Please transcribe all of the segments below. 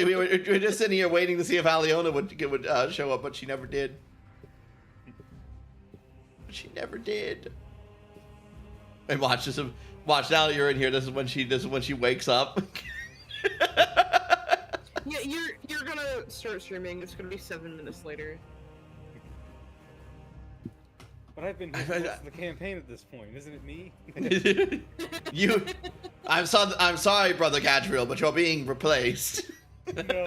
we were just sitting here waiting to see if Aliona would show up, but she never did. She never did. And watch this. Watch now that you're in here. This is when she wakes up. Yeah, you're gonna start streaming. It's gonna be 7 minutes later. But I've been here for most of the campaign at this point, isn't it me? I'm sorry, Brother Gadriel, but you're being replaced. No.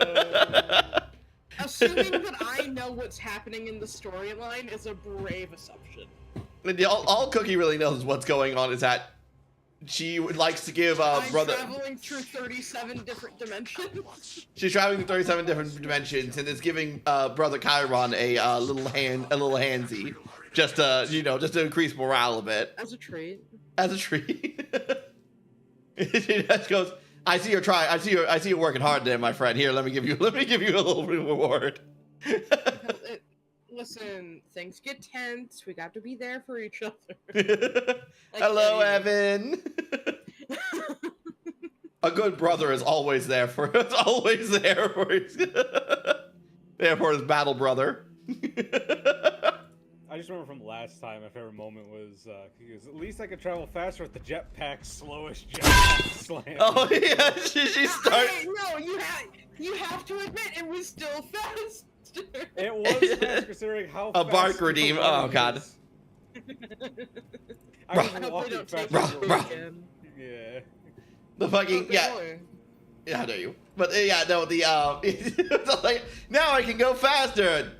Assuming that I know what's happening in the storyline is a brave assumption. All Cookie really knows what's going on is that she likes to give Brother. I'm traveling through 37 different dimensions. She's traveling through 37 different dimensions and is giving Brother Chiron a little handsy, just to just to increase morale a bit. As a treat. As a treat. She just goes, I see you working hard there, my friend. Here, let me give you a little reward. Listen, things get tense. We got to be there for each other. Hello, Evan. A good brother is always there for his battle brother. I just remember from last time, my favorite moment was, at least I could travel faster with the jetpack's slowest jetpack slam. Oh yeah, she starts. No, you have to admit it was still fast. It was fast considering how a fast bark redeem. Oh god. I was walking faster. Yeah. The fucking yeah. How dare you? But yeah, no, the like now I can go faster.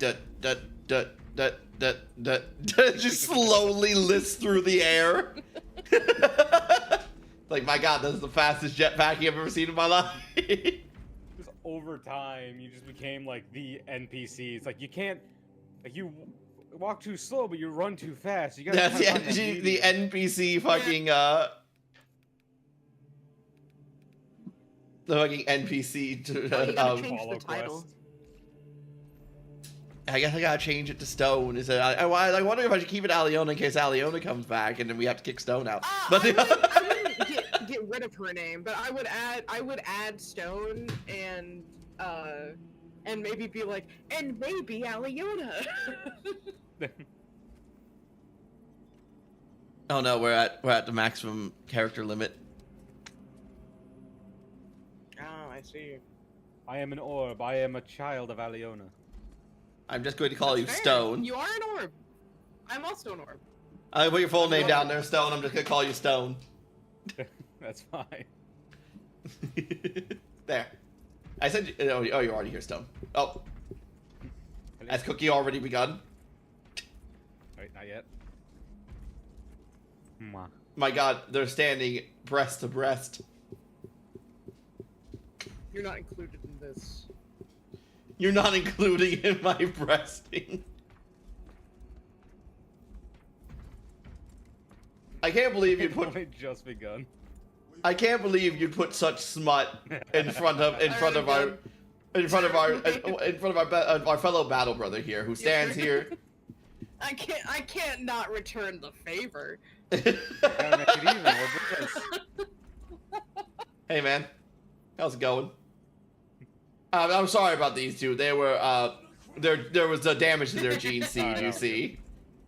Just slowly lists through the air. Like my god, this is the fastest jetpack I've ever seen in my life. Just over time, you just became like the NPC. It's like you can't, like you walk too slow, but you run too fast. You gotta. That's the NPC fucking the fucking NPC Change the title. I guess I gotta change it to Stone. Is it? I wonder if I should keep it Aliona in case Aliona comes back and then we have to kick Stone out. But I wouldn't get rid of her name, but I would add Stone and maybe be like, and maybe Aliona. Oh no, we're at the maximum character limit. Oh, I see. I am an orb. I am a child of Aliona. I'm just going to call you Fair. Stone. You are an orb. I'm also an orb. I'll put your full name down there, Stone. I'm just gonna call you Stone. That's fine. There. I said. Oh, you're already here, Stone. Oh. Has Cookie already begun? Wait, not yet. Mwah. My god, they're standing breast to breast. You're not included in this. You're not including in my breasting. I can't believe you put. Only just begun. I can't believe you put such smut in front of our fellow battle brother here, who stands here. I can't not return the favor. Gotta make it even. Hey man, how's it going? I'm sorry about these two. They were there was damage to their gene seed. You see.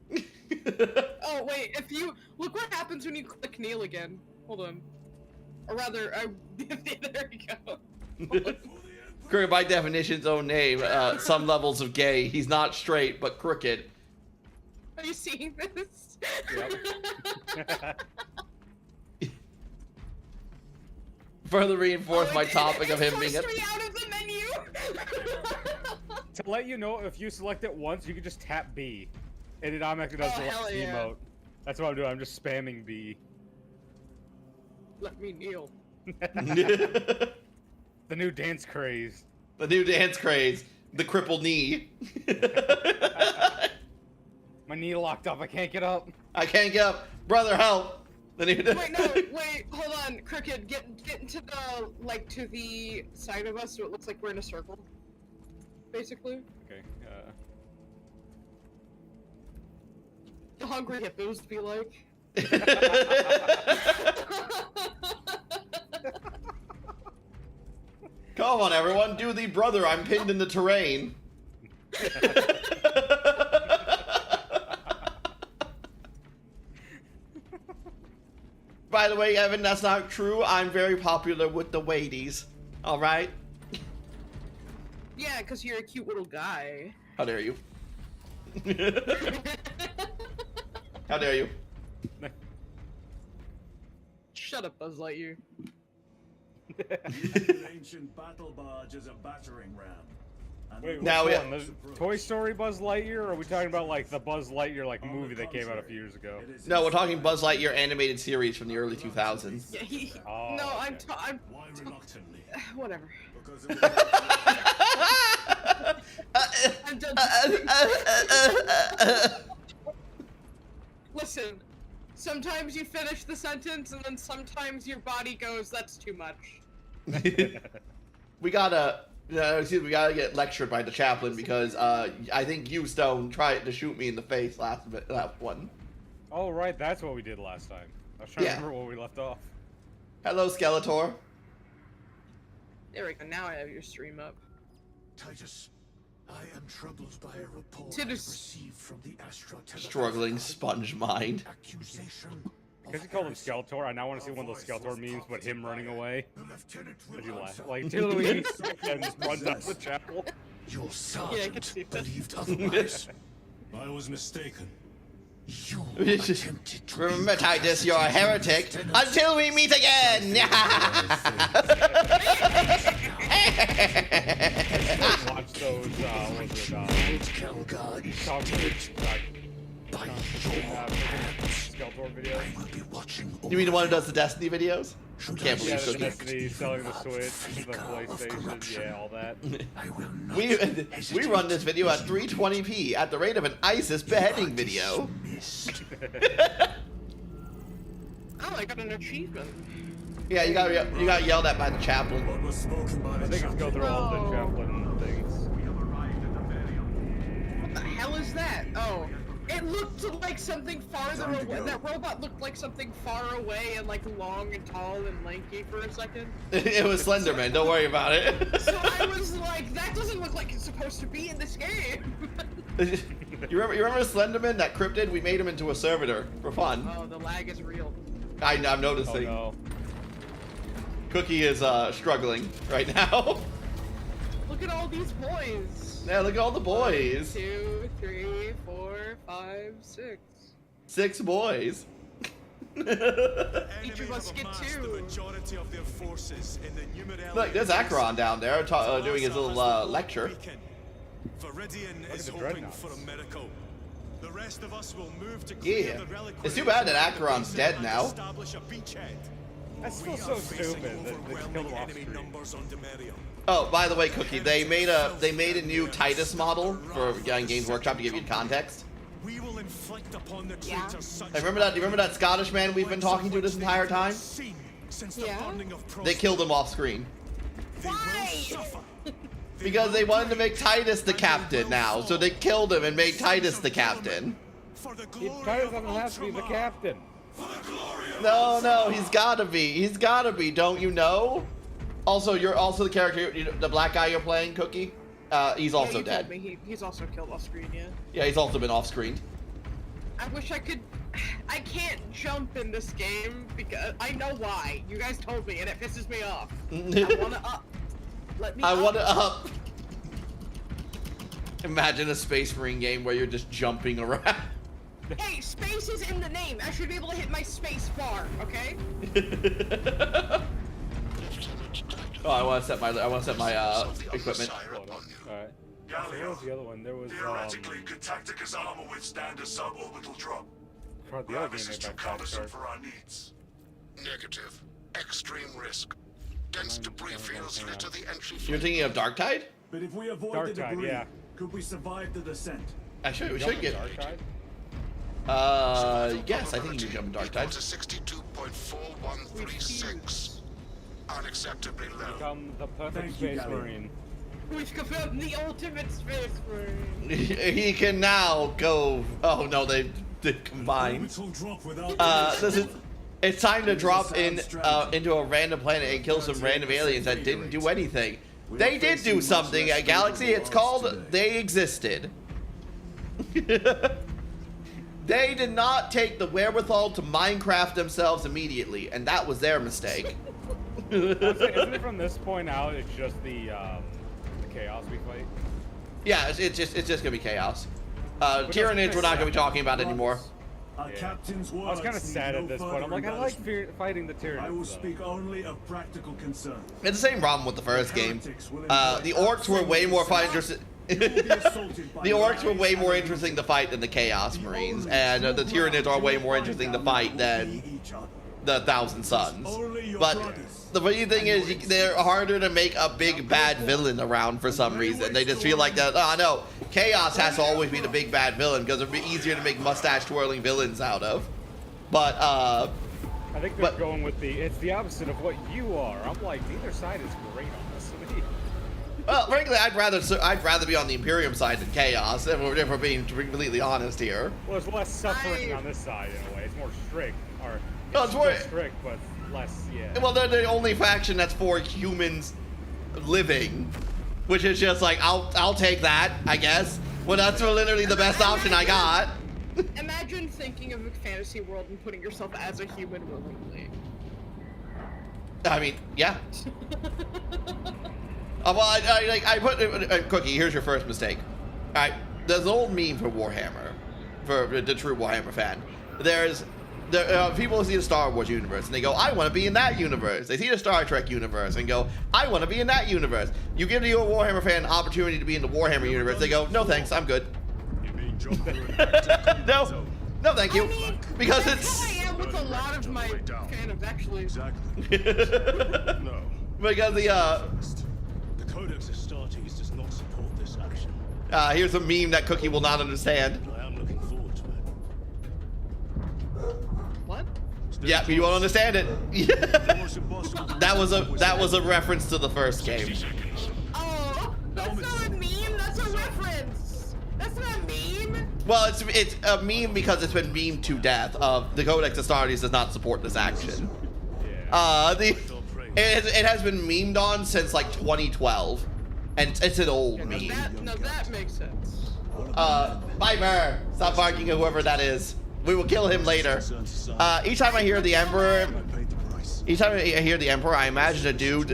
Oh wait, if you look what happens when you click Neil again. Hold on. Or rather, there you go. Crooked by definition's own name. Some levels of gay. He's not straight, but crooked. Are you seeing this? Yep. Further reinforce my topic of him being a... me out of the menu. To let you know, if you select it once, you can just tap B, and it automatically does the hell yeah. emote. That's what I'm doing. I'm just spamming B. Let me kneel. The new dance craze. The new dance craze. The crippled knee. My knee locked up. I can't get up. I can't get up. Brother, help. Wait, hold on, Crooked, get into the, like, to the side of us so it looks like we're in a circle. Basically. Okay, The hungry hippos be like. Come on, everyone, do the brother. I'm pinned in the terrain. By the way, Evan, that's not true. I'm very popular with the ladies. All right. Yeah, because you're a cute little guy. How dare you? How dare you? Shut up, Buzz Lightyear. The ancient battle barge is a battering ram. And Wait, Now which we- one? The Toy Story Buzz Lightyear, or are we talking about like the Buzz Lightyear like movie that came out a few years ago? it is No, we're talking Buzz Lightyear animated series from the early 2000s. Yeah, he. Oh, no, okay. I'm. Why reluctantly? Whatever. Because it I'm done. Listen, sometimes you finish the sentence, and then sometimes your body goes, "That's too much." we gotta get lectured by the chaplain because I think you, Stone, tried to shoot me in the face last one. Oh right, that's what we did last time. I was trying Yeah. to remember where we left off. Hello, Skeletor. There we go. Now I have your stream up. Titus, I am troubled by a report I Titus. received from the Astro Struggling sponge mind. accusation. Because you called him Skeletor, I now want to see one of those Skeletor memes, but him running away. The lieutenant will As you laugh. answer. Like, Tilly and just runs out the chapel. Your Yeah, I can sergeant see that. believed otherwise. I was mistaken. You attempted to Remember, Titus, you're a heretic until we meet again. Watch those, what was it, Kelgar is Cockroach, by your hands. Skeletor video. I will be watching You mean the one who does the Destiny videos? Should Can't I believe Yeah, so the good. Destiny, selling the Switch, the PlayStation, yeah, all that. I will not We run this video at 320p at the rate of an ISIS beheading video. Missed. Oh, I got an achievement. Yeah, you got yelled at by the chaplain. What was spoken by I the think it's go through all the No. chaplain things. What the hell is that? Oh, it looked like something farther away. That robot looked like something far away and like long and tall and lanky for a second. It was Slenderman. Don't worry about it. So I was like, that doesn't look like it's supposed to be in this game. You remember Slenderman, that cryptid? We made him into a servitor for fun. Oh, the lag is real. I'm Oh noticing. no. Cookie is struggling right now. Look at all these boys. Yeah, look at all the boys. 1, 2, 3, 4, 5, 6. 6 boys. Each of us get 2. Look, there's Acheron down there doing his little lecture. Viridian is the hoping dreadnoughts. for a miracle. The rest of us will move to Yeah. clear the reliquary It's too bad that of the Acheron's basin dead and now. establish a beachhead. That's We still so are facing stupid that they killed overwhelming him off enemy screen. numbers on Demerium. Oh, by the way, Cookie, they made a new Titus model for Games Workshop to give you context. We will inflict upon the Yeah. traitors such Hey, remember that Scottish man we've been talking to this entire time? Since the Yeah. burning of They killed him off screen. They will Why? suffer. Because they wanted to make Titus the captain now, so they killed him and made Titus the captain. For the It glory Titus of doesn't have to be the Ultramar. captain. No, he's gotta be. He's gotta be, don't you know? Also, you're also the character, the black guy you're playing, Cookie. He's Yeah, also you dead. told me he's also killed off screen, yeah. Yeah, he's also been off screen. I wish I could. I can't jump in this game because I know why. You guys told me, and it pisses me off. I wanna up. Let me. I up. want to up. Imagine a Space Marine game where you're just jumping around. Hey, space is in the name. I should be able to hit my space bar. Okay. Oh, I want to set my equipment. Hold on. Alright. So what was the other one? There was, Theoretically, could Tacticus armor withstand a suborbital drop? probably the other game Gravis is made too by cumbersome Foxtrot. for our needs. Negative. Extreme risk. Dense debris fields litter the entry You're thinking of Darktide? But if we avoid Dark the Tide, debris, yeah. could we survive the descent? Actually, we Jump should in get. Darktide? Yes, I think you can jump in Darktide. Equals to 62.4136. Unacceptably low. Become the perfect Thank you, Space Gabby. Marine. We've confirmed the ultimate space marine. He can now go. Oh no, they combined. Orbital drop without It's time to drop in into a random planet and kill some random aliens that didn't do anything. We They are did facing do much something less at Galaxy. It's favorable called odds today. They Existed. They did not take the wherewithal to Minecraft themselves immediately, and that was their mistake. Isn't it from this point out? It's just the chaos we fight. Yeah, it's just gonna be chaos. But Tyranids that's we're not gonna be sad. talking about anymore. Our Yeah. captain's I was words kind of need sad no at this point. further I'm like, I like embellishment. fighting the Tyranids. I will though. speak only of practical concern. It's the same problem with the first game. Heretics will The employ orcs were way more fun interested. You will be assaulted by The orcs were lies way more and interesting to fight than the Chaos The Marines, only and the true Tyranids are ground way you will more find interesting to down fight there will than be each other. the Thousand Suns. Only your But brothers the funny thing is, they're harder to make a big bad villain around for some reason. They just feel like that, oh no, Chaos has to always be the big bad villain because it'd be easier to make mustache twirling villains out of. But, I think they're but- going with it's the opposite of what you are. I'm like, neither side is great on this. well, frankly, I'd rather be on the Imperium side than Chaos, if we're being completely honest here. Well, it's less suffering on this side in a way. It's more strict, or No, it's still more- strict, but less. Yeah. Well, they're the only faction that's for humans living, which is just like, I'll take that, I guess. Well, that's literally the best option I got. Imagine thinking of a fantasy world and putting yourself as a human willingly. I mean, yeah. Well, I put Cookie. Here's your first mistake. All right, there's an old meme for Warhammer, for the true Warhammer fan. People see the Star Wars universe and they go, I want to be in that universe. They see the Star Trek universe and go, I want to be in that universe. You give your Warhammer fan an opportunity to be in the Warhammer universe, they go, no thanks, I'm good. You mean jump through an active combat No, zone? no, thank you. I mean, Because that's how I it's am with a lot of my fandoms, actually. Exactly. No. because First, the Codex Astartes does not support this action. here's a meme that Cookie will not understand. But I am looking forward to it. What? Stay Yeah, you won't understand it. Almost impossible. that was a reference to the first game. Oh, that's not a meme, that's a reference! That's not a meme! Well, it's a meme because it's been memed to death. The Codex Astartes does not support this action. Yeah. It has been memed on since like 2012, and it's an old Yeah, meme. now that makes sense. Viper, stop barking at whoever that is. We will kill him later. Each time I hear the Emperor, I imagine a dude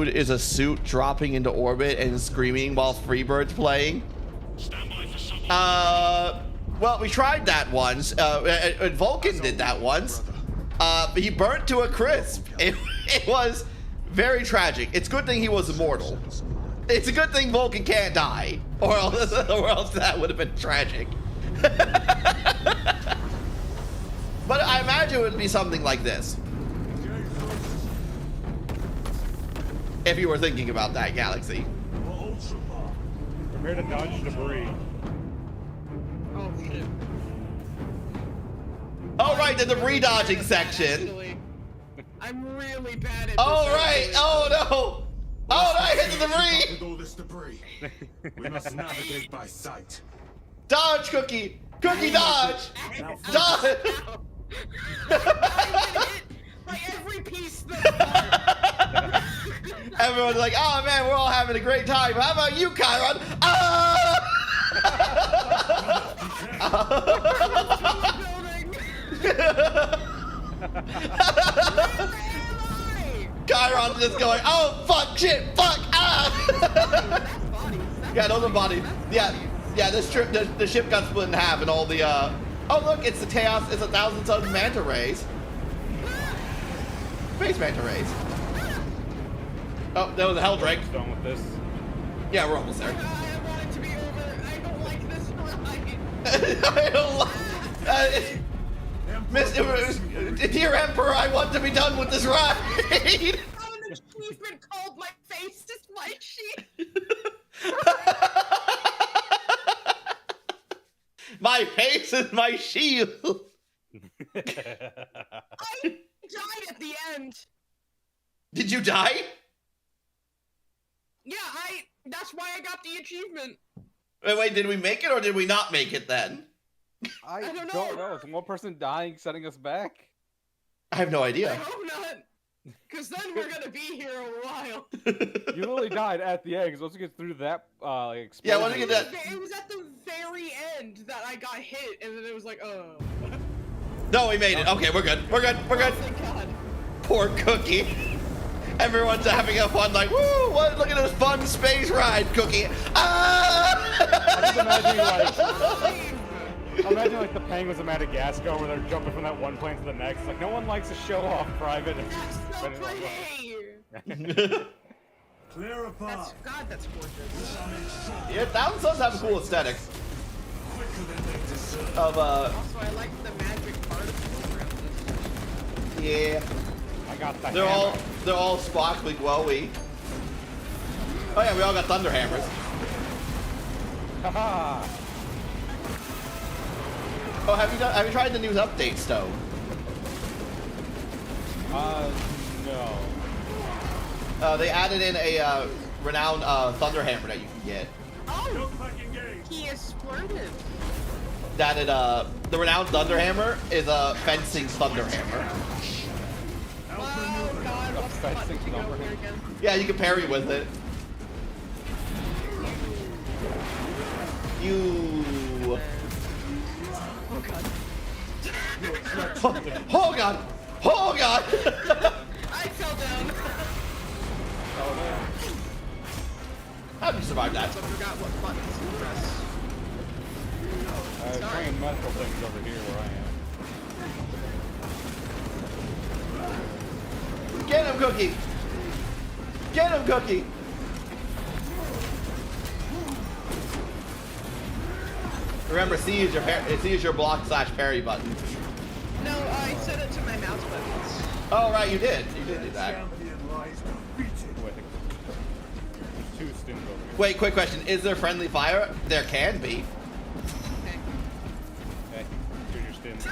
is a suit dropping into orbit and screaming while Freebird's playing. Well, we tried that once. Vulcan did that once. But he burnt to a crisp. It was very tragic. It's a good thing he was immortal. It's a good thing Vulcan can't die, or else that would have been tragic. But I imagine it would be something like this. If you were thinking about that, Galaxy. Prepare to dodge debris. Oh shit. Oh right, the debris dodging section. Actually, I'm really bad at this. Oh right. actually. Oh no. Oh no, I hit the debris. With all this debris, we must navigate by sight. Dodge, Cookie. Cookie, dodge. Dodge. Like every piece that Everyone's like, oh man, we're all having a great time. How about you, Chiron? Ah! Chiron's just going, oh fuck, shit, fuck, ah! Yeah, those are bodies. Yeah, this trip, the ship got split in half, and all the oh look, it's the chaos. It's 1,000 Tons manta rays. Space manta rays. Oh, that was a hell drake. Done with this. Yeah, we're almost there. I want it to be over. I don't like this ride. I don't like. Dear Emperor, I want to be done with this ride. How an achievement called my face is my sheet. My face is my shield. I died at the end. Did you die? Yeah, that's why I got the achievement. Wait, did we make it or did we not make it then? I don't don't know. know. Is one person dying setting us back? I have no I idea. hope not. Cause then we're gonna be here a while. You literally died at the end, because once you get through that, like, explosion... Yeah, once you get that... It was at the very end that I got hit, and then it was like, oh. No, we made it. Okay, we're good. We're good. We're good. Thank God. Poor Cookie. Everyone's having a fun, like, woo, what, look at this fun space ride, Cookie. Ah! I'm just imagining, imagine like the penguins of Madagascar where they're jumping from that one plane to the next. Like, no one likes to show off private. That's so pretty. Clear a path. God, that's gorgeous. Yeah, that one does have a cool aesthetic. Of, Also, I like the magic particles around this. yeah. I got the They're all sparkly, glowy. Oh yeah, we all got thunder hammers. Haha. Oh, have you tried the new update, Stone? No. They added in a renowned thunder hammer that you can get. Oh, he is splurted. That the renowned thunder hammer is a fencing thunder hammer. Oh God, what's the button to go here again? Yeah, you can parry with it. You. Oh God. Oh God! Oh God! I fell down. How did you survive that? I forgot what buttons to press. There's plenty of medical things over here where I am. Get him, Cookie! Get him, Cookie! Remember, C is your block/parry button. No, I set it to my mouse buttons. Oh right, you did. You did do that. Champion lies defeated. Wait. There's two stims over here. Wait, quick question: is there friendly fire? There can be. Okay. Hey, here's your stims.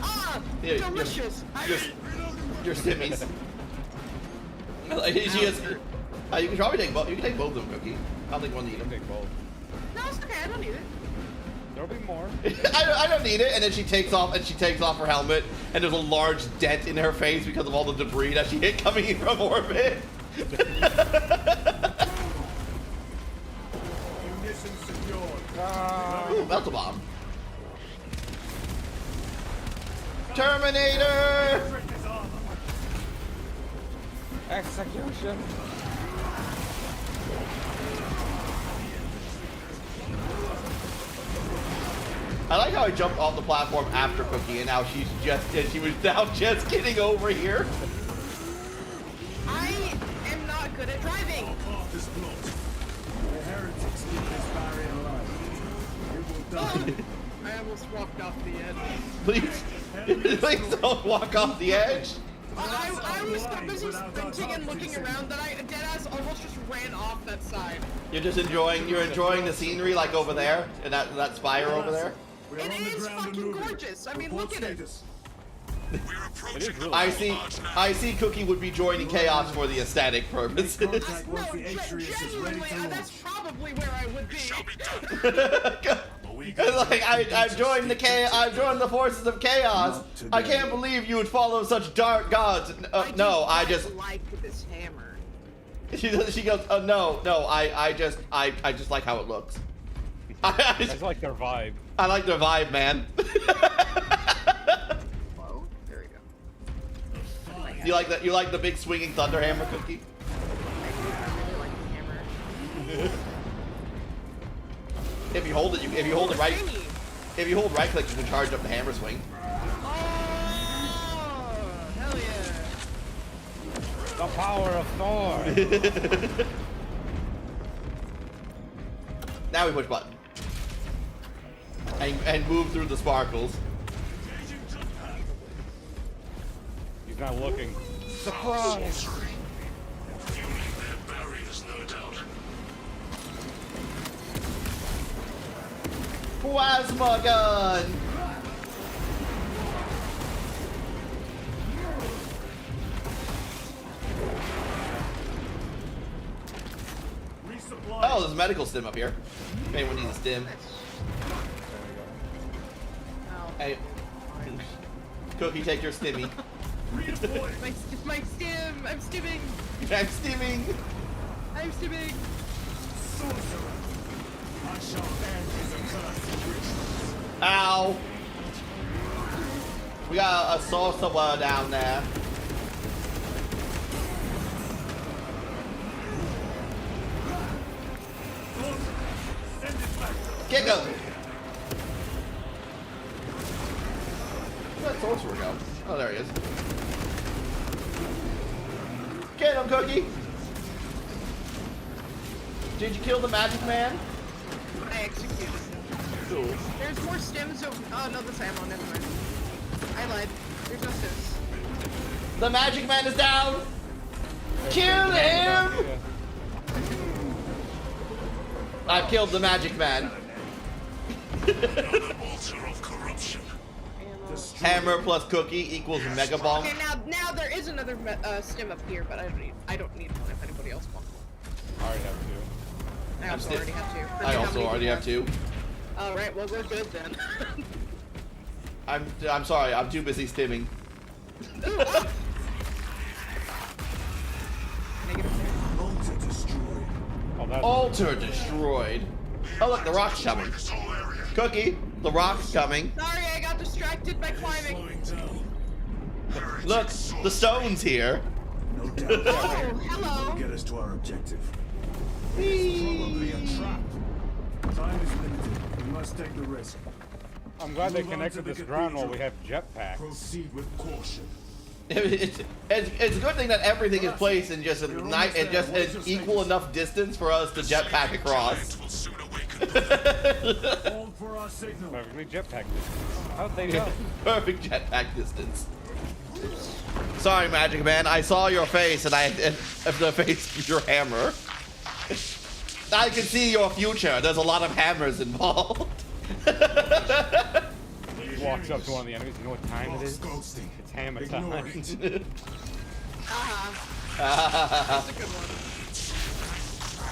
Ah, Yeah, delicious. Your stimmies. Like, she is. You can probably take both. You can take both of them, Cookie. I don't think one need them. Take both. No, it's okay. I don't need it. There'll be more. I don't need it. And then she takes off her helmet, and there's a large dent in her face because of all the debris that she hit coming in from orbit. Munitions secured. Ooh, that's a bomb. Terminator! Strip his armor. Execution. I like how I jumped off the platform after Cookie, and now she was now just getting over here. I am not good at driving. Our path is blocked. The heretics keep this barrier alive. You will die. I almost walked off the Please, edge. please don't walk off the edge. I was so busy sprinting and looking around that I deadass almost just ran off that side. You're enjoying the scenery, like over there, and that spire over there. We are It on the is ground and fucking moving. gorgeous. I mean, Report look at it. status. We're It is approaching really the I see Cookie would be joining Chaos for the aesthetic purposes. Contact No, once the Atrius is ready genuinely, to launch. that's probably where I would be. shall be done. Like I've joined the forces of Chaos. I can't believe you would follow such dark gods. No, I just like this hammer. she goes, no, I just like how it looks. I just like their vibe. I like their vibe, man. Whoa, there we go. You like that? You like the big swinging thunder hammer, Cookie? I really like the hammer. If you hold it right, Shiny. if you hold right click, you can charge up the hammer swing. Oh, hell yeah. The power of Thor. Now we push button and move through the sparkles. He's not looking. Surprise! You need their barriers, no doubt. Plasma gun. Resupply. Oh, there's a medical stim up here. If anyone needs a stim. Oh. Hey, Cookie, take your stimmy. My stim! I'm stimming! I'm steaming. I'm stimming! Sorcerer. I shall end his accursed rituals. Ow. We got a sorcerer down there. Send it back. Kick him. Where'd that sorcerer go? Oh, there he is. Get him, Cookie. Did you kill the magic man? I executed him. Cool. There's more stims of. Oh no, that's ammo. Never mind. I lied. There's no stims. The magic man is down. Kill him. I've killed the magic man. Altar of corruption. Ammo. Hammer plus cookie equals mega bomb. Okay, now there is another stim up here, but I don't need one if anybody else wants one. I already have two. I also still- already have two. I also already have two. All right, well we're good then. I'm sorry. I'm too busy stimming. Ooh, oh. Negative there. Altar destroyed. Oh, that's Altar destroyed. Oh look, the rock's coming. This whole area. Cookie, the rock's coming. Sorry, I got distracted by climbing. Slowing down. Look, the stone's here. No doubt. Oh, hello. Get us to our objective. Probably a trap. Time is limited. We must take the risk. I'm glad they Move on connected to the this ground while we cathedral. have jetpacks. Proceed with caution. It's a good thing that everything is placed in just an equal enough distance for us to jetpack across. Will soon awaken. Hold for our signal. Perfectly jetpack. How'd they know? Perfect jetpack distance. Sorry, Magic Man. I saw your face, and the face of your hammer. I can see your future. There's a lot of hammers involved. He walks up to one of the enemies. You know what time it is? Ghosting. It's hammer Ignore time. it. That's a good one.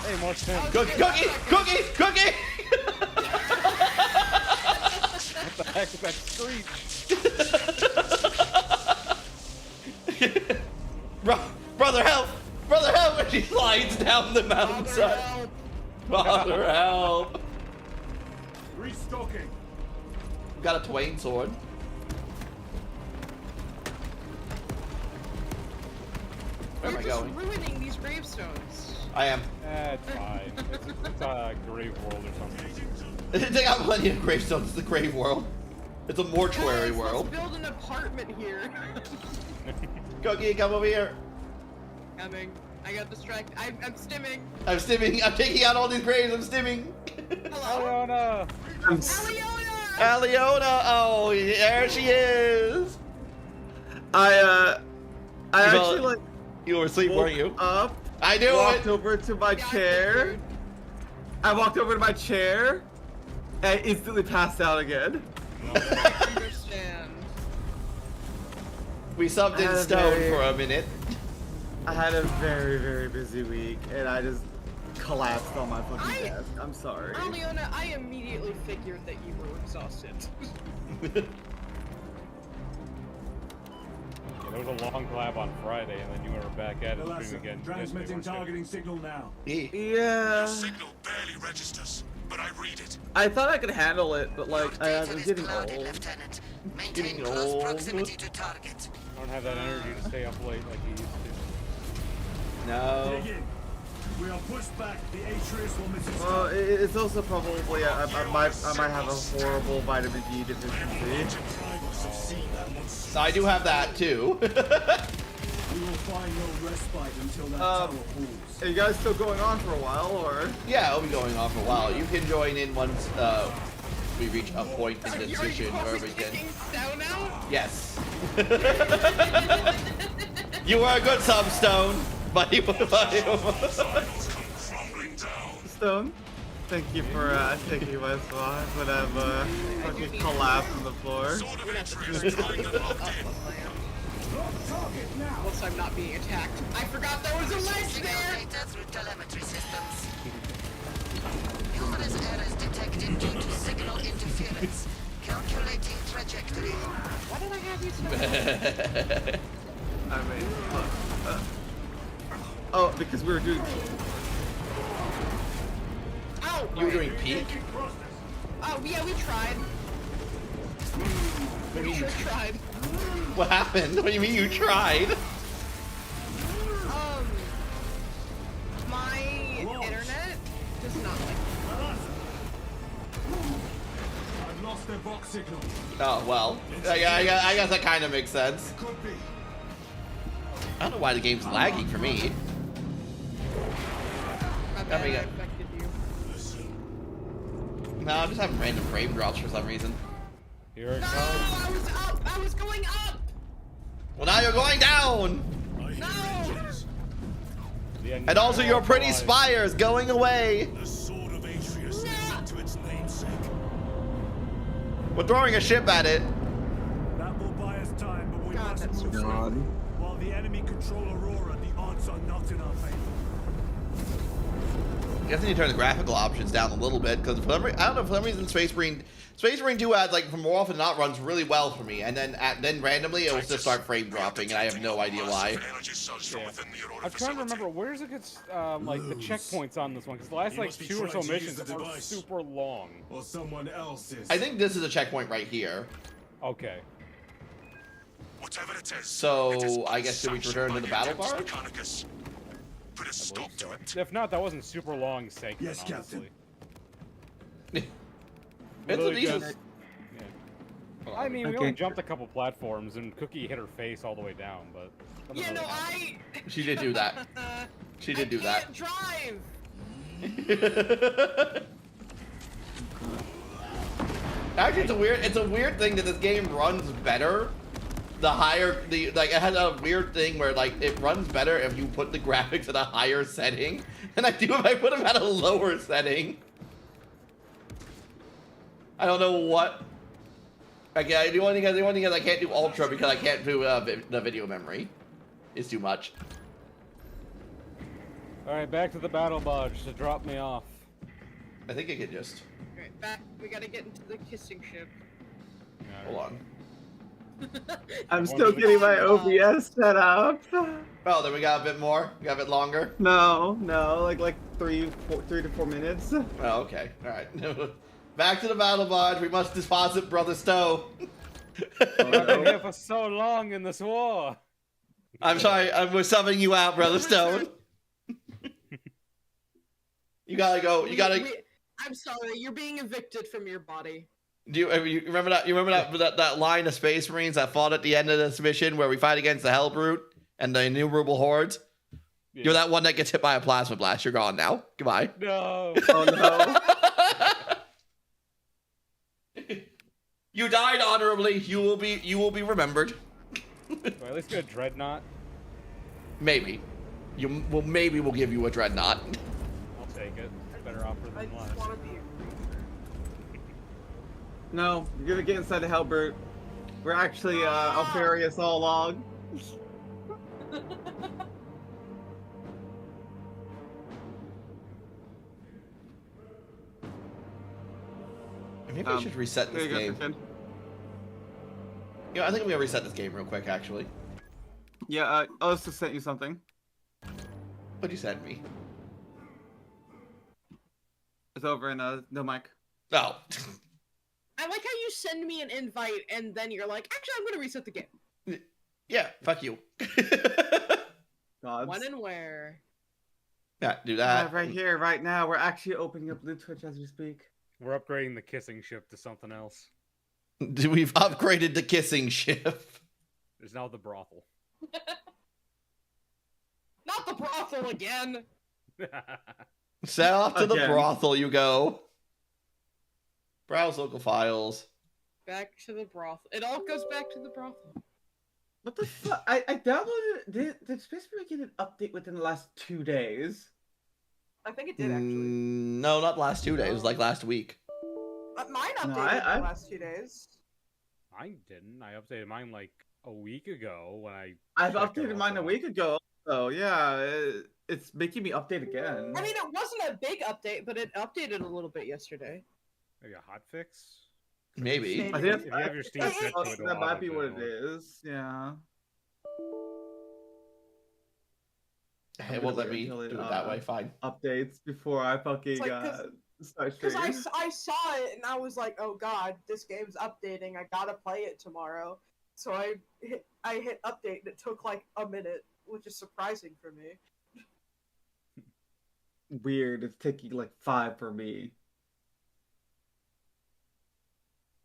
Hey, more stim. Cookie! Cookie! What the heck is that screech? Brother, help! Brother, help! And she slides down the mountainside. Father, help! Restocking. Got a Twain sword. Where am I You're just going? ruining these gravestones. I am. It's fine. It's a grave world or something. They got plenty of gravestones. It's the grave world. It's a mortuary Guys, world. Let's build an apartment here. Cookie, come over here. Coming. I got distracted. I'm stimming. I'm stimming. I'm taking out all these graves. I'm stimming. Hello? Aliona! Aliona! Aliona. Oh, there she is. I You actually fell- like You were asleep, weren't you? woke up, I knew walked it. over to my Yeah, I chair. figured. I walked over to my chair, and instantly passed out again. I understand. We subbed in I had a stone very- for a minute. I had a very, very busy week, and I just collapsed on my fucking I- desk. I'm sorry. Aliona, I immediately figured that you were exhausted. Yeah, there was a long collab on Friday, and then you were back at it stream Alas, again. transmitting yesterday, weren't you? targeting signal now. Yeah. Signal barely registers, but I read it. I thought I could handle it, but like Your I'm data is getting clouded, old. Lieutenant. Maintain Getting close old. proximity to target. I don't have that energy to stay up late like you used to. No. Dig in. We are pushed back. The Atreus will miss its Well, target. it's also probably I might have a horrible vitamin D deficiency. I do have that too. We will find no respite until that tower falls. Are you guys still going on for a while, or? Yeah, it'll be going on for a while. You can join in once we reach a point in the session where we can. Kicking Stone out? Yes. You were a good sub, Stone. But you Rumbling down. Stone, thank you for taking my spot when I'm fucking collapsed on the floor. Sword of Atreus trying to lock in. Once I'm not being attacked. I forgot there was a ledge Signal there! data through telemetry systems. Numerous errors detected due to signal interference. Calculating trajectory. Why did I have you so I mean, oh, because we were doing. Oh, You were doing peak? Oh, yeah, we tried. We sure tried. What happened? What do you mean you tried? My internet does not like it. I've lost their box signal. Oh, well. I guess that kind of makes sense. Could be. I don't know why the game's lagging for me. My That bad, make I it- affected you. No, I'm just having random frame drops for some reason. Here it No, comes. I was up! I was going up! Well, now you're going down! I hear No! engines. The And also your pretty alive. spire is going away! The sword of Atreus lives to its namesake. We're throwing a ship at it. That will buy us time, but we God, must that's move so swiftly. While the enemy control Aurora, the odds are not in our favor. I guess I need to turn the graphical options down a little bit, because I don't know, for some reason Space Marine 2 adds, like, for more often than not, runs really well for me, and then randomly it will just start frame dropping, and I have no idea why. Yeah. I'm trying to remember where's it gets like the checkpoints on this one because the last You like must be 2 or so trying to use missions the are device. super long. Or someone else's. I think this is a checkpoint right here. Okay. Whatever it is, So, I guess do we return to the battle bar? Put a stop to it. If not, that wasn't super long segment, Yes, Captain. honestly. It's a Literally decent... just- I mean, we Okay. only jumped a couple platforms and Cookie hit her face all the way down, but. nothing Yeah, really no, happened. She did do that. She did do that. I can't drive! Actually, it's a weird thing that this game runs better the higher it has a weird thing where like it runs better if you put the graphics at a higher setting, and I do if I put them at a lower setting. I don't know what. Okay, the only thing is I can't do ultra because I can't do the video memory. It's too much. Alright, back to the battle barge to drop me off. I think I could just Alright, back. We gotta get into the kissing ship. hold on. I'm still getting my OBS set up. Oh, then we got a bit more. We got a bit longer. No, like 3 to 4 minutes. Oh, okay. All right. Back to the battle barge. We must deposit Brother Stowe. I've been here for so long in this war. I'm sorry. We're subbing you out, Brother Stone. You gotta go. You gotta. I'm sorry, you're being evicted from your body. Do you remember that? You remember that line of Space Marines that fought at the end of this mission where we fight against the Hell Brute and the innumerable hordes? Yeah. You're that one that gets hit by a plasma blast. You're gone now. Goodbye. No. Oh no. You died honorably. You will be remembered. Well, at least get a dreadnought. Maybe. Maybe we'll give you a dreadnought. I'll take it. Better offer I than just less. wanna be a No, you're gonna get inside the Hellbrute. We're actually Alfarius all along. Maybe I should reset There this you go, game. Griffin. You know, I think I'm gonna reset this game real quick, actually. Yeah, I also sent you something. What'd you send me? It's over in no mic. Oh. I like how you send me an invite and then you're like, actually, I'm gonna reset the game. Yeah, fuck you. Gods. When and where? Yeah, do that. Right here, right now. We're actually opening up Blue Twitch as we speak. We're upgrading the kissing ship to something else. We've upgraded the kissing ship. It's now the brothel. Not the brothel again! Set off to the Again. brothel you go. Browse local files. Back to the brothel. It all goes back to the brothel. What the fuck? I downloaded. Did Space Marine get an update within the last 2 days? I think it did actually. No, not last 2 days. It was like last week. Mine updated No, in I- the last 2 days. Mine didn't. I updated mine like a week ago when I've checked updated it mine a also. week ago. So yeah, it's making me update again. I mean, it wasn't a big update, but it updated a little bit yesterday. Maybe a hot fix? Maybe. I think If you have your Steam set to it, that it'll might be what it auto-download. is. Yeah. It won't let me do it that way. Fine. Updates before I fucking like, start Because streaming. I saw it and I was like, oh god, this game's updating. I gotta play it tomorrow. So I hit update and it took like a minute, which is surprising for me. Weird. It's taking like 5 for me.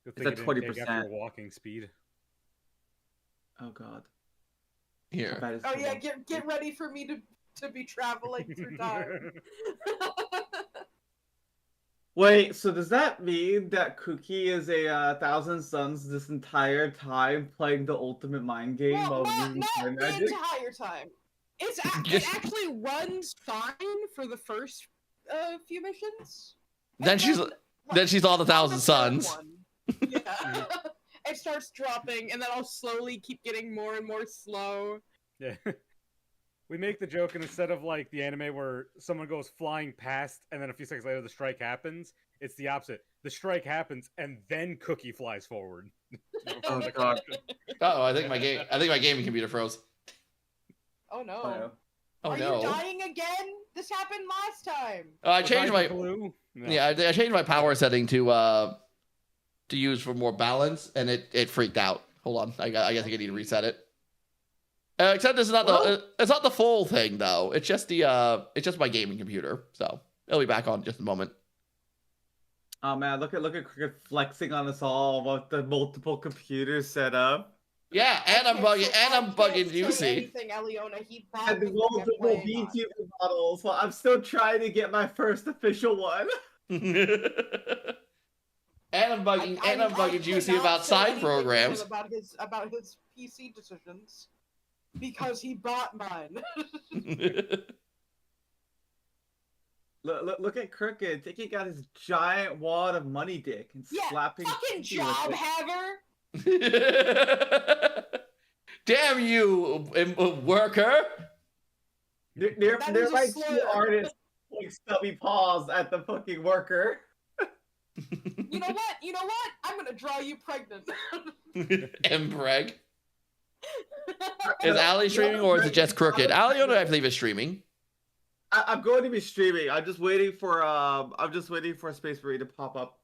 Good It's thing at it didn't take 20%. after walking speed. Oh god. Here. How bad is Oh the yeah, one? get ready for me to be traveling through time. Wait, so does that mean that Cookie is a 1,000 Suns this entire time playing the ultimate mind game Well, while not using the time magic? entire time. It actually runs fine for the first few missions. Then And she's on the on 1,000 the third suns. one, yeah, it starts dropping, and then I'll slowly keep getting more and more slow. Yeah. We make the joke, and instead of like the anime where someone goes flying past and then a few seconds later the strike happens, it's the opposite. The strike happens and then Cookie flies forward. Oh god. Oh, I think my gaming computer froze. Oh no. Oh, no. Oh Are no. you dying again? This happened last time. I Was changed my blue? No. yeah. I changed my power setting to use for more balance, and it freaked out. Hold on. I guess I need to reset it. Except it's not the full thing though. It's just my gaming computer. So it'll be back on in just a moment. Oh man, look at Cricket flexing on us all about the multiple computers set up. Yeah, and I'm bugging Juicy. Anything, Eliona. He And probably the multiple VTuber models. Well, I'm still trying to get my first official one. And I'm bugging Juicy about side programs. About his PC decisions. Because he bought mine. Look at Crooked taking out his giant wad of money dick and Yeah, slapping. fucking Cookie with job it. haver. Damn you, worker! They're That is a like two slur. artists like stubby paws at the fucking worker. You know what? I'm gonna draw you pregnant. Mpreg. Is Ali streaming or is it just Crooked? Aliona, I believe, is streaming. I'm going to be streaming. I'm just waiting for Space Marine to pop up.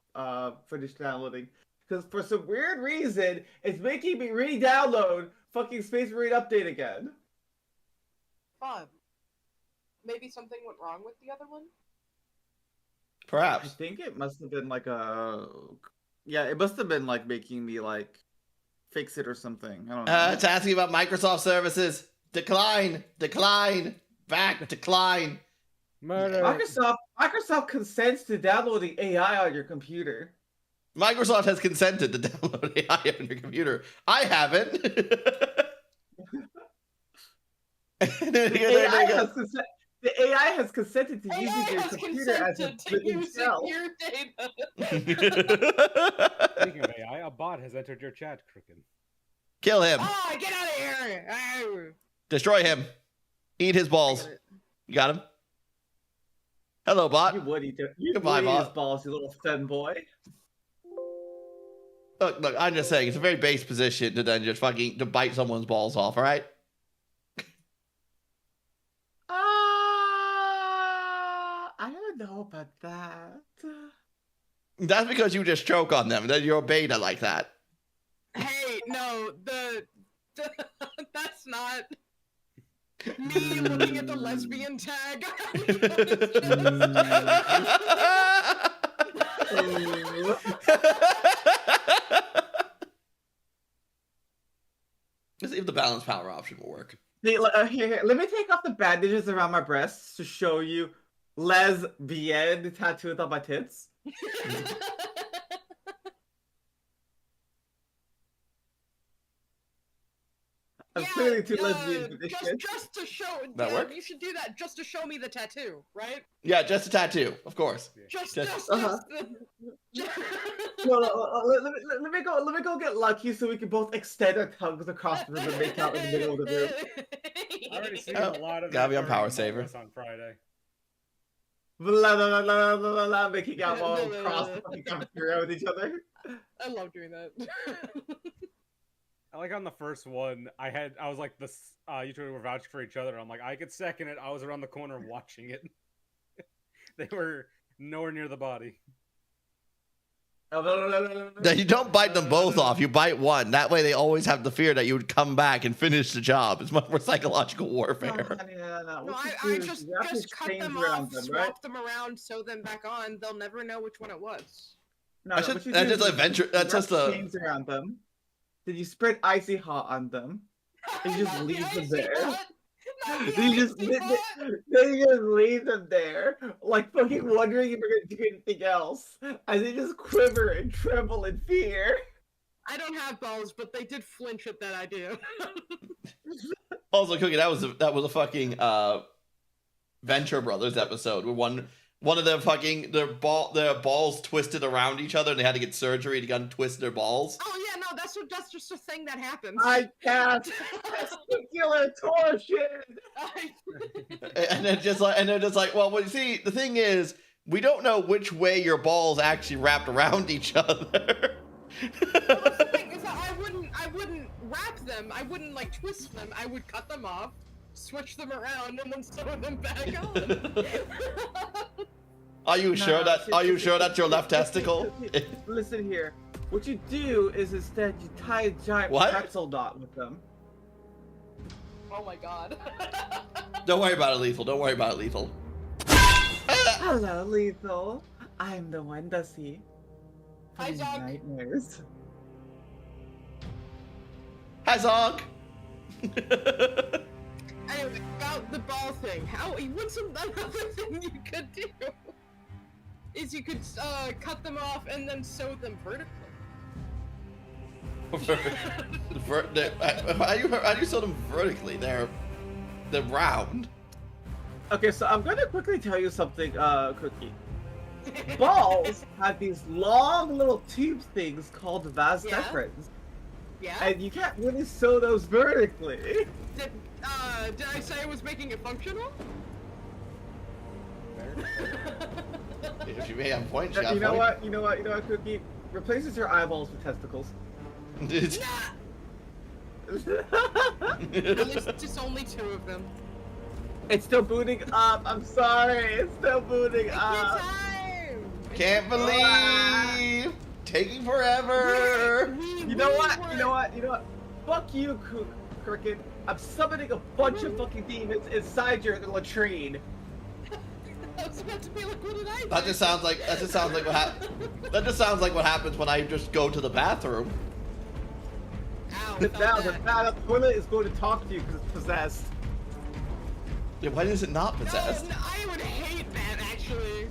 Finish downloading because for some weird reason it's making me re-download fucking Space Marine update again. Fun. Maybe something went wrong with the other one. I Perhaps. think it must have been like it must have been like making me like fix it or something. I don't know. It's asking about Microsoft services. Decline. Back. Decline. Murder. Microsoft consents to downloading AI on your computer. Microsoft has consented to download AI on your computer. I haven't. The AI has consented to using your computer as a living cell. your data. Speaking of AI, a bot has entered your chat, Crooked. Kill him. Ah, get out of here! Oh. Destroy him. Eat his balls. You got him? Hello, bot. You would eat his Goodbye, bot. balls, you little femboy. Look, I'm just saying, it's a very base position to then just fucking to bite someone's balls off, alright? I don't know about that. That's because you just choke on them. Then you're a beta like that. Hey, no, that's not me looking at the lesbian tag. Let's see if the balance power option will work. Here, let me take off the bandages around my breasts to show you lesbian tattooed on my tits. I'm clearly too lesbian for this shit. Just to show, That work? you should do that just to show me the tattoo, right? Yeah, just a tattoo, of course. Just. Well, let me go get lucky so we can both extend our tongues across the room and make out in the middle of the room. I already seen Oh, a lot of gotta be on during Power Among Saver. Us on Friday. Blah, blah, blah, blah, blah, blah, making out while across the fucking cafeteria with each other. I love doing that. I like on the first one, I was like you two were vouching for each other. I'm like, I could second it. I was around the corner watching it. They were nowhere near the body. Oh, no. Then you don't bite them both off. You bite one. That way, they always have the fear that you would come back and finish the job. It's much more psychological warfare. No. No, What I you do is just you wrap these cut chains them around off, them, swap right? them around, sew them back on. They'll never know which one it was. No, That's what just- you that's do just is a venture- you that's wrap just a- chains around them. Then you spread icy hot on them. And you just Not the leave them icy there. hot! Not the Then you just icy hot! then you just leave them there, like fucking wondering if you're gonna do anything else, and they just quiver and tremble in fear. I don't have balls, but they did flinch at that idea. Also, Cookie, that was a fucking Venture Brothers episode where one of them fucking their balls twisted around each other and they had to get surgery to untwist their balls. Oh yeah, no, that's just a thing that happens. I cast testicular torsion. And they're just like, well, you see, the thing is, we don't know which way your balls actually wrapped around each other. Well, that's the thing is that I wouldn't wrap them. I wouldn't like twist them. I would cut them off, switch them around, and then sew them back on. Are you sure that's your left testicle? Listen here. What you do is instead you tie a giant What? pretzel knot with them. Oh my god. Don't worry about it, Lethal. Don't worry about it, Lethal. Hello, Lethal. I'm the one to see. Hi, Doc. Nightmares. Hi, Zonk. Anyway, about the ball thing. What's another thing you could do? Is you could cut them off and then sew them vertically. How do you sew them vertically? They're round. Okay, so I'm gonna quickly tell you something, Cookie. Balls have these long little tube things called vas Yeah? deferens, Yeah? and you can't really sew those vertically. Did I say I was making it functional? If you may have points, You know what, Cookie? Replaces your eyeballs with testicles. At least just only 2 of them. It's still booting up. I'm sorry. It's still booting Take your up. time! Can't believe taking forever. You know what? Fuck you, Cricket. I'm summoning a bunch of fucking demons inside your latrine. I was about to be like, what did I do? That just sounds like what happens when I just go to the bathroom. Ow, The felt that. toilet is going to talk to you because it's possessed. Yeah, why is it not possessed? No, I would hate that, actually.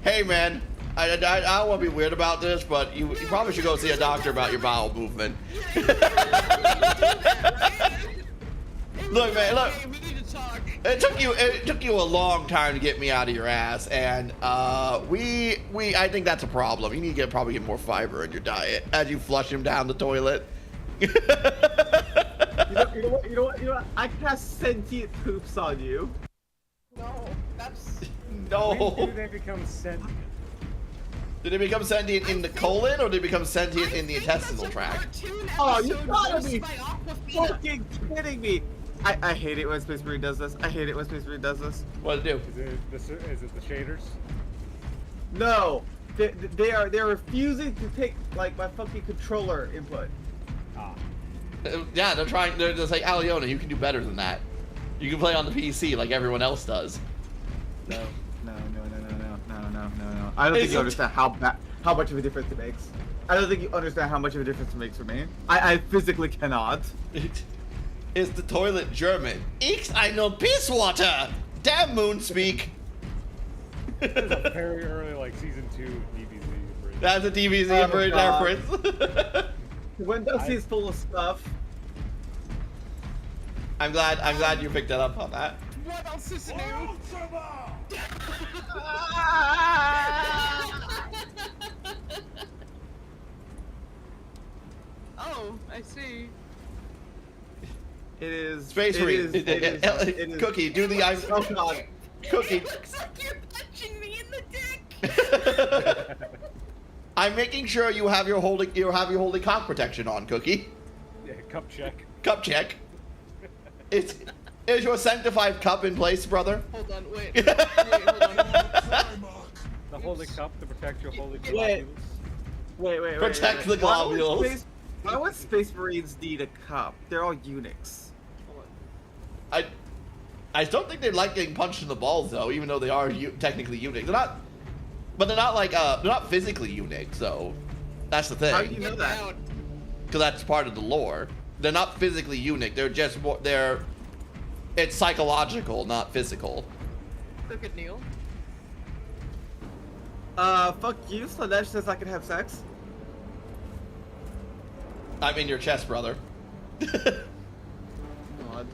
Hey, man. I don't want to be weird about this, but you probably should go see a doctor about your bowel movement. Look, man, look. Okay, we need to talk. It took you a long time to get me out of your ass, and I think that's a problem. You need to probably get more fiber in your diet as you flush him down the toilet. You know what? I cast sentient poops on you. No, that's... No. When do they become sentient? Did it become sentient in the colon, or did it become sentient in the intestinal tract? Oh, you gotta be fucking kidding me! I hate it when Space Marine does this. I hate it when Space Marine does this. What did it do? Is it the shaders? No, they're refusing to take like my fucking controller input. Ah. Yeah, they're just like, Aliona, you can do better than that. You can play on the PC like everyone else does. No. I don't think you understand how much of a difference it makes. I don't think you understand how much of a difference it makes for me. I physically cannot. Is the toilet German? Ich know Pisswater! Damn Moonspeak! There's a very early, like, season 2 DBZ. That's a DBZ Oh, for God. reference. Windows is full of stuff. I'm glad you picked that up on that. What else is new? Oh, I see. It is. Space Marine. Cookie, do the I'm. Oh God. Cookie. It looks like you're punching me in the dick. I'm making sure you have your holy cock protection on, Cookie. Yeah, cup check. Cup check. Is your sanctified cup in place, brother? Hold on, wait, hold on. The holy cup to protect your holy Wait. globules. Wait. Protect the globules. Why would Space Marines need a cup? They're all eunuchs. I don't think they like getting punched in the balls though, even though they are technically eunuchs. They're not, but they're not like they're not physically eunuchs. So that's the thing. How do you know that? Because that's part of the lore. They're not physically eunuch. They're just it's psychological, not physical. Crooked Neil. Fuck you. Slanesh says I can have sex. I'm in your chest, brother. God.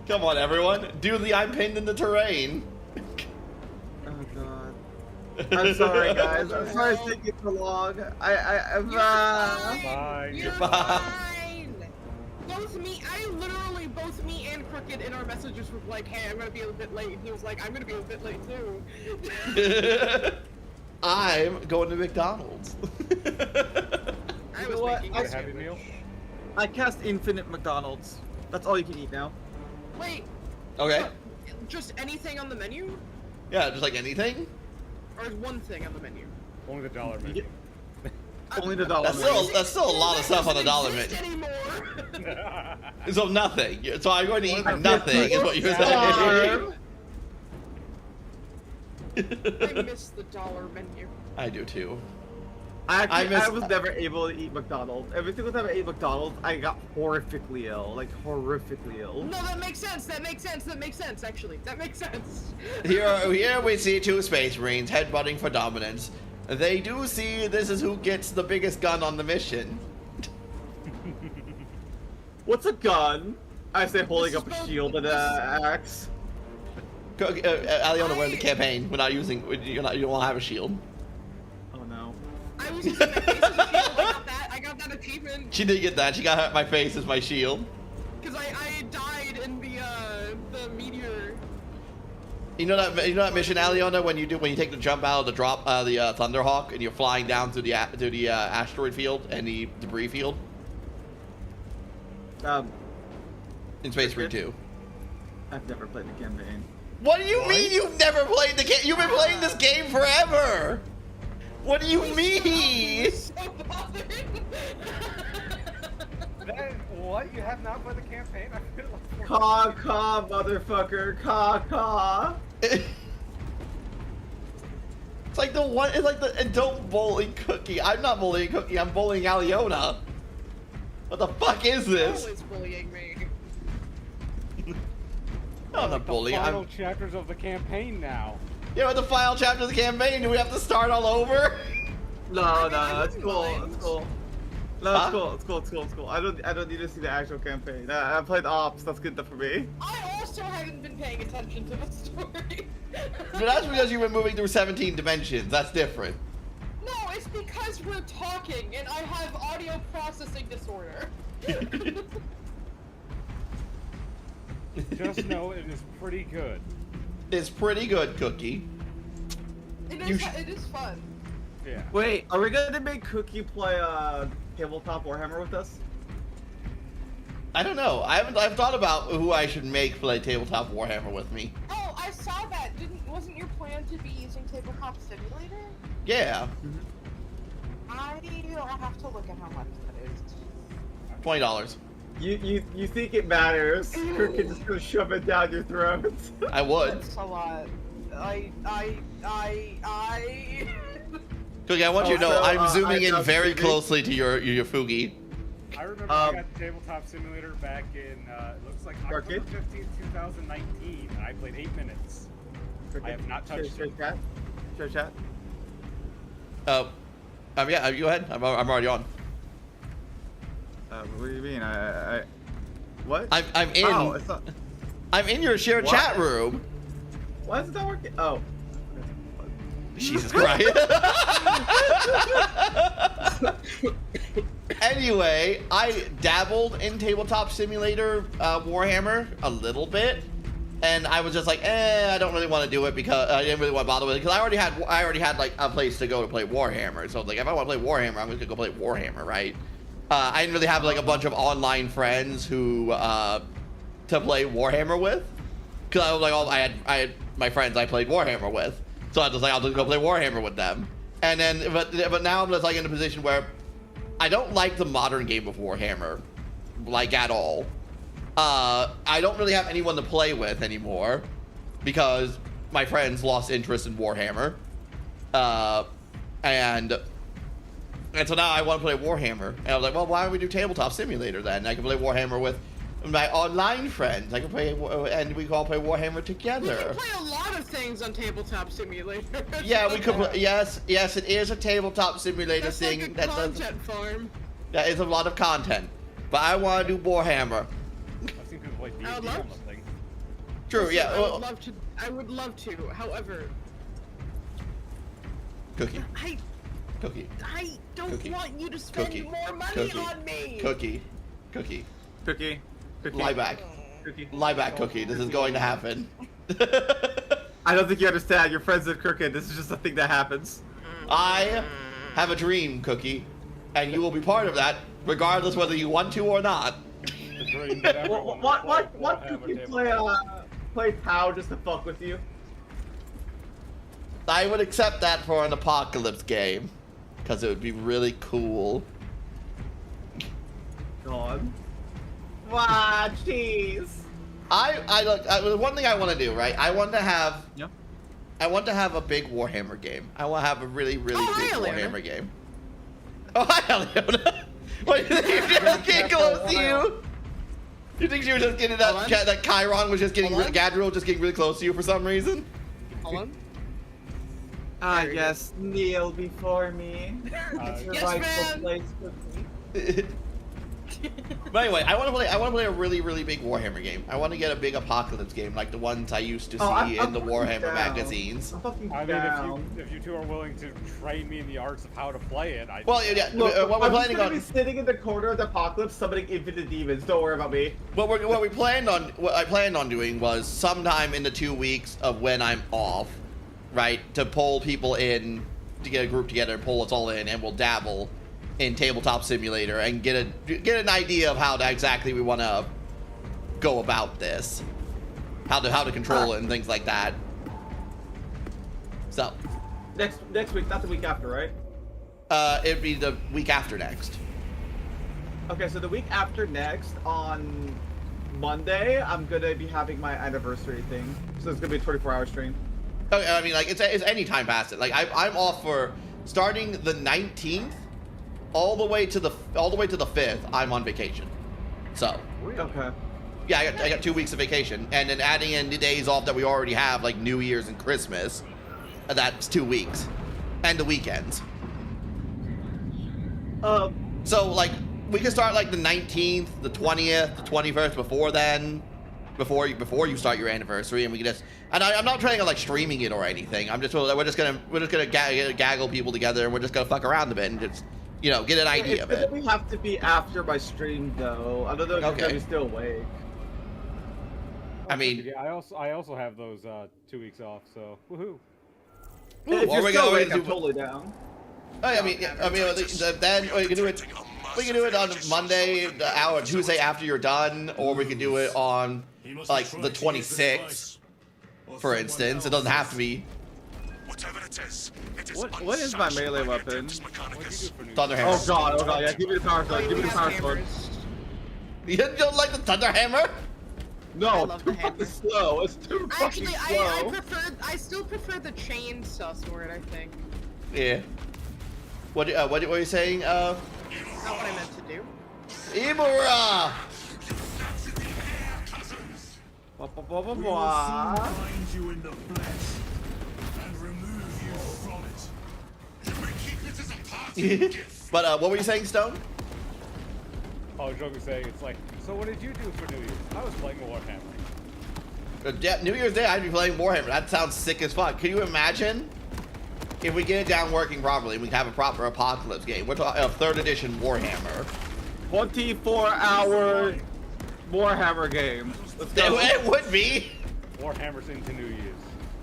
Come on, everyone. Do the I'm pinned in the terrain. Oh god. I'm sorry, guys. I'm sorry it's taking so long. I'm Bye. You're Goodbye. fine. Both me and Crooked in our messages were like, hey, I'm gonna be a bit late. And he was like, I'm gonna be a bit late too. I'm going to McDonald's. I You was know what? making I- a Happy meal? I cast infinite McDonald's. That's all you can eat now. Wait, Okay. just anything on the menu? Yeah, just like anything. Or is one thing on the menu? Only the dollar menu. Only the dollar. That's still a lot of stuff on the dollar menu. Anymore. So nothing. So I'm going to eat Well, nothing, is what you're saying. I miss the dollar menu. I do too. I miss- was never able to eat McDonald's. Every single time I ate McDonald's, I got horrifically ill. Like, horrifically ill. No, that makes sense. That makes sense. That makes sense. Actually, that makes sense. Here we see two Space Marines headbutting for dominance. They do see this is who gets the biggest gun on the mission. What's a gun? I say holding This up is a both- shield and an axe. Aliona, we're in the campaign. We're not using. You don't want to have a shield. Oh no. I was using my face as a shield. I got that achievement She did get that. She got my face as my shield. because I died in the meteor. You know that mission, Aliona, when you take the jump out of the drop the Thunderhawk and you're flying down through the asteroid field and the debris field in Space Marine 2. I've never played the campaign. What do you mean you've never played the game? You've been playing this game forever. What do you mean? So bothered. What? You have not played the campaign? I feel like Caw, motherfucker. Caw. It's like the one. It's like the. And don't bully Cookie. I'm not bullying Cookie. I'm bullying Aliona. What the fuck is this? Always bullying me. I'm not the bullying. final I'm. chapters of the campaign now. Yeah, with the final chapter of the campaign, do we have to start all over? No, I it's wouldn't cool. mind. It's cool. No, Huh? it's cool. I don't need to see the actual campaign. I played Ops. That's good enough for me. I also haven't been paying attention to the story. But that's because you've been moving through 17 dimensions. That's different. No, it's because we're talking and I have audio processing disorder. Just know it is pretty good. It's pretty good, Cookie. It is fun. Yeah. Wait, are we gonna make Cookie play tabletop Warhammer with us? I don't know. I've thought about who I should make play tabletop Warhammer with me. Oh, I saw that. Wasn't your plan to be using Tabletop Simulator? Yeah, I'll have to look at how much that is. $20. You think it matters? Cookie just gonna shove it down your throat. I would. That's a lot. I Cookie, I want you to know Also, I'm zooming I in love very TV. closely to your Fugi. I remember I got the Tabletop Simulator back in, it looks like October Arcade? 15th, 2019, and I played 8 minutes. I have not touched Show it. chat. Show chat. Yeah, you go ahead. I'm already on. What do you mean? What? I'm in. Oh, it's not. I'm in your shared What? chat room. Why is it not working? Oh. Jesus Christ. Anyway, I dabbled in Tabletop Simulator Warhammer a little bit. And I was just like, I don't really want to do it because I didn't really want to bother with it because I already had like a place to go to play Warhammer. So I was like, if I want to play Warhammer, I'm just gonna go play Warhammer, right? I didn't really have like a bunch of online friends who to play Warhammer with, because I was like, I had my friends I played Warhammer with, so I was like, I'll just go play Warhammer with them. And then, but now I'm just like in a position where I don't like the modern game of Warhammer, like at all. I don't really have anyone to play with anymore because my friends lost interest in Warhammer. And so now I want to play Warhammer. And I was like, well, why don't we do Tabletop Simulator then? I can play Warhammer with my online friends. I can play, and we can all play Warhammer We together. can play a lot of things on Tabletop Simulator. Yeah, we could play, yes, it is a Tabletop Simulator That's thing. like a content farm. That is a lot of content. But I want to do Warhammer. I've seen people play D&D I would on love- the thing. True, Listen, yeah. Well, I would love to. However, Cookie, I don't Cookie. want you to spend Cookie. more money Cookie. on me. Cookie. Cookie. Lie back. Cookie. Lie back, Cookie. This is going to happen. I don't think you understand. Your friends are crooked. This is just a thing that happens. I have a dream, Cookie, and you will be part of that, regardless whether you want to or not. The dream that everyone What would Cookie Warhammer play POW just to fuck with you? I would accept that for an apocalypse game, because it would be really cool. God. Wow, jeez. One thing I want to do, right? I want to have Yep. I want to have a big Warhammer game. I want to have a really, really Oh, big hi, Leona. Warhammer game. Oh, hi, Leona. What, you think she was just getting close to you? You think she was just getting that, Hold on. that Chiron was just getting, Hold on. Gadriel was just getting really close to you for some reason? Hold on. Ah, There you yes, kneel before me. Uh, It's your Yes, rightful ma'am. place with me. But anyway, I want to play a really, really big Warhammer game. I want to get a big apocalypse game like the ones I used to see I'm in the fucking Warhammer down. magazines. I'm fucking I mean, down. if you two are willing to train me in the arts of how to play it, I Well, yeah, Look, what we're I'm just planning gonna on, be sitting in the corner of the apocalypse summoning infinite demons. Don't worry about me. what I planned on doing was sometime in the 2 weeks of when I'm off, right, to pull people in, to get a group together, pull us all in, and we'll dabble in Tabletop Simulator and get an idea of how exactly we want to go about this, how to control it and things like that. So, Next week, not the week after, right? it'd be the week after next. Okay, so the week after next, on Monday, I'm gonna be having my anniversary thing. So it's gonna be a 24-hour stream. Okay, I mean, like it's any time past it. Like I'm off for starting the 19th, all the way to the 5th. I'm on vacation. So Okay. yeah, I got 2 weeks of vacation, and then adding in the days off that we already have, like New Year's and Christmas. That's 2 weeks, and the weekends. So like we can start like the 19th, the 20th, the 21st before then, before you start your anniversary, and we can just. And I'm not planning on like streaming it or anything. We're just gonna gaggle people together, and we're just gonna fuck around a bit and just get an idea of it. We have to be after my stream though. I don't know if you're Okay. gonna be still awake. I mean, yeah, I also have those 2 weeks off, so woohoo. If or you're we still go- awake, I'm do- totally down. I mean, then we can do it. We can do it on Monday, the hour Tuesday after you're done, or we can do it on like the 26th, for instance. It doesn't have to be Whatever it is What is my melee weapon? What do you do for New Thunder Year's? Hammer. Oh god, yeah, give me the power sword, give me the power sword. You don't like the Thunder Hammer? No, love too the fucking hammer. slow. It's too fucking Actually, slow. I still prefer the chainsaw sword. I think. Yeah. What were you saying? Not what I meant to do. Imura! Blah, blah, blah, blah, We will blah. soon find you in the flesh and remove you from it. You may keep it as a party gift. But what were you saying, Stone? Oh, joking saying it's like, so what did you do for New Year's? I was playing Warhammer. New Year's Day, I'd be playing Warhammer. That sounds sick as fuck. Can you imagine if we get it down working properly? We can have a proper apocalypse game. We're talking a 3rd edition Warhammer. 24-hour Warhammer game. Let's go. It would be. Warhammer's into new use.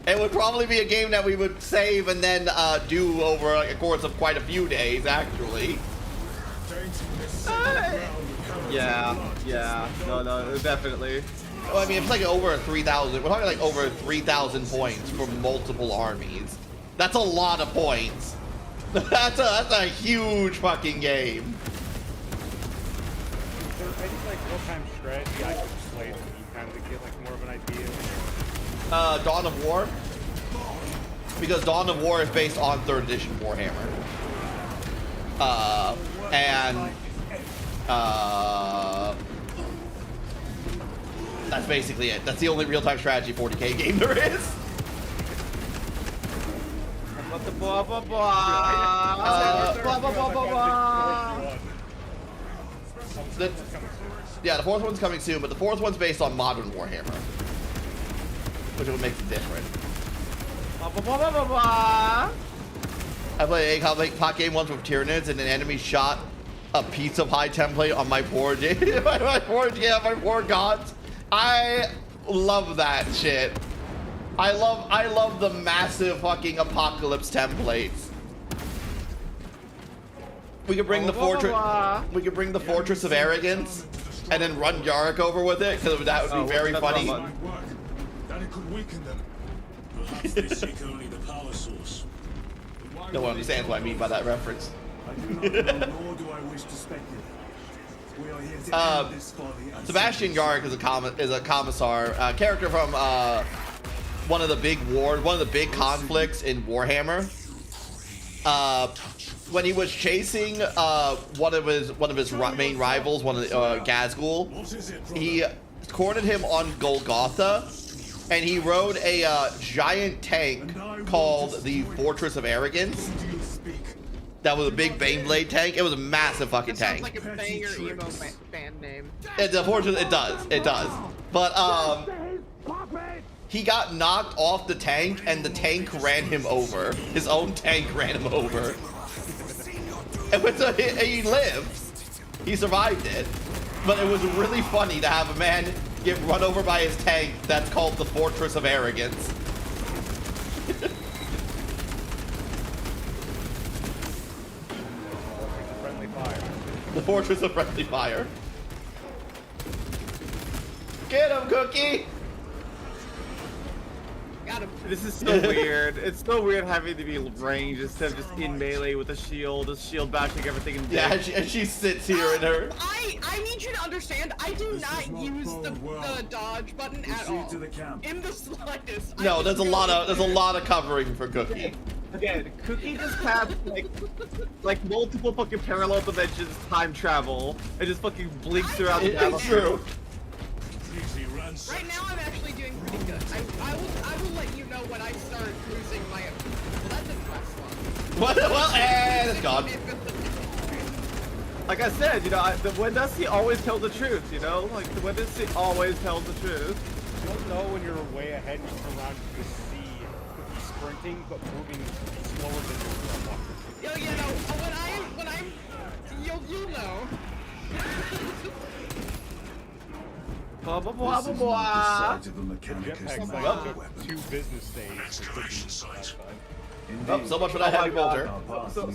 It would probably be a game that we would save and then do over like, a course of quite a few days, actually. Yeah. No, definitely. Well, I mean, it's like over 3,000. We're talking like over 3,000 points for multiple armies. That's a lot of points. That's a huge fucking game. Is there any like real-time strategy I could play to kind of get like more of an idea? Dawn of War. Because Dawn of War is based on 3rd edition Warhammer. That's basically it. That's the only real-time strategy 40k game there is. Yeah, the 4th one's coming soon, but the 4th one's based on modern Warhammer, which would make it different. I played a pot game once with Tyranids, and an enemy shot a piece of high template on my forge. my poor gods. I love that shit. I love the massive fucking apocalypse templates. We could bring the fortress. We could bring the Fortress of Arrogance, and then run Yarrick over with it, because that would be very funny. That it could weaken them. Perhaps they seek only the power source. No one understands what I mean by that reference. I do not know, nor do I wish to speculate. We are here to end this folly and Sebastian Yarrick is a commissar, character from one of the big conflicts in Warhammer. When he was chasing one of his main rivals, one of the Gazgul, he cornered him on Golgotha, and he rode a giant tank called the Fortress of Arrogance. That was a big Baneblade tank. It was a massive fucking tank. Sounds like a banger emo band name. It does. But he got knocked off the tank, and the tank ran him over. His own tank ran him over. And he lived. He survived it. But it was really funny to have a man get run over by his tank that's called the Fortress of Arrogance. The Fortress of Friendly Fire. Get him, Cookie! Got him. This is so weird. It's so weird having to be ranged instead of just in melee with a shield bashing everything in Yeah, and she sits here in her. I need you to understand, I do not use the dodge button at all. to the camp. In the slightest. No, there's a lot of covering for Cookie. Again, Cookie just has like multiple fucking parallel dimensions time travel and just fucking blinks throughout the It's true. Right now I'm actually doing pretty good. I will let you know when I start losing my. Well, that didn't last long. Well, and it's gone. Like I said, you know, the Wendice always tells the truth, you know? Like, the Wendice always tells the truth. You don't know when you're way ahead, you turn around and you see Cookie sprinting, but moving slower than you're walking. Yo, you know, when I'm, you'll know. Blah, blah, blah, blah, blah. Sight of a mechanic is Jetpack's my like weapon. 2 business days. Excavation site. Oh, so much for that heavy bolter. So,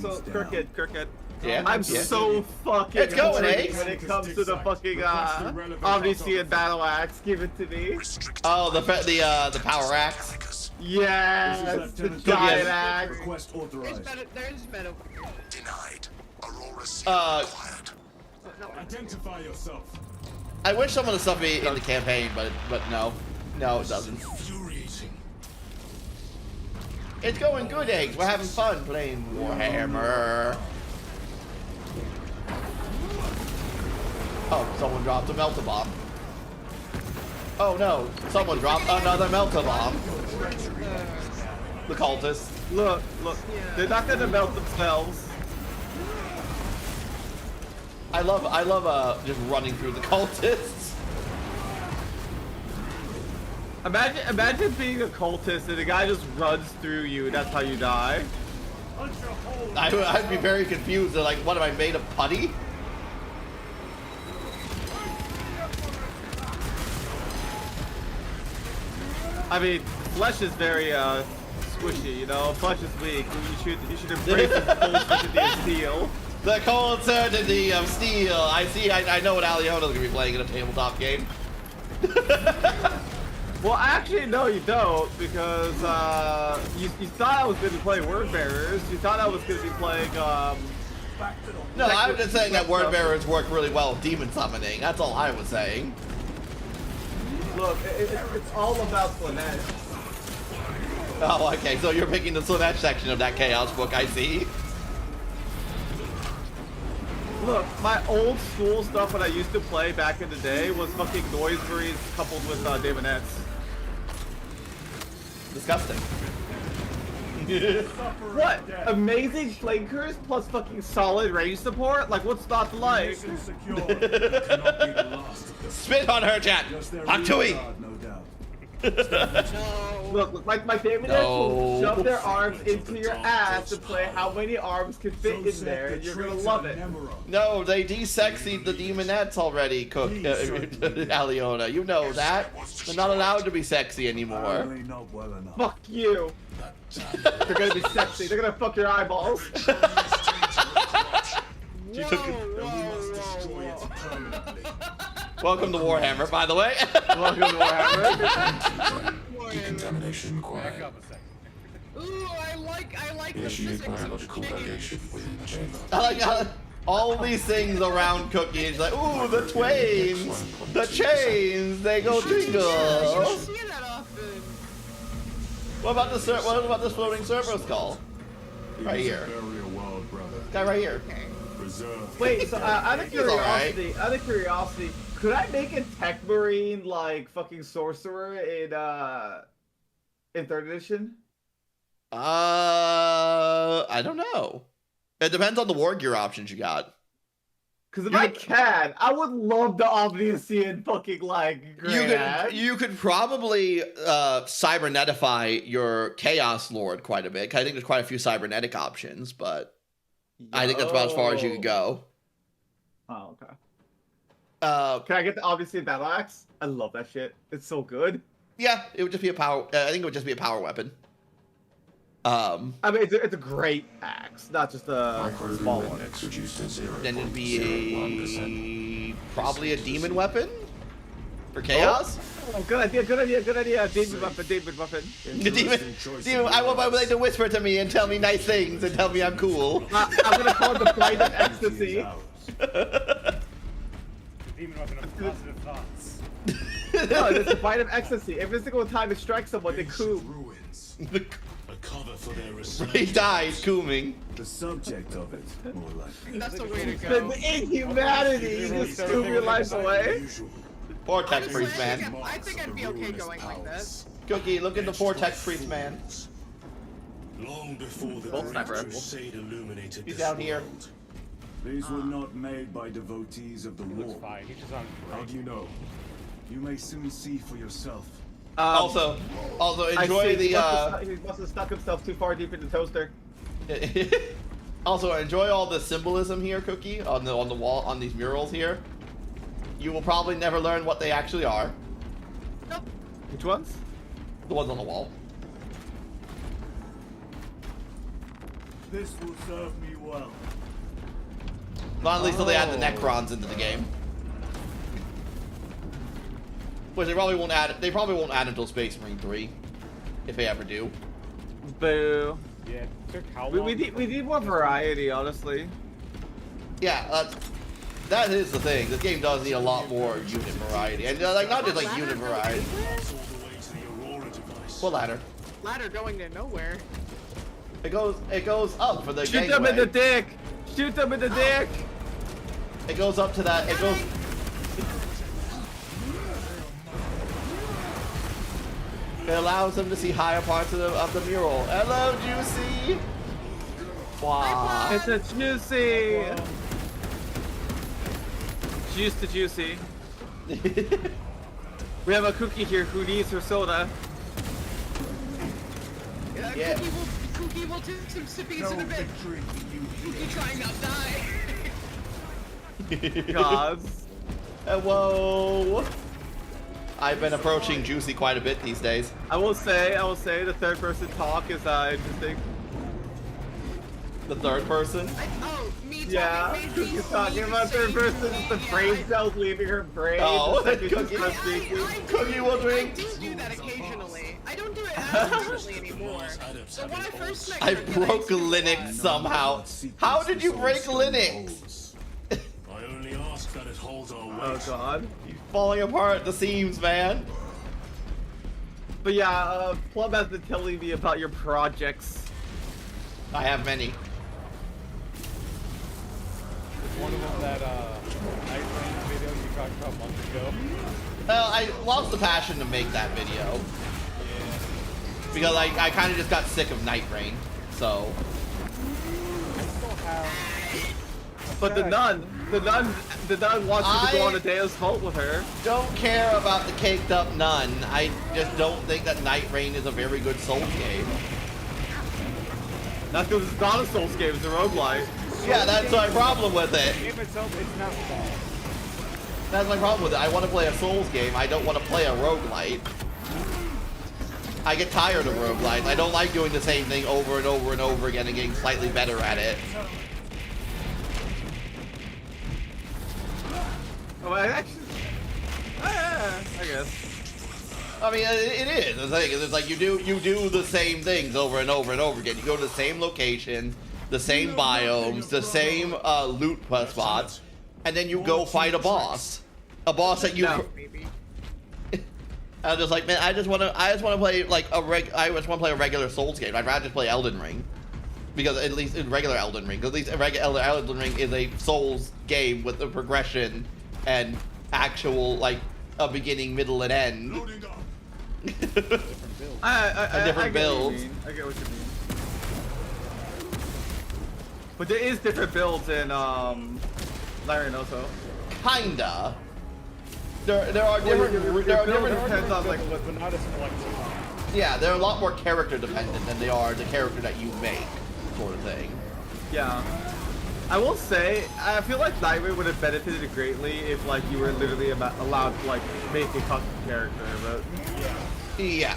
Crooked. Yeah. I'm so fucking It's going, horny eh? when it comes to the fucking Omniscient Battle Axe. Give it to me. Oh, the power axe. Yes, the giant axe. Request authorized. There's better. Denied. Aurora seal acquired. Identify yourself. I wish some of the stuff be in the campaign, but no, it doesn't. Infuriating. It's going good, eggs. We're having fun playing Warhammer. Oh, someone dropped a melta bomb. Oh no, someone dropped another melta bomb. The cultists. Look, they're not gonna melt themselves. I love just running through the cultists. Imagine being a cultist and the guy just runs through you and that's how you die. I'd be very confused. Like, what am I made of putty? I mean, flesh is very squishy. You know, flesh is weak. You should embrace the cold certainty of steel. The cold certainty of steel. I see. I know what Aliona's gonna be playing in a tabletop game. Well, actually, no, you don't, because you thought I was going to be playing Word Bearers. You thought I was going to be playing. No, I'm just saying that Word Bearers work really well with demon summoning. That's all I was saying. Look, it's all about Slanesh. Oh, okay. So you're picking the Slanesh section of that Chaos book. I see. Look, my old school stuff when I used to play back in the day was fucking noise breeds coupled with Daemonettes. Disgusting. What? Amazing flankers plus fucking solid range support? Like, what's not to like? Mission secure. You cannot be the last. Spit on her, chat. Just their Haktui. rear guard, no doubt. Look, my Daemonettes will shove their arms into your ass and play how many arms can fit So in set there, the and you're gonna traits love of it. Nemero. No, they de-sexied the demonettes already, Aliona. You know that. They're not allowed to be sexy anymore. Apparently not well enough. Fuck you. They're gonna be sexy. They're gonna fuck your eyeballs. Whoa, whoa. Welcome to Warhammer, by the way. Welcome to Warhammer. Decontamination Back required. up a second. Ooh, I like the Initiate physics of biological chicken. radiation within the chamber. I like how all these things around Cookie. It's like, ooh, the twains, the chains, they go Yeah, you tingle. don't see that often. What about this floating Cerberus skull? Right here. Bury a wild brother. Guy right here. Preserve. Wait, so out of He's alright. curiosity, could I make a Tech Marine like fucking sorcerer in 3rd edition? I don't know. It depends on the war gear options you got. Because if I can, I would love the Omniscient fucking like great axe. You could probably cybernetify your Chaos Lord quite a bit. I think there's quite a few cybernetic options, but I think that's about as far as you could go. Oh, okay. Uh, Can I get the Omniscient battle axe? I love that shit. It's so good. yeah, it would just be a power. I think it would just be a power weapon. I mean, it's a great axe, not just a small Microlumen one. index reduced to 0.01%. Then it'd be probably a demon weapon for chaos. Oh, good idea, good idea, good idea. Demon weapon, demon weapon. Demon, I want my blade to whisper to me and tell me nice things and tell me I'm cool. I'm gonna call it the Flight of Ecstasy. Demon weapon of positive thoughts. No, it's the Flight of Ecstasy. Every single time it strikes someone, they coup. Ruins. A cover for their He resurgence. dies, cooming. The subject of it, more likely. That's the way to The go. inhumanity, you just steal your life away. Usual. Vortex Honestly, Priest man. I think I'd be okay going like this. Cookie, look at the Vortex Priest man. Long before the Bolt Great sniper rifle. Crusade illuminated He's this down here. world. These were not made by devotees of the He looks war. fine. He's just on How do you know? You may soon see for yourself. Also I enjoy see, the he must have stuck himself too far deep in the toaster. also enjoy all the symbolism here, Cookie, on the wall, on these murals here. You will probably never learn what they actually are. Nope. Which ones? The ones on the wall. This will serve me well. Not at least till they add the Necrons into the game. Which they probably won't add. They probably won't add until Space Marine 3, if they ever do. Boo. Yeah, it took how We long? need more variety, honestly. Yeah, that is the thing. This game does need a lot more unit variety, and like not just like unit variety. Pass all the way to the Aurora device. What ladder? Ladder going to nowhere. It goes up for the Shoot them in gangway. the dick! Shoot them in the dick! It goes up to that. It goes. It allows them to see higher parts of the mural. Hello, Juicy. Wow. It's a juicy! Juice to juicy. We have a cookie here who needs her soda. Yeah. Cookie will take some sippies No in a bit. victory for you. Cookie trying not to die. Gods. Whoa. I've been approaching Juicy quite a bit these days. I will say, the third person talk is interesting. The third person? Me Yeah, talking, talking about third person, the brain cells leaving her brain. Oh, the second she Cookie. starts speaking. Cookie will drink. I do that occasionally. I don't do it as frequently anymore. So when I first met I Cookie, broke used to- Linux somehow. How did you break Linux? I only ask that it holds our Oh weight. god. You're falling apart at the seams, man. But yeah, Plum has been telling me about your projects. I have many. It's one of them that Night Rain video you talked about months ago. I lost the passion to make that video. Because I kind of just got sick of Night Rain, so. I still have. But the nun wants you to go on a day of assault with her. Don't care about the caked up nun. I just don't think that Night Rain is a very good Souls game. That's because it's not a Souls game, it's a roguelike. Yeah, that's my problem with it. The game itself, it's not bad. That's my problem with it. I want to play a Souls game. I don't want to play a roguelite. I get tired of roguelites. I don't like doing the same thing over and over and over again and getting slightly better at it. Oh, I guess. I mean, it is. The thing is, it's like you do the same things over and over and over again. You go to the same location, the same biomes, the same loot spots, and then you go fight a boss that you. No. I'm just like, man, I just want to play like I just want to play a regular Souls game. I'd rather just play Elden Ring, because at least in regular Elden Ring, at least Elden Ring is a Souls game with a progression and actual like a beginning, middle, and end. I different get what you builds. mean. I get what you mean. But there is different builds in Larian also. Kinda. There are different. There are different. Depends on like But not as flexible. Yeah, they're a lot more character dependent than they are the character that you make, sort of thing. yeah. I will say, I feel like Nightwing would have benefited greatly if like you were literally allowed to like make a custom character, but Yeah.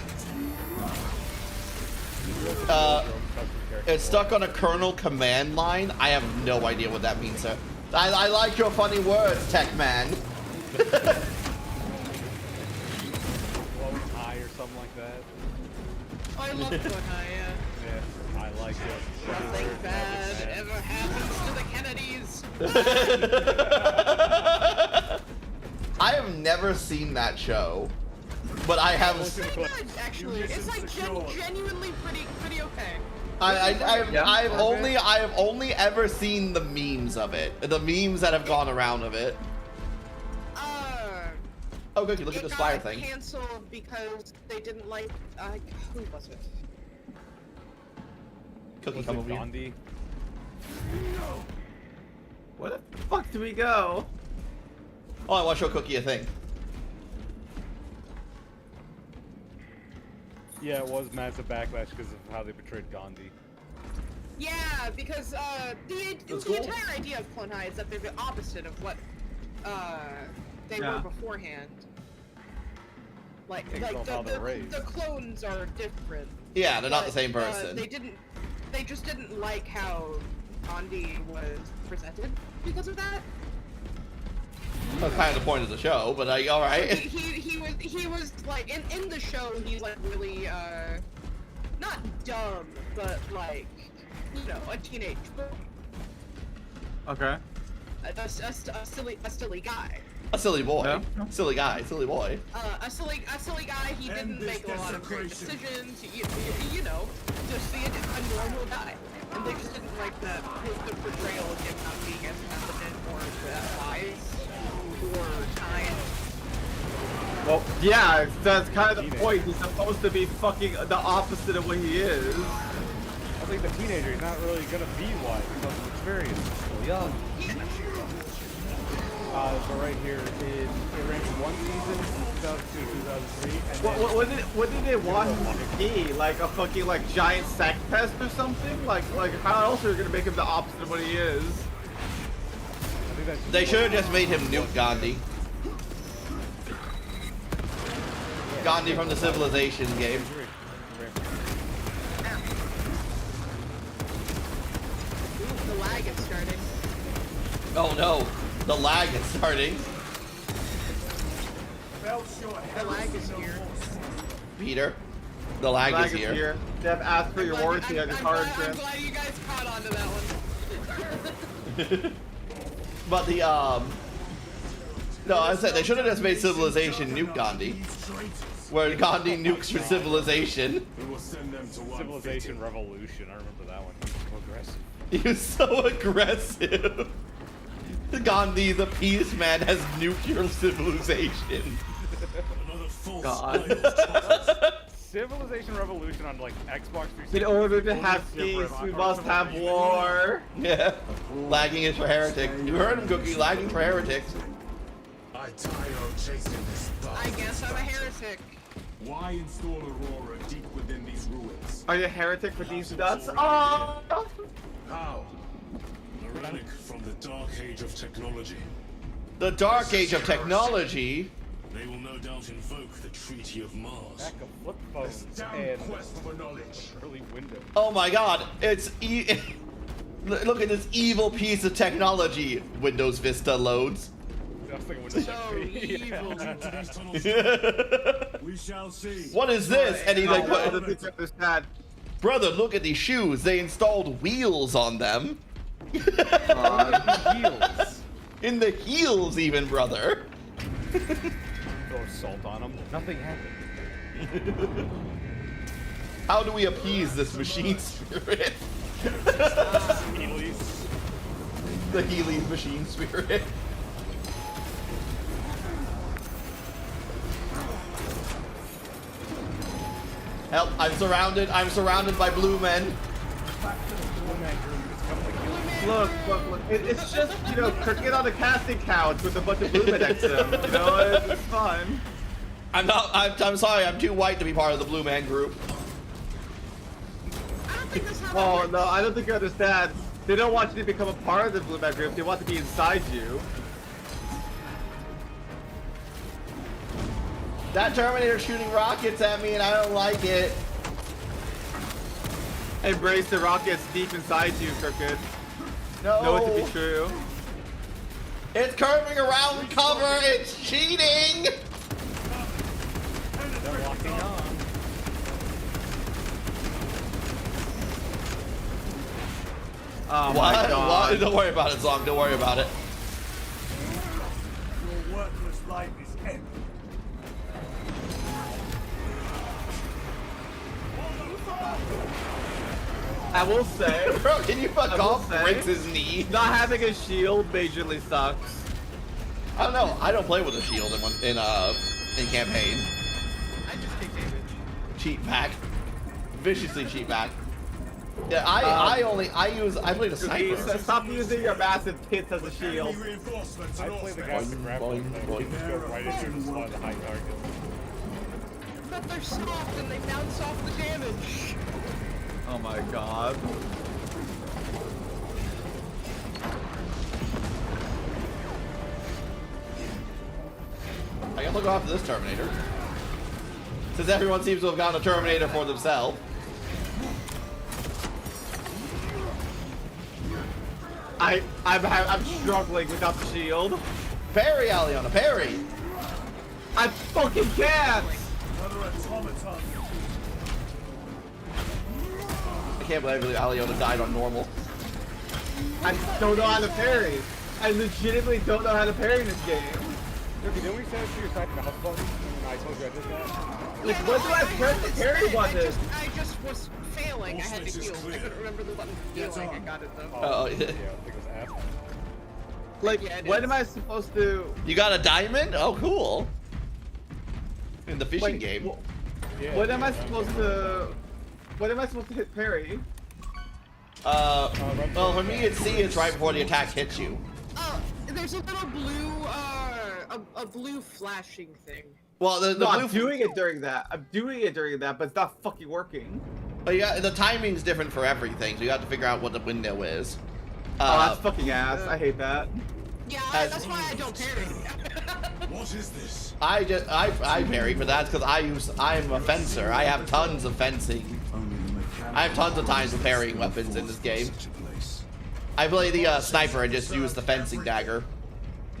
It's stuck on a kernel command line. I have no idea what that means, sir. I like your funny words, Tech Man. Glowing eye or something like that. I love Cookie, yeah. Yeah, I like it. Nothing bad ever happens to the Kennedys. I have never seen that show, but I have. It's pretty good, actually. It's like genuinely pretty okay. I've only ever seen the memes of it, the memes that have gone around of it. Oh, good. Look at the spire thing. It got canceled because they didn't like. Who was it? Cookie, Was come it over here. Gandhi? where the fuck do we go? Oh, I want to show Cookie a thing. Yeah, it was massive backlash because of how they portrayed Gandhi. Yeah, because the cool. entire idea of Clone High is that they're the opposite of what they Yeah. were beforehand. Like Based off how they're raised. the clones are different. Yeah, they're not the but, same person. They just didn't like how Gandhi was presented because of that. That's kind of the point of the show, but all right. He was like in the show he's like really not dumb but like a teenage boy. Okay. A silly guy. A silly boy. Yeah. Silly guy. Silly boy. A silly guy. He didn't make a lot of great decisions. You know, just a normal guy. And they just didn't like the portrayal of him not being as competent or wise or kind. Well, yeah, that's kind of the point. He's supposed to be fucking the opposite of what he is. I think the teenager is not really gonna be wise because of experience. He's still young. So right here, it ran for one season, 2002, 2003. And What did they want him to be? Like a fucking like giant sex pest or something? Like how else are you gonna make him the opposite of what he is? I think that's They should have just made him Nuke Gandhi. Gandhi from the Civilization game. The lag is starting. Oh no, the lag is starting. The lag is here. Peter, the lag is here. They have asked for your warranty on your car I'm insurance. glad you guys caught on to that one. But the no, I said they should have just made Civilization nuke Gandhi, where Gandhi nukes for Civilization. We will send them to one Civilization Revolution. I remember that one. So aggressive. He was so aggressive. Gandhi, the peace man, has nuclear civilization. Another false God. Civilization Revolution on like Xbox 360. In order to totally have different peace, on we must have Civilization. war. Yeah, lagging is for heretics. You heard him, Cookie. Lagging for heretics. I tire of chasing this I bastard. guess I'm a heretic. Why install Aurora deep within these ruins? Are you a heretic for these nuts? Oh! How? A relic from the Dark Age of technology. The Dark Age of Technology. They will no doubt invoke the Treaty of Mars. Back of flip phones Damn and quest for knowledge. early Windows. Oh my God! It's look at this evil piece of technology. Windows Vista loads. I was thinking Windows So XP. evil. These tunnels We shall see. What is this? And he's like, Oh, what? the things I understand. Brother, look at these shoes. They installed wheels on them. Heels. In the heels, even, brother. Throw salt on them. Nothing happened. How do we appease this machine spirit? Heelys. The Healy's machine spirit. Help, I'm surrounded. I'm surrounded by blue men. Look. It's just, you know, cricket on a casting couch with a bunch of blue men next to them. You know, it's fun. I'm sorry, I'm too white to be part of the blue man group. I don't think that's how that Oh, works. no, I don't think you understand. They don't want you to become a part of the blue man group. They want to be inside you. That Terminator shooting rockets at me and I don't like it. Embrace the rockets deep inside you, Crooked. No. Know it to be true. It's curving around cover. It's cheating. They're locking on. Oh What? my god. What? Don't worry about it, Zong. Don't worry about it. Your worthless life is ended. I will say, Bro, can you fuck I will off? say- Breaks his knee. not having a shield majorly sucks. I don't know. I don't play with a shield in campaign. I just take damage. Cheat back. Viciously cheat back. Yeah, I played a Cookie, sniper. stop using your massive tits as a shield. Enemy reinforcements I and play the all guys to grab them, boing, though. You just go right into the slot of the high target. But they're soft and they bounce off the damage. Oh my god. I can look off to this Terminator. Since everyone seems to have gotten a Terminator for themselves. I'm struggling without the shield. Parry, Aliona, parry! I fucking can't! Another automaton. I can't believe Aliona died on normal. I don't know how to parry. I legitimately don't know how to parry in this game. Cookie, didn't we say that you were typing mouse button? And I told you I did that? Like, when do I press the parry button? I just was failing. I had to heal. I couldn't remember the button for healing. I got it though. Oh, yeah, I yeah. think it was F. Like, Yeah, it when is. am I supposed to... You got a diamond? Oh, cool. In the fishing Like, game. Yeah, when am I yeah, supposed to... When am I supposed to hit parry? Well, for me, it's C. It's right before the attack hits you. There's a little blue, a blue flashing thing. Well, the No, blue. I'm doing it during that. I'm doing it during that, but it's not fucking working. But yeah, the timing's different for everything, so you have to figure out what the window is. Oh, that's fucking ass. I hate that. Yeah, As- that's why I don't parry. What is this? I parry, but that's because I'm a fencer. I have tons of fencing. Only the mechanical I have tons of times of parrying weapons in this game. such a place. I play the sniper and just use the fencing dagger.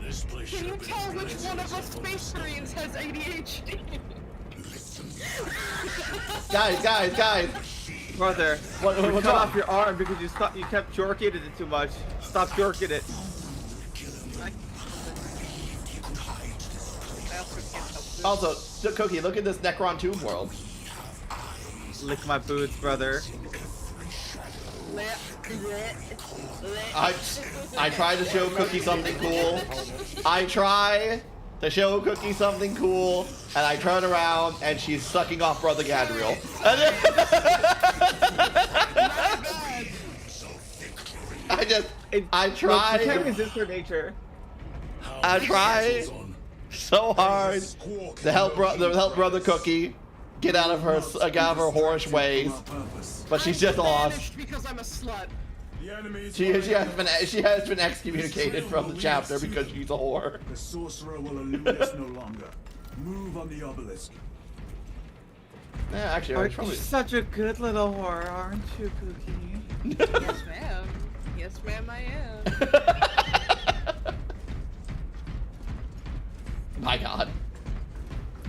This place Can should you have been tell which blazing one of as us a Space Marines has ADHD? Guys! Brother, What- you what's cut wrong? off your arm because you kept jerking it too much. Stop jerking it. I also can't help this. Also, Cookie, look at this Necron Tomb world. Lick my boots, brother. I try to show Cookie something cool. I try to show Cookie something cool, and I turn around and she's sucking off Brother Gadriel. And then I You can't try resist her nature. I try so hard to help Brother Cookie get out of her whorish ways, but she's just lost. Banished because I'm a slut. The enemy is She has been excommunicated from the chapter because she's a whore. The sorcerer will elude us no longer. Move on the obelisk. Yeah, actually, I You're probably. such a good little whore, aren't you, Cookie? Yes, ma'am. Yes, ma'am, I am. My God.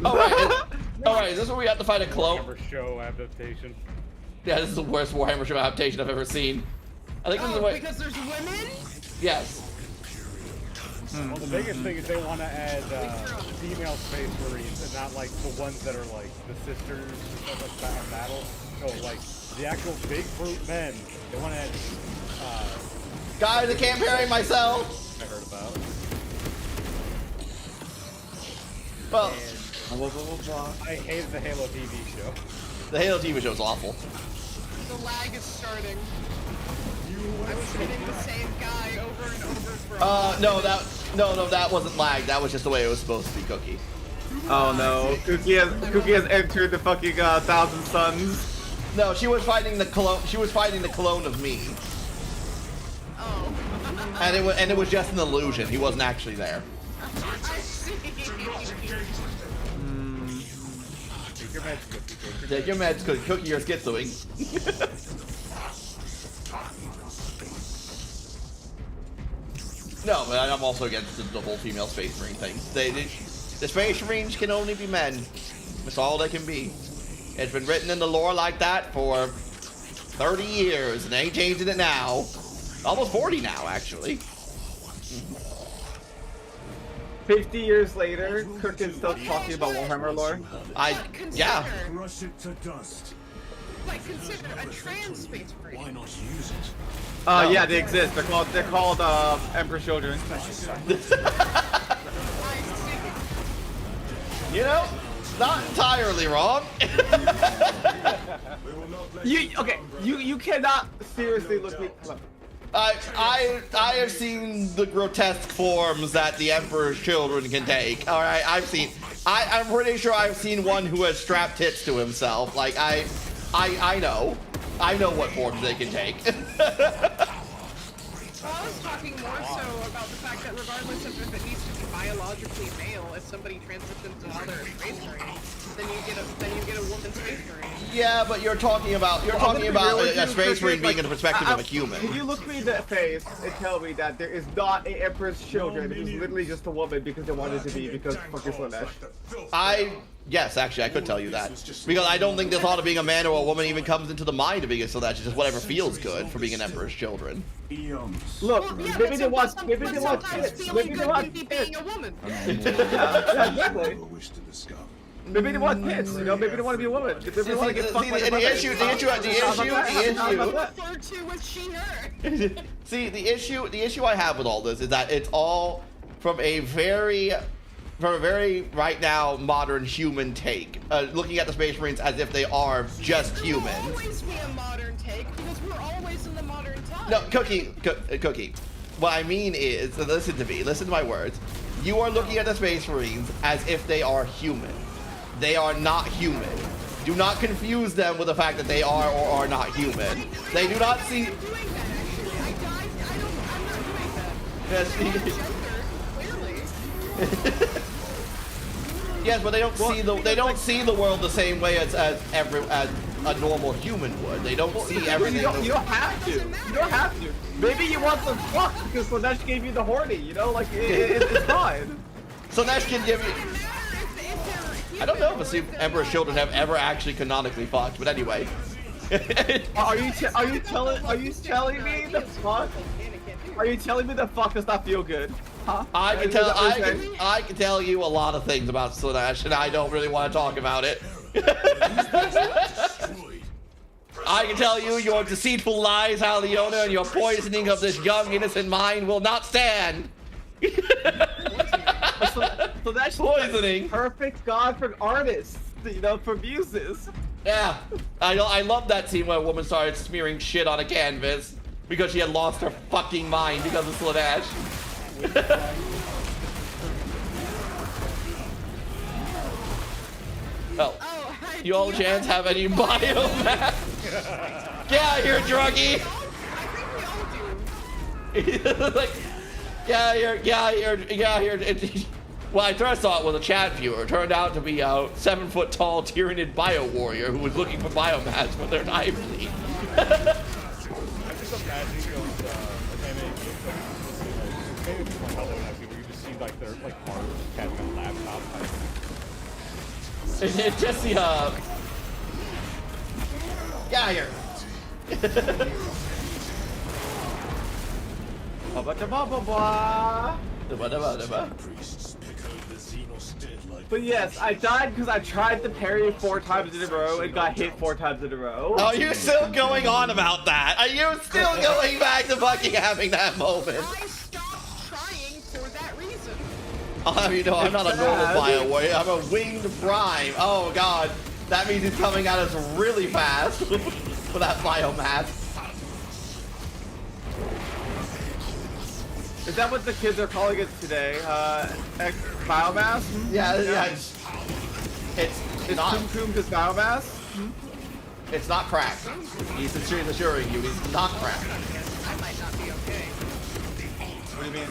Alright, this is where we have to fight a clone. Warhammer show adaptation. Yeah, this is the worst Warhammer show adaptation I've ever seen. I think this is the Oh, way. because there's women? Yes. Well, the biggest thing is they want to add female Space Marines and not like the ones that are like the sisters and stuff like that in battle. So like the actual big brute men. They want to add. Guys, I can't parry myself. I heard about. Well, I hated the Halo TV show. the Halo TV show is awful. The lag is starting. I was hitting the same guy over and over for No, that wasn't lag. That was just the way it was supposed to be, Cookie. Oh no, Cookie has entered the fucking Thousand Suns. No, she was fighting the clone. She was fighting the clone of me, Oh. and it was just an illusion. He wasn't actually there. I see. Take your meds, Cookie. Take your meds, Cookie. You're schizoing. No, but I'm also against the whole female Space Marine thing. The Space Marines can only be men. That's all they can be. It's been written in the lore like that for 30 years, and they ain't changing it now. Almost 40 now, actually. 50 years later, Kirk is still talking about Warhammer lore. Yeah. Crush it to dust. Like, consider a trans Space Marine. Why not use it? Yeah, they exist. They're called Emperor Children. I see. You know, not entirely wrong. You cannot seriously look me. I have seen the grotesque forms that the Emperor's children can take. All right, I'm pretty sure I've seen one who has strapped tits to himself. Like I know what forms they can take. Well, I was talking more so about the fact that regardless of if it needs to be biologically male, if somebody transitions to other Space Marine, then you get a woman Space Marine. Yeah, but you're talking about a Space Marine being in the perspective of a human. Can you look me in the face and tell me that there is not a Emperor's Children who's literally just a woman because they wanted to be because fucking Slanesh? Yes, actually, I could tell you that. Because I don't think the thought of being a man or a woman even comes into the mind of being a Slanesh. It's just whatever feels good for being an Emperor's children. Eons. Look, Well, yeah, maybe they want sometimes tits. feeling Maybe they good want can be tits. being a woman. Yeah, exactly. Wish to discover. Maybe they want tits, you know? Maybe they want to be a woman. Maybe they want to get fucked by The issue. Referred to as she, her. See, the issue I have with all this is that it's all from a very right now modern human take, looking at the Space Marines as if they are just It will humans. always be a modern take because we're always in the modern time. No, Cookie. What I mean is, listen to my words. You are looking at the Space Marines as if they are human. They are not human. Do not confuse them with the fact that they are or are not human. They do not see. I'm doing that actually. I'm not doing that. Yes, I'm a joker, clearly. Yes, but they don't see the world the same way as a normal human would. They don't see everything. You don't have to. You don't have to. Maybe you want some fuck because Slanesh gave you the horny. You know, like it's fine. Slanesh can give you. I don't know if the Emperor's children have ever actually canonically fucked, but anyway. Are you telling me the fuck? Are you telling me the fuck does not feel good? Huh? I can tell you a lot of things about Slanesh, and I don't really want to talk about it. I can tell you your deceitful lies, Aliona, and your poisoning of this young innocent mind will not stand. So that's poisoning. Perfect god for artists, you know, for muses. Yeah, I love that scene where a woman started smearing shit on a canvas because she had lost her fucking mind because of Slanesh. Well, you all chance have any biomass? Get out here, druggie! Like, get out here. Well, I first thought it was a chat viewer. It turned out to be a 7-foot tall Tyranid bio warrior who was looking for biomass for their knife fleet. I just imagine those maybe it's like how they would have people, you just see like their like cars having a laptop type. It's just the get out here. But yes, I died because I tried to parry 4 times in a row and got hit 4 times in a row. Oh, you're still going on about that? Are you still going back to fucking having that moment? I stopped trying for that reason. I'll have you know, I'm not a normal bio warrior. I'm a winged prime. Oh god, that means he's coming at us really fast for that biomass. Is that what the kids are calling it today? Biomass? Yeah. It's not. Kum is biomass? It's not crack. He's assuring you, he's not crack. I might not be okay. What do you mean?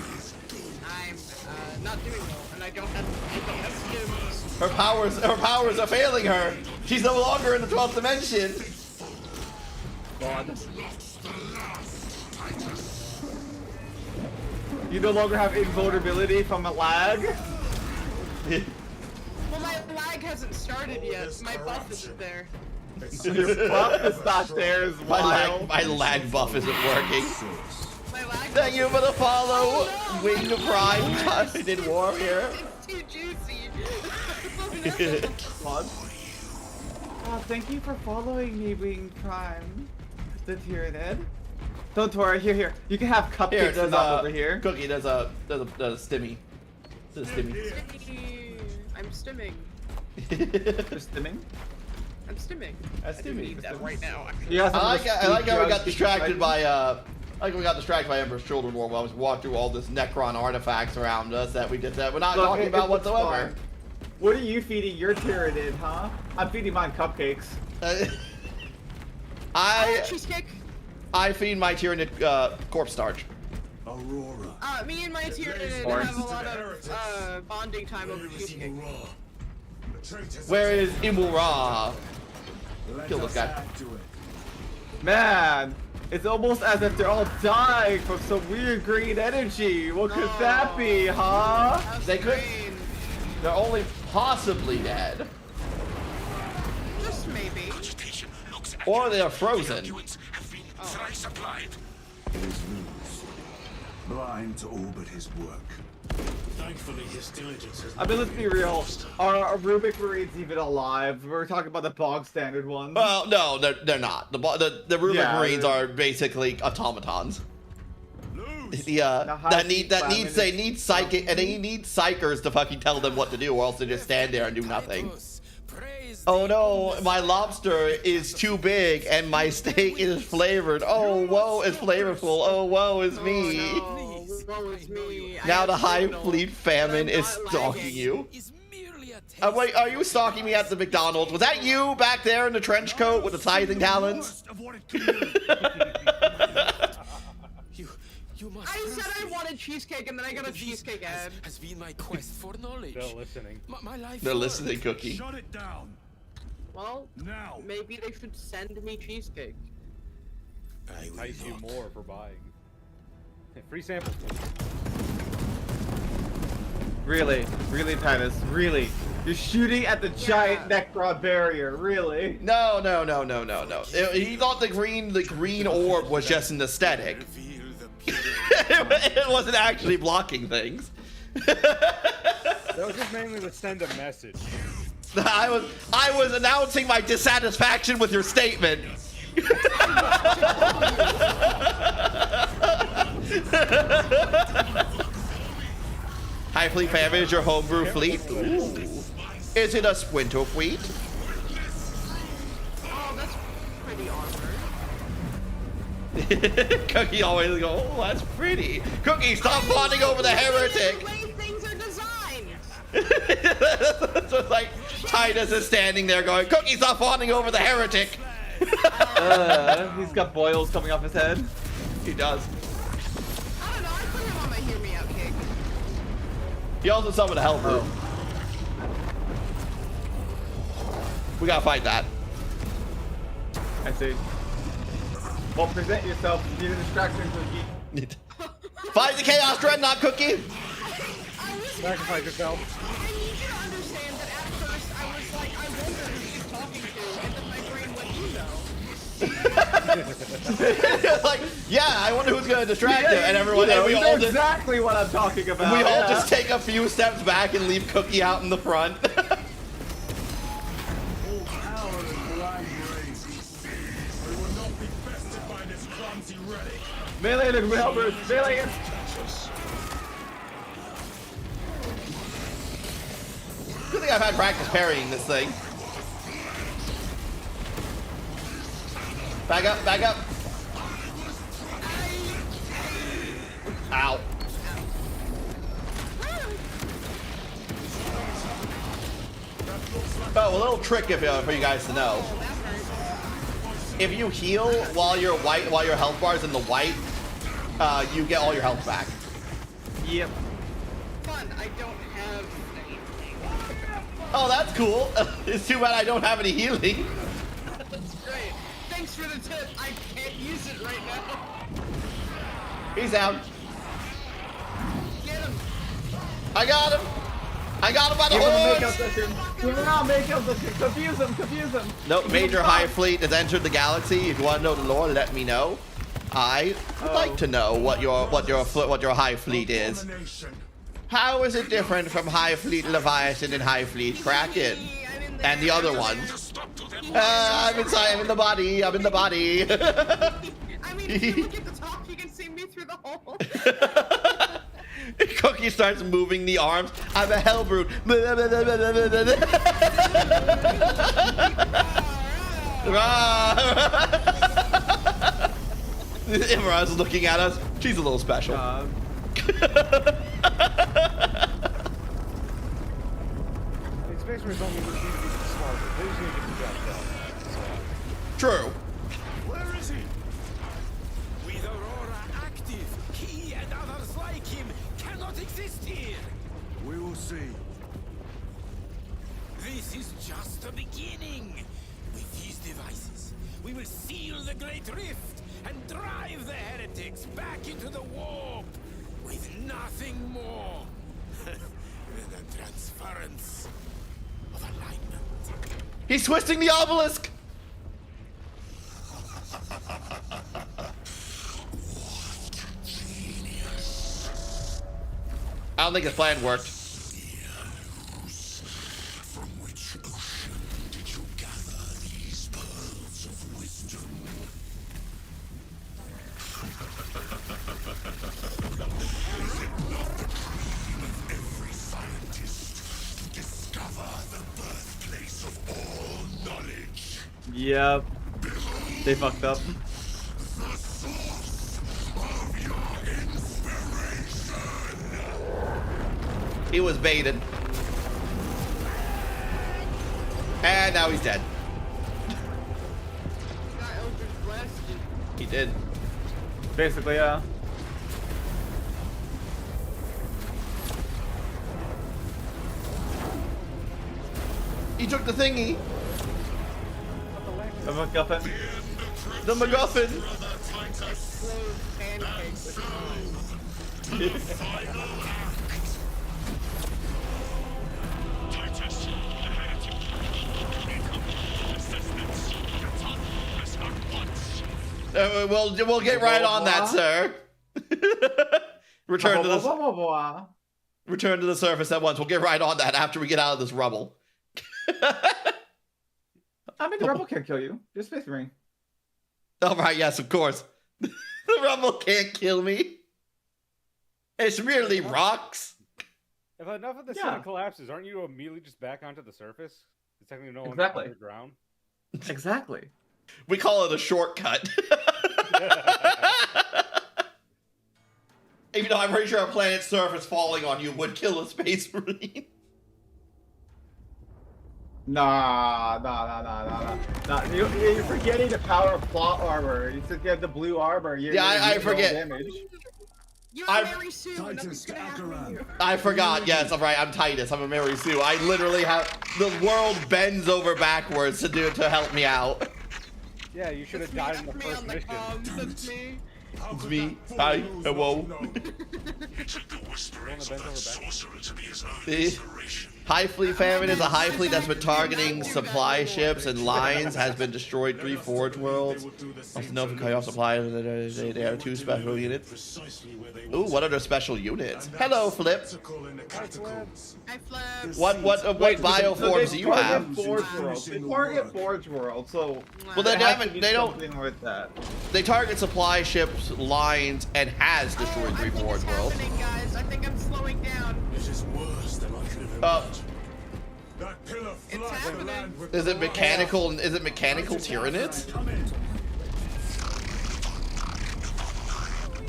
I'm not doing well, and I don't have skills. Her powers are failing her. She's no longer in the 12th dimension. God. You no longer have invulnerability from a lag? Well, my lag hasn't started yet. My buff isn't there. Your buff is not there as well. My lag buff isn't working. My lag Thank you for the follow, Winged Prime Tyranid Warrior. It's too juicy. Oh, thank you for following me, Wing Prime. The Tyranid. Don't worry, here. You can have cupcakes There's over here. Cookie, there's a stimmy. There's a stimmy. I'm stimming. You're stimming? I'm stimming. That's I do need that right now. Yeah, I like how we got distracted by Emperor's Children while we walked through all this Necron artifacts around us that we're not talking about whatsoever. What are you feeding your Tyranid, huh? I'm feeding mine cupcakes. Cheesecake. I feed my Tyranid corpse starch. Aurora. Me and my Tyranid have a lot of bonding time over cheesecake. Where is Imura? Kill this guy. Man, it's almost as if they're all dying from some weird green energy. What could that be, huh? They could. They're only possibly dead. Just maybe. Or they are frozen. It is loose. Blind to all but his work. Thankfully, his diligence has I mean, let's be real. Are Rubik Marines even alive? We're talking about the bog standard ones. Well, no, they're not. The Rubik Marines are basically automatons. They need psychic, and they need psychers to fucking tell them what to do, or else they just stand there and do nothing. Oh no, my lobster is too big and my steak is flavored. Oh, woe is flavorful. Oh, woe is me. Oh, woe is me. Now the Hive Fleet famine is stalking you. Wait, are you stalking me at the McDonald's? Was that you back there in the trench coat with the tithing talons? I said I wanted cheesecake and then I got a cheesecake ad. Has been my quest for knowledge. They're listening. My life. They're listening, Cookie. Shut it down. Well, Now. maybe they should send me cheesecake. I will Entice you not. more for buying. Hey, free samples. Really, Titus, really. You're shooting at the giant Necron barrier, really. No. He thought the green orb was just an aesthetic. Reveal the pure. It wasn't actually blocking things. That was just mainly to send a message. I was announcing my dissatisfaction with your statement. High Fleet Family is your homebrew fleet. Ooh. Is it a Splinter fleet? Oh, that's pretty armor. Cookie always go, oh, that's pretty. Cookie, stop fawning over the heretic. The way things are designed. So it's like Titus is standing there going, Cookie, stop fawning over the heretic. He's got boils coming off his head. He does. I don't know, I put him on my hear me out kick. He also summoned a hell brew. We gotta fight that. I see. Well, present yourself. Need a distraction, Cookie. Fight the Chaos Dreadnought, Cookie. Sacrifice yourself. I need you to understand that at first I was like, I wonder who she's talking to, and then my brain went, you know. Like, yeah, I wonder who's gonna distract him, and everyone, and we you all know just, exactly what I'm talking about. we all yeah. just take a few steps back and leave Cookie out in the front. All power and blind race. We will not be bested by this clumsy relic. Melee and Wilbur, melee and... Good thing I've had practice parrying this thing. Back up, back up. Ow. Oh, a little trick for you guys to know. If you heal while your health bar is in the white, you get all your health back. Yep. Fun, I don't have anything. Oh, that's cool. It's too bad I don't have any healing. That's great. Thanks for the tip. I can't use it right now. He's down. Get him. I got him. I got him by the Give him a makeup horns. session. Give him a makeup session. Confuse him, confuse him. Nope, Major High Fleet has entered the galaxy. If you want to know the lore, let me know. I would like to know what your High Fleet is. Abomination. How is it different from High Fleet Leviathan and High Fleet Kraken and the other ones? I'm inside. I'm in the body. I'm in the body. I mean, if you look at the top, you can see me through the hole. Cookie starts moving the arms. I'm a hell brute. Imra's looking at us. She's a little special. Space Marines don't need to be smarter. They just need to get the job done. True. Where is he? With Aurora active, he and others like him cannot exist here. We will see. This is just the beginning. With these devices, we will seal the Great Rift and drive the heretics back into the warp with nothing more than the transference of alignment. He's twisting the obelisk. I don't think his plan worked. From which ocean did you gather these pearls of wisdom? Is it not the dream of every scientist to discover the birthplace of all knowledge? Yep. They fucked up. The source of your inspiration. He was baited. And now he's dead. Got Eldritch blasted. He did. Basically, yeah. He took the thingy. The MacGuffin. The MacGuffin. Explode pancakes with Titus, the heretic. Assessments. Let's not once. We'll get right on that, sir. Return to the surface at once. We'll get right on that after we get out of this rubble. I mean, the rubble can't kill you. Just Space Marine. All right, yes, of course. The rubble can't kill me. It's merely rocks. If enough of the sun collapses, aren't you immediately just back onto the surface? It's technically no one's underground. Exactly. We call it a shortcut. Even though I'm pretty sure a planet's surface falling on you would kill a space marine. Nah. You're forgetting the power of plot armor. You said you have the blue armor. I forget. You're Mary Sue. Nothing's gonna happen to you. I forgot. Yes, I'm right. I'm Titus. I'm a Mary Sue. I literally have the world bends over backwards to help me out. Yeah, you should have died in the first mission. That's me. It's me. Hi. Hello. High Fleet Famine is a high fleet that's been targeting supply ships and lines, has been destroyed 3 Forge worlds. Also known for cutting off supplies, they have 2 special units. Ooh, what are their special units? Hello, Flip. Hi, Flip. What bioforms do you have? They target Forge World, so well, they don't. With that. They target supply ships, lines, and has destroyed 3 Forge worlds. Guys, I think I'm slowing down. This is worse than I could have imagined. That pillar It's happening. Is it mechanical? Is it mechanical Tyranids?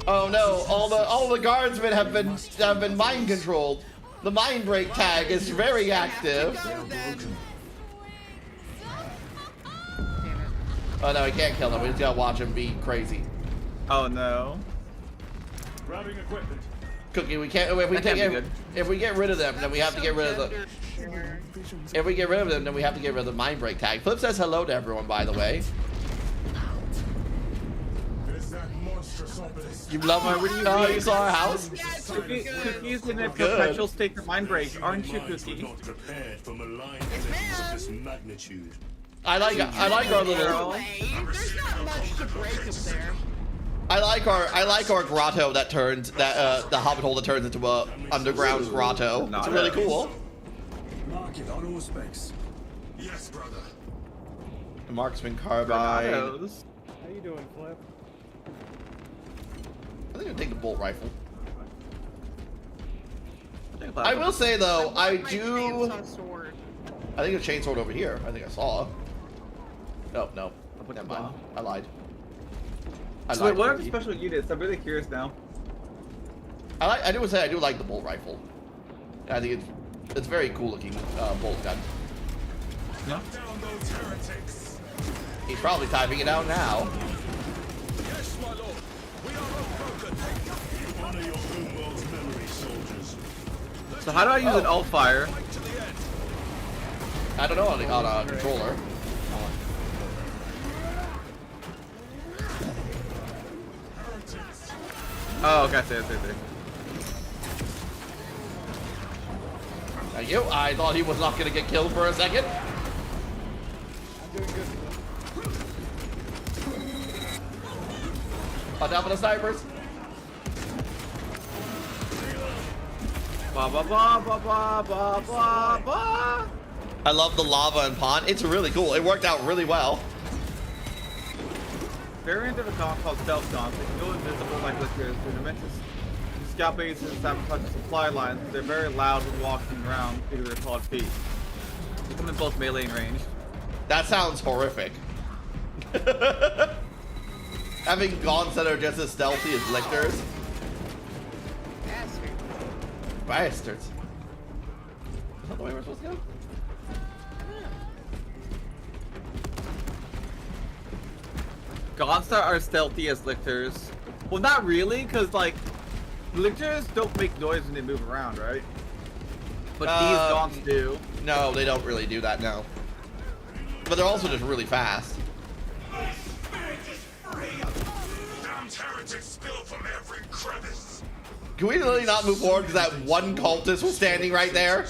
Oh no! All the guardsmen have been mind controlled. The mind break tag is very active. Oh no, we can't kill him. We just gotta watch him be crazy. Oh no. Grabbing equipment. Cookie, we can't. If we get rid of them, then we have to get rid of the. If we get rid of them, then we have to get rid of the mind break tag. Flip says hello to everyone, by the way. You love my you saw our house? Cookie's in a perpetual state of mind break, aren't you, Cookie? I like our little. There's not much to break up there. I like our grotto that turns the hobbit hole that turns into a underground grotto. It's really cool. Mark it on all specs. Yes, brother. The marksman carbine. How you doing, Flip? I think I'll take the bolt rifle. I will say though, I think a chainsword over here. I think I saw. Oh no, never mind. I lied. So wait, what are the special units? I'm really curious now. I do like the bolt rifle. I think it's very cool looking bolt gun. Yeah. He's probably typing it out now. Yes, my lord. We are unbroken. Honor your homeworld's memory, soldiers. So how do I use an alt fire? I don't know on a controller. Oh, okay, I see. Thank you. I thought he was not going to get killed for a second. I'm doing good. On top of the snipers. Ba ba ba ba ba ba ba ba. I love the lava and pond. It's really cool. It worked out really well. Variant of a con called Stealth Con. They can go invisible like liquors. They're dimensions. Scout bases sabotage the supply lines. They're very loud when walking around because they're called feet. They come in both melee and range. That sounds horrific. Having gaunts that are just as stealthy as lictors. Bastards. Is that the way we're supposed to go? Gaunts are stealthy as lictors. Well, not really, because like lictors don't make noise when they move around, right? But these gaunts do. No, they don't really do that, no. But they're also just really fast. Damned heretics spill from every crevice. Can we really not move forward because that one cultist was standing right there?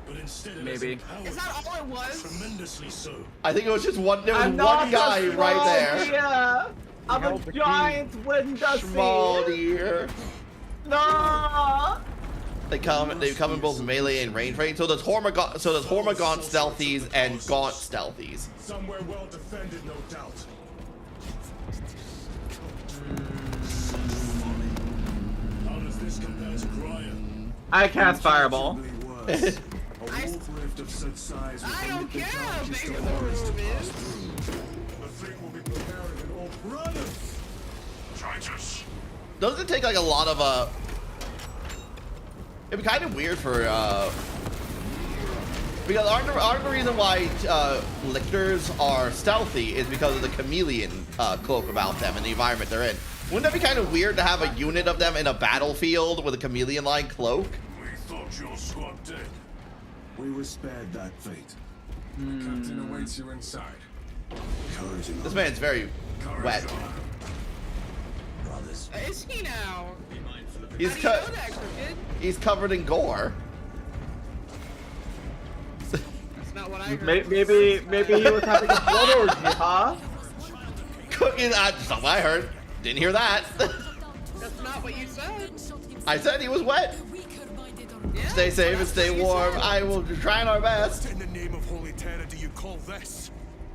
But instead Maybe. Is that all it was? tremendously so. I think it was just one. There was I'm one not guy a right there. deer. I'm held a the key. giant window Small seat. deer. No. They come in both melee and range range. So there's Hormagaunt stealthies and Gaunt stealthies. Somewhere well defended, no doubt. How does this compare to Gryan? I cast fireball. Possibly worse. A wolf rift of such size would I don't permit the care how darkest big of the horrors to room pass is. through. The fleet will be preparing in all brothers. Traitors. Doesn't it take like a lot of it'd be kind of weird for because aren't the reason why lictors are stealthy is because of the chameleon cloak about them and the environment they're in. Wouldn't that be kind of weird to have a unit of them in a battlefield with a chameleon-like cloak? We thought your squad dead. We were spared that fate. Captain awaits you inside. Courage and This man's very wet. brothers. Is he now? He's How do you know that, Crooked? he's covered in gore. That's not what I heard. Maybe he was having a blood orgy, huh? Cooking. That's not what I heard. Didn't hear that. That's not what you said. I said he was wet. Yeah. Stay safe and stay warm. I will be trying our best. In the name of Holy Terror do you call this?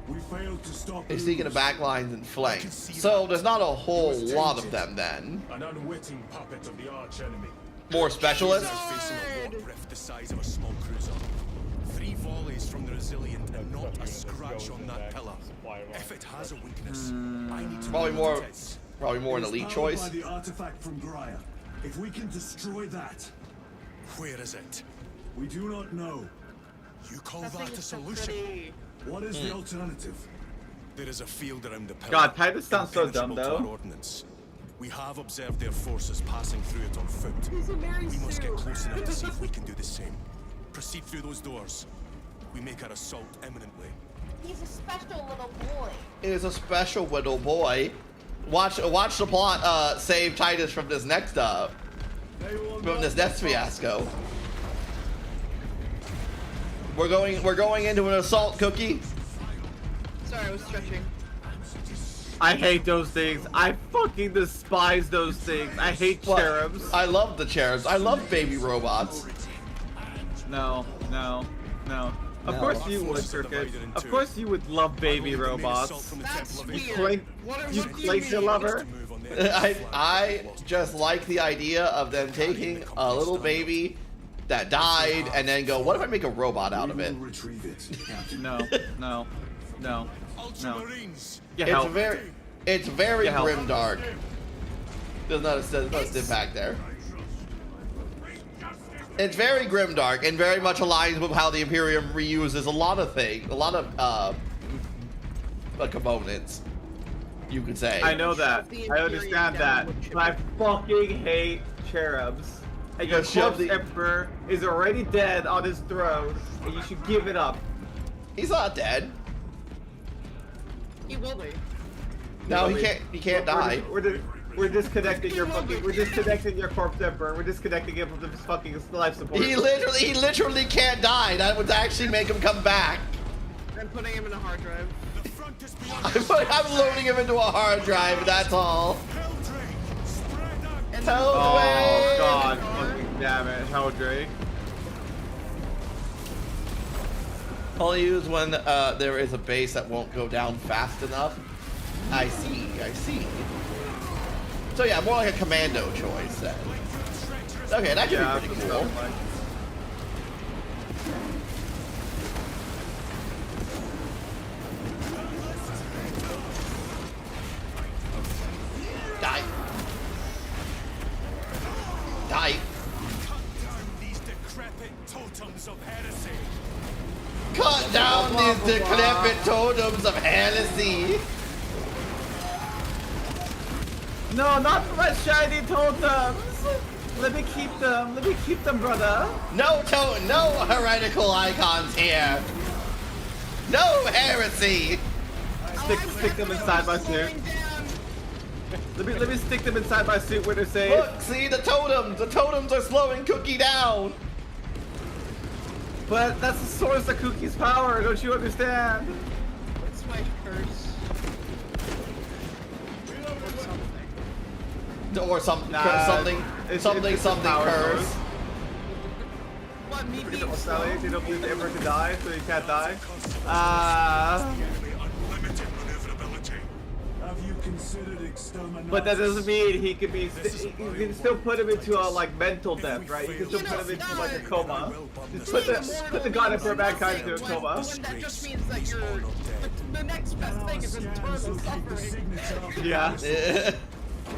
We failed to stop They're sneaking the back lines and flanks. So there's not a whole lot of them then. an unwitting puppet of the arch enemy. More specialists. Facing a warp rift the size of a small cruiser. 3 volleys from the resilient and not a scratch on that pillar. If it has a weakness, I need to Probably know more. what it is. Probably more an It is elite powered choice. by the artifact from Graya. If we can destroy that, Where is it? we do not know. You call That thing that a is so solution? pretty. What is the alternative? There is a field around the pillar. God, Titus sounds so dumb, impenetrable to though. our ordnance. We have observed their forces passing through it on foot. He's a Mary We must get Sue. close enough to see if we can do the same. Proceed through those doors. We make our assault imminently. He's a special little boy. It is a special little boy. Watch the plot save Titus from this next fiasco. We're going into an assault, Cookie. Sorry, I was stretching. I hate those things. I fucking despise those things. I hate What? cherubs. I love the cherubs. I love baby robots. No. Of No. course you would, Circuit. Of course you would love baby robots. That's You weird. clank, What you do you clank your mean? lover. I just like the idea of them taking a little baby that died and then go, what if I make a robot out of We it? will retrieve it, Captain. No. Ultramarines! Get It's help. very Get help. grim dark. There's not a stiff back there. It's very grimdark and very much aligns with how the Imperium reuses a lot of things, a lot of components. You could say. I know that. I understand that. But I fucking hate cherubs. And your You shove corpse the- emperor is already dead on his throne, and you should give it up. He's not dead. He will be. No, he can't die. We're disconnecting your fucking. We're disconnecting your corpse emperor. We're disconnecting him from his fucking life support. He literally can't die. That would actually make him come back. I'm putting him in a hard drive. The front is beyond I'm loading him into a hard drive. That's all. Helldrake! Spread out! Hell Oh Drake. god, fucking damn it, how Drake. Only use when there is a base that won't go down fast enough. I see. So yeah, more like a commando choice then. Okay, that could Yeah, be that's pretty what cool. it sounds like. Die. Cut down these decrepit totems of heresy! Cut down these decrepit totems of heresy. No, not my shiny totems! Let me keep them. Let me keep them, brother. No heretical icons here. No heresy. Stick them inside my suit. Let me stick them inside my suit where they're safe. Look, see the totems. The totems are slowing Cookie down. But that's the source of Cookie's power. Don't you understand? What's my curse? Or something power curse. source. What, me being You slow? don't believe ever can die, so you can't die. Unlimited maneuverability. Have you considered exterminating? But that doesn't mean he could be. You can still put him into a like mental death, right? You can still put him into like a coma. Just put the god for mankind into a coma. That just means that you're the next best thing is eternal suffering. Yeah.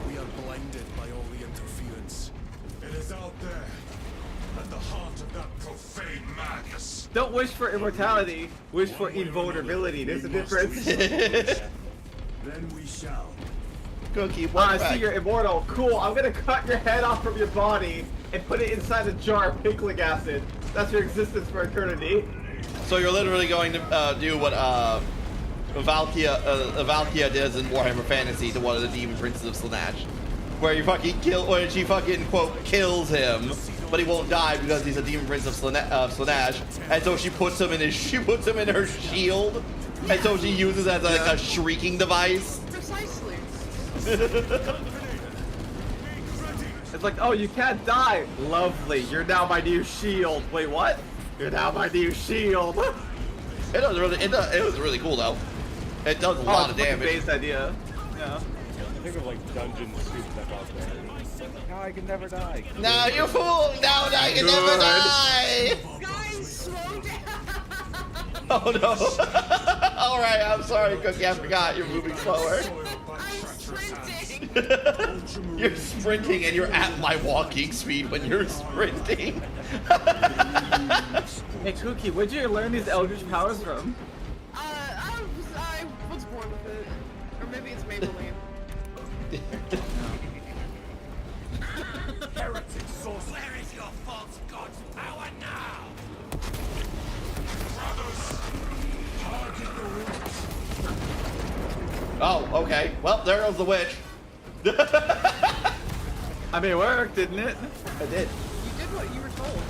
We are blinded by all the interference. It is out there, at the heart of that profane madness. Don't wish for immortality. Wish for invulnerability. There's a difference. Then we shall. Cookie, I see you're immortal. Cool. I'm gonna cut your head off from your body and put it inside a jar of pickling acid. That's your existence for eternity. So you're literally going to do what Valkia does in Warhammer Fantasy to one of the demon princes of Slaanesh, where she fucking quote kills him, but he won't die because he's a demon prince of Slaanesh, and so she puts him in her shield, and so she uses it as like a shrieking device. Precisely. It's like, oh, you can't die. Lovely. You're now my new shield. Wait, what? You're now my new shield. It was really cool though. It does a lot of damage. Base idea. Yeah. Think of like dungeon soup that's out there. No, I can never die. No, you fool! No, I can never die! Guys, slow down. Oh no. Alright, I'm sorry, Cookie, I forgot. You're moving slower. I'm sprinting. You're sprinting and you're at my walking speed when you're sprinting. Hey, Cookie, where'd you learn these eldritch powers from? I was born with it. Or maybe it's Maybelline. Heretic source. Where is your false god's power now? Brothers, target the witch. Oh, okay. Well, there goes the witch. I mean, it worked, didn't it? I did. You did what you were told.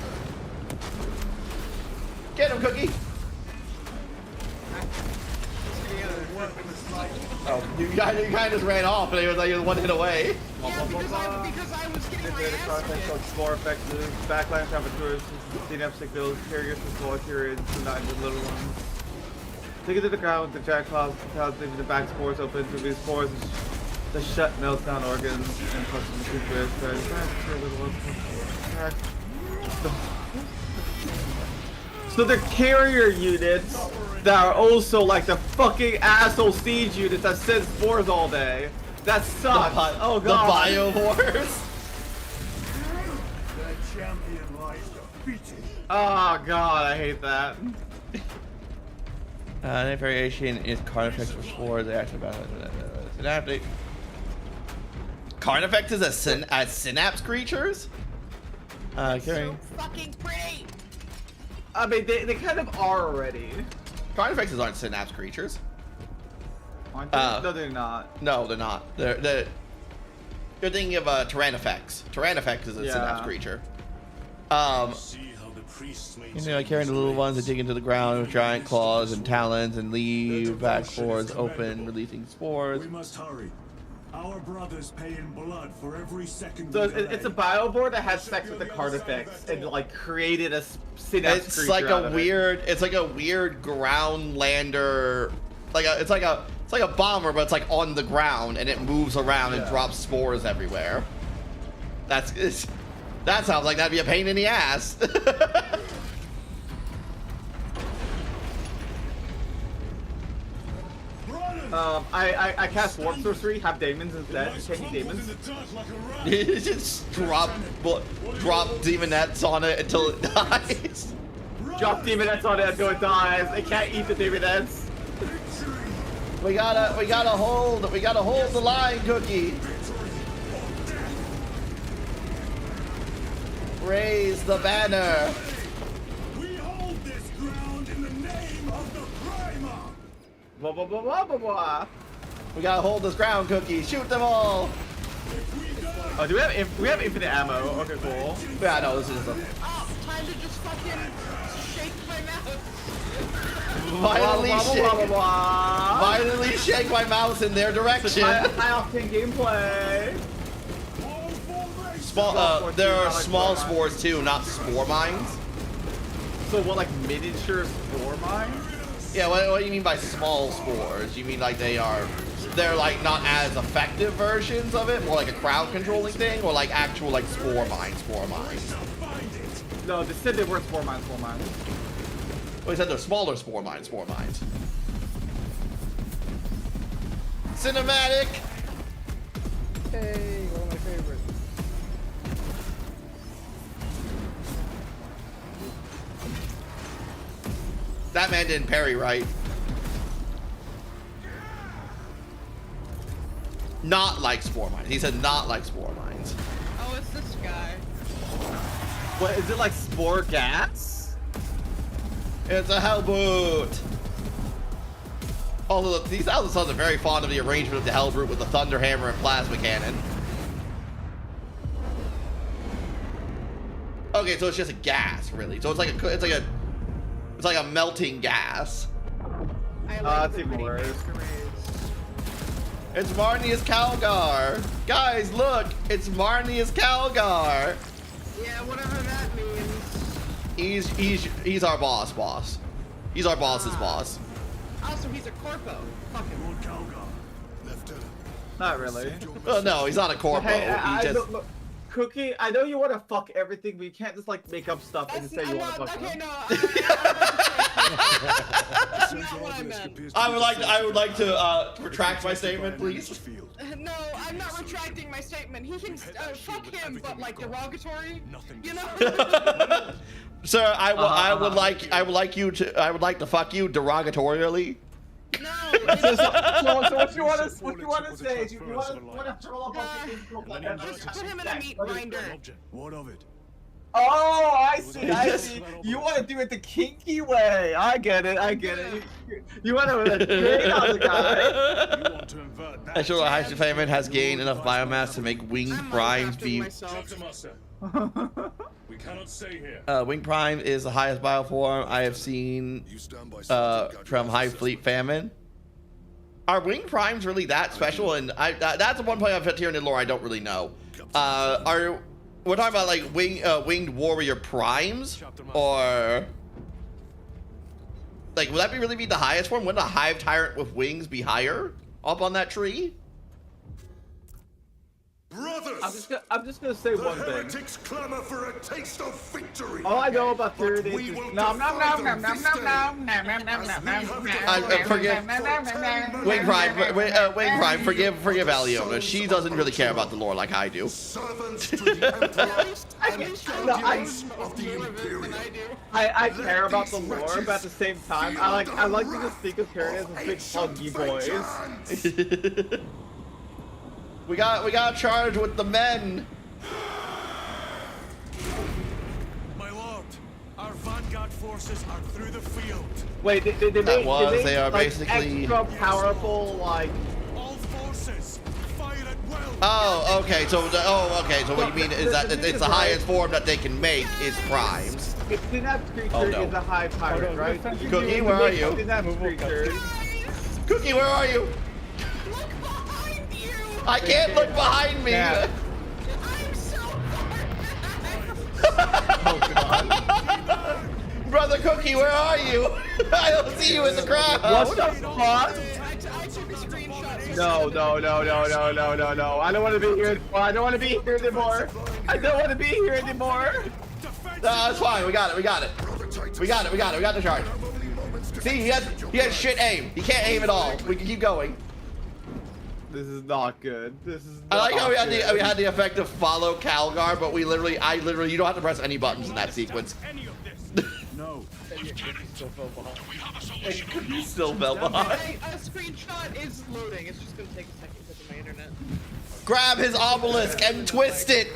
Get him, Cookie. Oh, you kind of just ran off, and he was like he was one hit away. Yeah, because I was getting my ass Context kicked. looks more effective. Backlash saboteurs, synaptic builds, carriers with small periods, sometimes with little ones. Take it to the ground with the jackpot, leaving the back spores open to these spores. The shut melts down organs and causes the toothpaste. So they're carrier units that are also like the fucking asshole siege units that send spores all day. That sucks. Oh god. The biovores. The champion lies defeated. Oh god, I hate that. The variation is Carnifex for spores. They actually synaptic. Carnifex is a synapse creatures. So fucking pretty. I mean, they kind of are already. Carnifexes aren't synapse creatures. Aren't they? No, they're not. No, they're not. You're thinking of Tyrannifex. Tyrannifex is a synapse creature. Carrying the little ones that dig into the ground with giant claws and talons and leave back spores open, releasing spores. We must hurry. Our brothers pay in blood for every second. So it's a bioboard that has sex with the Carnifex and like created a synapse It's creature like out a of weird. It's like a weird ground lander. It's like a bomber, but it's like on the ground and it moves around and drops spores everywhere. That sounds like that'd be a pain in the ass. I cast warp sorcery, have demons instead. Taking demons. Just drop demonettes on it until it dies. Drop demonettes on it until it dies. They can't eat the demonettes. We gotta hold the line, Cookie. Raise the banner. We hold this ground in the name of the Primer. Blah blah blah blah blah blah. We gotta hold this ground, Cookie. Shoot them all. Oh, do we have infinite ammo? Okay, cool. Yeah, no, this is a... Oh, time to just fucking shake my mouth. Violently shake my mouse in their direction. High octane gameplay. Small, there are small spores too, not spore mines. So what, like miniature spore mines? Yeah, what do you mean by small spores? You mean like they're like not as effective versions of it, more like a crowd controlling thing, or like actual like spore mines? No, they said they were spore mines. Well, he said they're smaller spore mines. Cinematic! Hey, one of my favorites. That man didn't parry right. Not like spore mines. He said not like spore mines. Oh, it's this guy. What, is it like spore gas? It's a hellboot. Although these Thousand Sons are very fond of the arrangement of the hellboot with the thunder hammer and plasma cannon. Okay, so it's just a gas, really. So it's like a melting gas. I like That's the even mini worse. masquerades. It's Marnius Calgar. Guys, look, it's Marnius Calgar. Yeah, whatever that means. He's our boss. He's our boss's boss. Also, he's a corpo. Fuck him. Not really. No, he's not a corpo. Hey, He just... look, Cookie, I know you want to fuck everything, but you can't just like make up stuff and just say you want to fuck them. That's not what I meant. I would like to retract my statement, please. No, I'm not retracting my statement. He can fuck him, but like derogatory. You know? Sir, I would like to fuck you derogatorily. No. So what you want to say? You want to troll up on Just put him in a meat grinder. What of it? Oh, I see. You want to do it the kinky way. I get it. You want to create on the guy. You want to invert that? Actually, Hydrogen Famine has gained enough biomass to make winged primes be... We cannot stay here. Wing Prime is the highest bioform I have seen from High Fleet Famine. Are Wing Primes really that special? And that's the one point I've here in the lore I don't really know. We're talking about like winged warrior primes, or like would that really be the highest form? Wouldn't a hive tyrant with wings be higher up on that tree? Brothers, I'm just gonna say one thing. heretics clamor for a taste of victory. All I know about Tyranid is Wing Prime, forgive Aliona. She doesn't really care about the lore like I do. Servants to the I care about the lore, but at the same time, I like to just think of Tyranid as big huggy boys. We got charged with the men. My lord, our vanguard forces are through the field. Wait, they are like, basically extra powerful, like. All forces, fire at will. Oh, okay. So what you mean is that it's the highest form that they can make is primes. It's Synapse creature is a high pirate, right? Cookie, where are you? Synapse creature. Cookie, where are you? I can't look behind me. Yeah. I'm so Brother Cookie, where are you? I don't see you in the crowd. What the fuck? I took a screenshot. No. I don't want to be here. I don't want to be here anymore. No, it's fine. We got it. We got the charge. See, he has shit aim. He can't aim at all. We can keep going. This is not good. I like how we had the effect of follow Calgar, but you don't have to press any buttons in that sequence. No. You still fell behind. A screenshot is loading. It's just gonna take a second because of my internet. Grab his obelisk and twist it.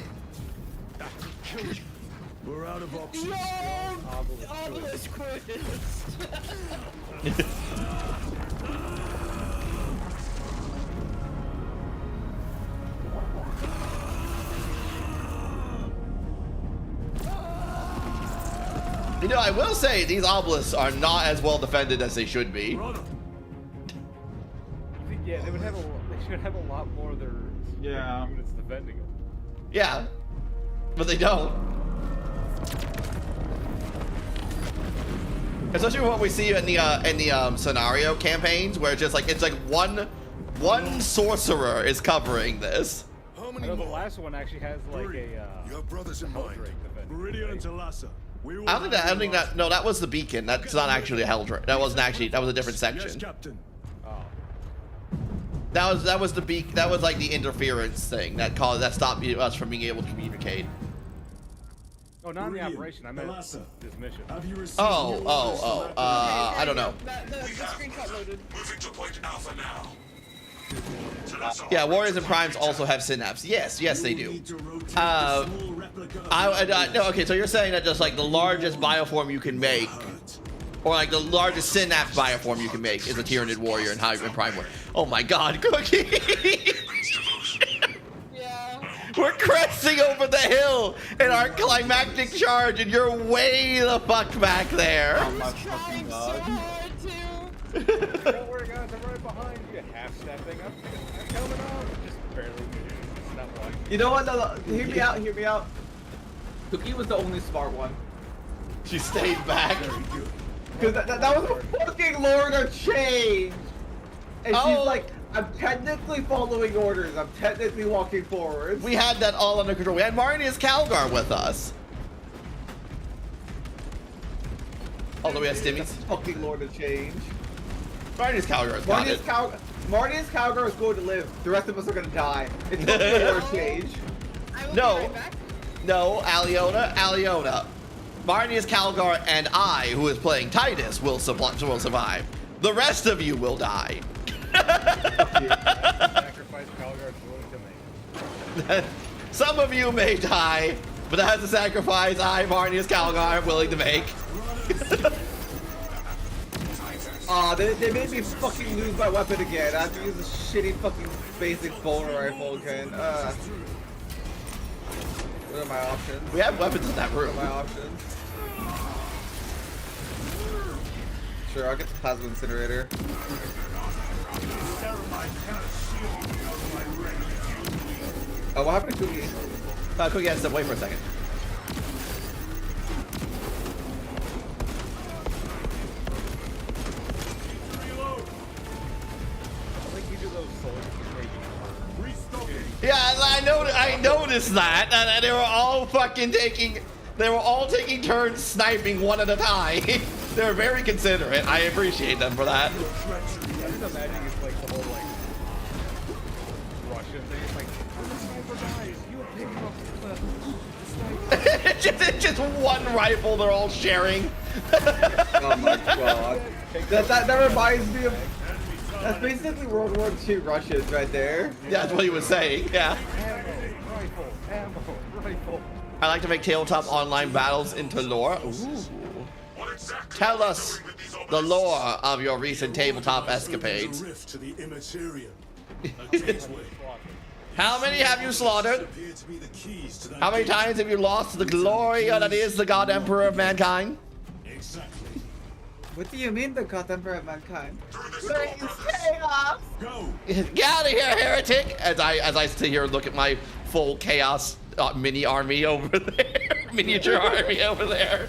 We're out of options. Yo! Obelisk quiz! You know, I will say these obelisks are not as well defended as they should be. Yeah, they would have they should have a lot more of their units defending them. Yeah, but they don't. Especially what we see in the scenario campaigns, where it's just like one sorcerer is covering this. I know the last one actually has like a. You have brothers in mind. Meridian and Talassa. I don't think that. No, that was the beacon. That's not actually a Helldrake. That wasn't actually. That was a different section. Yes, Captain. That was the beak. That was like the interference thing that stopped us from being able to communicate. Oh, not in the operation. I meant this mission. I don't know. The screenshot loaded. Moving to point Alpha now. Yeah, Warriors and Primes also have synapse. Yes, they do. No, okay, so you're saying that just like the largest bioform you can make, or like the largest synapse bioform you can make, is a Tyranid Warrior and Prime Warrior. Oh my God, Cookie! Yeah. We're cresting over the hill in our climactic charge, and you're way the fuck back there. I'm trying so hard to. Don't worry, guys. I'm right behind you. Half-stepping. I'm coming up. Just barely moving. It's not like. You know what? No, hear me out. Hear me out. Cookie was the only smart one. She stayed back. Because that was a fucking Lord of Change. And she's like, I'm technically following orders. I'm technically walking forward. We had that all under control. We had Marnius Calgar with us. Although we had Stimmy's. Fucking Lord of Change. Marnius Calgar has got it. Marnius Calgar is going to live. The rest of us are going to die. It's going to be Lord of Change. No, Aliona. Marnius Calgar and I, who is playing Titus, will survive. The rest of you will die. Sacrifice Calgar is willing to make. Some of you may die, but that's a sacrifice I, Marnius Calgar, am willing to make. They made me fucking lose my weapon again. I have to use a shitty fucking basic bolt rifle again. What are my options? We have weapons in that room. What are my options? Sure, I'll get the plasma incinerator. Oh, what happened to Cookie? Cookie has to step away for a second. Yeah, I noticed that, and they were all taking turns sniping one at a time. They were very considerate. I appreciate them for that. I just imagine it's like the whole like Russian thing. It's like, the sniper dies, you pick him up It's just one rifle they're all sharing. Oh my God. That reminds me of. That's basically World War II Russians right there. Yeah, that's what he was saying. Yeah. Rifle. I like to make tabletop online battles into lore. Ooh. Tell us the lore of your recent tabletop escapades. How many have you slaughtered? How many times have you lost the glory that is the God Emperor of mankind? What do you mean the God Emperor of mankind? Chaos! Go! Get out of here, heretic! As I sit here and look at my full chaos mini army over there, miniature army over there,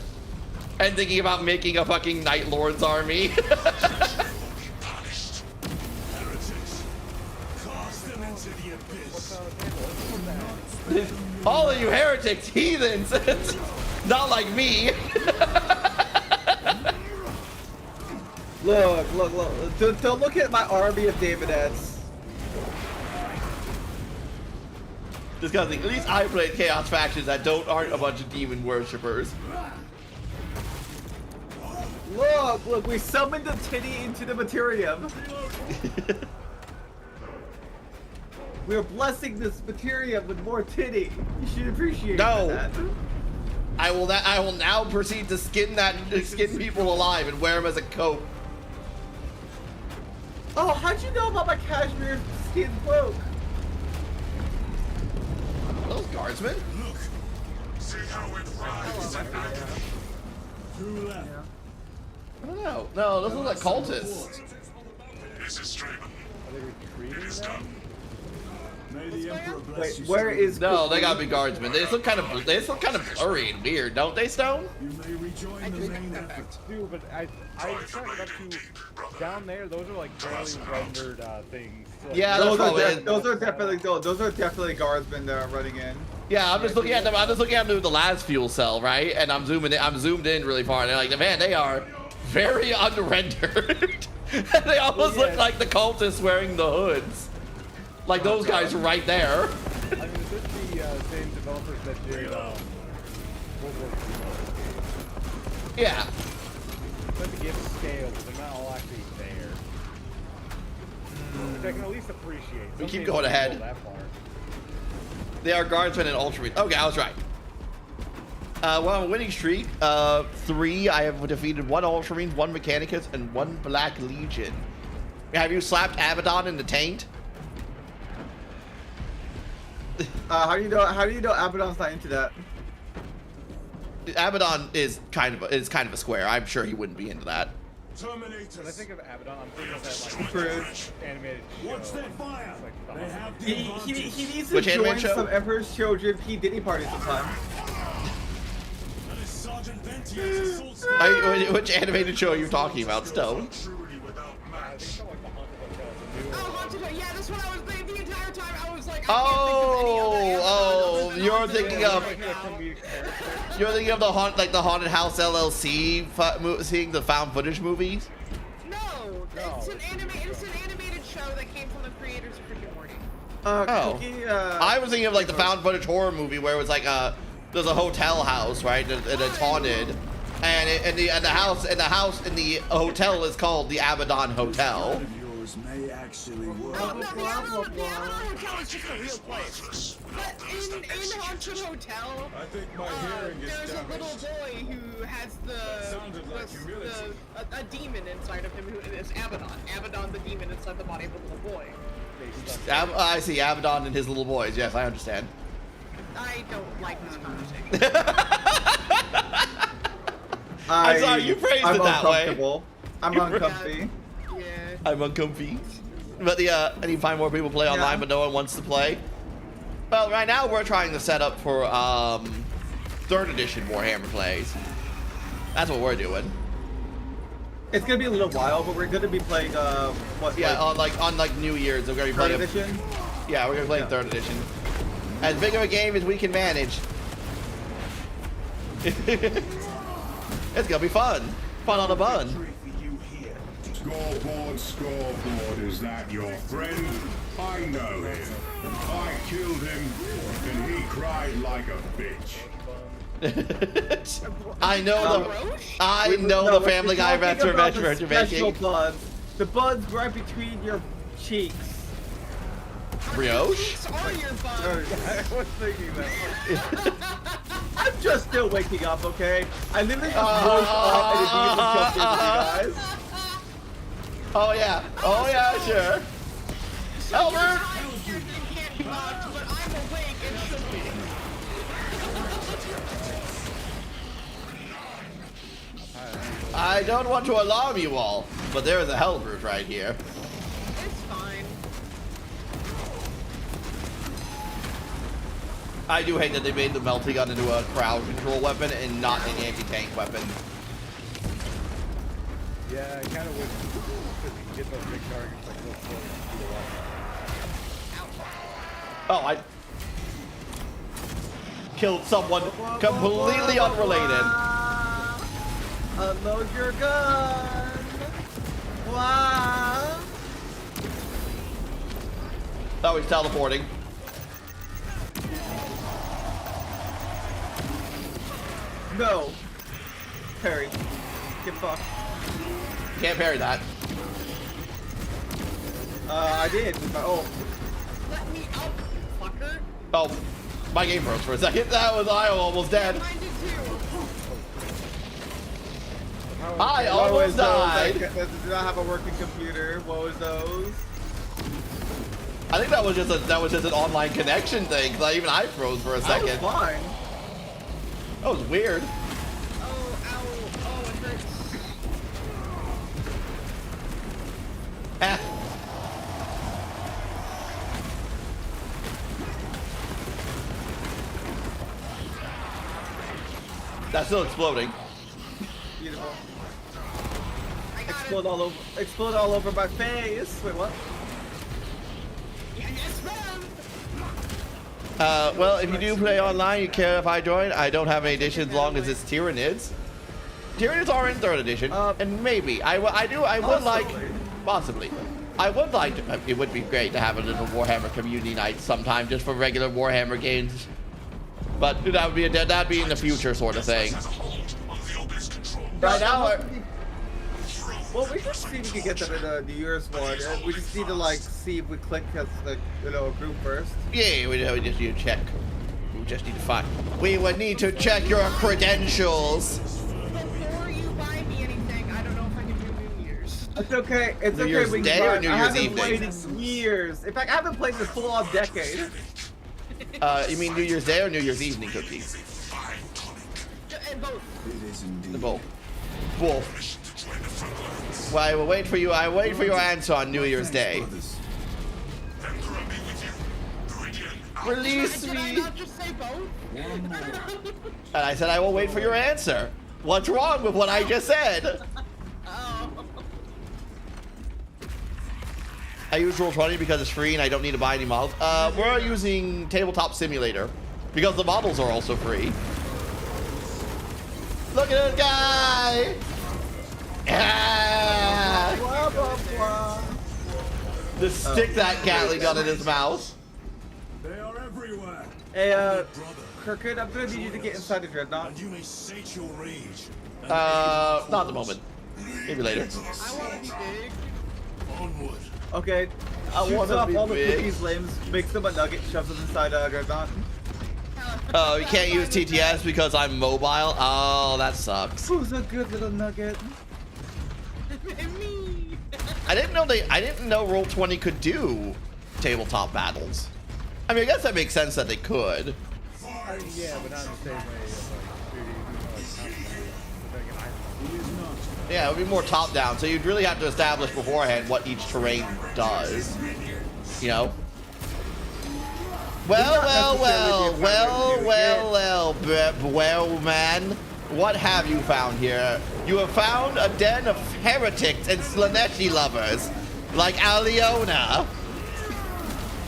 and thinking about making a fucking Night Lord's army. All of you heretics, heathens, not like me. Look. Don't look at my army of Davidettes. Disgusting. At least I played Chaos factions that aren't a bunch of demon worshippers. Look, we summoned the titty into the materium. We are blessing this materium with more titty. You should appreciate that. I will now proceed to skin people alive and wear them as a coat. Oh, how'd you know about my cashmere skin cloak? Those guardsmen? Look, see how it rides. Two left. I don't know. No, those look like cultists. This is Straven. Are they retreating then? May the Emperor bless Wait, you. where Stone. is? No, they gotta be guardsmen. They just look kind of blurry and weird, don't they, Stone? You may rejoin the main effort. Dude, but I checked up to down there. Those are like barely rendered things. Like, Yeah, that's probably it. Those are definitely guardsmen that are running in. Yeah, I'm just looking at them. I'm just looking at them with the last fuel cell, right? And I'm zoomed in really far. And they're like, man, they are very unrendered. They almost look like the cultists wearing the hoods. Like those guys right there. I mean, is this the same developers that did World War II? Yeah. But to give scale, but they're not all actually there. Which I can at least appreciate. We Some keep games going don't ahead. go that far. They are guardsmen and ultramarines. Okay, I was right. Well, on a winning streak, 3. I have defeated 1 ultramarine, 1 mechanicus, and 1 black legion. Have you slapped Abaddon in the taint? How do you know Abaddon's not into that? Abaddon is kind of a square. I'm sure he wouldn't be into that. When I think of Abaddon, I'm thinking of that like animated show. Watch their fire. It's like the They have the He advantage. needs to Which join animated show? some Emperor's Children P. Diddy parties sometime. That is Sergeant Ventia's assault squad. Which animated show are you talking about, Stone? I think it's like the Haunted Hotel. Oh, Haunted Hotel. Yeah, that's what I was thinking the entire time. I was like, Oh, you're thinking of Like a comedic character. you're thinking of the haunted house LLC seeing the found footage movies. No, it's an animated show that came from the creators of Rick and Morty. Oh. Cookie, I was thinking of like the found footage horror movie where it was like there's a hotel house, right, and it's haunted, and the house in the hotel is called the Abaddon Hotel. Of yours may actually work. Oh, no, the Avalon Hotel is just a real place. But in Haunted Hotel, I think my hearing is there's a damaged. little boy who has sounded like humility. a demon inside of him who is Abaddon. Abaddon, the demon inside the body of the little boy. I see Abaddon and his little boys. Yes, I understand. I don't like this conversation. I'm sorry, you phrased it that way. Uncomfortable. I'm uncomfy. Yeah. I'm uncomfy. But I need to find more people to play online, but no one wants to play. Well, right now we're trying to set up for 3rd edition Warhammer plays. That's what we're doing. It's gonna be a little while, but we're gonna be playing what? Yeah, on New Year's we're gonna be playing. 3rd edition. Yeah, we're gonna play 3rd edition. As big of a game as we can manage. It's gonna be fun. Fun on a bun. Scoreboard, is that your friend? I know him. I killed him, and he cried like a bitch. I know the Family Guy reference you're making. Buds. The buds right between your cheeks. Brioche? Are your buds? I was thinking that. I'm just still waking up, okay? I literally just woke up and immediately jumped into you guys. Oh yeah, sure. Albert! Can't be locked, but I'm awake and should be. I don't want to alarm you all, but there is a Hellbrute right here. It's fine. I do hate that they made the melting gun into a crowd control weapon and not an anti-tank weapon. Yeah, I kind of wish because you can get those big targets like real close to the wall. Oh, I killed someone completely unrelated. Unload your gun. Wow. Oh, he's teleporting. No. Perry. Get fucked. Can't parry that. I did. Oh. Let me out, fucker. Oh. My game froze for a second. I almost dead. Mine did too. I almost died. That do not have a working computer. What was those? I think that was just an online connection thing. Cause even I froze for a second. I was fine. That was weird. Oh, ow. Oh, it hurts. Ah. That's still exploding. Beautiful. I got Explode it. all over. Explode all over my face. Wait, what? Yes, ma'am. Well, if you do play online, you care if I join. I don't have any editions as long as it's Tyranids. Tyranids are in 3rd edition, and maybe I would like, possibly. I would like to, it would be great to have a little Warhammer community night sometime just for regular Warhammer games. But that'd be in the future sort of thing. Right now, well, we just see if we can get them in the New Year's one. We just need to like see if we click as like a group first. yeah, we just need to check. We just need to find. We would need to check your credentials. Before you buy me anything, I don't know if I can do New Year's. It's okay. It's New okay. Year's We Day can or try. New I Year's haven't evening? played in years. In fact, I haven't played in a full-on decade. You mean New Year's Day or New Year's evening cookies? And both. It is indeed. The both. Both. Well, I will wait for you. I wait for your answer on New Year's Day. Brothers. Release Did I me. not just say both? One more. And I said I will wait for your answer. What's wrong with what I just said? Oh. I use Roll20 because it's free and I don't need to buy any models. We're using Tabletop Simulator because the models are also free. Look at this guy! Ah! Blah, blah, blah. Just stick that Gatling gun in his mouth. They are everywhere. Hey, Kirkwood, I'm gonna need you to get inside the dreadnought. You may sate your rage. Not at the moment. Maybe later. I want to be big. Onward. Okay. I Shoots wanna off be all the big. cookies limbs, makes them a nugget, shoves them inside a dreadnought. Oh, you can't use TTS because I'm mobile? Oh, that sucks. Who's a good little nugget? Me. I didn't know Roll20 could do tabletop battles. I mean, I guess that makes sense that they could. Yeah, but not in the same way as like 3D. It is not. Yeah, it would be more top down, so you'd really have to establish beforehand what each terrain does. You know? Well, man. What have you found here? You have found a den of heretics and Slaneshi lovers, like Aliona.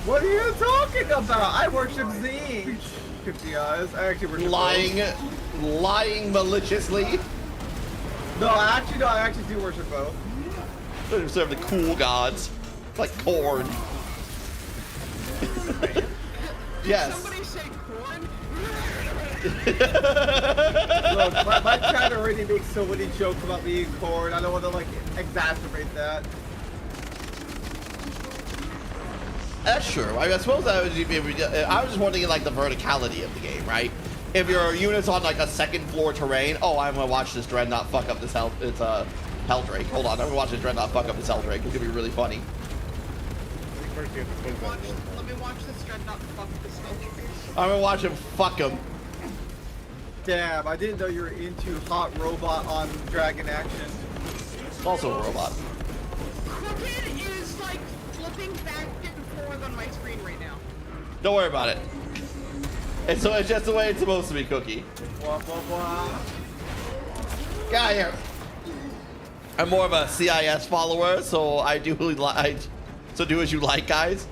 What are you talking about? I worship Zeke. 50 eyes. I actually worship Lying maliciously. No, I actually do worship both. They serve the cool gods, like corn. Yes. Somebody say corn? Look, my chat already makes so many jokes about me eating corn. I don't want to like exacerbate that. That's true. I suppose that I was just wondering like the verticality of the game, right? If your unit's on like a second floor terrain, oh, I'm gonna watch this dreadnought fuck up this Helldrake. Hold on, I'm gonna watch this dreadnought fuck up this Helldrake. It's gonna be really funny. First you have to quiz that roll. Let me watch this dreadnought fuck this Helldrake. I'm gonna watch him fuck him. Damn, I didn't know you were into hot robot on dragon action. It's also a robot. Crooked is like flipping back and forth on my screen right now. Don't worry about it. And so it's just the way it's supposed to be, Cookie. Blah, blah, blah. Get out of here. I'm more of a CIS follower, so I do so do as you like, guys.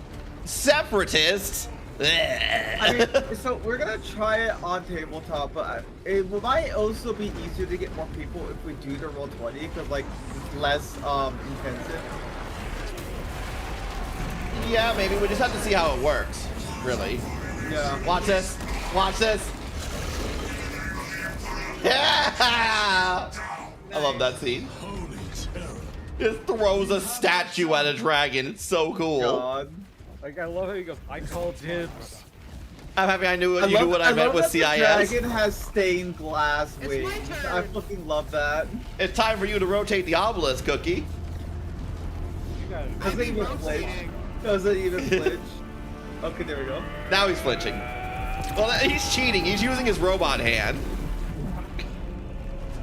Separatists. I mean, so we're gonna try it on tabletop, but it might also be easier to get more people if we do the Roll20, because like it's less intensive. Yeah, maybe we just have to see how it works. Really. Yeah. Watch this. Watch this. Yeah! I love that scene. Holy terror. Just throws a statue at a dragon. It's so cool. God. Like, I love how you go, I call dibs. I'm happy I knew you knew what I meant with that CIS. The dragon has stained glass wings. I fucking love that. It's time for you to rotate the obelisk, Cookie. Doesn't even flinch. Doesn't even flinch. Okay, there we go. Now he's flinching. Well, he's cheating. He's using his robot hand.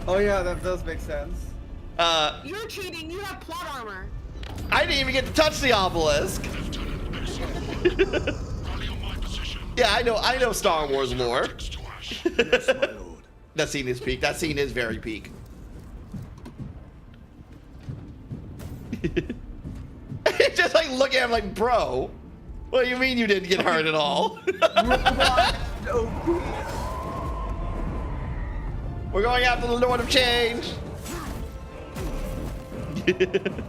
Oh yeah, that does make sense. You're cheating. You have plot armor. I didn't even get to touch the obelisk. Yeah, I know Star Wars lore. That scene is peak. That scene is very peak. Just like look at him like, bro, what do you mean you didn't get hurt at all? We're going after the Lord of Change.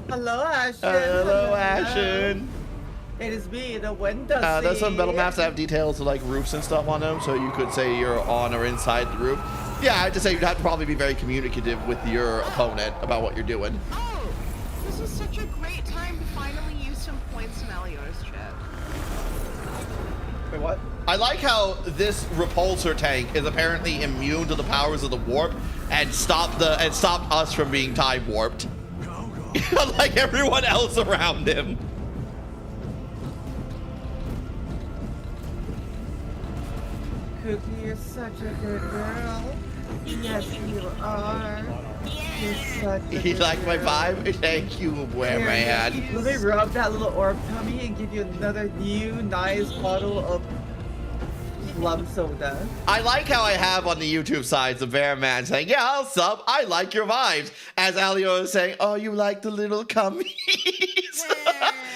Hello, Ashen. Hello, Ashen. It is me, the window. There's some metal maps that have details of like roofs and stuff on them, so you could say you're on or inside the roof. Yeah, I have to say you'd have to probably be very communicative with your opponent about what you're doing. Oh, this is such a great time to finally use some points in Alio's chat. Wait, what? I like how this repulsor tank is apparently immune to the powers of the warp and stopped us from being time warped. Like everyone else around him. Cookie, you're such a good girl. Yes, you are. You're such a You good like my girl. vibe? Thank you, man. Let me rub that little orb tummy and give you another new nice bottle of plum soda. I like how I have on the YouTube side the Bear Man saying, yeah, I'll sub. I like your vibes. As Alio is saying, oh, you like the little cummies.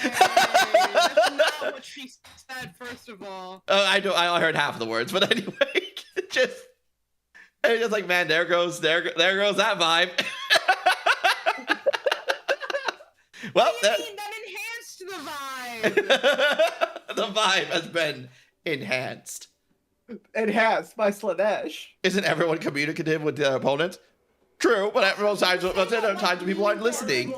That's not what she said, first of all. I heard half of the words, but anyway, it's just like, man, there goes that vibe. Well, That enhanced the vibe. The vibe has been enhanced. Enhanced by Slanesh. Isn't everyone communicative with their opponents? True, but at most times people aren't listening.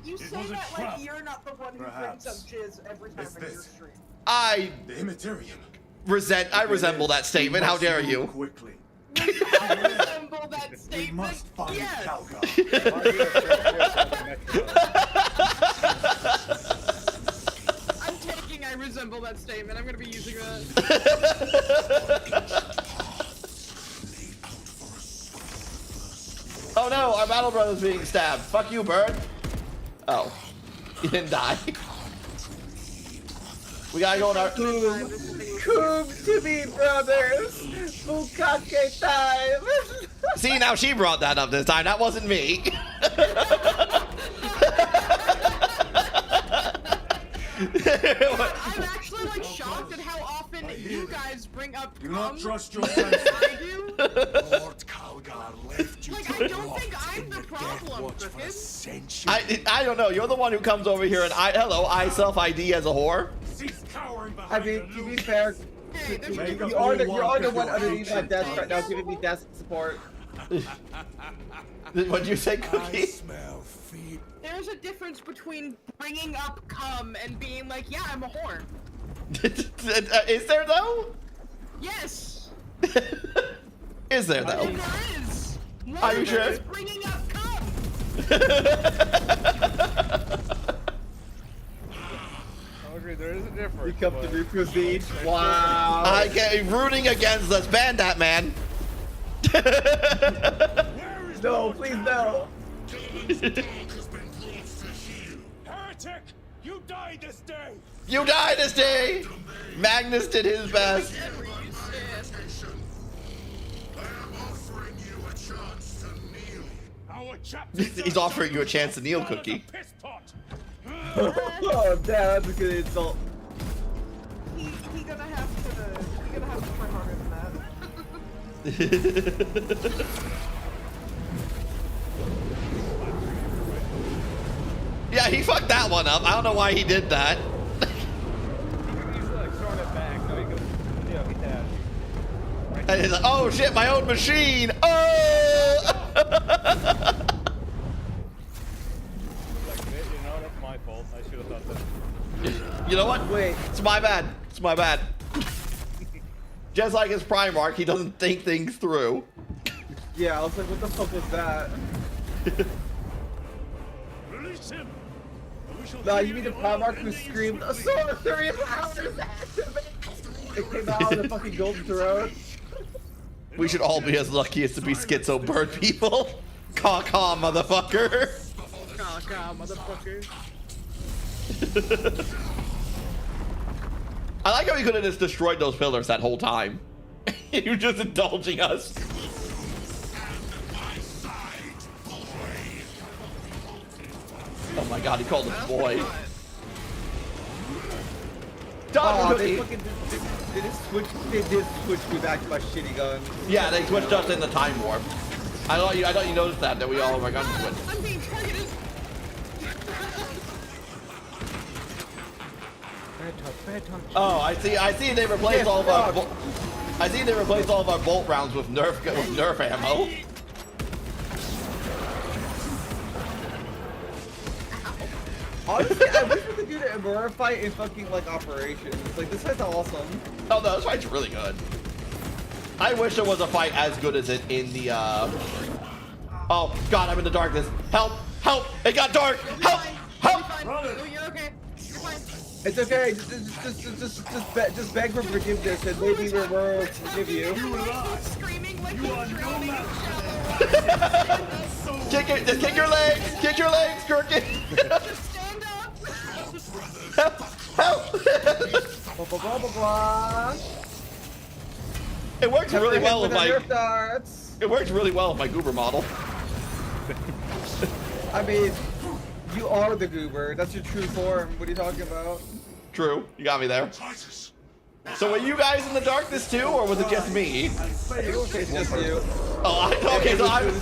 You say that like you're not the one who brings up jizz every time in your stream. I resemble that statement. How dare you? Quickly. I resemble that statement. We must find yes. I'm taking I resemble that statement. I'm gonna be using that. Oh no, our battle brother's being stabbed. Fuck you, bird. Oh, he didn't die. We gotta go in our... Come to me, brothers. Bukake time. See, now she brought that up this time. That wasn't me. I'm actually like shocked at how often you guys bring up Do not trust your I do. Lord Calgar left you Like, to I don't rot think I'm in the problem, Watch for a Cricket. century. I don't know. You're the one who comes over here and I self-ID as a whore. Cease cowering I behind mean, the to be loot. fair, Hey, there's Make a a you are the bulwark one of underneath my your desk ancient right now, faith. giving me desk support. What'd you say, I Cookie? smell feet. There's a difference between bringing up cum and being like, yeah, I'm a whore. Is there though? Yes. Is there though? There is. One Are you of them sure? is bringing up cum. Okay, there is a difference. You come to but- me, cuisine. Wow. I get rooting against us. Ban that man. No, please no. Heretic! You die this day! You die this day. Magnus did his best. He's offering you a chance to kneel, Cookie. Oh, damn, that's a good insult. He gonna have to try harder than that. Yeah, he fucked that one up. I don't know why he did that. He's like throwing it back. No, he goes, he does. And he's like, oh shit, my own machine. Oh! Like, you know, that's my fault. I should have thought that. You know what? Wait. It's my bad. It's my bad. Just like his Primarch, he doesn't think things through. Yeah, I was like, what the fuck was that? Release him. Nah, you mean the Primarch who screamed, "A sorcery powers activate!" It came out of the fucking golden throne. We should all be as lucky as to be schizo bird people. Caw-caw, motherfucker. Caw-caw, motherfucker. I like how he could have just destroyed those pillars that whole time. You're just indulging us. Oh my god, he called him boy. Oh, they did switch me back to my shitty gun. Yeah, they switched us in the time warp. I thought you noticed that we all of our guns switched. I'm being targeted. Bad touch. Oh, I see. They replaced all of our. I see they replaced all of our bolt rounds with nerf ammo. Honestly, I wish we could do the Imura fight in fucking like operations. Like this fight's awesome. Oh no, this fight's really good. I wish there was a fight as good as it in the. Oh god, I'm in the darkness. Help! Help! It got dark! Help! Help! Oh, you're okay. You're fine. It's okay. Just beg for forgiveness, and maybe we will forgive you. Screaming like you are drowning. Just kick your legs! Kick your legs, Kirkin! Just stand up. Help! Blah, blah, blah, blah, blah. It works really well with my. Nerf darts. It works really well with my Goober model. I mean, you are the Goober. That's your true form. What are you talking about? True, you got me there. So were you guys in the darkness too, or was it just me? It's just you. Oh, okay, so I'm.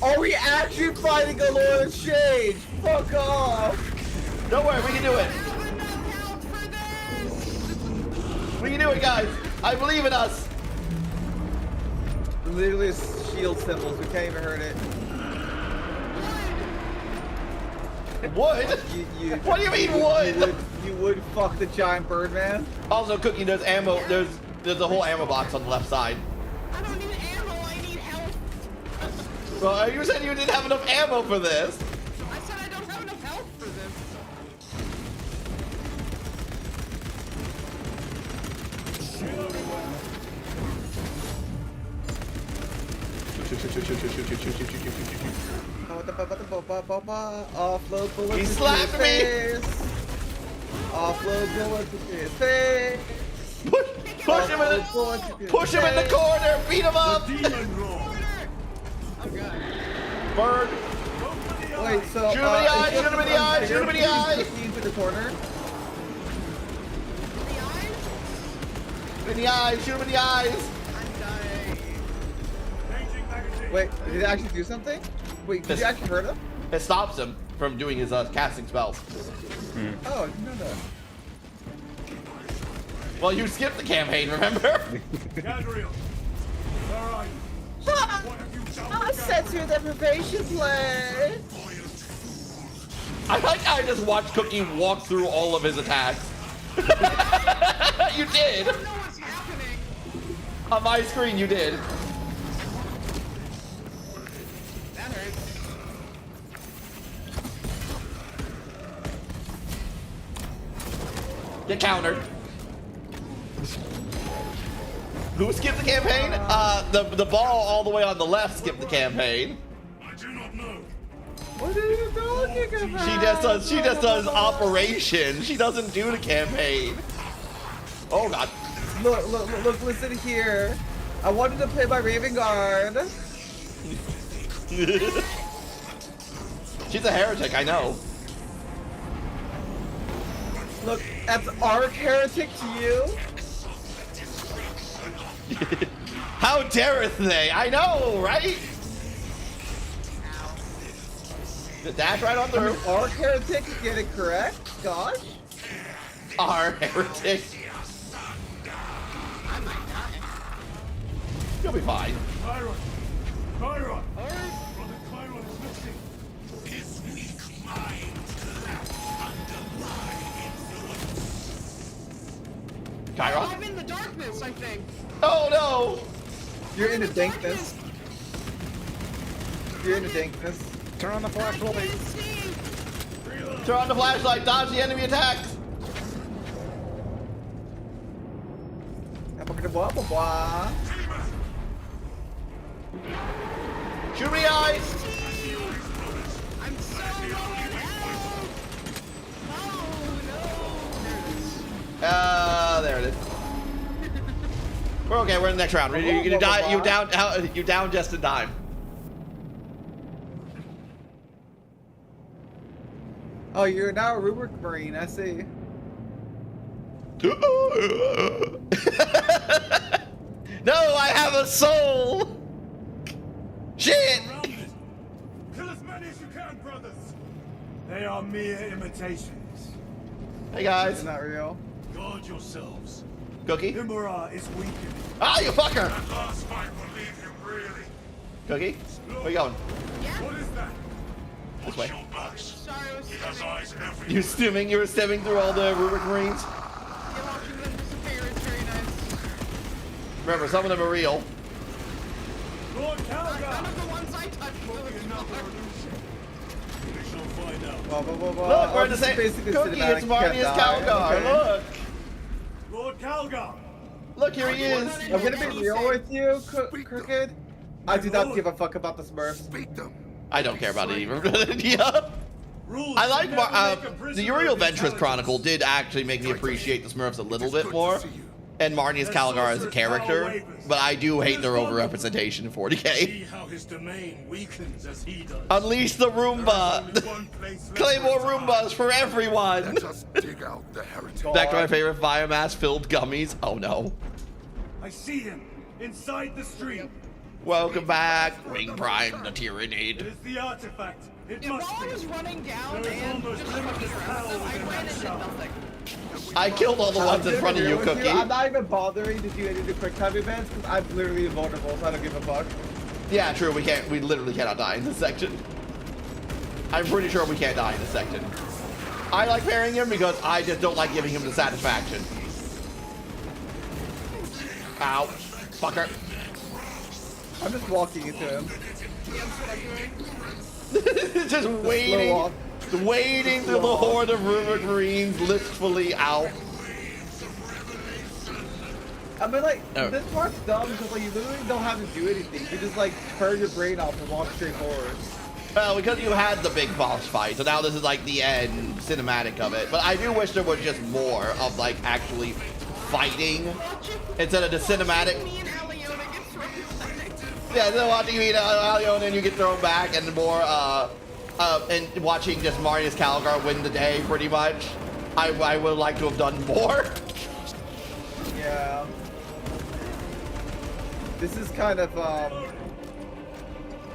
Are we actually fighting a Lord of Shade? Fuck off! Don't worry, we can do it. We can do it, guys. I believe in us. Literally shield symbols. We can't even hurt it. Wood? What do you mean wood? You would fuck the giant bird man. Also, Cookie, there's ammo. There's a whole ammo box on the left side. I don't need ammo. I need health. Well, you said you didn't have enough ammo for this. I said I don't have enough health for this. Offload bullets. He slapped me. Offload bullets into his face. Push him in the corner. Beat him up. Bird. Wait, so shoot him in the eye. Shoot him in the eye. Shoot him in the eye. Into the corner. In the eyes. Shoot him in the eyes. Wait, did it actually do something? Wait, did you actually hurt him? It stops him from doing his casting spells. Oh, I didn't know that. Well, you skipped the campaign, remember? Gabriel, where are you? What have you done? I sent you the probation play. I like how I just watched Cookie walk through all of his attacks. You did. I don't know what's happening. On my screen, you did. That hurts. Get countered. Who skipped the campaign? The ball all the way on the left skipped the campaign. I do not know. What are you talking about? She just does operation. She doesn't do the campaign. Oh god. Look, listen here. I wanted to play my Raven Guard. She's a heretic, I know. Look, that's Arc Heretic to you. How dareth they? I know, right? The dash right on through. Arc Heretic, get it correct? Gosh. Our heretic. You'll be fine. Chiron! Chiron! Brother Chiron is missing. His weak mind left under my influence. Kyra? I'm in the darkness, I think. Oh no! You're in the dankness. You're in the dankness. Turn on the I flashlight. can't see. Turn on the flashlight, dodge the enemy attacks! Shoot me eyes! I'm so low in health. Oh no. There it is. We're okay, we're in the next round. You're gonna die, you down just in time. Oh, you're now a Rubric Marine, I see. No, I have a soul! Shit! Kill as many as you can, brothers. They are mere imitations. Hey guys. It's not real. Guard yourselves. Cookie? Imura is weakened. Ah, you fucker! That last fight will leave him really. Cookie? Where you going? What is that? This way. Watch your backs. Sorry, I was He has eyes everywhere. You were stimming through all the Rubric Marines? Yeah, watching them disappear is very nice. Remember, some of them are real. Lord None Calgar. of the ones I touched were We shall find out. Look, we're in the same. Cookie, it's Marnius Calgar. Look! Lord Calgar. Look, here he is. I'm gonna be real with you, Crooked. I do not give a fuck about the Smurfs. Speak them. I don't care about it even. Yeah. I like the Uriel Ventress Chronicle did actually make me appreciate the Smurfs a little bit more, and Marnius Calgar as a character, but I do hate their overrepresentation in 40k. See how his domain weakens as he does. Unleash the Roomba! Claymore Roombas for everyone! Let us dig out the heretic. Back to my favorite biomass-filled gummies. Oh no. I see him inside the stream. Welcome back, Wing Prime, the It Tyrannid. is the artifact. It Yeah, must while I be. was running down There is and almost just limitless fucking around, power I within ran that into shot. nothing. I killed all the ones in front of you, Cookie. I'm not even bothering to do any of the quick time events because I'm literally invulnerable, so I don't give a fuck. Yeah, true, we literally cannot die in this section. I'm pretty sure we can't die in this section. I like parrying him because I just don't like giving him the satisfaction. Ow. Fucker. I'm just walking into him. Just waiting through the horde of Rubric Marines, literally out. I mean, like, Oh. this part's dumb because, like, you literally don't have to do anything. You just, like, turn your brain off and walk straight forward. Well, because you had the big boss fight, so now this is like the end cinematic of it. But I do wish there was just more of like actually fighting instead of the cinematic. Me and Aliona get thrown back. Yeah, then watching me Aliona and you get thrown back, and more and watching just Marnius Calgar win the day pretty much. I would like to have done more. Yeah. This is kind of,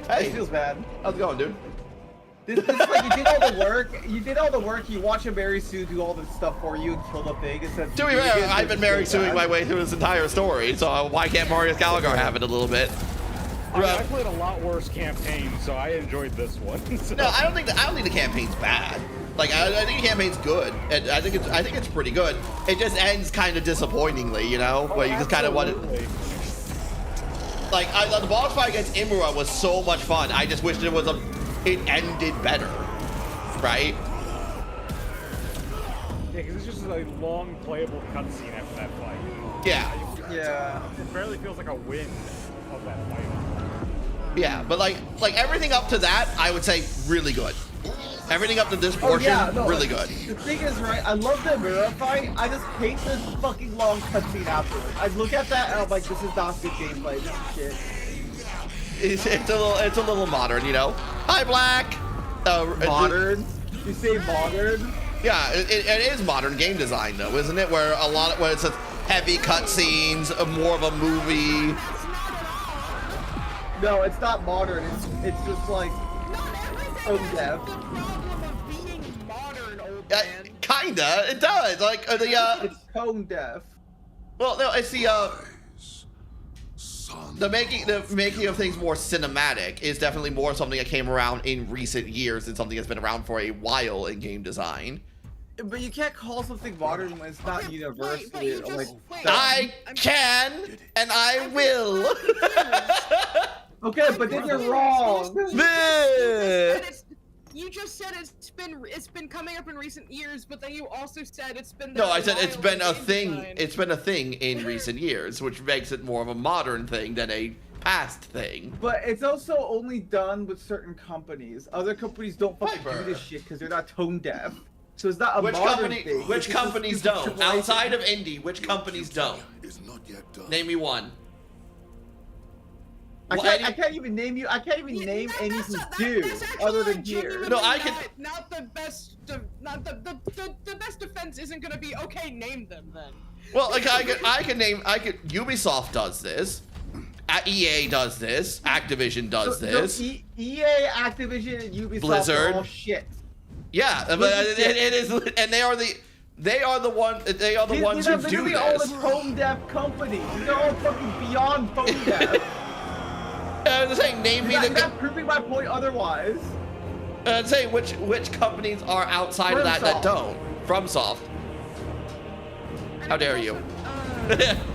Hey, it feels bad. how's it going, dude? This is like you did all the work. You did all the work. You watch a Mary Sue do all the stuff for you and kill the pig. Instead of To be fair, I've been Mary Suing my way through this entire story, so why can't Marnius Calgar have it a little bit? I played a lot worse campaigns, so I enjoyed this one. So. No, I don't think the campaign's bad. Like I think the campaign's good. And I think it's pretty good. It just ends kind of disappointingly, you know, where you just kind of want to. Like the boss fight against Imura was so much fun. I just wished it ended better, right? Yeah, because it's just a long playable cutscene after that fight. Yeah. Yeah. It barely feels like a win of that fight. Yeah, but like everything up to that, I would say really good. Everything up to this portion, really good. The thing is, right, I love the Mirror fight. I just hate this fucking long cutscene afterwards. I look at that and I'm like, this is not good gameplay. This is shit. It's a little modern, you know. Hi, Black. Modern? You say modern? Yeah, it is modern game design though, isn't it? Where it's a heavy cutscenes, more of a movie. No, it's not modern. It's just like tone deaf. Kinda, it does. Like it's tone deaf. Well, no, it's the making of things more cinematic is definitely more something that came around in recent years and something that's been around for a while in game design. But you can't call something modern when it's not Okay, universally but you just- like. wait. I can and I will. Okay, but then you're wrong. You just said it's been coming up in recent years, but then you also said it's been. No, I said it's while been in a game thing. design. It's been a thing in recent years, which makes it more of a modern thing than a past thing. But it's also only done with certain companies. Other companies don't fucking Piper. do this shit because they're not tone deaf. So it's not a Which modern company? thing. Which It's just a companies stupid don't? triple A Outside thing. of indie, which companies don't? Is not yet done. Name me one. I Well, can't even name you. I can't even name any who that's do actually other than like here. genuinely No, I can- Not the best. Not the best defense isn't gonna be okay. Name them then. Well, like I can name. Ubisoft does this. EA does this. Activision does this. EA, Activision, and Ubisoft Blizzard. are all shit. Yeah, but it is, and they are the ones These who are do literally all the this. tone deaf companies. They're all fucking beyond tone deaf. I'm just saying, name me You're the. not proving my point otherwise. I'm saying which companies are outside of that FromSoft. don't. FromSoft. How dare you?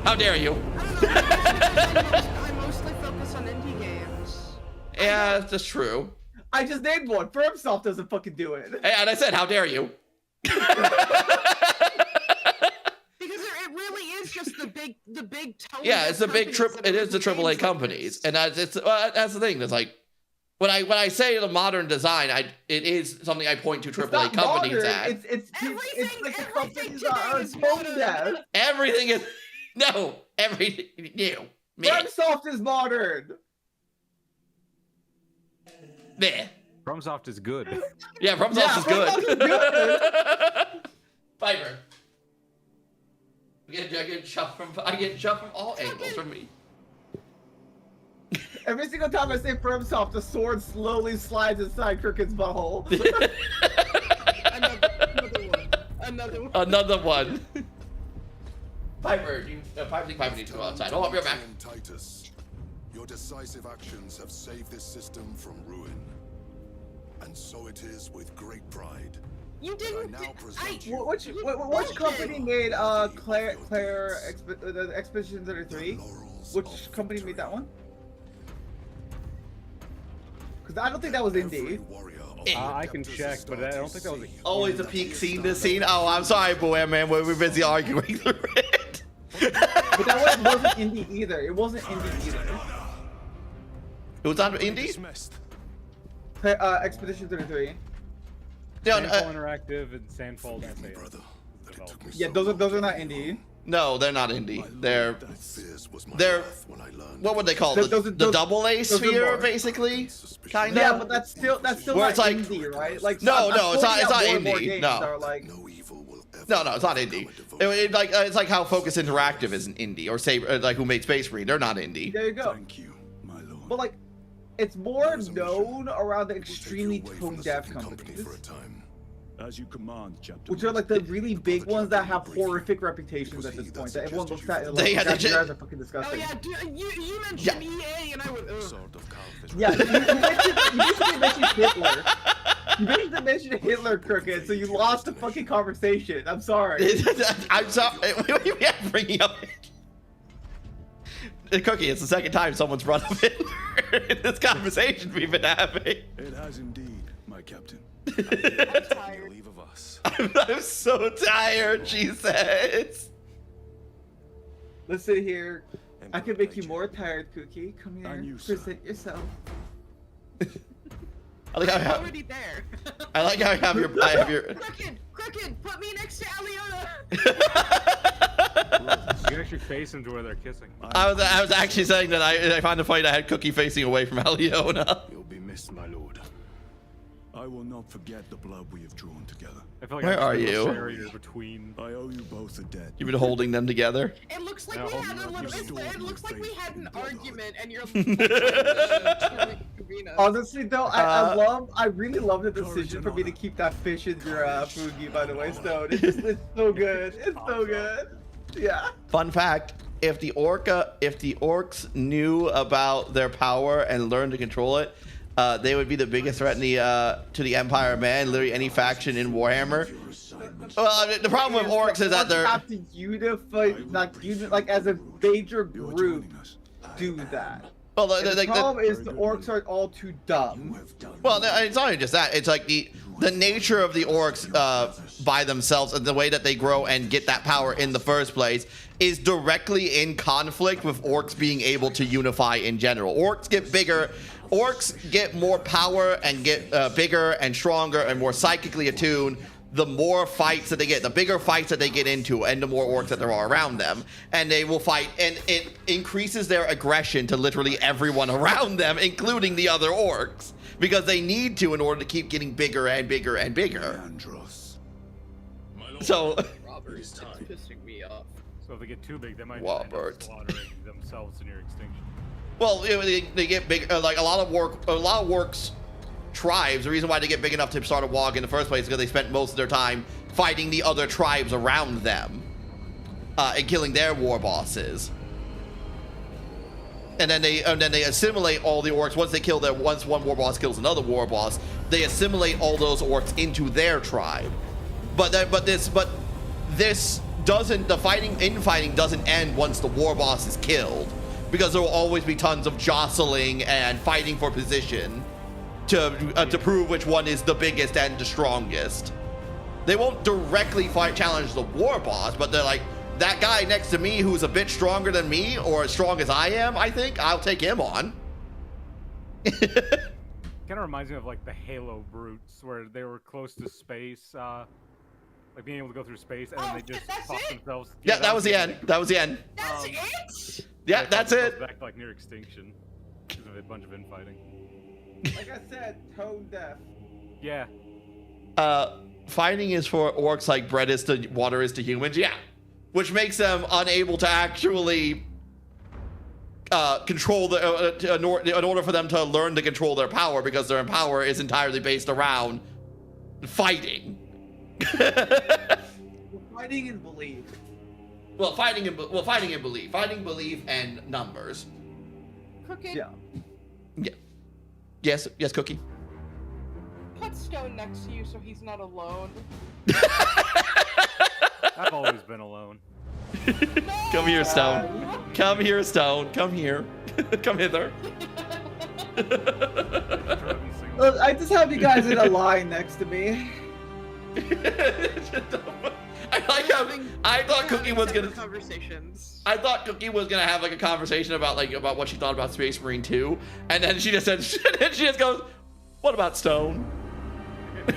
How dare you? I mostly focus on indie games. Yeah, that's true. I just named one. FromSoft doesn't fucking do it. And I said, how dare you? Because it really is just the big tone. Yeah, it's the big companies trip. that It are is the making AAA games like companies, this. and that's the thing. It's like when I say the modern design, it is something I point to It's AAA not companies modern. at. It's like the Everything companies today are is tone modern. deaf. Everything is no everything new. Meh. FromSoft is modern. Meh. FromSoft is good. Yeah, FromSoft Yeah, is FromSoft is good. good. Piper. I get shot from all angles from me. Every single time I say FromSoft, the sword slowly slides inside Crooked's butthole. Another one. Another one. Piper, Piper needs to go outside. Hold up your back. Titus, your decisive actions have saved this system from ruin. And so it is with great pride. You that I didn't. now present you Which company made Claire Expedition 33? Which company made that one? Because I don't think that was indie. I can check, but I don't think that was a Always a peak scene this scene. Oh, I'm sorry, boy, man. We're busy arguing through it. But that one wasn't indie either. It wasn't indie either. It was on indie? Expedition 33. Yeah, Sandfall Interactive and Sandfall SAS. Yeah, those are not indie. No, they're not indie. They're what would they call it? The double A those are sphere, more. basically, kind of. Yeah, but that's still Where not it's like- indie, right? Like No, I'm no, it's not. It's not pointing out more and more indie. games No. that are like, No, it's not indie. It's like how Focus Interactive isn't indie, or Saber, like who made Space Marine. They're not indie. there you go. But like, it's more known around the extremely tone deaf companies, As you command, Chapter. which are like the really big ones that have horrific reputations at this point. That everyone looks at and like, They had "Guys, the- you guys are fucking Oh disgusting." yeah, you mentioned EA and I would. Yeah, you basically mentioned Hitler. You basically mentioned Hitler, Crooked, so you lost the fucking conversation. I'm sorry. I'm sorry. We are bringing up Cookie. It's the second time someone's brought up Hitler in this conversation we've been having. It has indeed, my captain. I'm tired. Believe of us. I'm so tired, she says. Listen here. I can make you more tired, Cookie. Come here. And you, sir. Present yourself. I like how I I'm have, already there. I like how I have your. Crooked, put me next to Aliona. You actually face them to where they're kissing. I was actually saying that I find it funny that I had Cookie facing away from Aliona. You'll be missed, my lord. I will not forget the blood we have drawn together. I feel like Where I'm are just in you? a barrier between. I owe you both a debt. You've been holding them together. It looks like Yeah, we hold had me a up. little. You It looks like we had an brotherhood. argument, and you're. Honestly, though, I really love the decision for me to keep that fish in your Fugi, by the way, Stone. It's so good. It's so good. Yeah. Fun fact: if the orcs knew about their power and learned to control it, they would be the biggest threat in to the Empire, man. Literally any faction in Warhammer Well, I mean, the problem with orcs is that they're have to unify, like as a major group, do that. well, The problem is the orcs are all too dumb. well, it's not even just that. It's like the nature of the orcs by themselves and the way that they grow and get that power in the first place is directly in conflict with orcs being able to unify in general. Orcs get bigger. Orcs get more power and get bigger and stronger and more psychically attuned the more fights that they get, the bigger fights that they get into, and the more orcs that there are around them. And they will fight, and it increases their aggression to literally everyone around them, including the other orcs, because they need to in order to keep getting bigger and bigger and bigger. So, Robert is pissing me off. So if they get too big, they might just end up slaughtering themselves to near extinction. well, they get big. Like a lot of orcs tribes, the reason why they get big enough to start a WoG in the first place is because they spent most of their time fighting the other tribes around them and killing their war bosses. And then they assimilate all the orcs once one war boss kills another war boss. They assimilate all those orcs into their tribe. But this doesn't, the infighting doesn't end once the war boss is killed, because there will always be tons of jostling and fighting for position to prove which one is the biggest and the strongest. They won't directly challenge the war boss, but they're like, that guy next to me who's a bit stronger than me or as strong as I am, I think I'll take him on. Kind of reminds me of like the Halo brutes, where they were close to space, like being able to go through space, and then they just pop themselves. Yeah, that was the end. That was the end. That's it? Yeah, that's it. Back to like near extinction because of a bunch of infighting. Like I said, tone deaf. Yeah. Fighting is for orcs like bread is to water is to humans. Yeah, which makes them unable to actually control in order for them to learn to control their power, because their power is entirely based around fighting. Fighting and belief. Fighting and belief. Fighting, belief, and numbers. Crooked. Yeah. Yeah. Yes, Cookie. Put Stone next to you so he's not alone. I've always been alone. Come here, Stone. Come here, Stone. Come here. Come hither. Look, I just have you guys in a line next to me. I like how I thought Cookie was gonna conversations. I thought Cookie was gonna have like a conversation about what she thought about Space Marine 2, and then she just said, and she just goes, "What about Stone?" The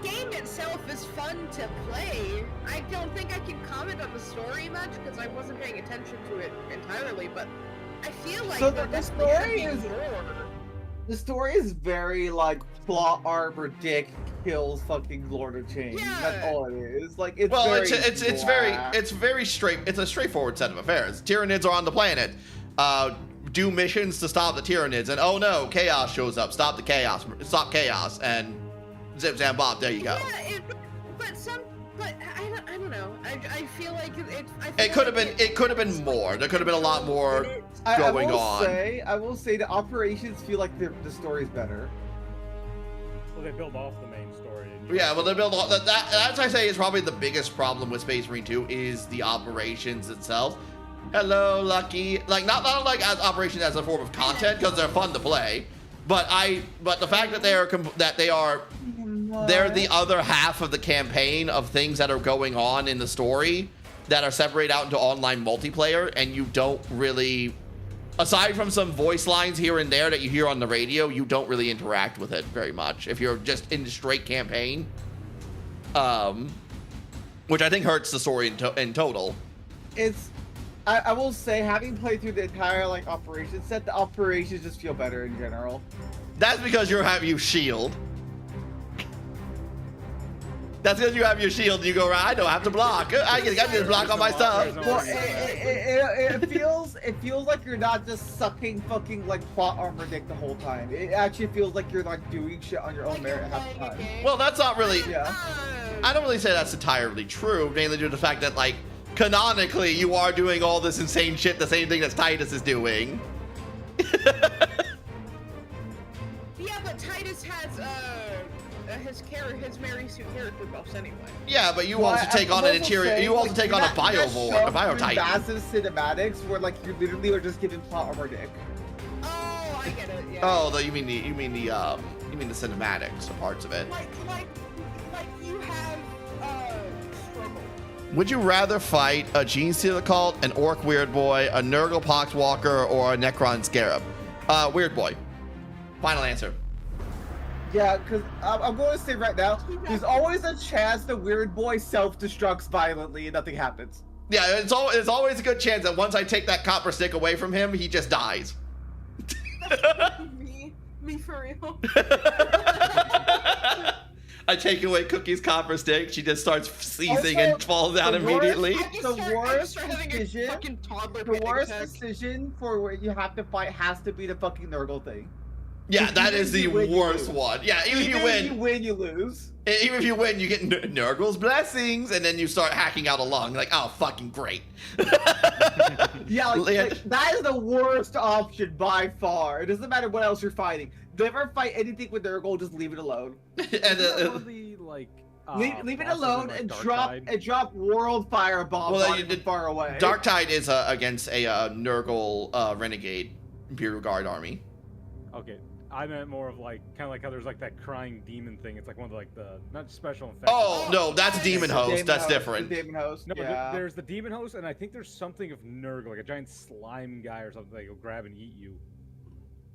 game itself is fun to play. I don't think I can comment on the story much because I wasn't paying attention to it entirely, but I feel like So the story is very like plot armor dick kills fucking Lord of Change. Yeah. That's all it is. Like it's very straightforward set of affairs. Tyranids are on the planet. Do missions to stop the Tyranids, and oh no, chaos shows up. Stop chaos, and zip zam bop. There you go. Yeah, but I don't know. I feel like It could have been more. There could have been a lot more going on. I will say the operations feel like the story's better. Well, they build off the main story. Yeah, well, they build off that's I say is probably the biggest problem with Space Marine 2 is the operations itself. Hello, Lucky. Like not like as operations as a form of content, because they're fun to play, but the fact that they're the other half of the campaign of things that are going on in the story that are separated out into online multiplayer, and you don't really, aside from some voice lines here and there that you hear on the radio, you don't really interact with it very much if you're just in the straight campaign, which I think hurts the story in total. I will say, having played through the entire like operations set, the operations just feel better in general. That's because you have your shield. That's because you have your shield and you go around. I don't have to block. I can just block all my stuff. Well, it feels like you're not just sucking fucking like plot armor dick the whole time. It actually feels like you're like doing shit on your own merit half the time. Well, that's not really. Yeah. I don't really say that's entirely true, mainly due to the fact that like canonically you are doing all this insane shit, the same thing that Titus is doing. Yeah, but Titus has his Mary Sue character buffs anyway. Yeah, but you Well, also take on an interior. saying, You also like, take on a you got biovore, a shoved through biotype. massive cinematics where like you literally are just giving plot armor dick. Oh, I get it. Yeah. Oh, you mean the cinematics or parts of it. Like you have struggle. Would you rather fight a Gene Stealer Cult, an Orc Weird Boy, a Nurgle Poxwalker, or a Necron Scarab? Weird Boy. Final answer. Yeah, because I'm going to say right now, there's always a chance the weird boy self-destructs violently and nothing happens. Yeah, it's always a good chance that once I take that copper stick away from him, he just dies. me for real. I take away Cookie's copper stick, she just starts seizing Also, and falls down the immediately. The worst decision, fucking toddler the worst attack. decision for where you have to fight has to be the fucking Nurgle thing. Yeah, that Even is if the you win, you worst lose. one. Yeah, even if you win, you lose. even if you win, you get Nurgle's blessings, and then you start hacking out a lung. Like, oh, fucking great. Yeah, like, that is the worst option by far. It doesn't matter what else you're fighting. Never fight anything with Nurgle, just leave it alone. And leave it alone like and Darktide? drop world fire bombs Well, on you it did- from far away. Darktide is against a Nurgle Renegade Imperial Guard army. Okay, I meant more of like kind of like how there's like that crying demon thing. It's like one of like the not special effects. Oh no, that's Demon The Host. Demon That's Host, different. The Demon Host. No, yeah. there's the demon host, and I think there's something of Nurgle, like a giant slime guy or something that will grab and eat you.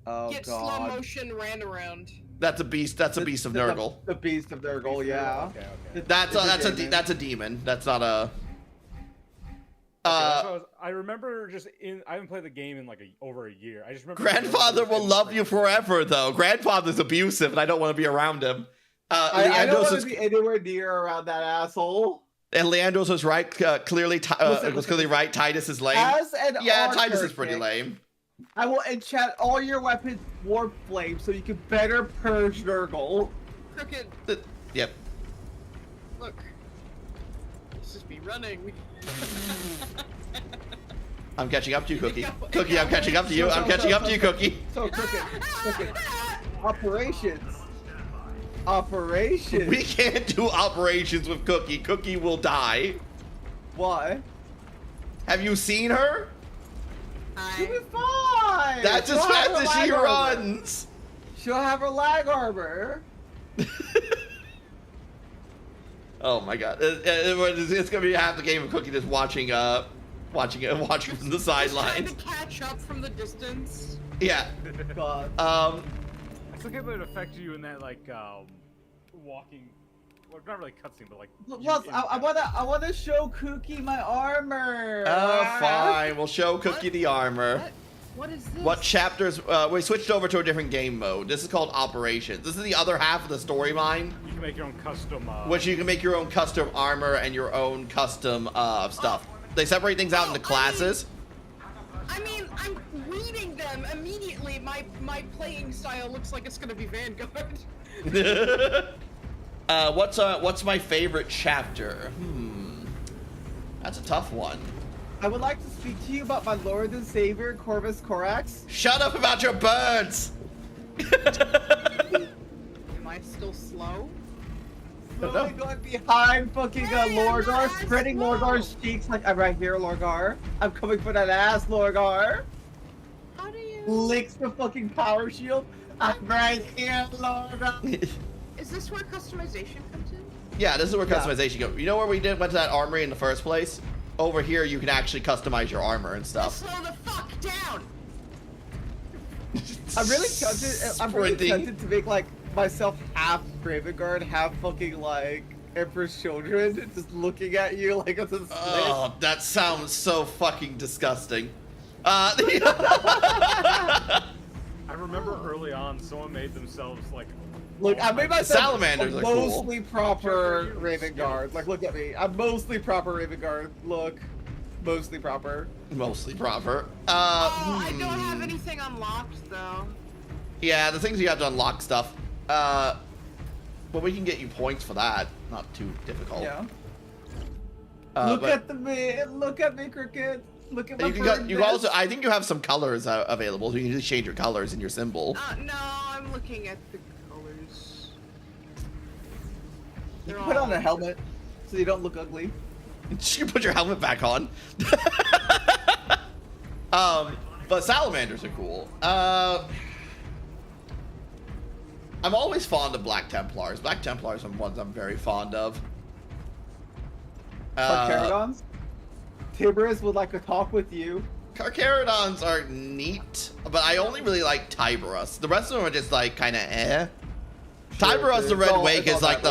Oh Get slow god. motion ran around. That's a beast. That's a beast of Nurgle. The beast of Nurgle, yeah. Okay. That's a demon. that's a demon. That's not a. I remember I haven't played the game in like over a year. I just remember. Grandfather will love you forever, though. Grandfather's abusive, and I don't want to be around him. I don't Leandros want to be anywhere near around that asshole. and Leandros was right. Clearly, was clearly right. Titus is lame. As an Yeah, archer, Titus is pretty Nick, lame. I will enchant all your weapons warp flame so you can better purge Nurgle. Crooked, Yep. look. Let's just be running. I'm catching up to you, Cookie. Cookie, I'm catching up to you. I'm catching up to you, Cookie. So crooked. Operations. We can't do operations with Cookie. Cookie will die. Why? Have you seen her? She'll be fine. That's as She'll have fast her as she lag armor. runs. She'll have her lag armor. Oh my god, it's gonna be half the game of Cookie just watching from the Trying sidelines. to catch up from the distance. Yeah. God. I forget that it affected you in that like walking, well, not really cutscene, but like. Plus, I wanna show Cookie my armor. Fine. We'll show Cookie the armor. What is this? What chapters? We switched over to a different game mode. This is called Operations. This is the other half of the storyline, You can make your own custom. which you can make your own custom armor and your own custom stuff. They separate things out into classes. I mean, I'm reading them immediately. My playing style looks like it's gonna be Vanguard. What's my favorite chapter? That's a tough one. I would like to speak to you about my Lord and Savior, Corvus Corax. Shut up about your birds! Am I still slow? Slowly going behind fucking Lorgar, spreading Lorgar's cheeks like, I'm right here, Lorgar. I'm coming for that ass, Lorgar. How do you... Licks the fucking power shield. I'm right here, Lorgar. Is this where customization comes in? Yeah, this is where customization goes. You know where we went to that armory in the first place? Over here, you can actually customize your armor and stuff. Slow the fuck down! I'm really tempted. I'm really Sprinting. tempted to make like myself half Raven Guard, half fucking like Emperor's Children, just looking at you like it's a snake. Oh, that sounds so fucking disgusting. I remember early on, someone made themselves like. Look, I made myself Salamanders a are cool. mostly proper Raven Guard. Like, look at me. I'm mostly proper Raven Guard. Look, mostly proper. Mostly proper. I don't have anything unlocked though. Yeah, the things you have to unlock stuff. But we can get you points for that. Not too difficult. Yeah. But Look at me, Cricket. Look at my you can also. I think you have some colors available. So you can just change your colors in your symbol. No, I'm looking at the colors. You They're can put on all- a helmet so you don't look ugly. You put your helmet back on. But salamanders are cool. I'm always fond of Black Templars. Black Templars are ones I'm very fond of. Carcharodons? Tiberius would like to talk with you. Carcharodons are neat, but I only really like Tiberus. The rest of them are just like kind of eh. Tiberus the Red Wake is like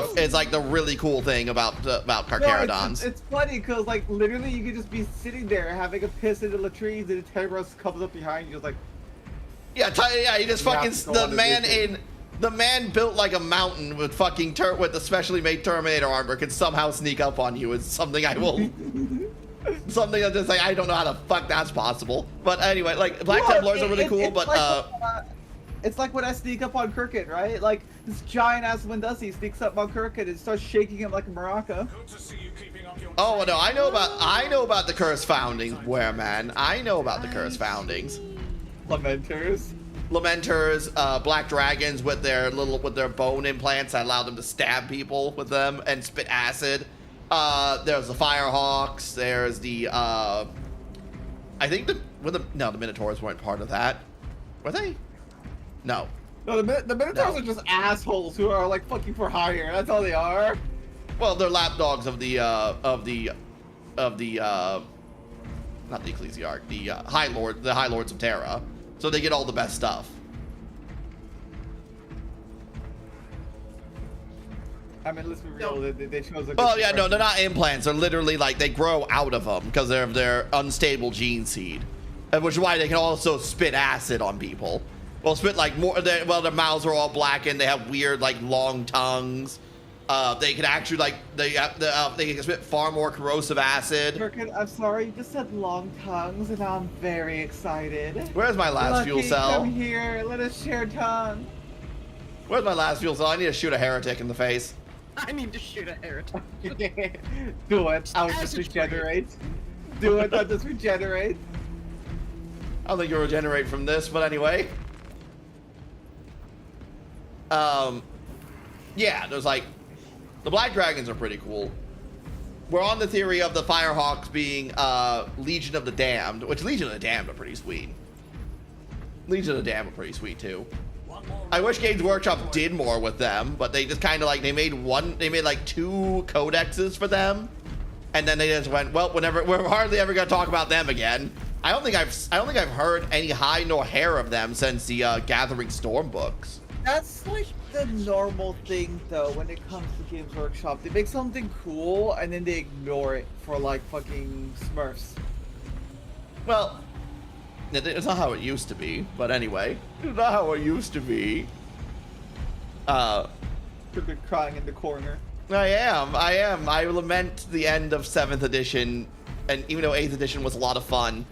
the really cool thing about Carcharodons. No, it's funny because like literally you could just be sitting there having a piss into the trees and Tiberus comes up behind you just like. Yeah, he just fucking the man built like a mountain with fucking with the specially made Terminator armor can somehow sneak up on you is something I will. Something I'm just like I don't know how the fuck that's possible. But anyway, like Black Templars are really cool, but it's like when I sneak up on Cricket, right? Like this giant ass Windussi sneaks up on Cricket and starts shaking him like a maraca. Oh no, I know about the cursed foundings, man. I know about the cursed foundings. Lamenters, black dragons with their bone implants that allow them to stab people with them and spit acid. There's the Firehawks. There's the I think the Minotaurs weren't part of that, were they? No. No, the Minotaurs are just assholes who are like fucking for hire. That's all they are. Well, they're lapdogs of the not the Ecclesiarch, the High Lords of Terra. So they get all the best stuff. I mean, let's be real. They chose a. Well, yeah, no, they're not implants. They're literally like they grow out of them because they're their unstable gene seed, which is why they can also spit acid on people. Well, spit like more. Their mouths are all blackened. They have weird like long tongues. They can actually like they can spit far more corrosive acid. Cricket, I'm sorry, you just said long tongues, and I'm very excited. Where's my last fuel cell? Come here, let us share tongue. Where's my last fuel cell? I need to shoot a heretic in the face. I need to shoot a heretic. Do it. I'll just regenerate. Do it. I'll just regenerate. I don't think you'll regenerate from this, but anyway. Yeah, there's like the black dragons are pretty cool. We're on the theory of the Firehawks being Legion of the Damned, which Legion of the Damned are pretty sweet. Legion of the Damned are pretty sweet too. I wish Games Workshop did more with them, but they just kind of like they made like 2 codexes for them, and then they just went, well, we're hardly ever gonna talk about them again. I don't think I've heard any hide nor hair of them since the Gathering Storm books. That's like the normal thing though when it comes to Games Workshop. They make something cool and then they ignore it for like fucking Smurfs. Well, it's not how it used to be, but anyway, it's not how it used to be. You're crying in the corner. I am. I lament the end of 7th edition, and even though 8th edition was a lot of fun,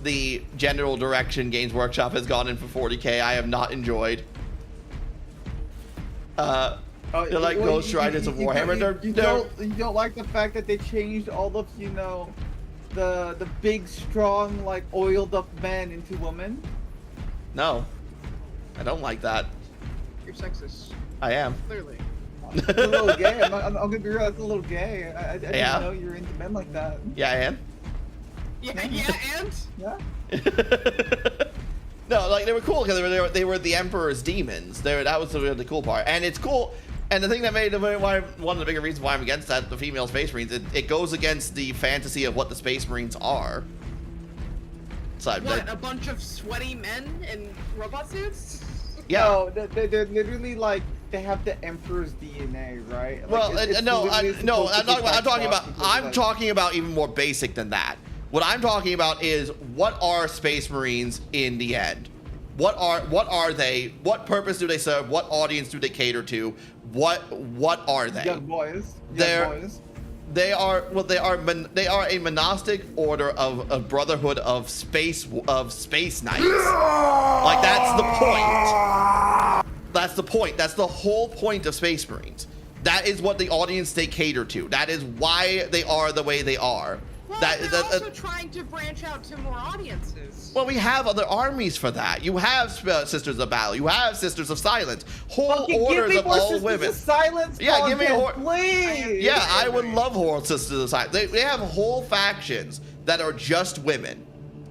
the general direction Games Workshop has gone in for 40k, I have not enjoyed. They're like Ghost Riders of Warhammer. You don't like the fact that they changed all of, you know, the big, strong, like oiled up men into women? No, I don't like that. You're sexist. I am. Clearly. It's a little gay. I'm gonna be real. It's a little gay. I didn't know you were into men like that. Yeah, I am. Yeah, and? Yeah. No, like they were cool because they were the Emperor's demons. That was the really cool part, and it's cool. And the thing that made one of the bigger reasons why I'm against that, the female Space Marines, it goes against the fantasy of what the Space Marines are. So what? A bunch of sweaty men in robot suits? Yeah. No, they're literally like they have the Emperor's DNA, right? Like, Well, I'm talking about even more basic than that. What I'm talking about is what are Space Marines in the end? What are they? What purpose do they serve? What audience do they cater to? What are they? Young boys. They are a monastic order of a brotherhood of space knights. Like that's the point. That's the point. That's the whole point of Space Marines. That is what the audience they cater to. That is why they are the way they are. Well, That- they're also trying to branch out to more audiences. Well, we have other armies for that. You have Sisters of Battle. You have Sisters of Silence. Whole Fucking orders give me of more all Sisters women. of Silence Yeah, give me content, please. Yeah, I would love whole Sisters of Silence. They have whole factions that are just women.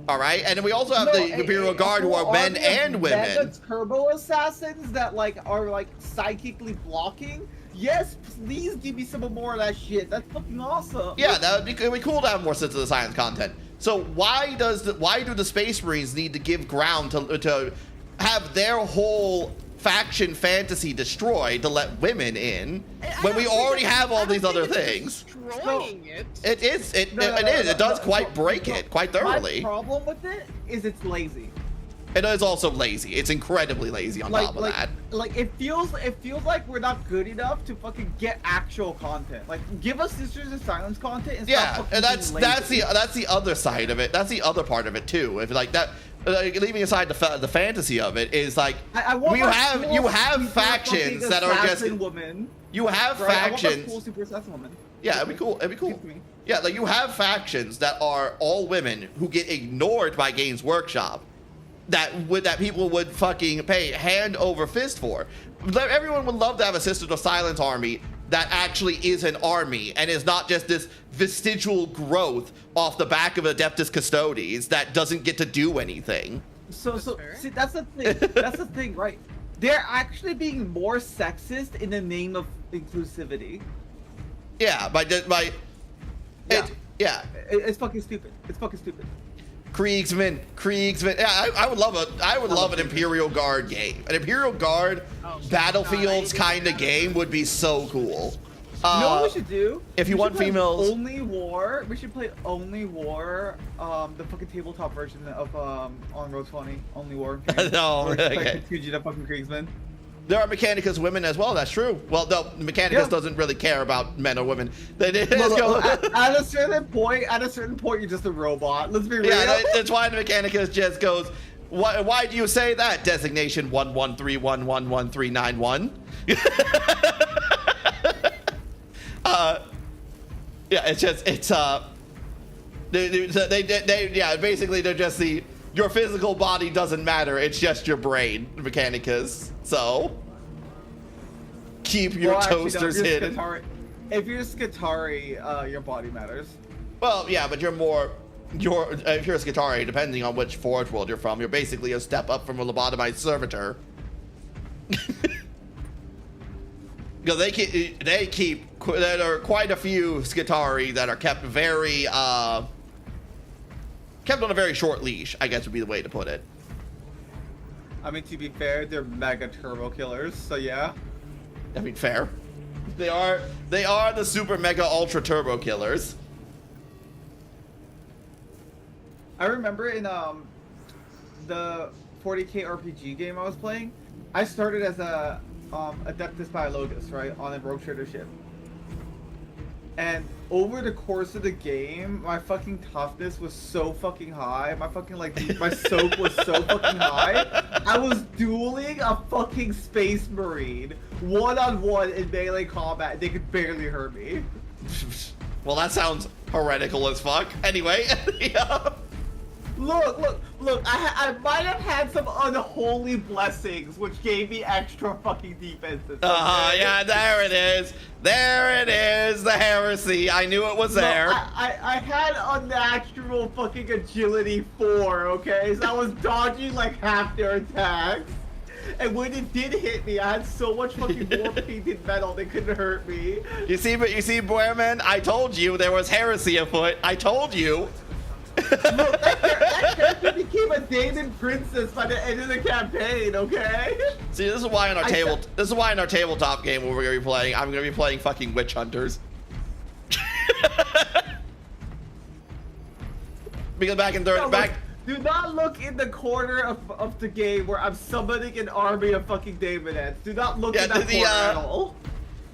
All right, and then we also have the Imperial Guard, who are men and women. Mega turbo assassins that like are like psychically blocking. Yes, please give me some more of that shit. That's fucking awesome. Yeah, that would be cool to have more Sisters of Silence content. So why do the Space Marines need to give ground to have their whole faction fantasy destroyed to let women in when we already have all these other things? Destroying it. It is. It does quite break it quite thoroughly. My problem with it is it's lazy. It is also lazy. It's incredibly lazy on top of that. Like it feels like we're not good enough to fucking get actual content. Like give us Sisters of Silence content and Yeah, and that's the other side of it. That's the other part of it too. If like that, leaving aside the fantasy of it, is like you have factions that are just woman. You have Right, factions. I want a cool super assassin woman. Yeah, it'd be cool. It'd be cool. Yeah, like you have factions that are all women who get ignored by Games Workshop. That people would fucking pay hand over fist for. Everyone would love to have a Sisters of Silence army that actually is an army and is not just this vestigial growth off the back of Adeptus Custodes that doesn't get to do anything. So see, that's the thing. That's the thing, right? They're actually being more sexist in the name of inclusivity. Yeah, It's fucking stupid. It's fucking stupid. Kriegsman. Yeah, I would love an Imperial Guard game. An Imperial Guard Battlefields kind of game would be so cool. You know what we should do? If you want females, Only War. We should play Only War. The fucking tabletop version of on Road 20. Only War. No, okay. Fujita fucking Kriegsman. There are Mechanicus women as well. That's true. Well, no, Mechanicus doesn't really care about men or women. At a certain point, you're just a robot. Let's be real. Yeah, that's why the Mechanicus just goes. Why do you say that? Designation 113111391. Yeah, basically they're just your physical body doesn't matter. It's just your brain, Mechanicus. So keep your toasters hidden. If you're Skitari, your body matters. Well, yeah, but if you're a Skitari, depending on which Forge World you're from, you're basically a step up from a lobotomized servitor. Because there are quite a few Skitari that are kept on a very short leash, I guess would be the way to put it. I mean, to be fair, they're mega turbo killers, so yeah. I mean, fair. They are the super mega ultra turbo killers. I remember in the 40k RPG game I was playing, I started as a Adeptus Biologus, right, on a Rogue Trader ship. And over the course of the game, my fucking toughness was so fucking high. My fucking my soak was so fucking high. I was dueling a fucking Space Marine one-on-one in melee combat. They could barely hurt me. Well, that sounds heretical as fuck. Anyway, yeah. Look! I might have had some unholy blessings, which gave me extra fucking defenses. Okay? Yeah, there it is. There it is, the heresy. I knew it was there. I had unnatural fucking agility 4, okay? So I was dodging like half their attacks. And when it did hit me, I had so much fucking more painted metal they couldn't hurt me. You see, Boerman, I told you there was heresy afoot. I told you. Look, that character became a Daemon princess by the end of the campaign, okay? See, this is why in our tabletop game where we're gonna be playing, I'm gonna be playing fucking witch hunters. Because back in do not look in the corner of the game where I'm summoning an army of fucking Daemonettes. Do not look in that corner at all.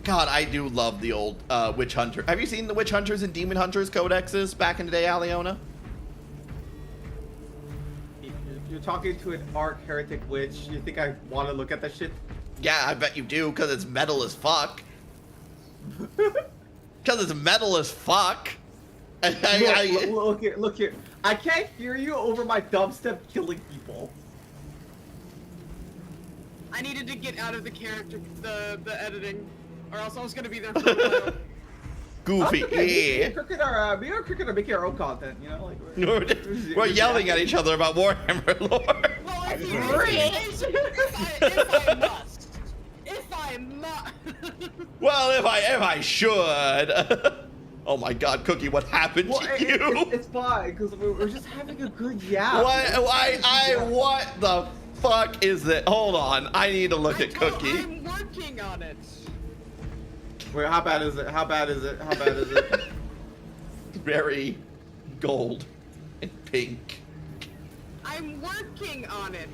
God, I do love the old witch hunter. Have you seen the witch hunters and demon hunters codexes back in the day, Aliona? You're talking to an arc heretic witch. You think I want to look at that shit? Yeah, I bet you do, because it's metal as fuck. Because it's metal as fuck. Look here. I can't hear you over my dubstep killing people. I needed to get out of the character, the editing, or else I was gonna be there for a while. Goofy, Okay. Me yeah. and Cricket are making our own content, you know, like We're yelling at each other about Warhammer lore. Well, if I must. Well, if I should. Oh my God, Cookie, what happened to you? It's fine, because we're just having a good yap. What the fuck is that? Hold on, I need to look at Cookie. I'm working on it. Wait, how bad is it? How bad is it? How bad is it? Very gold and pink. I'm working on it.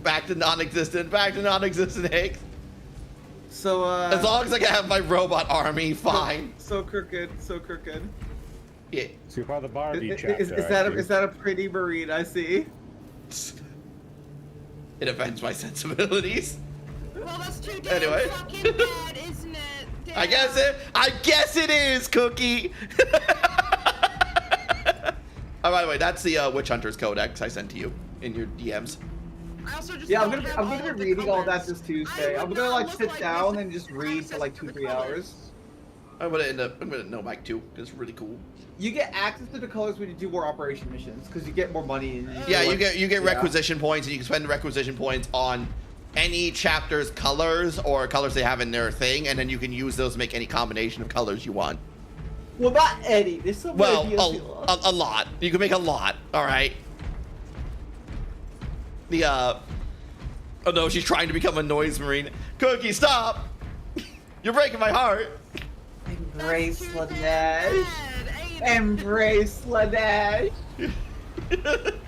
Back to non-existent, Hank. So, as long as I can have my robot army, fine. So crooked. Yeah. See by the Barbie Is chapter. that a pretty marine I see? It offends my sensibilities. Well, that's too damn Anyway. fucking bad, isn't it? Damn. I guess it is, Cookie. Oh, by the way, that's the Witch Hunters Codex I sent to you in your DMs. I also just I'm don't gonna have be all of the reading all that colors. this Tuesday. I I'm would gonna not like look sit like down this and just if read access for like to 2-3 the colors. hours. I'm gonna know Mike too. It's really cool. You get access to the colors when you do more operation missions because you get more money. And Yeah, like, you get requisition points, and you can spend requisition points on any chapter's colors or colors they have in their thing, and then you can use those to make any combination of colors you want. Well, not any. There's so Well, many. a lot. You can make a lot. All right. Oh no, she's trying to become a noise marine. Cookie, stop! You're breaking my heart. Embrace Laneige. Embrace Laneige.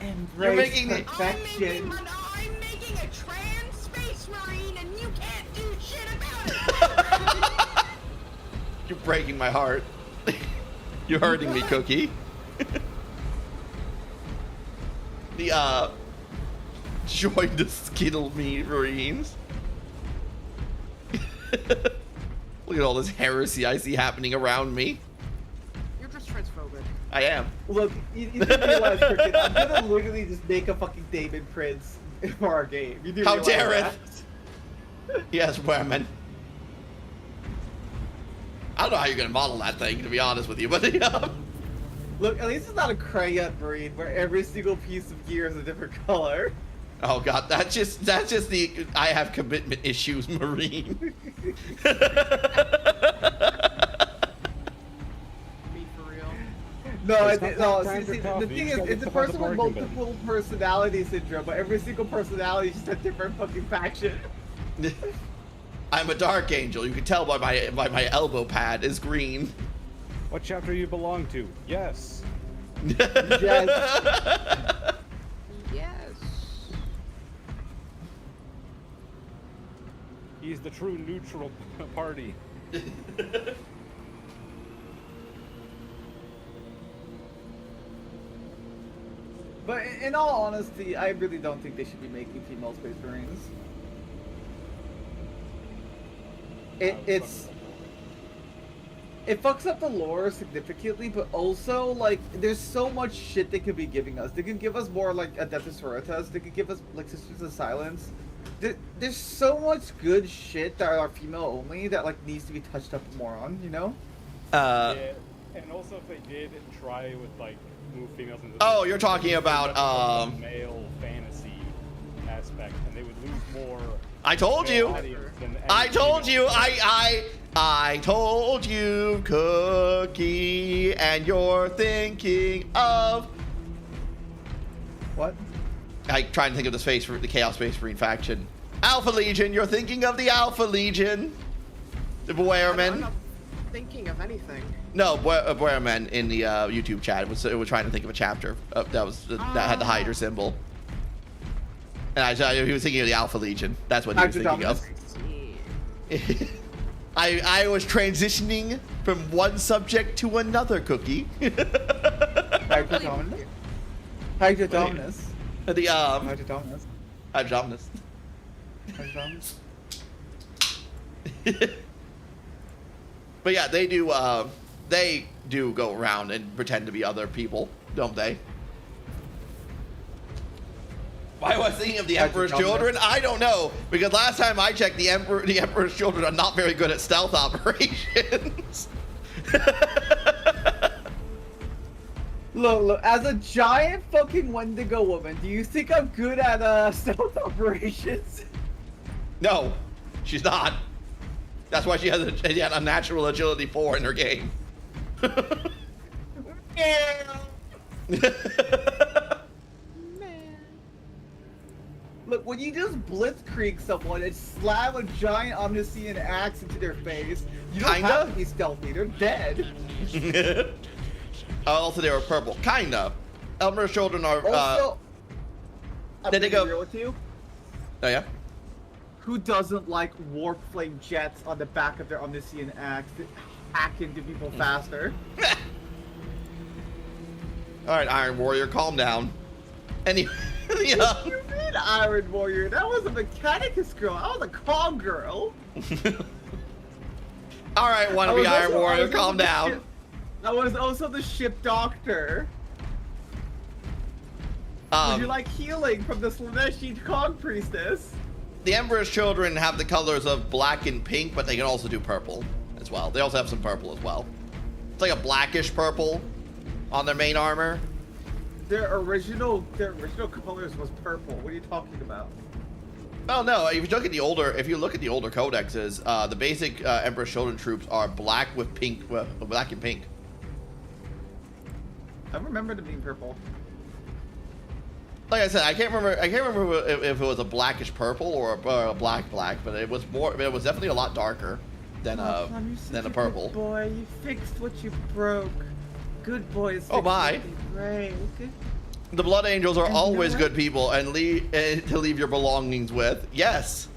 Embrace making it- perfection. I'm making a trans space marine, and you can't do shit about it. You're breaking my heart. You're hurting me, Cookie. Join the Skittle Me Marines. Look at all this heresy I see happening around me. You're just transphobic. I am. Look, you do realize, Cricket, I'm gonna literally just make a fucking David Prince for our game. You do How realize dare it? that? Yes, Wehrman. I don't know how you're gonna model that thing, to be honest with you, but Look, at least it's not a crayon marine where every single piece of gear is a different color. oh god, that's just the I have commitment issues marine. Me for real. No, It's not no. that See, tough. the You thing just is, gotta it's a get the person with bargain bin. multiple personality syndrome, but every single personality is just a different fucking faction. I'm a dark angel. You can tell by my elbow pad is green. What chapter you belong to? Yes. Yes. Yes. He's the true neutral party. But in all honesty, I really don't think they should be making female space marines. It fucks up the lore significantly, but also, like, there's so much shit they could be giving us. They could give us more, like, Adeptus Sororitas. They could give us, like, Sisters of Silence. There's so much good shit that are female only that, like, needs to be touched up more on, you know? Yeah. And also, if they did try with, like, move females into Oh, you're talking about male fantasy aspect, and they would lose more. I told male you. audience than I any told female. you. I told you, Cookie, and you're thinking of. What? I trying to think of the space for the Chaos Space Marine faction. Alpha Legion. You're thinking of the Alpha Legion. The I'm Boermen. not thinking of anything. No, Boermen in the YouTube chat was trying to think of a chapter that had the Hydra symbol. And he was thinking of the Alpha Legion. That's what he was thinking of. I was transitioning from one subject to another, Cookie. Hydra Dominus? Hydra Dominus. The Hydra Dominus. Hydrominus. Hydra Dominus. But yeah, they do. They do go around and pretend to be other people, don't they? Why was I thinking of the Emperor's Children? I don't know, because last time I checked, the Emperor's Children are not very good at stealth operations. Look, as a giant fucking Wendigo woman, do you think I'm good at stealth operations? No, she's not. That's why she has a natural agility 4 in her game. Look, when you just blitzkrieg someone and slam a giant omniscient axe into their face, you don't have to be stealthy, they're dead. Also, they were purple. Kinda. Emperor's Children are, also, I'm did they gonna go... be real with you. Oh, yeah? Who doesn't like warp flame jets on the back of their omniscient axe to hack into people faster? Alright, Iron Warrior, calm down. Anyway, What do you mean, Iron Warrior? That was a Mechanicus girl. I was a calm girl. Alright, wannabe Iron Warrior, calm down. I was also the ship doctor. Would you like healing from the Slaneshi Cog Priestess? The Emperor's Children have the colors of black and pink, but they can also do purple as well. They also have some purple as well. It's like a blackish purple on their main armor. Their original colors was purple. What are you talking about? Oh no! If you look at the older codexes, the basic Emperor's Children troops are black with pink, black and pink. I remember them being purple. Like I said, I can't remember if it was a blackish purple or a black, but it was more. It was definitely a lot darker than a purple. Good boy, you fixed what you broke. Good boys. Oh my! The Blood Angels are always good people and to leave your belongings with. Yes,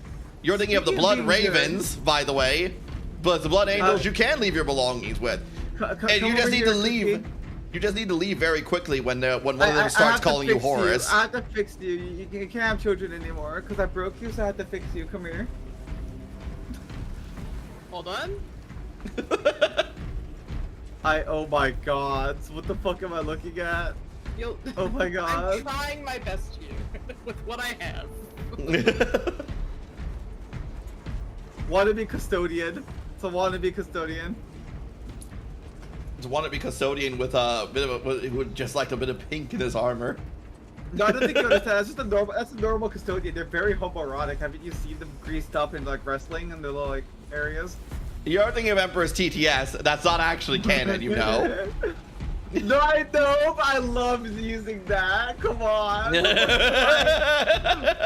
you're thinking of the Blood Ravens, by the way, but the Blood Angels you can leave your belongings with, and you just need to leave. You just need to leave very quickly when one of them starts calling you Horus. I have to fix you. You can't have children anymore because I broke you, so I have to fix you. Come here. Hold on. Oh my god. What the fuck am I looking at? Oh my god. I'm trying my best here with what I have. Wannabe custodian. It's a wannabe custodian. It's a wannabe custodian with a bit of with just like a bit of pink in his armor. No, I don't think you understand. That's just a normal. That's a normal custodian. They're very homoerotic. Haven't you seen them greased up in like wrestling in their little like areas? You're thinking of Emperor's TTS. That's not actually canon, you know. No, I know. I love using that. Come on.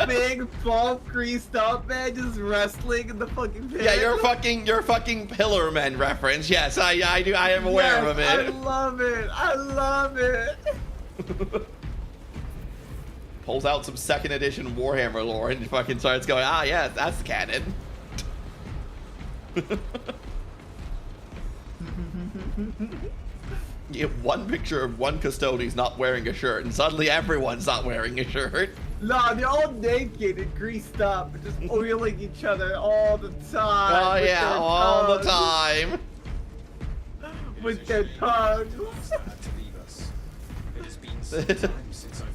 Big, bulk, greased up man, just wrestling in the fucking pit. Yeah, your fucking Pillar Men reference. Yes, I do. I am aware of it. I love it. I love it. Pulls out some 2nd edition Warhammer lore and fucking starts going, ah, yes, that's canon. You have one picture of one custodian's not wearing a shirt, and suddenly everyone's not wearing a shirt. No, they're all naked and greased up, and just oiling each other all the time. Oh yeah, all the time. With their tongues.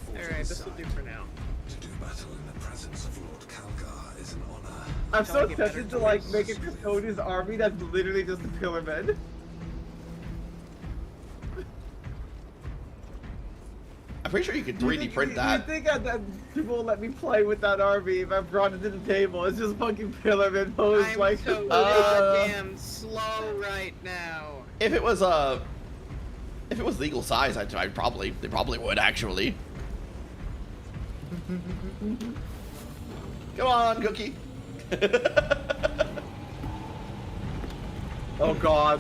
Alright, this will do for now. To do battle in the presence of Lord Calgar is an honor. I'm so tempted to like make a custodian's army that's literally just a Pillar Men. I'm pretty sure you could 3D print that. You think that people will let me play with that army if I brought it to the table? It's just fucking Pillar Men posed I'm like. so goddamn slow right now. If it was legal size, they probably would actually. Come on, Cookie. Oh god.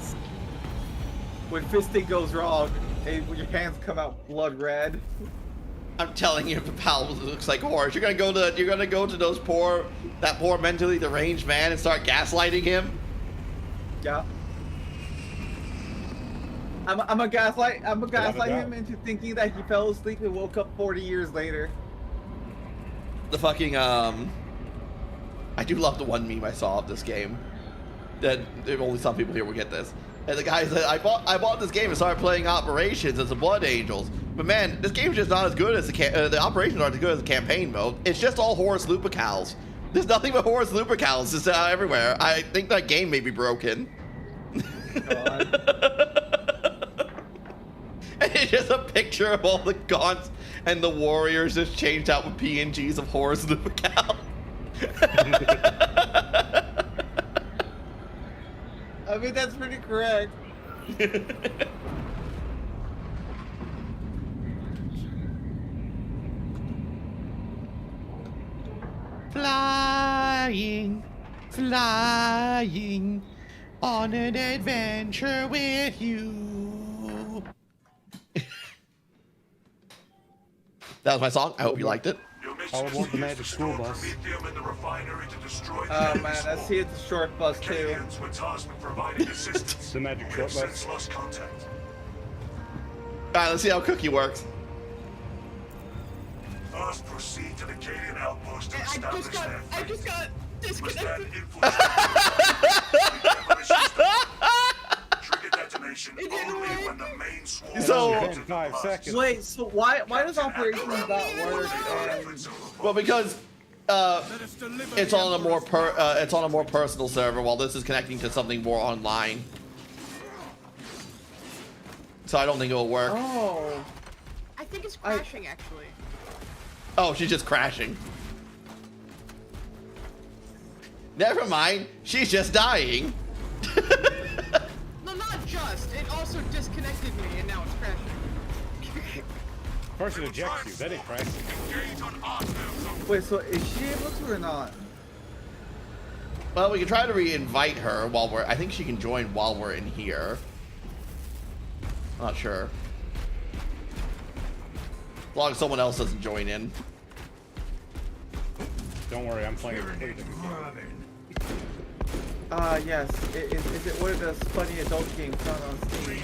When fisting goes wrong, when your hands come out blood red. I'm telling you, pal looks like Horus. You're gonna go to that poor mentally deranged man and start gaslighting him. Yeah. I'm gonna gaslight him into thinking that he fell asleep and woke up 40 years later. The fucking I do love the one meme I saw of this game. That only some people here will get this. And the guy said, I bought this game and started playing Operations as the Blood Angels. But man, this game's just not as good as the Operations aren't as good as the campaign mode. It's just all Horus Lupercals. There's nothing but Horus Lupercals just everywhere. I think that game may be broken. And it's just a picture of all the gaunts and the warriors just changed out with PNGs of Horus Lupercal. I mean, that's pretty correct. Flying, flying on an adventure with you. That was my song. I hope you liked it. I would want the magic school bus. Oh man, I see it's a short bus too. The magic short bus. Alright, let's see how Cookie works. First, proceed to the Cadian outpost to I just got disconnected. Trigger detonation only when the main swarm So, 5 seconds. Wait, so why does operations not work? well, because it's on a more personal server, while this is connecting to something more online. So I don't think it will work. Oh, I think it's crashing actually. Oh, she's just crashing. Never mind, she's just dying. No, not just. It also disconnected me, and now it's crashing. First it ejects you, then it crashes. wait, so is she able to or not? Well, we can try to re-invite her while we're... I think she can join while we're in here. Not sure. As long as someone else doesn't join in. Don't worry, I'm playing a completely different game. Yes. Is it one of those funny adult games found on Steam?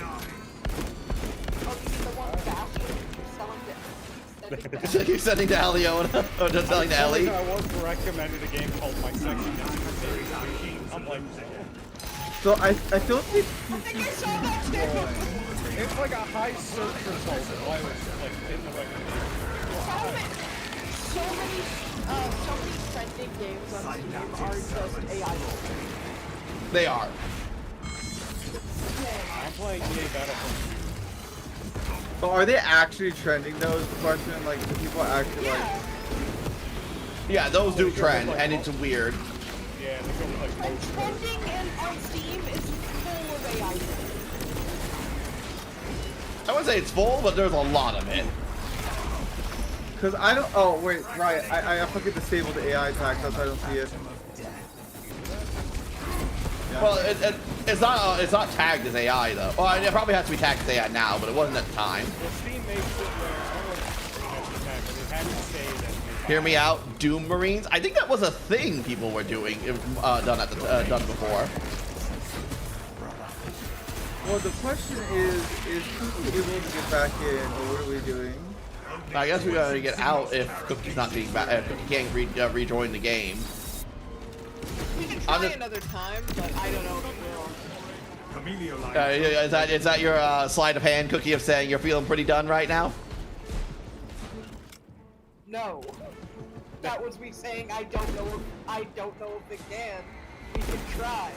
Oh, you mean the one bastard you're selling to? You're sending to Aliona, or just selling to Ellie. I was recommended a game called My Sexy Nephew. I'm like, So I don't think I think I saw that too. it's like a high search result. Why was like in the recommendation? So many trending games on Steam are just AI. They are. I'm playing EA Battlefront. But are they actually trending those? The question, like, do people actually like? Yeah, those do trend, and it's weird. Yeah, they go with like And trending on Steam is full of AI. I wouldn't say it's full, but there's a lot of it. Cause I don't. Oh wait, right. I fucking disabled the AI tag. That's why I don't see it. Yeah. Well, it's not tagged as AI though. Well, it probably has to be tagged as AI now, but it wasn't at the time. Well, Steam makes it where it had to say that. Hear me out, Doom Marines. I think that was a thing people were doing, done before. Well, the question is Cookie able to get back in, or what are we doing? I guess we gotta get out if Cookie's not getting back. If Cookie can't rejoin the game. We can try another time, but I don't know if it will. Is that your sleight of hand, Cookie, of saying you're feeling pretty done right now? No. That was me saying I don't know if it can. We can try.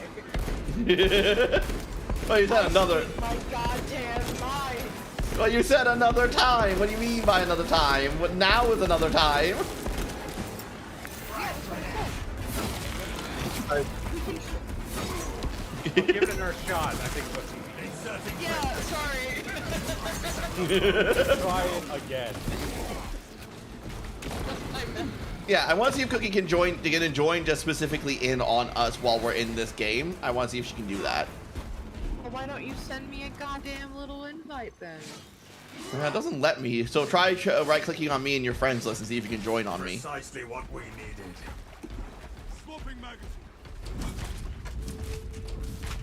Well, you said another. My goddamn mind. Well, you said another time. What do you mean by another time? What now is another time? Give it another shot. I think Yeah, sorry. try it again. Yeah, I want to see if Cookie can join just specifically in on us while we're in this game. I want to see if she can do that. Well, why don't you send me a goddamn little invite then? It doesn't let me. So try right-clicking on me in your friends list and see if you can join on me. Precisely what we needed.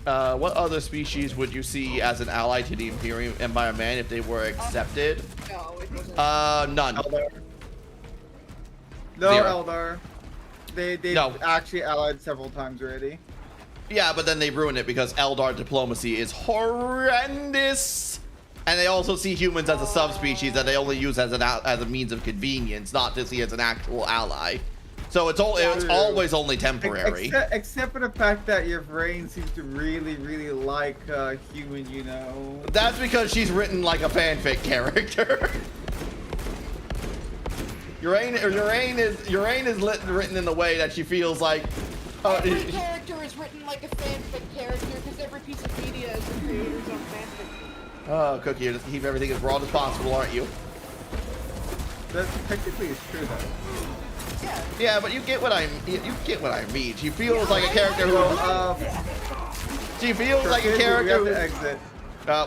What other species would you see as an ally to the Imperium Empire Man if they were accepted? No, it doesn't. None. No, Zero. Eldar. They've No. actually allied several times already. Yeah, but then they ruin it because Eldar diplomacy is horrendous. And they also see humans as a subspecies that they only use as a means of convenience, not to see as an actual ally. So it's always only temporary. Except for the fact that your brain seems to really, really like human, you know. That's because she's written like a fanfic character. Urain is written in the way that she feels like. Every character is written like a fanfic character because every piece of media is the creator's own fanfic. Oh, Cookie, you're just keep everything as broad as possible, aren't you? That technically is true, though. Yeah. Yeah, but you get what I mean. She feels like a character who. She feels like a character. We have to exit.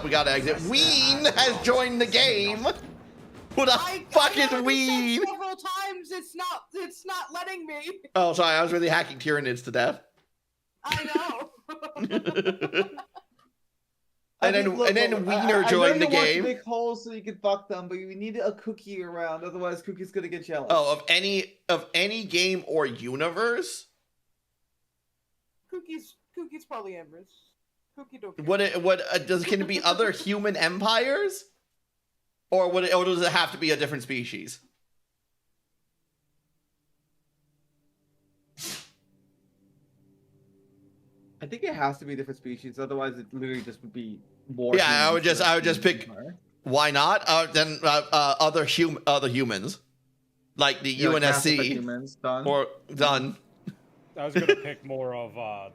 We gotta exit. Ween has joined the game. Who the fuck is Ween? Several times, it's not letting me. Oh, sorry, I was really hacking Tyranids to death. I know. And then Wiener joined the game. I know you want to make holes so you can fuck them, but you need a Cookie around, otherwise Cookie's gonna get jealous. Oh, of any game or universe? Cookie's polyamorous. Cookie don't care. Can it be other human empires? Or does it have to be a different species? I think it has to be different species, otherwise it literally just would be more. Yeah, I would just pick. Why not? Then other humans, like the UNSC, humans, done. or done. I was gonna pick more of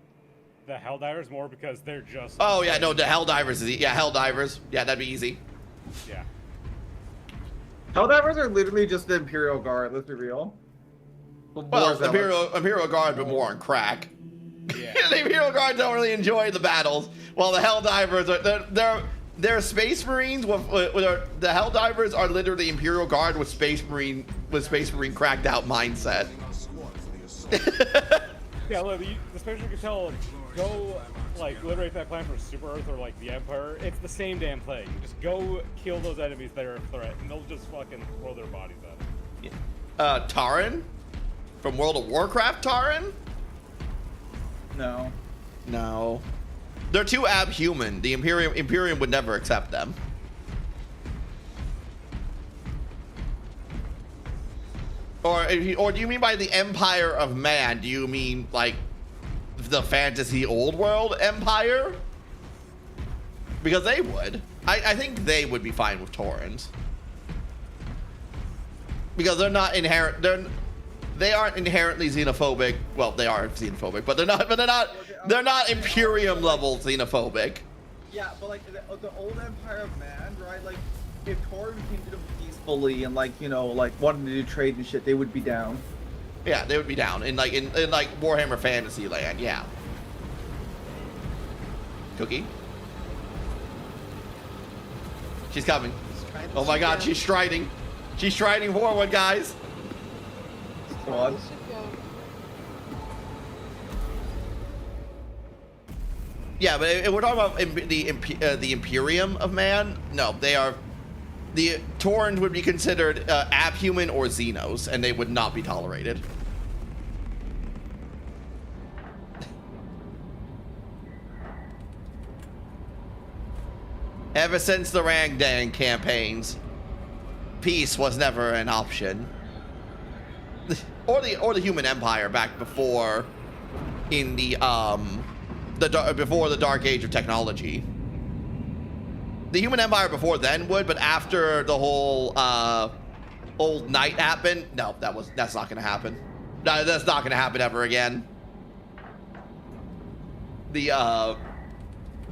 the Helldivers more because they're just. Oh yeah, no, the Helldivers is Helldivers. Yeah, that'd be easy. Yeah. Helldivers are literally just the Imperial Guard. Let's be real. Well, Imperial Guard, but more on crack. Yeah. The Imperial Guard don't really enjoy the battles, while the Helldivers they're Space Marines. The Helldivers are literally Imperial Guard with Space Marine cracked out mindset. Yeah, look, the Space Marine can tell go like liberate that planet from Super Earth or like the Empire. It's the same damn thing. Just go kill those enemies that are a threat, and they'll just fucking throw their bodies at them. Taran from World of Warcraft. Taran. No. They're too abhuman. The Imperium would never accept them. Or do you mean by the Empire of Man? Do you mean like the fantasy old world empire? Because they would. I think they would be fine with Taurans. Because they're not inherent. They aren't inherently xenophobic. Well, they are xenophobic, but they're not Imperium level xenophobic. Yeah, but like the old Empire of Man, right? Like if Tauren came to them peacefully and like like wanted to do trade and shit, they would be down. Yeah, they would be down in like Warhammer Fantasy Land. Yeah. Cookie. She's coming. Oh my God, she's striding. She's striding forward, guys. Squad. Yeah, but if we're talking about the Imperium of Man, no, they are. The Taurans would be considered abhuman or Xenos, and they would not be tolerated. Ever since the Rangdang campaigns, peace was never an option. Or the Human Empire back before, in before the Dark Age of technology. The Human Empire before then would, but after the whole old night happened, no, that's not gonna happen. No, that's not gonna happen ever again. The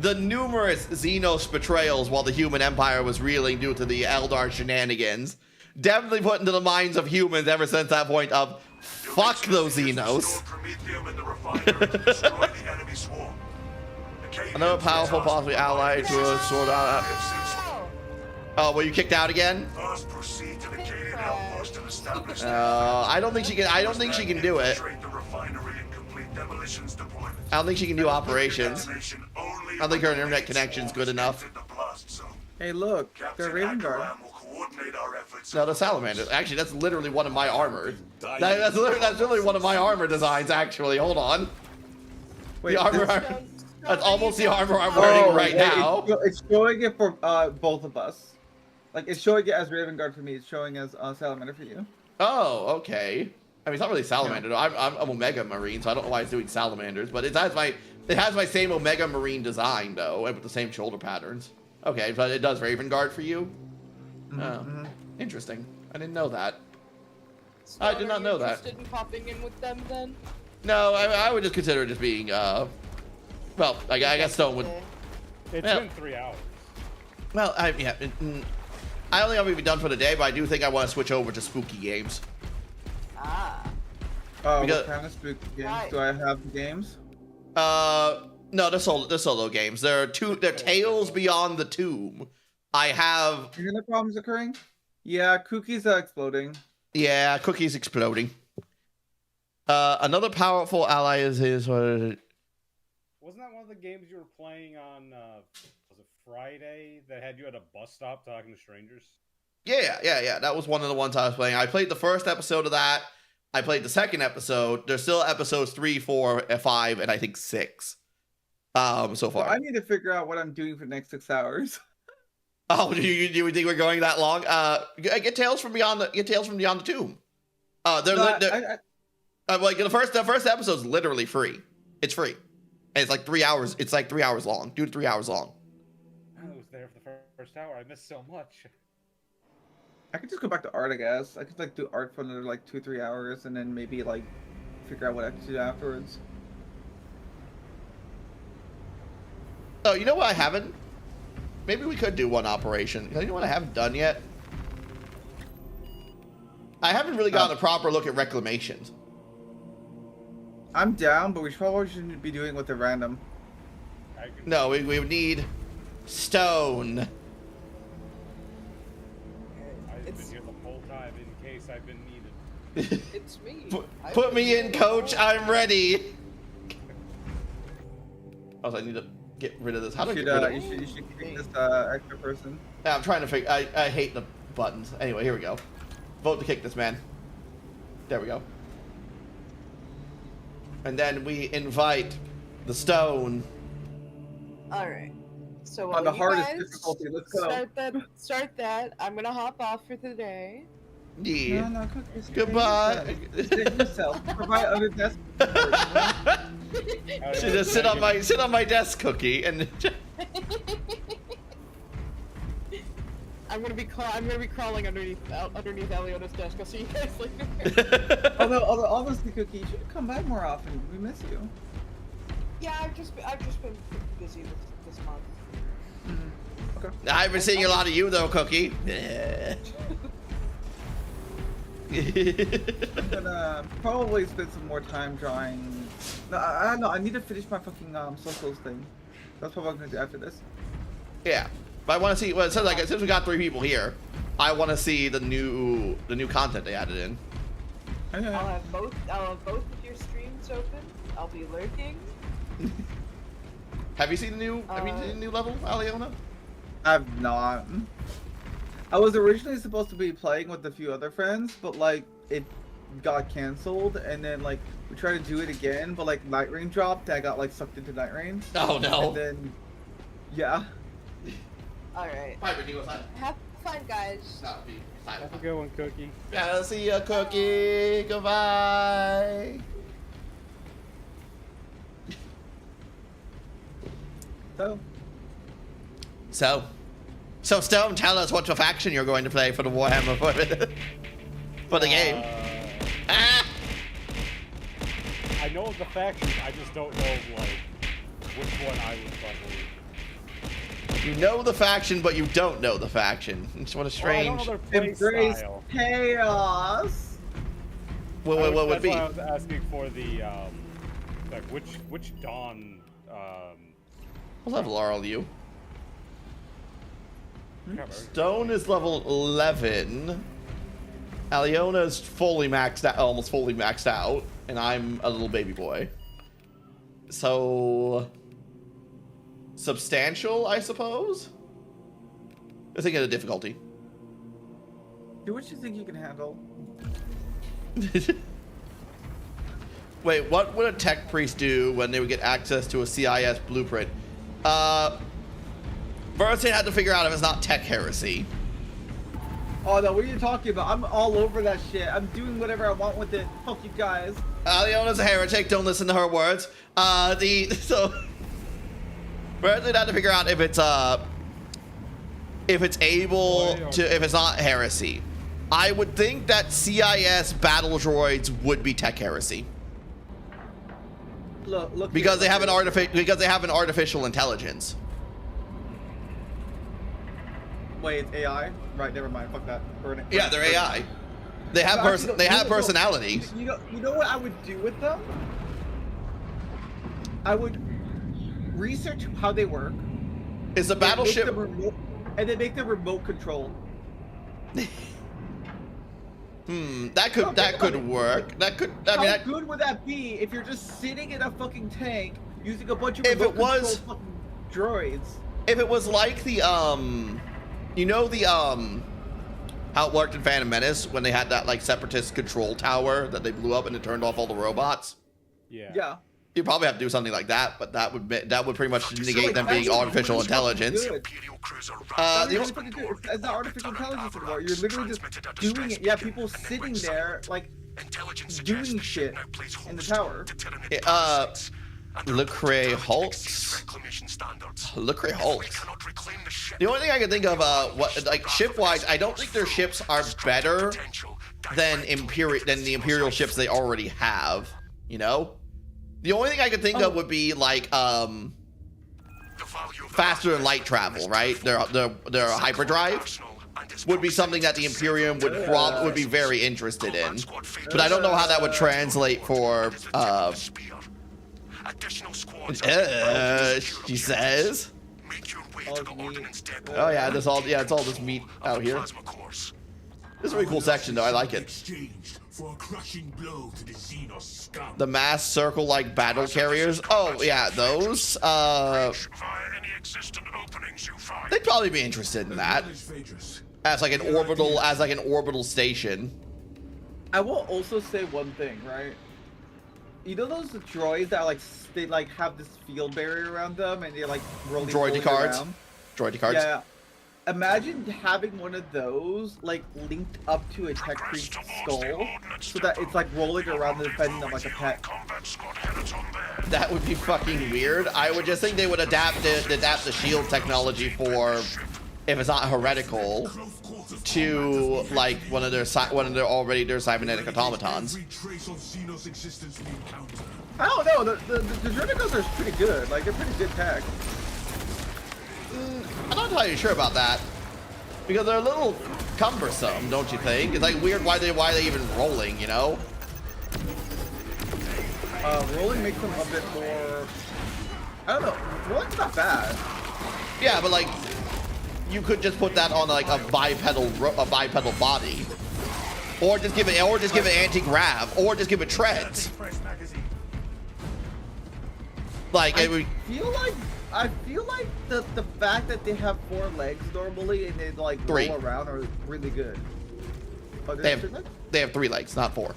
numerous Xenos betrayals while the Human Empire was reeling due to the Eldar shenanigans definitely put into the minds of humans ever since that point of fuck those Xenos. Another powerful, possibly ally to a sort out. Oh, were you kicked out again? I don't think she can. I don't think she can do it. I don't think she can do operations. I don't think her internet connection's good enough. Hey, look, they're Raven Guard. No, the Salamander. Actually, that's literally one of my armor. That's literally one of my armor designs. Actually, hold on. The armor. Stone, That's are almost you the armor I'm talking wearing about- right now. It's showing it for both of us. Like, it's showing it as Raven Guard for me. It's showing as Salamander for you. Oh, okay. I mean, it's not really salamander. No. I'm Omega Marine, so I don't know why it's doing salamanders, but it has my same Omega Marine design though, and with the same shoulder patterns. Okay, but it does Raven Guard for you. Interesting. I didn't know that. I did not know that. Interested in popping in with them then? No, I would just consider it just being well, I guess Stone would. It's been 3 hours. Well, I only have to be done for the day, but I do think I want to switch over to spooky games. Ah. What kind of spooky games? Right. Do I have the games? No, they're solo games. They're Tales Beyond the Tomb. I have. Are the problems occurring? Yeah, Cookie's exploding. Yeah, Cookie's exploding. Another powerful ally is his. Wasn't that one of the games you were playing on? Was it Friday that had you at a bus stop talking to strangers? Yeah. That was one of the ones I was playing. I played the first episode of that. I played the second episode. There's still episodes 3, 4, 5, and I think 6. So far. I need to figure out what I'm doing for the next 6 hours. Oh, do you think we're going that long? Get Tales from Beyond the Tomb. Like the first episode's literally free. It's free, and it's like 3 hours. It's like 3 hours long. Dude, 3 hours long. I was there for the first hour. I missed so much. I could just go back to art, I guess. I could like do art for another like 2-3 hours, and then maybe like figure out what I can do afterwards. Oh, you know what I haven't? Maybe we could do one operation. You know what I haven't done yet? I haven't really gotten a proper look at reclamations. I'm down, but we probably shouldn't be doing with the random. No, we would need stone. I've been here the whole time in case I've been needed. It's me. Put me in, coach. I'm ready. Also, I need to get rid of this. How do I get rid of it? You should kick this extra person. Yeah, I'm trying to figure. I hate the buttons. Anyway, here we go. Vote to kick this man. There we go. And then we invite the stone. All right. So On the you hardest guys difficulty, let's go. Start that. I'm gonna hop off for the day. Yeah. No, Cookies. Goodbye. Sit yourself. Provide other desk. She just sit on my desk, Cookie, and. I'm gonna be crawling underneath Aliona's desk. I'll see you guys later. although honestly, Cookie, you should come back more often. We miss you. Yeah, I've just been busy this month. Okay. I've been seeing a lot of you though, Cookie. I'm gonna probably spend some more time drawing. No, I don't know. I need to finish my fucking socials thing. That's what I'm gonna do after this. Yeah, but I want to see. Well, since we got 3 people here, I want to see the new content they added in. I'll have both of your streams open. I'll be lurking. Have you seen the new level, Aliona? I've not. I was originally supposed to be playing with a few other friends, but like it got canceled, and then like we tried to do it again, but like Night Rain dropped, and I got like sucked into Night Rain. Oh no. And then, yeah. All right. Bye, Have fun, guys. Have a good one, Cookie. Yeah, I'll see ya, Cookie. Goodbye. So Stone, tell us what faction you're going to play for the Warhammer for the game. I know the factions, I just don't know like which one I would probably. You know the faction, but you don't know the faction. It's what a strange. Well, I know their play style. Chaos. What would be? That's why I was asking for the like which Dawn. What level are all you? Stone is level 11. Aliona is fully maxed out, almost fully maxed out, and I'm a little baby boy. So substantial, I suppose. I think of the difficulty. Do what you think you can handle. Wait, what would a tech priest do when they would get access to a CIS blueprint? First they had to figure out if it's not tech heresy. Oh no, what are you talking about? I'm all over that shit. I'm doing whatever I want with it. Fuck you guys. Leona's a heretic. Don't listen to her words. First they'd have to figure out if it's if it's not heresy. I would think that CIS battle droids would be tech heresy. Look because here, they have an artificial intelligence. Wait, it's AI? Right, never mind. Fuck that. Burn it. Yeah, they're AI. They have personality. You know what I would do with them? I would research how they work. Is the battleship and then make them remote control. That could work. How good would that be if you're just sitting in a fucking tank using a bunch of remote control fucking droids? If it was like the you know the how it worked in Phantom Menace when they had that like separatist control tower that they blew up and it turned off all the robots. Yeah. You probably have to do something like that, but that would pretty much negate them being artificial intelligence. It's not artificial intelligence anymore. You're literally just doing it. Yeah, people sitting there like doing shit in the tower. Lecrae Hulks. Lecrae Hulks. The only thing I can think of, ship-wise, I don't think their ships are better than the Imperial ships they already have. You know, the only thing I could think of would be like faster than light travel, right? Their hyperdrive would be something that the Imperium would be very interested in, but I don't know how that would translate for. She says. Oh yeah, it's all this meat out here. This is a really cool section though. I like it. The mass circle-like battle carriers. Oh yeah, those. They'd probably be interested in that as like an orbital station. I will also say one thing, right? You know those droids that they have this field barrier around them and they're like rolling around? Droidy cards. Yeah. Imagine having one of those linked up to a tech priest's skull so that it's like rolling around and defending them like a pet. That would be fucking weird. I would just think they would adapt the shield technology for, if it's not heretical, to like one of their cybernetic automatons. I don't know. The Droidicals are pretty good. Like they're pretty good tech. I'm not entirely sure about that because they're a little cumbersome, don't you think? It's like weird why they even rolling, you know? Rolling makes them a bit more. I don't know. Rolling's not bad. Yeah, but like you could just put that on like a bipedal body, or just give it anti-grav, or just give it treads. Like I feel like the fact that they have 4 legs normally and they like roll around are really good. Oh, they have 3 legs, not 4.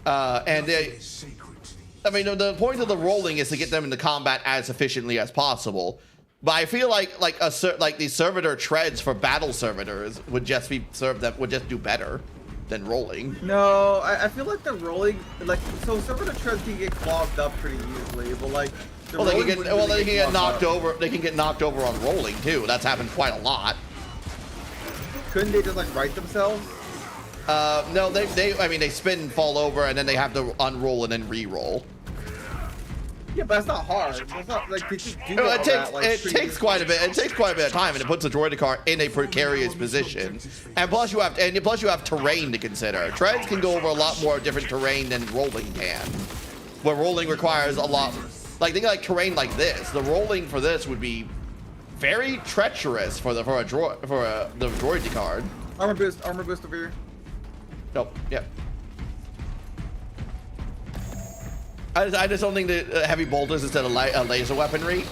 And the point of the rolling is to get them into combat as efficiently as possible. But I feel like these servitor treads for battle servitors would just do better than rolling. No, I feel like the rolling servitor treads can get clogged up pretty easily, but like they can get knocked over. They can get knocked over on rolling too. That's happened quite a lot. Couldn't they just like right themselves? No, they spin and fall over, and then they have to unroll and then re-roll. Yeah, but that's not hard. It's not like they just do it takes quite a bit. It takes quite a bit of time, and it puts the droidicar in a precarious position. And plus you have terrain to consider. Treads can go over a lot more different terrain than rolling can. Where rolling requires a lot. Like think like terrain like this. The rolling for this would be very treacherous for the droid card. Armor boost over here. Nope. Yep. I just don't think that heavy bolters instead of laser weaponry.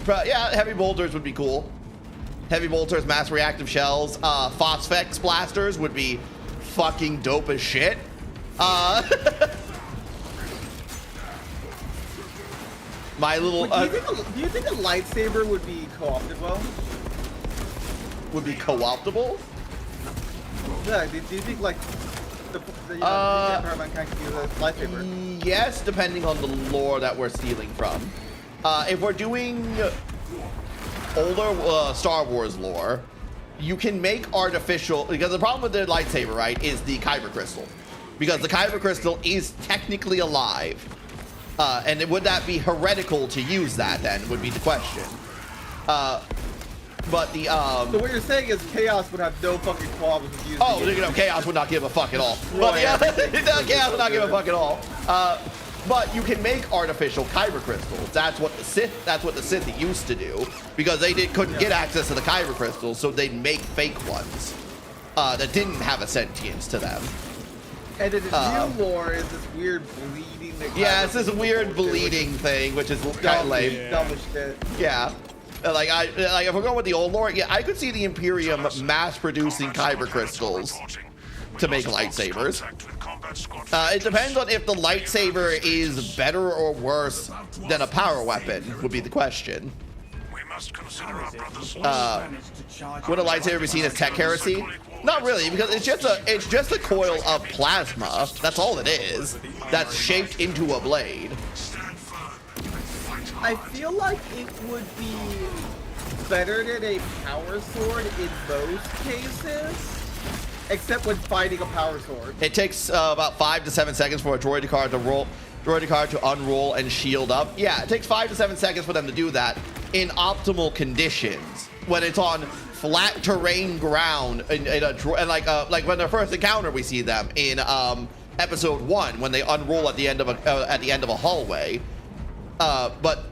But yeah, heavy bolters would be cool. Heavy bolters, mass reactive shells, phosphex blasters would be fucking dope as shit. My little Do you think a lightsaber would be co-opted well? would be co-optable. Yeah. Do you think like the Emperor Mankind can use a lightsaber? Yes, depending on the lore that we're stealing from. If we're doing older Star Wars lore, you can make artificial, because the problem with the lightsaber, right, is the kyber crystal. Because the kyber crystal is technically alive. And would that be heretical to use that then, would be the question. But the So what you're saying is Chaos would have no fucking problems with using oh, you know, Chaos would not give a fuck at all. But the Chaos would not give a fuck at all. But you can make artificial kyber crystals. That's what the Sith used to do, because they couldn't get access to the kyber crystals, so they'd make fake ones that didn't have a sentience to them. And then the new lore is this weird bleeding. Yeah, it's this weird bleeding thing, which is kind of lame. Dumb as shit. Yeah. Like if we're going with the old lore, yeah, I could see the Imperium mass-producing kyber crystals to make lightsabers. It depends on if the lightsaber is better or worse than a power weapon, would be the question. Would a lightsaber be seen as tech heresy? Not really, because it's just a coil of plasma. That's all it is. That's shaped into a blade. I feel like it would be better than a power sword in most cases, except when fighting a power sword. It takes about 5 to 7 seconds for a droid card to unroll and shield up. Yeah, it takes 5 to 7 seconds for them to do that in optimal conditions. When it's on flat terrain ground and like when their first encounter, we see them in episode 1 when they unroll at the end of a hallway. But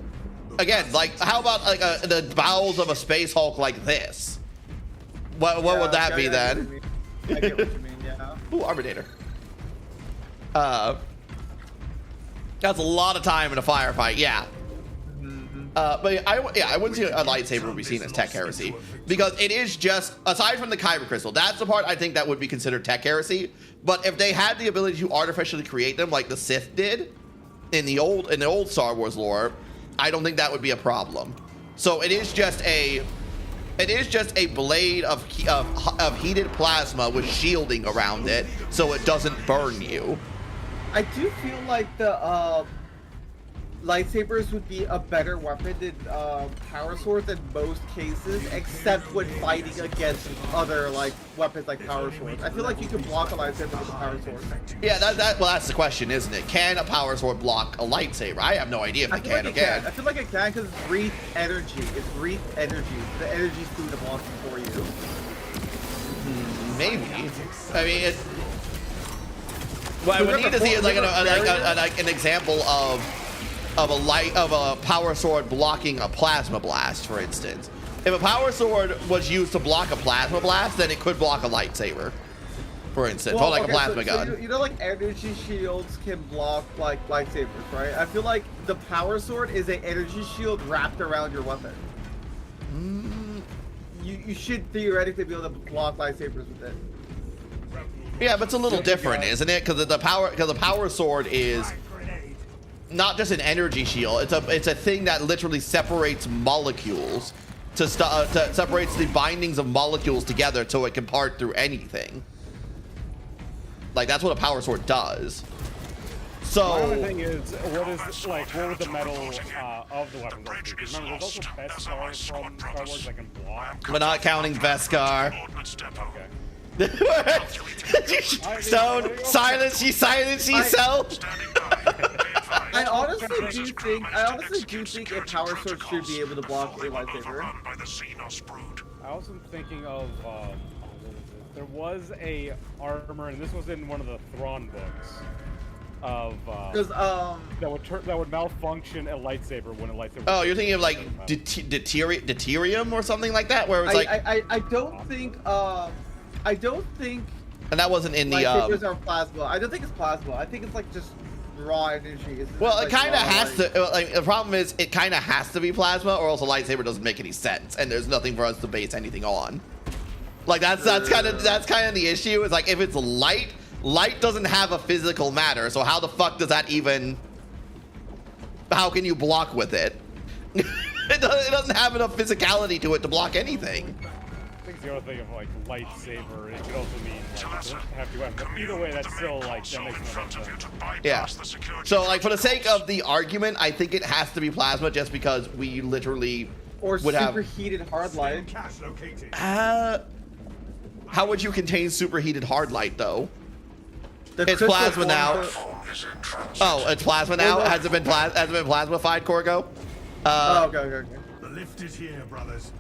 again, like, how about like the bowels of a space Hulk like this? What would that be then? I get what you mean, yeah. Ooh, Arbitrator. That's a lot of time in a firefight, yeah. But I wouldn't see a lightsaber would be seen as tech heresy, because it is just, aside from the kyber crystal, that's the part I think that would be considered tech heresy. But if they had the ability to artificially create them like the Sith did in the old Star Wars lore, I don't think that would be a problem. So it is just a blade of heated plasma with shielding around it, so it doesn't burn you. I do feel like the lightsabers would be a better weapon than power swords in most cases, except when fighting against other like weapons like power swords. I feel like you can block a lightsaber with a power sword. Yeah, well, that's the question, isn't it? Can a power sword block a lightsaber? I have no idea if it can or can't. I feel like it can, because it's breathed energy. It's breathed energy. The energy's doing the blocking for you. Maybe. I mean, what I would need to see is like an example of a power sword blocking a plasma blast, for instance. If a power sword was used to block a plasma blast, then it could block a lightsaber, for instance, or like a plasma gun. You know, like energy shields can block like lightsabers, right? I feel like the power sword is an energy shield wrapped around your weapon. You should theoretically be able to block lightsabers with it. Yeah, but it's a little different, isn't it? Because the power sword is not just an energy shield. It's a thing that literally separates molecules separates the bindings of molecules together so it can part through anything. Like, that's what a power sword does. So my other thing is, what would the metal of the weapon be? Remember, there's also Beskar from Star Wars that can block. We're not counting Beskar. Okay. Stone, silence yourself. I honestly do think a power sword should be able to block a lightsaber. I also am thinking of there was a armor, and this was in one of the Thrawn books, of that would malfunction a lightsaber when a lightsaber. Oh, you're thinking of like deuterium or something like that, where it's like I don't think. And that wasn't in the. Lightsabers are plasma. I don't think it's plasma. I think it's like just raw energy. Well, it kind of has to. Like, the problem is, it kind of has to be plasma, or else a lightsaber doesn't make any sense, and there's nothing for us to base anything on. Like that's kind of the issue. Is like if it's light, light doesn't have a physical matter, so how the fuck does that even... How can you block with it? It doesn't have enough physicality to it to block anything. I think the other thing of like lightsaber, it could also mean like have weapon. But either way, that's still like that makes no sense. Yeah. So like for the sake of the argument, I think it has to be plasma just because we literally or would have superheated hard light. How would you contain superheated hard light though? It's crystal plasma now. Oh, it's plasma now. Has it been plasmified, Corgo? Okay. The lift is here, brothers.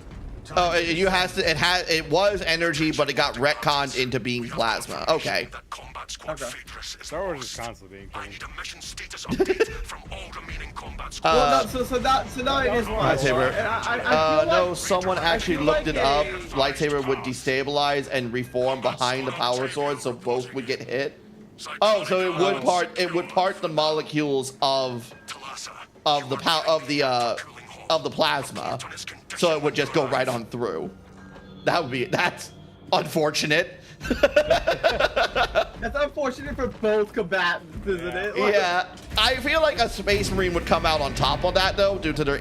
Oh, it was energy, but it got retconned into being plasma. Okay. Star Wars is constantly being changed. So now it is lightsaber. No, someone actually looked it up. Lightsaber would destabilize and reform behind the power sword, so both would get hit. Oh, so it would part the molecules of the plasma, so it would just go right on through. That's unfortunate. That's unfortunate for both combatants, isn't it? Like, yeah, I feel like a Space Marine would come out on top of that though, due to the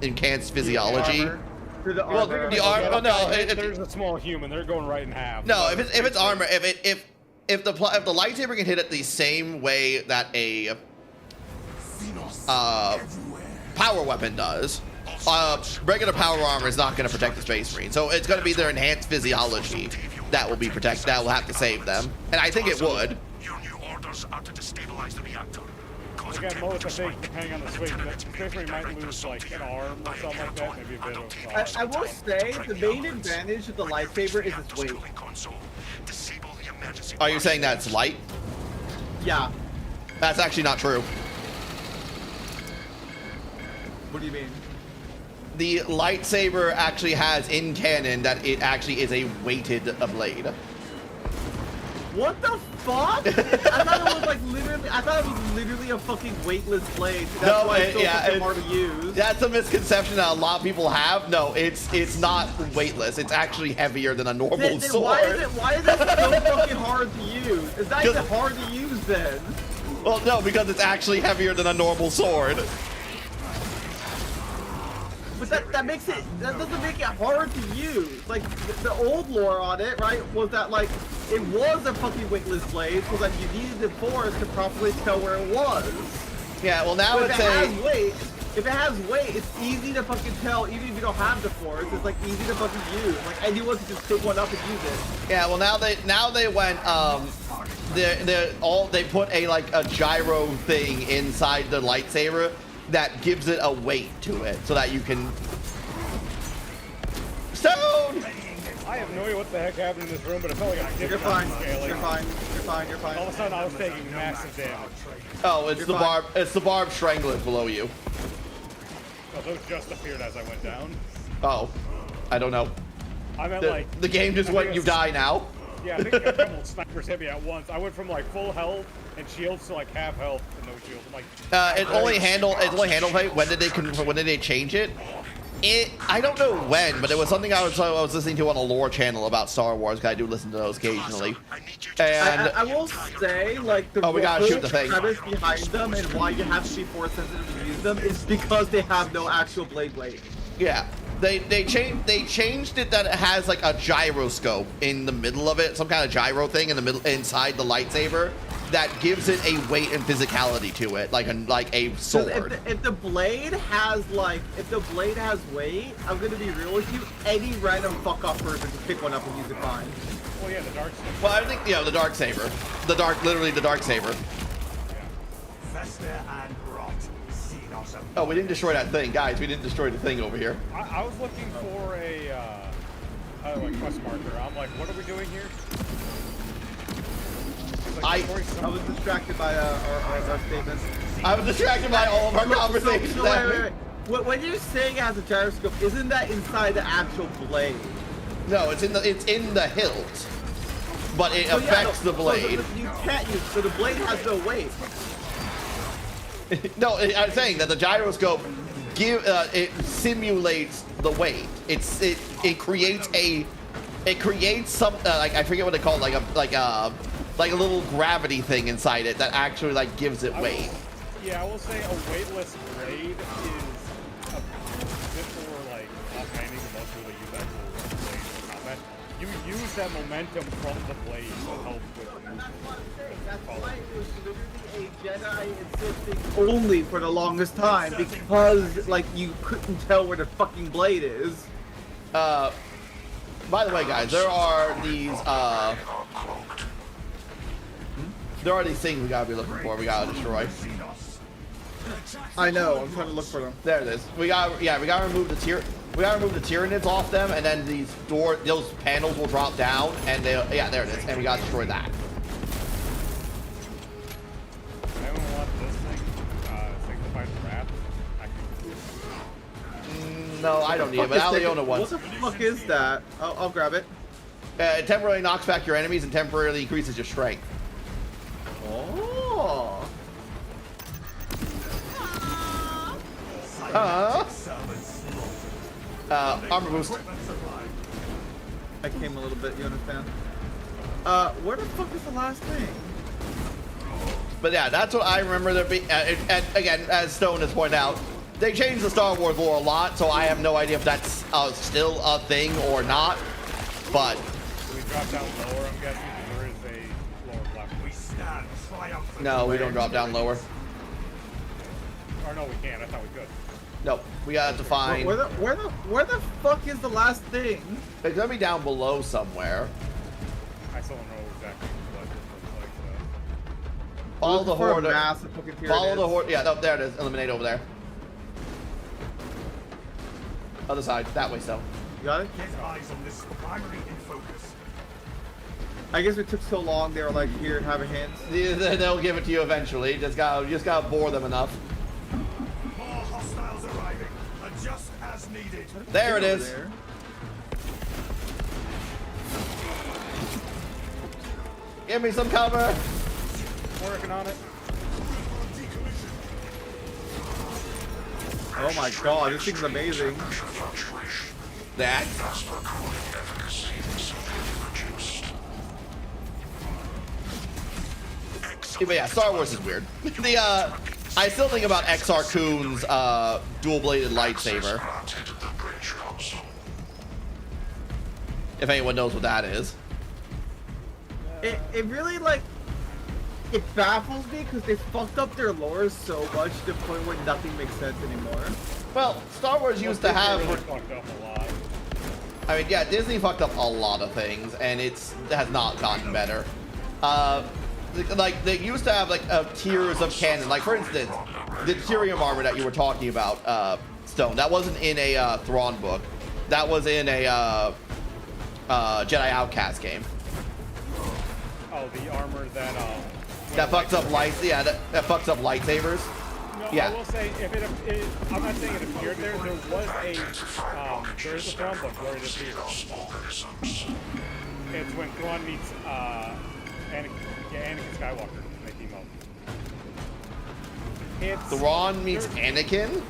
enhanced physiology. The armor. There's a small human. They're going right in half. No, if it's armor, if the lightsaber can hit it the same way that a power weapon does, regular power armor is not going to protect the Space Marine. So it's going to be their enhanced physiology that will be protected. That will have to save them, and I think it would. Your new orders are to destabilize the reactor. Again, most I think, depending on the Space Marine might lose like an arm or something like that. Maybe a bit of. I will say the main advantage of the lightsaber is its weight. Are you saying that's light? Yeah. That's actually not true. What do you mean? The lightsaber actually has in canon that it actually is a weighted blade. What the fuck? I thought it was like literally. I thought it was literally a fucking weightless blade. That's why it's so hard to use. That's a misconception that a lot of people have. No, it's not weightless. It's actually heavier than a normal sword. Why is it so fucking hard to use? It's not even hard to use then. Well, no, because it's actually heavier than a normal sword. But that doesn't make it hard to use. Like the old lore on it, right, was that like it was a fucking weightless blade, so that you needed the force to properly tell where it was. Yeah, well now if it has weight, it's easy to fucking tell even if you don't have the force. It's like easy to fucking use. Like anyone can just pick one up and use it. Yeah, well now they went they put a gyro thing inside the lightsaber that gives it a weight to it, so that you can... Stone! I have no idea what the heck happened in this room, but it felt like a You're fine. You're fine. All of a sudden, I was taking massive damage. Oh, it's the barb strangler below you. Oh, those just appeared as I went down. Oh, I don't know. I meant the game just went. You die now. Yeah, I think a couple of snipers hit me at once. I went from like full health and shields to like half health and no shields. I'm like, it's only handle when did they change it? I don't know when, but it was something I was listening to on a lore channel about Star Wars. 'Cause I do listen to those occasionally. And I will say, like the we gotta shoot the thing. premise behind them and why you have to be force sensitive to use them is because they have no actual blade weight. Yeah. They changed it that it has like a gyroscope in the middle of it, some kind of gyro thing in the middle inside the lightsaber that gives it a weight and physicality to it, like a sword. If the blade has weight, I'm gonna be real with you. Any random fuck off person can pick one up and use it fine. Well, yeah, the dark saber. Well, I think the dark saber, literally the dark saber. Oh, we didn't destroy that thing, guys. We didn't destroy the thing over here. I was looking for a quest marker. I'm like, what are we doing here? I was distracted by our statements. I was distracted by all of our conversations. Wait. When you're saying it has a gyroscope, isn't that inside the actual blade? No, it's in the hilt, but it affects the blade. So you can't use. So the blade has no weight. No, I'm saying that the gyroscope it simulates the weight. It creates some like I forget what they call it, like a like a little gravity thing inside it that actually like gives it weight. Yeah, I will say a weightless blade is a bit more like offhanding than most people that use actual blades for combat. You use that momentum from the blade to help with movement. That's why it was literally a Jedi insisting only for the longest time, because like you couldn't tell where the fucking blade is. By the way, guys, there are these things we gotta be looking for. We gotta destroy. I know. I'm trying to look for them. There it is. We gotta remove the Tyranids off them, and then those panels will drop down, and there it is, and we gotta destroy that. Anyone want this thing? Signifies wrath? No, I don't need it, but Aliona wants. What the fuck is that? I'll grab it. It temporarily knocks back your enemies and temporarily increases your strength. Oh. Armor boost. I came a little bit, you understand? Where the fuck is the last thing? But yeah, that's what I remember there being. And again, as Stone has pointed out, they changed the Star Wars lore a lot, so I have no idea if that's still a thing or not. But Do we drop down lower, I'm guessing, because there is a lower platform. We stand triumphant. no, we don't drop down lower. Or no, we can't. I thought we could. Nope, we gotta have to find. Where the fuck is the last thing? It's gonna be down below somewhere. I still don't know exactly what this looks like. Follow the horde. Massive fucking Follow the Tyranids. horde. Yeah, there it is. Eliminate over there. Other side, that way, so. You got it? Get eyes on this primary in focus. I guess it took so long. They were like, here, have a hint. They'll give it to you eventually. You just gotta bore them enough. More hostiles arriving. Adjust as needed. There it is. There. Give me some cover. Working on it. Oh my god, this thing's amazing. That. But yeah, Star Wars is weird. I still think about XR Coon's dual-bladed lightsaber. If anyone knows what that is. It really like it baffles me because they fucked up their lore so much to the point where nothing makes sense anymore. Well, Star Wars used to have. Really fucked up a lot. I mean, yeah, Disney fucked up a lot of things, and it has not gotten better. Like they used to have like tiers of canon. Like for instance, the Tyrium armor that you were talking about, Stone. That wasn't in a Thrawn book. That was in a Jedi Outcast game. Oh, the armor that That fucks up lights. Yeah, that fucks up lightsabers. No, Yeah. I will say, if I'm not saying it appeared there. There was there's a Thrawn book where it appears. It's when Thrawn meets Anakin Skywalker. They team up. Thrawn meets Anakin.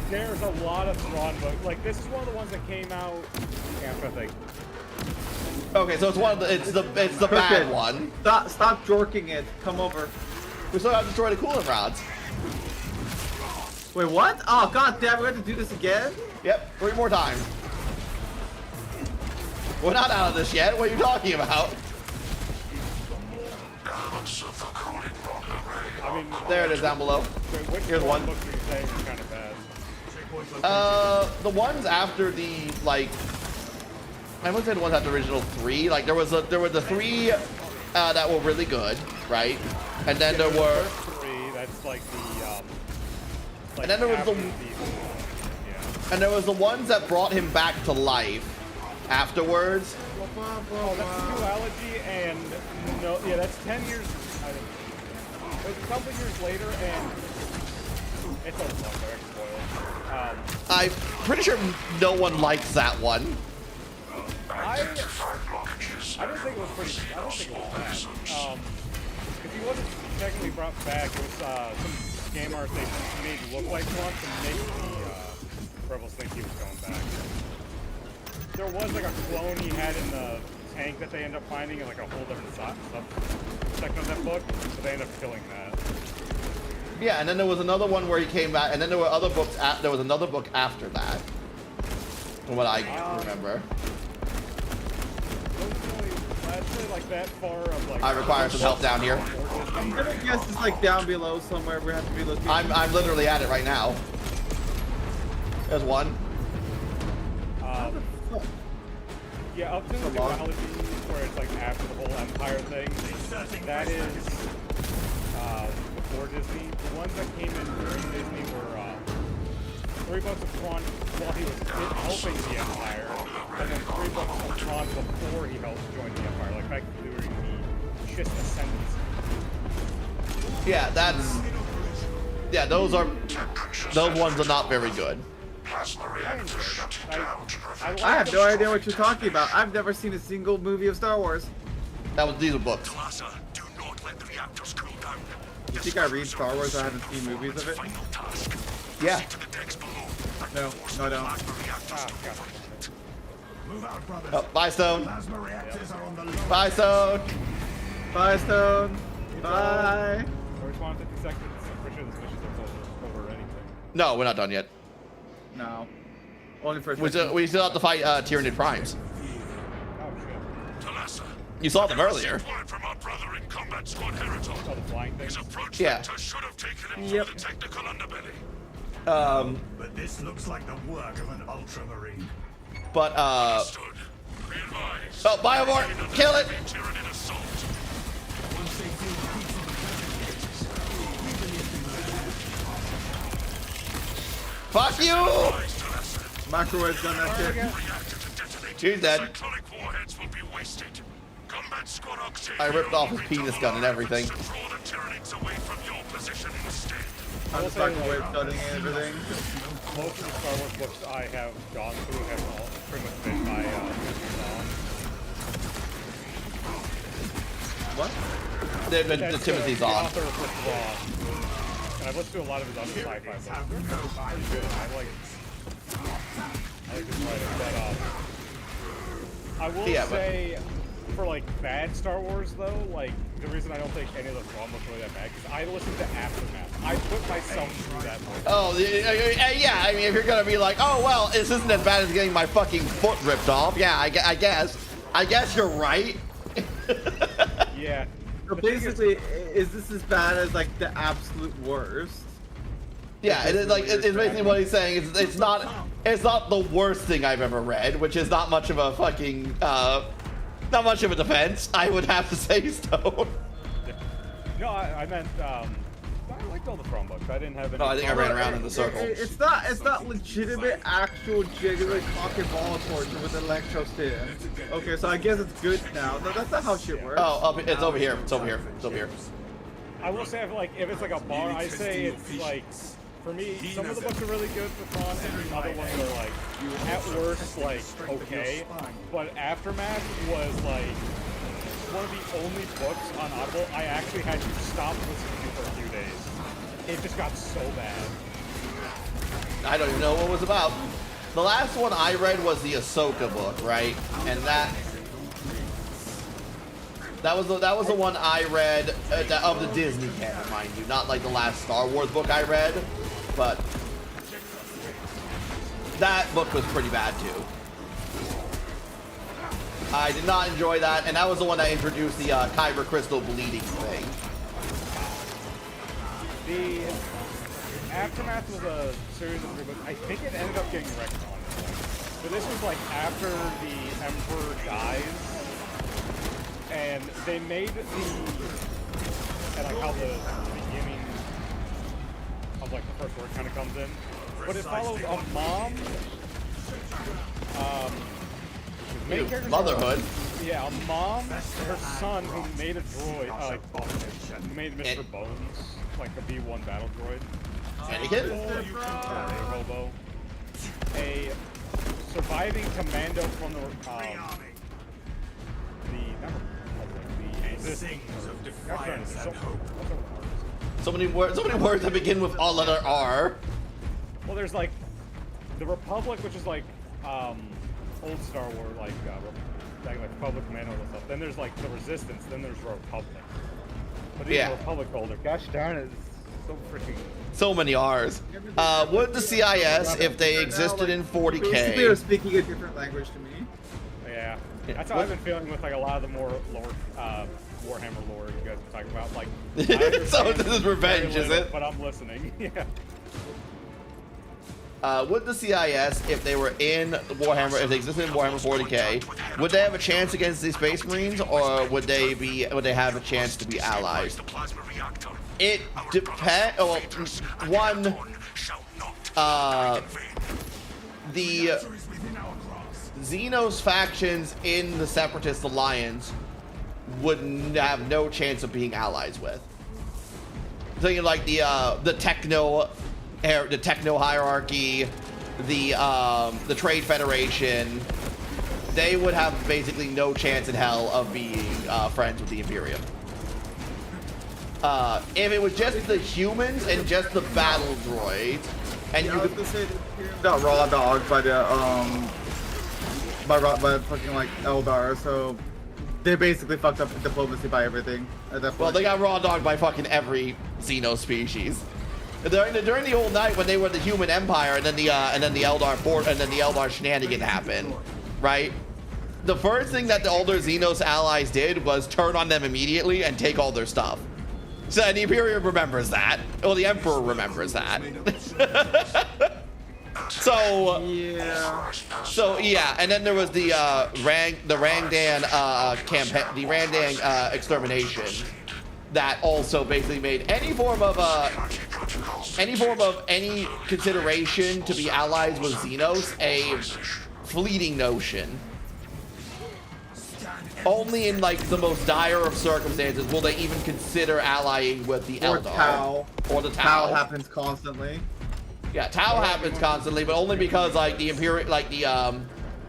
There's a lot of Thrawn books. Like this is one of the ones that came out. Yeah, I'm trying to think. Okay, so it's one of the it's the bad one. Stop jorking it. Come over. We still have to destroy the coolant rods. Wait, what? Oh god damn, we have to do this again? Yep, 3 more times. We're not out of this yet. What are you talking about? I mean, there it is down below. Here's one. Books are you saying are kind of bad? The ones after the like. I wouldn't say the ones after the original 3. Like there were the 3 that were really good, right? And then there were 3. That's like the. And then there was the. And there was the ones that brought him back to life afterwards. Oh, that's duology and no, yeah, that's 10 years. It was a couple years later, and it's a spoiler. I'm pretty sure no one likes that one. I don't think it was pretty. I don't think it was bad. If he wasn't technically brought back, it was some game art they made look like one to make the rebels think he was going back. There was like a clone he had in the tank that they ended up finding in like a whole different stuff. second of that book, but they ended up killing that. Yeah, and then there was another one where he came back, and then there were other books. There was another book after that, from what I remember. Actually, like that far of like. I require some help down here. I'm gonna guess it's like down below somewhere. We have to be looking. I'm literally at it right now. There's one. Yeah, up to the duality, where it's like after the whole Empire thing. That is before Disney. The ones that came in during Disney were 3 books of Tron while he was helping the Empire, and then 3 books of Tron before he helped join the Empire, like back during the Chiss Ascendancy. Yeah, that's. Yeah, those ones are not very good. I have no idea what you're talking about. I've never seen a single movie of Star Wars. These are books. You think I read Star Wars? I haven't seen movies of it. Yeah. No, I don't. Oh, bye, Stone. Bye, Stone. Bye, Stone. Bye. First 150 seconds. I'm pretty sure this mission's over anything. No, we're not done yet. No. Only for We still have to fight Tyrannid Primes. Oh shit. You saw them earlier. Oh, the flying things? Yeah. Yep. But this looks like the work of an ultramarine. But oh, Biomore, kill it! Fuck you! Microwave's done that shit. She's dead. I ripped off his penis gun and everything. I'm just microwave cutting and everything. Most of the Star Wars books I have gone through have all pretty much been by What? They've been the Timothy's the on. author of Ron. And I've listened to a lot of his other sci-fi books. They're pretty good. I like his writing, but I will say, for like bad Star Wars though, like the reason I don't think any of the Ron books are really that bad, because I listened to Aftermath. I put myself through that book. Oh, yeah, I mean, if you're gonna be like, oh, well, this isn't as bad as getting my fucking foot ripped off, yeah, I guess you're right. Yeah. So basically, is this as bad as like the absolute worst? Yeah, it's like it's basically what he's saying. It's not the worst thing I've ever read, which is not much of a fucking not much of a defense. I would have to say, Stone. No, I meant I liked all the Thrawn books. I didn't have any. No, I think I ran around in the circle. It's not legitimate, actual, genuine cock and ball torture with electrostim. Okay, so I guess it's good now. No, that's not how shit works. Oh, it's over here. It's over here. It's over here. I will say, if it's like a bar, I say it's like, for me, some of the books are really good for Thrawn, and other ones are like, at worst, like, okay. But Aftermath was like one of the only books on Audible I actually had to stop listening to for a few days. It just got so bad. I don't even know what it was about. The last one I read was the Ahsoka book, right? And that was the one I read of the Disney canon, mind you, not like the last Star Wars book I read, but that book was pretty bad too. I did not enjoy that, and that was the one that introduced the Kyber crystal bleeding thing. The Aftermath was a series of 3 books. I think it ended up getting retconned. So this was like after the Emperor dies, and they made and like how the beginning of like the first word kind of comes in, but it follows a mom. Main characters Motherhood. Yeah, a mom, her son who made a droid, who made Mr. Bones, like a B-1 battle droid. Anakin? A robo. A surviving commando from the So many words that begin with all letter R. Well, there's like the Republic, which is like old Star Wars, like Republic Commando and stuff. Then there's like the Resistance. Then there's Republic. But even Yeah. Republic Older, gosh darn it, it's so freaking. So many R's. Would the CIS, if they existed in Basically, 40K... they're speaking a different language to me. Yeah. That's how I've been feeling with like a lot of the more lore, Warhammer lore you guys are talking about. Like, So this is revenge, is it? But I'm listening. Yeah. Would the CIS, if they were in Warhammer, if they existed in Warhammer 40K, would they have a chance against the Space Marines, or would they have a chance to be allies? It depends. Oh, well, one, the Xenos factions in the Separatist Alliance would have no chance of being allies with. Thinking like the techno hierarchy, the Trade Federation, they would have basically no chance in hell of being friends with the Imperium. If it was just the humans and just the battle droids, and Yeah, you I was could gonna say the Imperium got raw dogged by the by fucking like Eldar, so they basically fucked up diplomacy by everything at that point. well, they got raw dogged by fucking every Xeno species. During the old night when they were the human empire, and then the Eldar shenanigan happened, right? The first thing that the older Xenos allies did was turn on them immediately and take all their stuff. So and the Imperium remembers that. Well, the Emperor remembers that. So yeah, and then there was the Rangdan campaign, the Rangdan extermination, that also basically made any form of any consideration to be allies with Xenos a fleeting notion. Only in like the most dire of circumstances will they even consider allying with the or Eldar. Tau. Or the Tau. Tau happens constantly. Yeah, Tau happens constantly, but only because like the Imperial, like the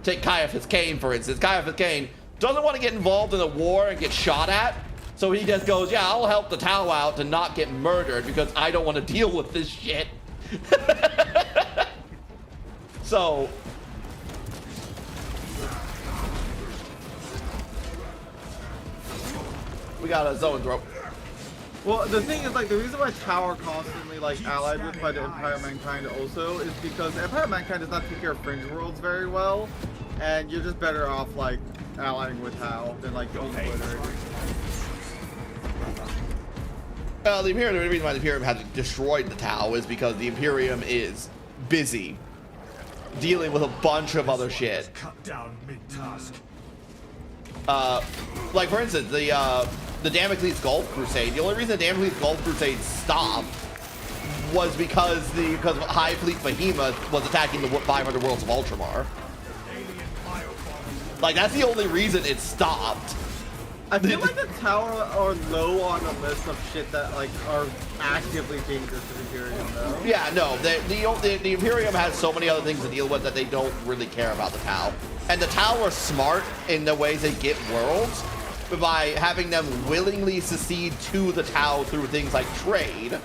take Caiaphas Cain for instance. Caiaphas Cain doesn't want to get involved in a war and get shot at, so he just goes, yeah, I'll help the Tau out to not get murdered because I don't want to deal with this shit. So we got a Zoanthrope. Well, the thing is, like, the reason why Tau are constantly, like, allied with by the Empire of Mankind also is because the Empire of Mankind does not take care of fringe worlds very well, and you're just better off, like, allying with Tau than, like, being obliterated. Well, the reason why the Imperium has destroyed the Tau is because the Imperium is busy dealing with a bunch of other shit. Cut down mid-task. Like for instance, the Damocles Gulf Crusade. The only reason the Damocles Gulf Crusade stopped was because High Fleet Behemoth was attacking the 500 worlds of Ultramar. Like that's the only reason it stopped. I feel like the Tau are low on the list of shit that, like, are actively dangerous to the Imperium, though. Yeah, no, the Imperium has so many other things to deal with that they don't really care about the Tau. And the Tau are smart in the ways they get worlds by having them willingly secede to the Tau through things like trade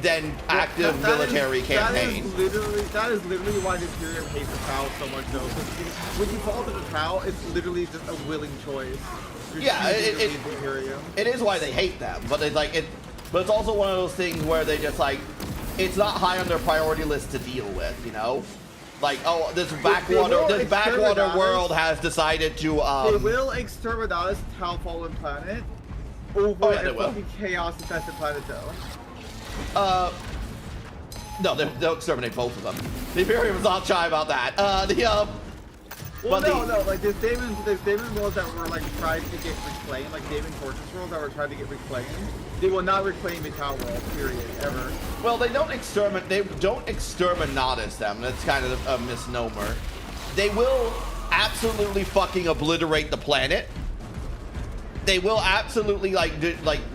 than active military campaign. That is literally why the Imperium hates the Tau so much, though. When you fall to the Tau, it's literally just a willing choice. Yeah, it is why they hate them, but it's like but it's also one of those things where they just like it's not high on their priority list to deal with, you know? Like, oh, this backwater world has decided to they will exterminate Tau Fallen Planet over a fucking chaos infested planet, though. No, they'll exterminate both of them. The Imperium is not shy about that. Well, no, like there's Daemon worlds that were like trying to get reclaimed, like Daemon Fortress worlds that were trying to get reclaimed. They will not reclaim the Tau world, period, ever. Well, they don't exterminatus them. That's kind of a misnomer. They will absolutely fucking obliterate the planet. They will absolutely like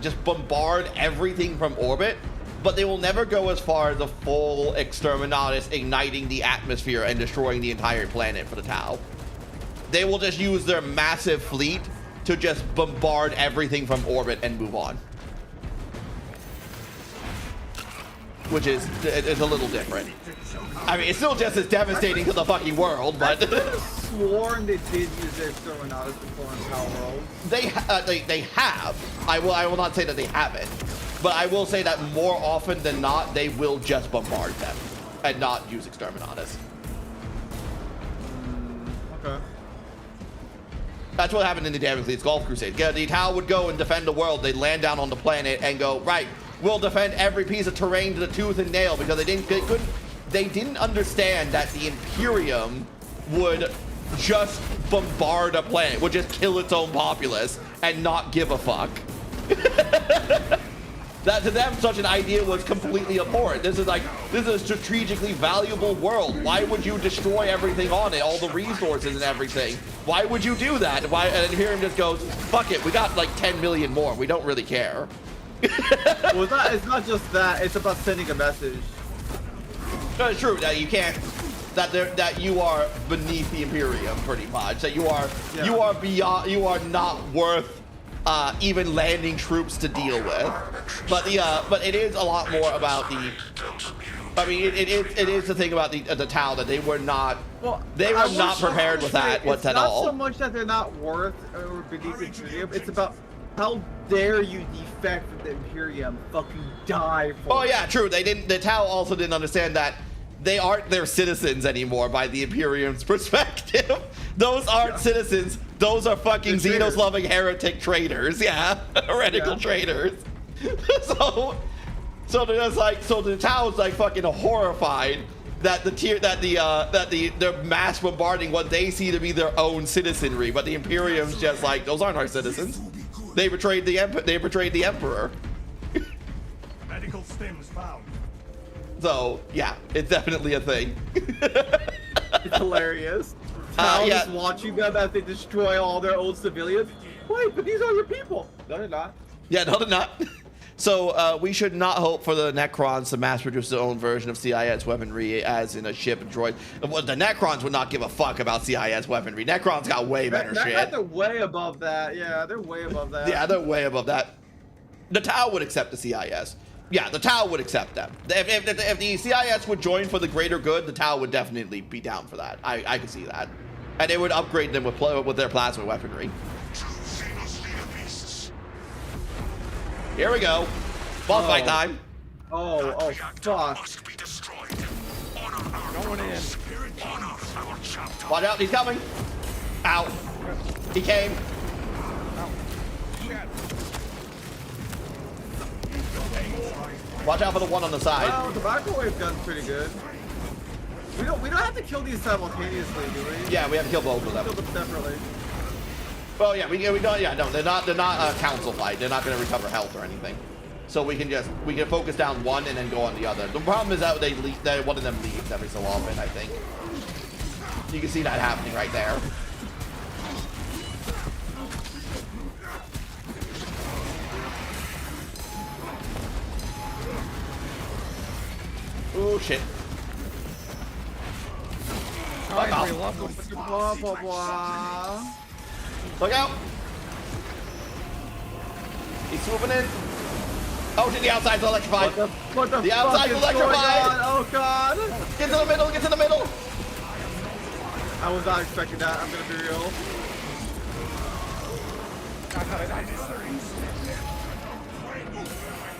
just bombard everything from orbit, but they will never go as far as a full exterminatus igniting the atmosphere and destroying the entire planet for the Tau. They will just use their massive fleet to just bombard everything from orbit and move on. Which is a little different. I mean, it's still just as devastating to the fucking world, but... sworn they did use their exterminatus before in Power World. They have. I will not say that they haven't, but I will say that more often than not, they will just bombard them and not use exterminatus. Okay. That's what happened in the Damn Fleet's Golf Crusade. Yeah, the Tau would go and defend the world. They'd land down on the planet and go, right, we'll defend every piece of terrain to the tooth and nail, because they didn't understand that the Imperium would just bombard a planet, would just kill its own populace and not give a fuck. That to them, such an idea was completely abhorrent. This is a strategically valuable world. Why would you destroy everything on it, all the resources and everything? Why would you do that? Why? And Imperium just goes, fuck it, we got like 10 million more. We don't really care. Well, it's not just that. It's about sending a message. No, it's true that you can't. That you are beneath the Imperium, pretty much. That you are beyond. You are not worth even landing troops to deal with. But it is a lot more about the. I mean, it is the thing about the Tau that they were not. Well, they were not prepared with that at all. It's not so much that they're not worth or beneath the Imperium. It's about how dare you defect from the Imperium, fucking die for. Oh yeah, true. They didn't. The Tau also didn't understand that they aren't their citizens anymore by the Imperium's perspective. Those aren't citizens. Those are fucking Xenos-loving heretic traitors. Yeah, heretical traitors. So they're just like, so the Tau's like fucking horrified that they're mass bombarding what they see to be their own citizenry, but the Imperium's just like, those aren't our citizens. They betrayed the Emperor. Medical stims found. So yeah, it's definitely a thing. It's hilarious. Tau just watching them as they destroy all their old civilians. Wait, but these are your people. No, they're not. Yeah, no, they're not. So we should not hope for the Necrons to mass produce their own version of CIS weaponry, as in a ship and droid. Well, the Necrons would not give a fuck about CIS weaponry. Necrons got way better shit. They're way above that. Yeah, they're way above that. Yeah, they're way above that. The Tau would accept the CIS. Yeah, the Tau would accept them. If the CIS would join for the greater good, the Tau would definitely be down for that. I could see that. And they would upgrade them with their plasma weaponry. Here we go. Boss fight time. Oh, fuck. Going in. Watch out, he's coming. Ow. He came. Watch out for the one on the side. Well, the microwave gun's pretty good. We don't have to kill these simultaneously, do we? Yeah, we have to kill both of them. Kill them separately. Well, yeah, we don't. Yeah, no, they're not a council fight. They're not going to recover health or anything. So we can focus down one and then go on the other. The problem is that that one of them leaves every so often. I think you can see that happening right there. Oh shit. Fuck off. Blah, blah, blah. Look out. He's swooping in. Oh, to the outside's electrified. What the outside's electrified. Oh god. Get to the middle, get to the middle. I was not expecting that, I'm gonna be real.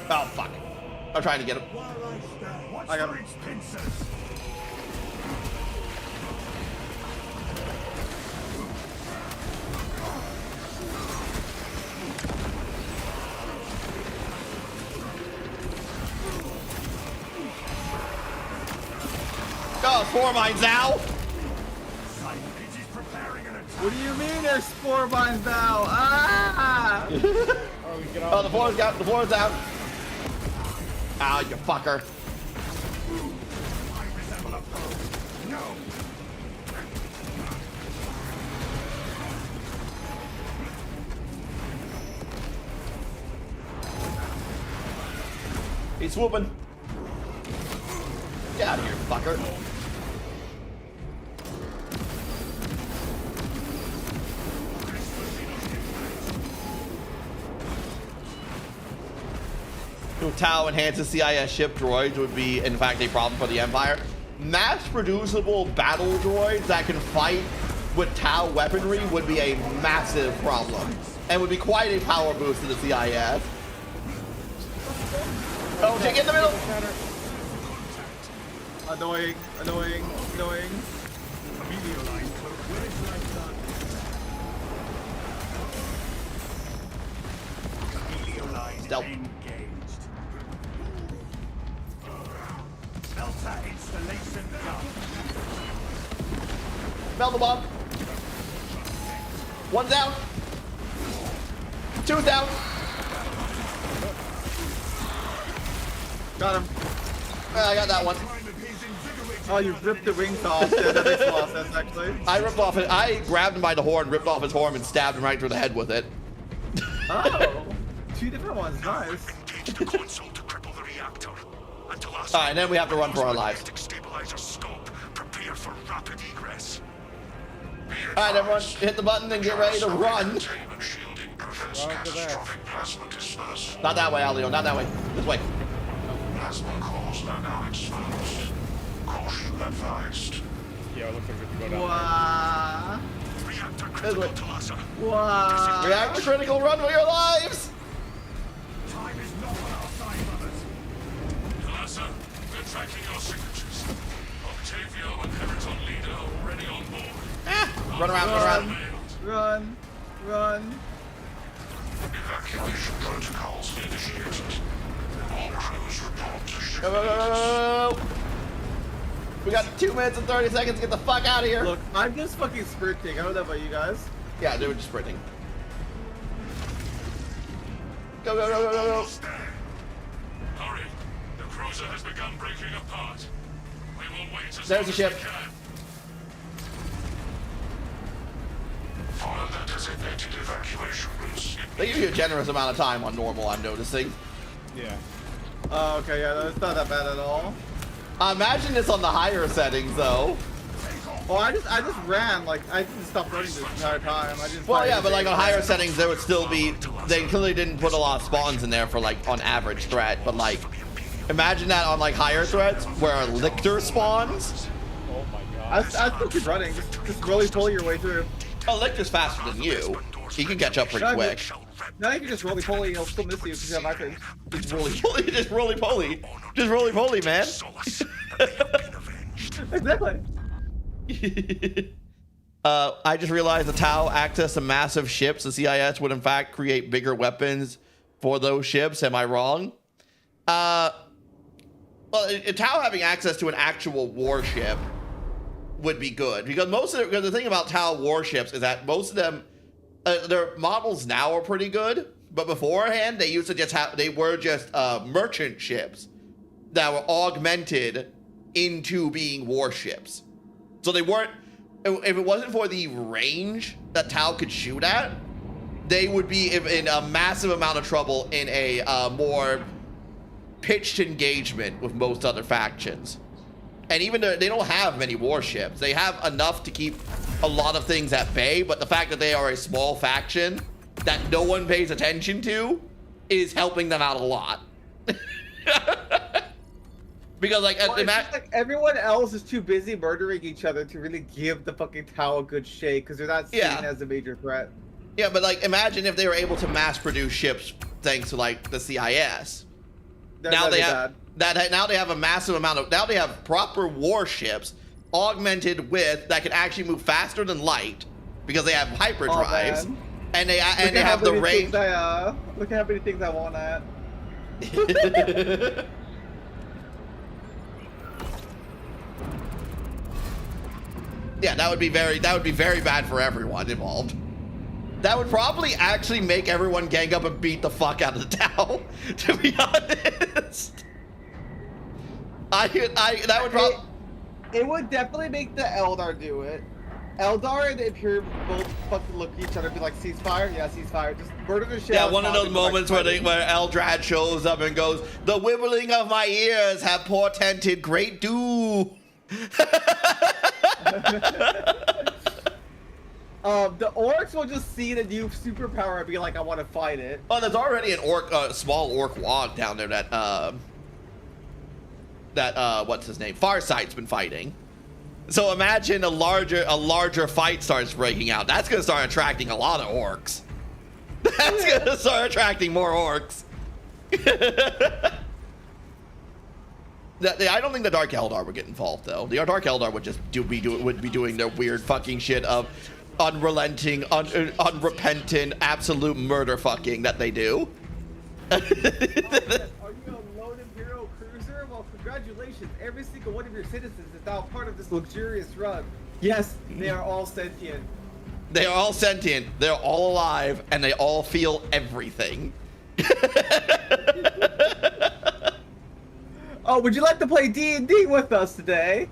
Oh fuck. I'm trying to get him. I got him. Oh, 4 mines now. What do you mean there's 4 mines now? Ah! Oh, the floor's down. Ow, you fucker. He's swooping. Get out of here, fucker. Tau enhances CIS ship droids would be, in fact, a problem for the Empire. Mass-producible battle droids that can fight with Tau weaponry would be a massive problem and would be quite a power boost to the CIS. Oh, Jake in the middle! Annoying, annoying, annoying. Meteor line cloak. Where is light done? Meteor line Stealth. engaged. Delta installation done. Melt the bomb. One down. Two down. Got him. I got that one. Oh, you ripped the wings off. Yeah, that makes a lot of sense, actually. I ripped off it. I grabbed him by the horn, ripped off his horn, and stabbed him right through the head with it. Oh, two different ones. Nice. Alright, and then we have to run for our lives. Alright, everyone, hit the button and get ready to run. Not that way, Alio, not that way. This way. Plasma cores are now exposed. Caution advised. Yeah, it looks like we have to go down Wow. Reactor critical to Lhasa. Wow. Reactor critical, run for your lives! Time is not on our side, brothers. Lhasa, we're tracking your signatures. Octavio and Periton Leader already on board. Run around, run around. Run. Run. Evacuation protocols initiated. All crews report to ship. Go, go, go, go, go. We got 2 minutes and 30 seconds to get the fuck out of here. Look, I'm just fucking sprinting. I don't know about you guys. Yeah, they were just sprinting. Go, go, go, go, go, go. Hurry. The cruiser has begun breaking apart. We will wait as There's long the as ship. we can. Follow the designated evacuation routes. They give you a generous amount of time on normal, I'm noticing. Yeah. Oh, okay, yeah, that's not that bad at all. Imagine this on the higher settings, though. Oh, I just ran, like, I didn't stop running this entire time. I didn't Well, find yeah, but like on anything. higher settings, there would still be. They clearly didn't put a lot of spawns in there for like on average threat, but like, imagine that on like higher threats where a lictor spawns. Oh my I god. still keep running. Just really pull your way through. A lictor's faster than you. He can catch up pretty No, quick. Now you can just roly poly and he'll still miss you because you have items. Just roly poly, just roly poly, just roly poly, man. Exactly. I just realized the Tau access to massive ships. The CIS would in fact create bigger weapons for those ships. Am I wrong? Well, Tau having access to an actual warship would be good because because the thing about Tau warships is that most of them, their models now are pretty good, but beforehand they used to just have merchant ships that were augmented into being warships. So they weren't. If it wasn't for the range that Tau could shoot at, they would be in a massive amount of trouble in a more pitched engagement with most other factions. And even though they don't have many warships, they have enough to keep a lot of things at bay, but the fact that they are a small faction that no one pays attention to is helping them out a lot. Because like, Well, it's just like everyone else is too busy murdering each other to really give the fucking Tau a good shake because they're not seen as a major threat. Yeah, but like, imagine if they were able to mass produce ships thanks to like the CIS. Now they have now they have a massive amount of they have proper warships augmented with that can actually move faster than light because they have hyperdrives and they have the range. Look at how many things I want at. Yeah, that would be very bad for everyone involved. That would probably actually make everyone gang up and beat the fuck out of the Tau, to be honest. That would probably... It would definitely make the Eldar do it. Eldar and the Imperium both fucking look at each other and be like, ceasefire? Yeah, ceasefire. Just murder the shit. Yeah, one of those moments where Eldrad shows up and goes, "The wibbling of my ears have portended great doom." The orcs will just see the new superpower and be like, I want to fight it. Oh, there's already an small orc wog down there that what's his name? Farsight's been fighting. So imagine a larger fight starts breaking out. That's gonna start attracting a lot of orcs. That's gonna start attracting more orcs. I don't think the Dark Eldar would get involved though. The Dark Eldar would just be doing their weird fucking shit of unrelenting, unrepentant, absolute murder fucking that they do. Are you a lone Imperial cruiser? Well, congratulations. Every single one of your citizens is now part of this luxurious run. Yes, they are all sentient. They are all sentient, they're all alive, and they all feel everything. Oh, would you like to play D&D with us today?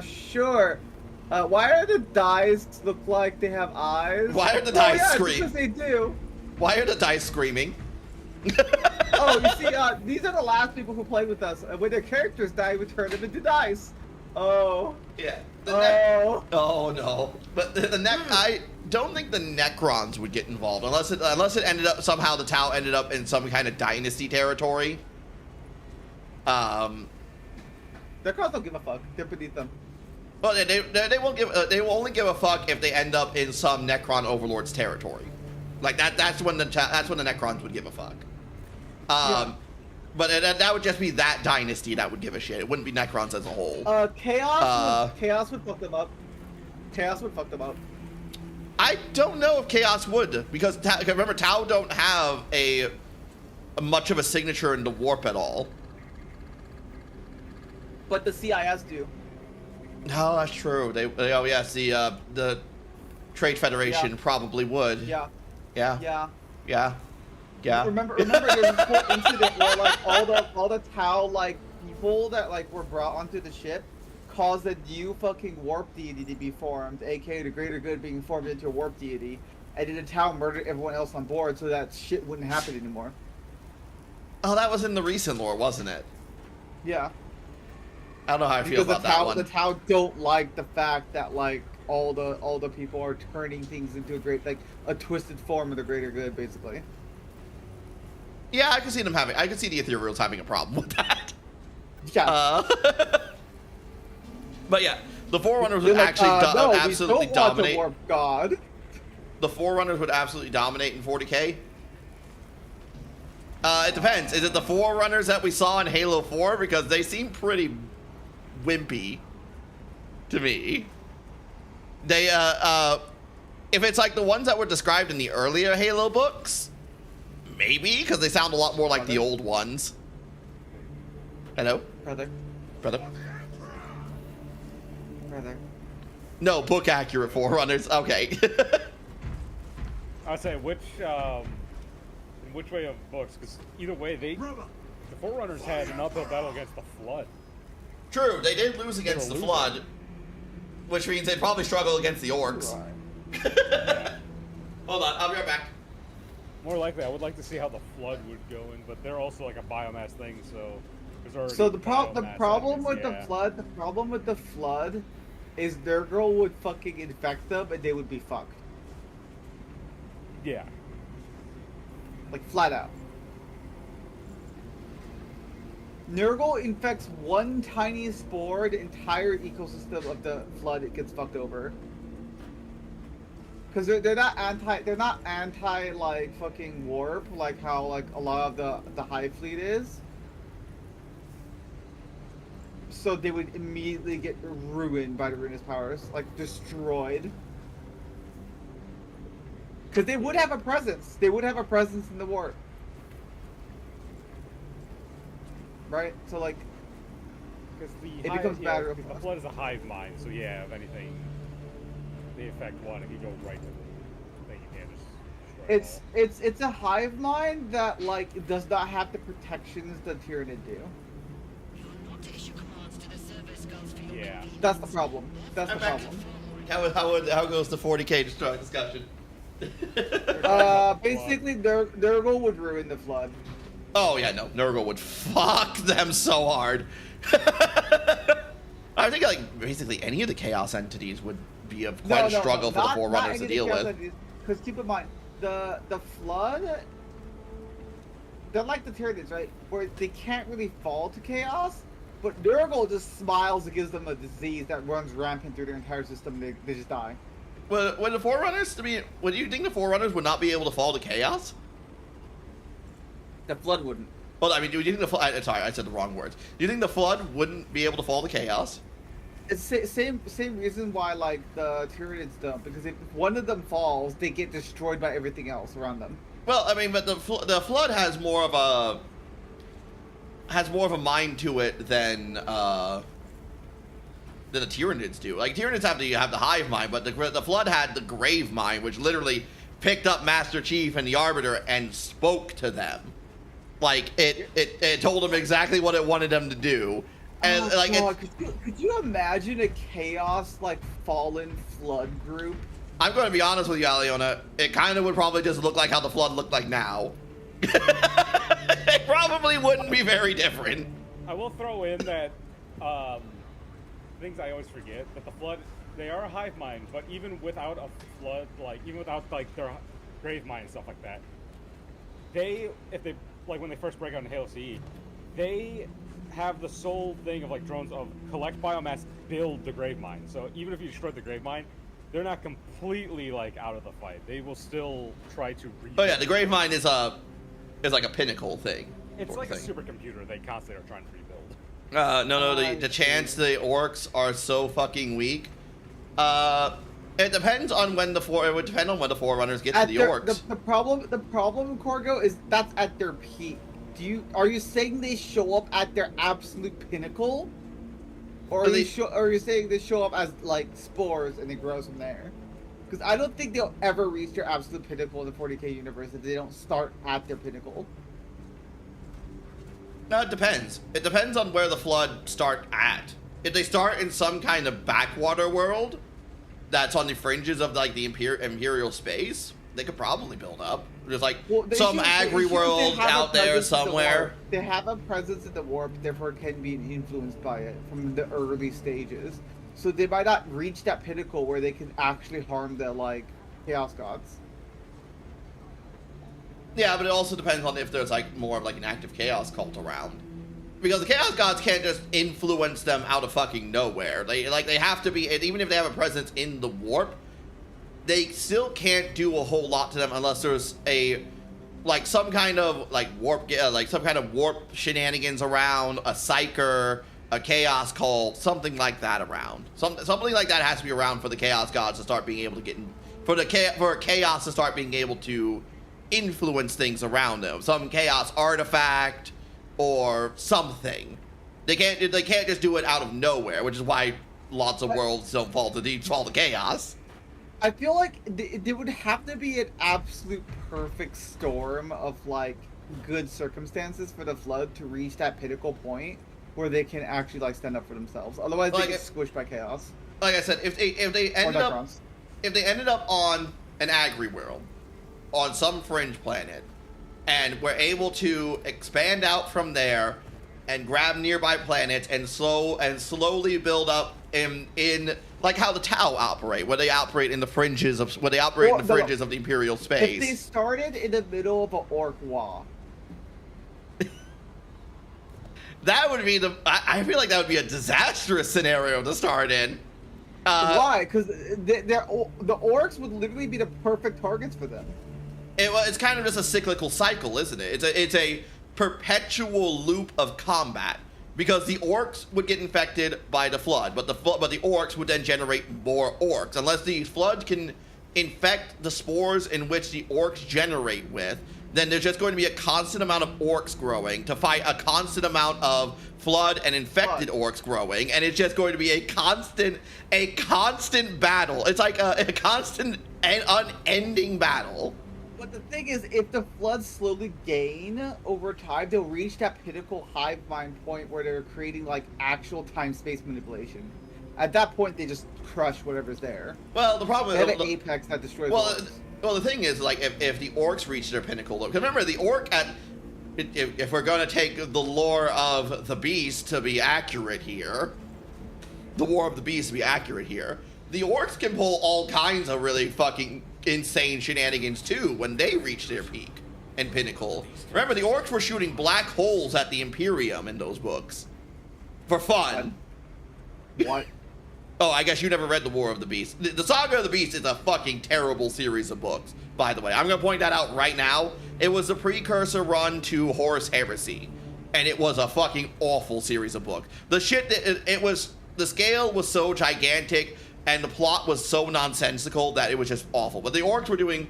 Sure. Why are the dice look like they have eyes? Why are the dice screaming? Because they do. Why are the dice screaming? Oh, you see, these are the last people who played with us. When their characters die, we turn them into dice. Oh. Yeah. Oh. Oh no. But I don't think the Necrons would get involved unless it ended up somehow the Tau ended up in some kind of dynasty territory. Necrons don't give a fuck. They're beneath them. Well, they won't give. They will only give a fuck if they end up in some Necron overlord's territory. Like that. That's when the Necrons would give a fuck. Yeah. But that would just be that dynasty that would give a shit. It wouldn't be Necrons as a whole. Chaos would fuck them up. Chaos would fuck them up. I don't know if Chaos would, because remember Tau don't have a much of a signature in the warp at all. But the CIS do. No, that's true. Oh yes, the Trade Federation probably would. Yeah. Yeah. Yeah. Yeah. Yeah. Remember there's this whole incident where like all the Tau like people that like were brought onto the ship caused a new fucking warp deity to be formed, aka the greater good being formed into a warp deity, and then the Tau murdered everyone else on board so that shit wouldn't happen anymore. Oh, that was in the recent lore, wasn't it? Yeah. I don't know how I feel about that one. The Tau don't like the fact that like all the people are turning things into a twisted form of the greater good, basically. Yeah, I can see I can see the Ethereals having a problem with that. Yeah. But yeah, the Forerunners would absolutely dominate. Warp God. The Forerunners would absolutely dominate in 40K. It depends. Is it the Forerunners that we saw in Halo 4? Because they seem pretty wimpy to me. They if it's like the ones that were described in the earlier Halo books, maybe, because they sound a lot more like the old ones. Hello? Brother. No, book accurate Forerunners. Okay. I'd say which way of books, because either way the Forerunners had an uphill battle against the Flood. True, they did lose against the Flood, which means they'd probably struggle against the Orcs. Hold on, I'll be right back. More likely, I would like to see how the Flood would go in, but they're also like a biomass thing, so there's already the problem with the Flood is their girl would fucking infect them and they would be fucked. Yeah. Like flat out. Nurgle infects one tiny spore, the entire ecosystem of the Flood it gets fucked over. Because they're not anti like fucking warp like how like a lot of the Hive fleet is. So they would immediately get ruined by the Ruinous powers, like destroyed. Because they would have a presence. They would have a presence in the warp. Right? So like, because it becomes bad. The Flood is a hive mind, so yeah, if anything, they affect one. If you go right to the thing, you can't just destroy it all. It's a hive mind that like does not have the protections that Tyranid do. Yeah. That's the problem. That's the problem. How goes the 40K discussion? Basically, Nurgle would ruin the Flood. Oh yeah, no, Nurgle would fuck them so hard. I think like basically any of the Chaos entities would be quite a struggle for the Forerunners to deal with. Because keep in mind, the Flood, they're like the Tyranids, right? Where they can't really fall to Chaos, But Nurgle just smiles and gives them a disease that runs rampant through their entire system. They just die. Well, when the Forerunners, I mean, would you think the Forerunners would not be able to fall to chaos? The Flood wouldn't. Well, I mean, do you think the Flood? Sorry, I said the wrong words. Do you think the Flood wouldn't be able to fall to chaos? It's same reason why like the Tyranids don't, because if one of them falls, they get destroyed by everything else around them. Well, I mean, but the Flood has more of a mind to it than the Tyranids do. Like Tyranids have the hive mind, but the Flood had the grave mind, which literally picked up Master Chief and the Arbiter and spoke to them. Like it told them exactly what it wanted them to do. And like, could you imagine a chaos like fallen Flood group? I'm going to be honest with you, Aliona. It kind of would probably just look like how the Flood looked like now. It probably wouldn't be very different. I will throw in that things I always forget, that the Flood, they are a hive mind, but even without a Flood, like even without like their grave mind and stuff like that, if they like when they first break out in Halo CE, they have the sole thing of like drones of collect biomass, build the grave mine. So even if you destroy the grave mine, they're not completely like out of the fight. They will still try to rebuild. Oh yeah, the grave mine is like a pinnacle thing. It's like a supercomputer they constantly are trying to rebuild. No, the chance the orcs are so fucking weak. It depends on when it would depend on when the Forerunners get to the orcs. The problem, Corgo, is that's at their peak. Are you saying they show up at their absolute pinnacle, or are you saying they show up as like spores and it grows from there? Because I don't think they'll ever reach their absolute pinnacle in the 40k universe if they don't start at their pinnacle. No, it depends. It depends on where the Flood start at. If they start in some kind of backwater world that's on the fringes of like the imperial space, they could probably build up. There's like some agri world out there somewhere. They have a presence in the warp, therefore can be influenced by it from the early stages. So they might not reach that pinnacle where they can actually harm the like chaos gods. Yeah, but it also depends on if there's like more of like an active chaos cult around. Because the chaos gods can't just influence them out of fucking nowhere. They have to be, even if they have a presence in the warp, they still can't do a whole lot to them unless there's some kind of warp shenanigans around, a psyker, a chaos cult, something like that around. Something like that has to be around for the chaos gods to start being able to get in, for chaos to start being able to influence things around them. Some chaos artifact or something. They can't just do it out of nowhere, which is why lots of worlds don't fall to chaos. I feel like there would have to be an absolute perfect storm of like good circumstances for the Flood to reach that pinnacle point where they can actually like stand up for themselves. Otherwise, they get squished by chaos. Like I said, if they ended up on an agri world, on some fringe planet, and were able to expand out from there and grab nearby planets and slowly build up in like how the Tau operate, where they operate in the fringes of of the Imperial space. If they started in the middle of an orc wall, that would be I feel like that would be a disastrous scenario to start in. Why? Because the orcs would literally be the perfect targets for them. It's kind of just a cyclical cycle, isn't it? It's a perpetual loop of combat, because the orcs would get infected by the Flood, but the orcs would then generate more orcs. Unless the Flood can infect the spores in which the orcs generate with, then there's just going to be a constant amount of orcs growing to fight a constant amount of Flood and infected orcs growing, and it's just going to be a constant battle. It's like a constant and unending battle. But the thing is, if the Floods slowly gain over time, they'll reach that pinnacle hive mind point where they're creating like actual time-space manipulation. At that point, they just crush whatever's there. Well, the problem is they have an apex that destroys orcs. Well, the thing is, like, if the orcs reach their pinnacle, because remember, the orc if we're going to take the lore of the beast to be accurate here, the War of the Beast to be accurate here, the orcs can pull all kinds of really fucking insane shenanigans too when they reach their peak and pinnacle. Remember, the orcs were shooting black holes at the Imperium in those books. For fun. What? Oh, I guess you never read The War of the Beast. The Saga of the Beast is a fucking terrible series of books, by the way. I'm going to point that out right now. It was the precursor run to Horus Heresy, and it was a fucking awful series of books. The shit that it was, the scale was so gigantic, and the plot was so nonsensical that it was just awful. But the orcs were doing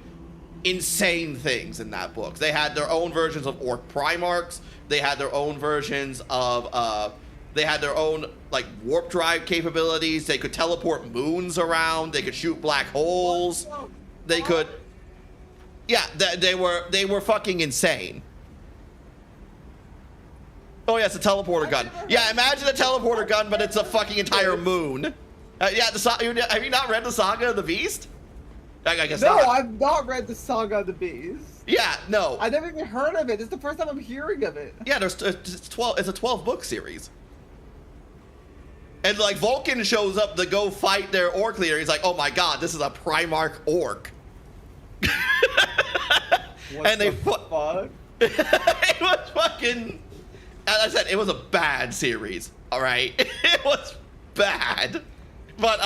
insane things in that book. They had their own versions of orc primarchs. They had their own versions of, they had their own, like, warp drive capabilities. They could teleport moons around. They could shoot black holes. They could... Yeah, they were fucking insane. Oh, yeah, it's a teleporter gun. Yeah, imagine a teleporter gun, but it's a fucking entire moon. Yeah, have you not read the Saga of the Beast? I guess no, not. I've not read the Saga of the Beast. Yeah, no. I never even heard of it. This is the first time I'm hearing of it. Yeah, it's a 12-book series. And, like, Vulcan shows up to go fight their orc leader. He's like, oh my god, this is a Primarch orc. What the fuck? It was fucking... As I said, it was a bad series, alright? It was bad. But,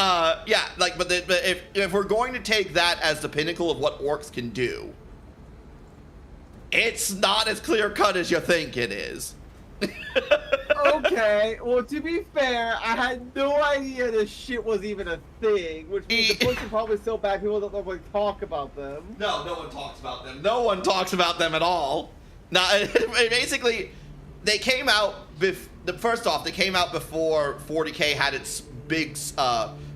yeah, like, but if we're going to take that as the pinnacle of what orcs can do, it's not as clear-cut as you think it is. Okay, well, to be fair, I had no idea this shit was even a thing, which means the books are probably so bad people don't really talk about them. No one talks about them. No one talks about them at all. Now, basically, they came out, first off, they came out before 40K had its big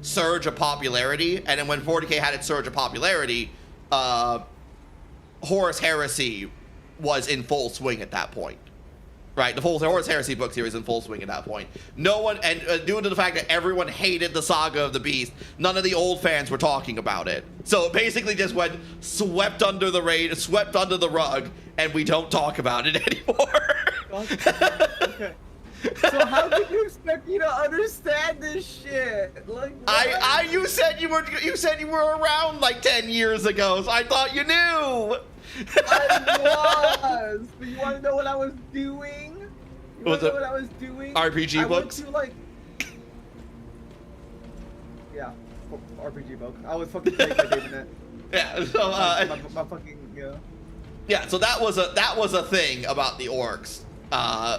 surge of popularity, and then when 40K had its surge of popularity, Horus Heresy was in full swing at that point. Right, the full Horus Heresy book series in full swing at that point. No one, and due to the fact that everyone hated the Saga of the Beast, none of the old fans were talking about it. So it basically just went swept under the rug, and we don't talk about it anymore. Okay. So how did you expect me to understand this shit? Like, you said you were around like 10 years ago, so I thought you knew. I was, but you want to know what I was doing? You want to know what I was doing? RPG books? I went to, like, yeah, RPG book. I was fucking playing my game in it. Yeah, so my fucking yeah. So that was a thing about the orcs.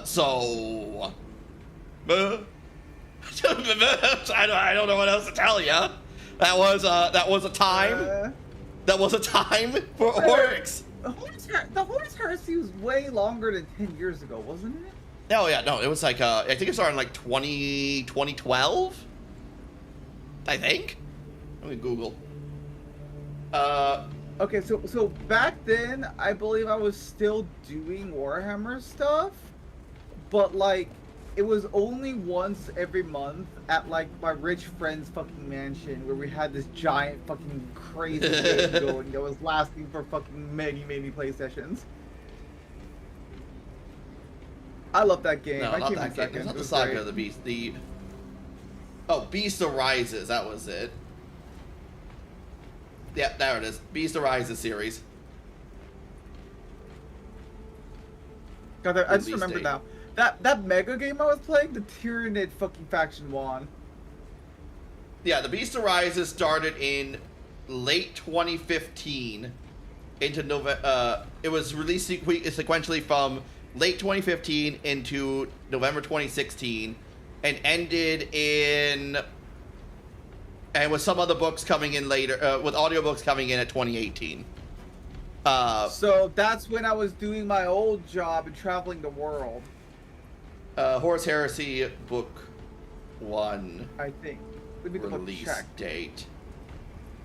So I don't know what else to tell you. That was a time. That was a time for orcs. The Horus Heresy was way longer than 10 years ago, wasn't it? Oh yeah, no, it was like I think it started in like 2012. I think. Let me Google. Okay, so back then, I believe I was still doing Warhammer stuff, but like, it was only once every month at like my rich friend's fucking mansion where we had this giant fucking crazy game going that was lasting for fucking many play sessions. I love that game. No, not that game. It's not the Saga of the Beast. Beast Arises. That was it. Yeah, there it is. Beast Arises series. God, I just remembered now. That mega game I was playing, the Tyranid fucking faction won. Yeah, the Beast Arises started in late 2015 into November. It was released sequentially from late 2015 into November 2016, and ended in, and with some other books coming in later, with audiobooks coming in at 2018. So that's when I was doing my old job and traveling the world. Horus Heresy Book 1. I think. Let me release date.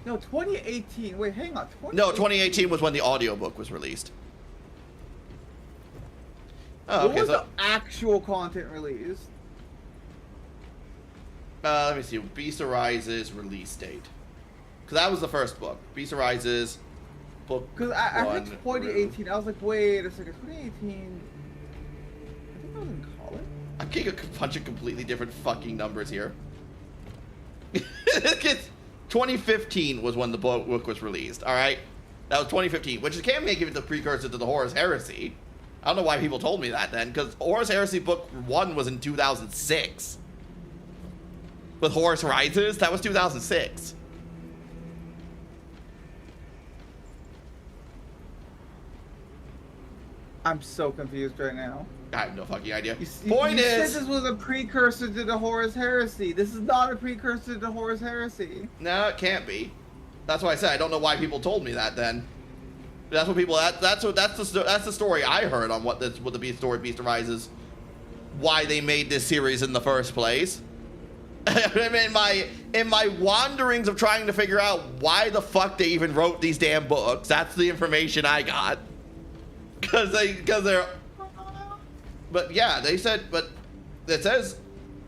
No, 2018. Wait, hang on. No, 2018 was when the audiobook was released. Oh, what was the actual content released? Let me see. Beast Arises release date. Because that was the first book. Beast Arises Book 1. Because I heard 2018. I was like, wait a second. 2018. I think I was in college. I'm getting a bunch of completely different fucking numbers here. 2015 was when the book was released, alright? That was 2015, which can make it the precursor to the Horus Heresy. I don't know why people told me that then, because Horus Heresy Book 1 was in 2006. With Horus Rises, that was 2006. I'm so confused right now. I have no fucking idea. You Point is, said this was a precursor to the Horus Heresy. This is not a precursor to the Horus Heresy. no, it can't be. That's why I said I don't know why people told me that then. That's what people. That's the story I heard on what the Beast Arises, why they made this series in the first place. in my wanderings of trying to figure out why the fuck they even wrote these damn books, that's the information I got. Because they're. But yeah, they said. But it says,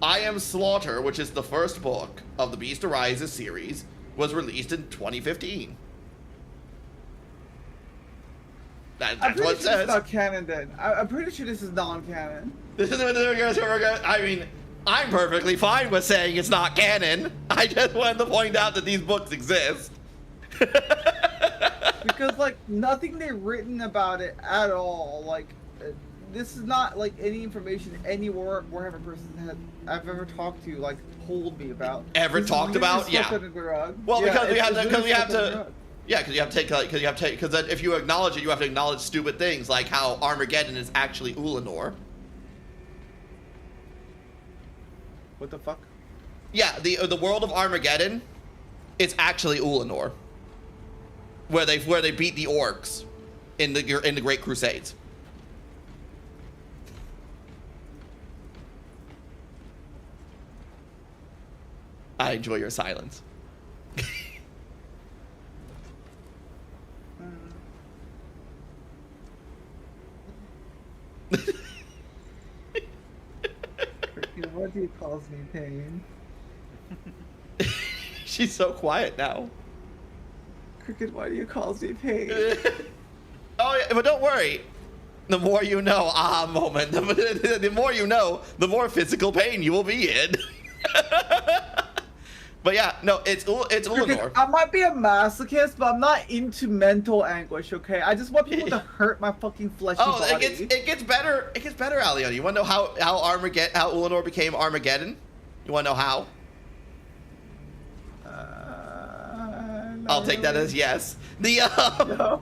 I Am Slaughter, which is the first book of the Beast Arises series, was released in 2015. That's what it says. It's not canon then. I'm pretty sure this is non-canon. This is what we're gonna. I mean, I'm perfectly fine with saying it's not canon. I just wanted to point out that these books exist. Because like nothing they've written about it at all. Like this is not like any information any Warhammer person I've ever talked to like told me about. Ever This talked about? Yeah. Well, Yeah, because we have it's to. Because we have literally to. Yeah, because you have to take. Because if you acknowledge it, you have to acknowledge stupid things like how Armageddon is actually Ulanor. What the fuck? Yeah, the world of Armageddon, it's actually Ulanor, where they beat the orcs in the Great Crusades. I enjoy your silence. What do you calls me pain? She's so quiet now. Cricket, why do you calls me pain? Oh, yeah, but don't worry. The more you know, moment. The more you know, the more physical pain you will be in. But yeah, no, it's Ulanor. I might be a masochist, but I'm not into mental anguish. Okay, I just want people to hurt my fucking fleshy body. it gets better. It gets better, Aliona. You want to know how Ulanor became Armageddon? You want to know how? I'll take that as yes. No.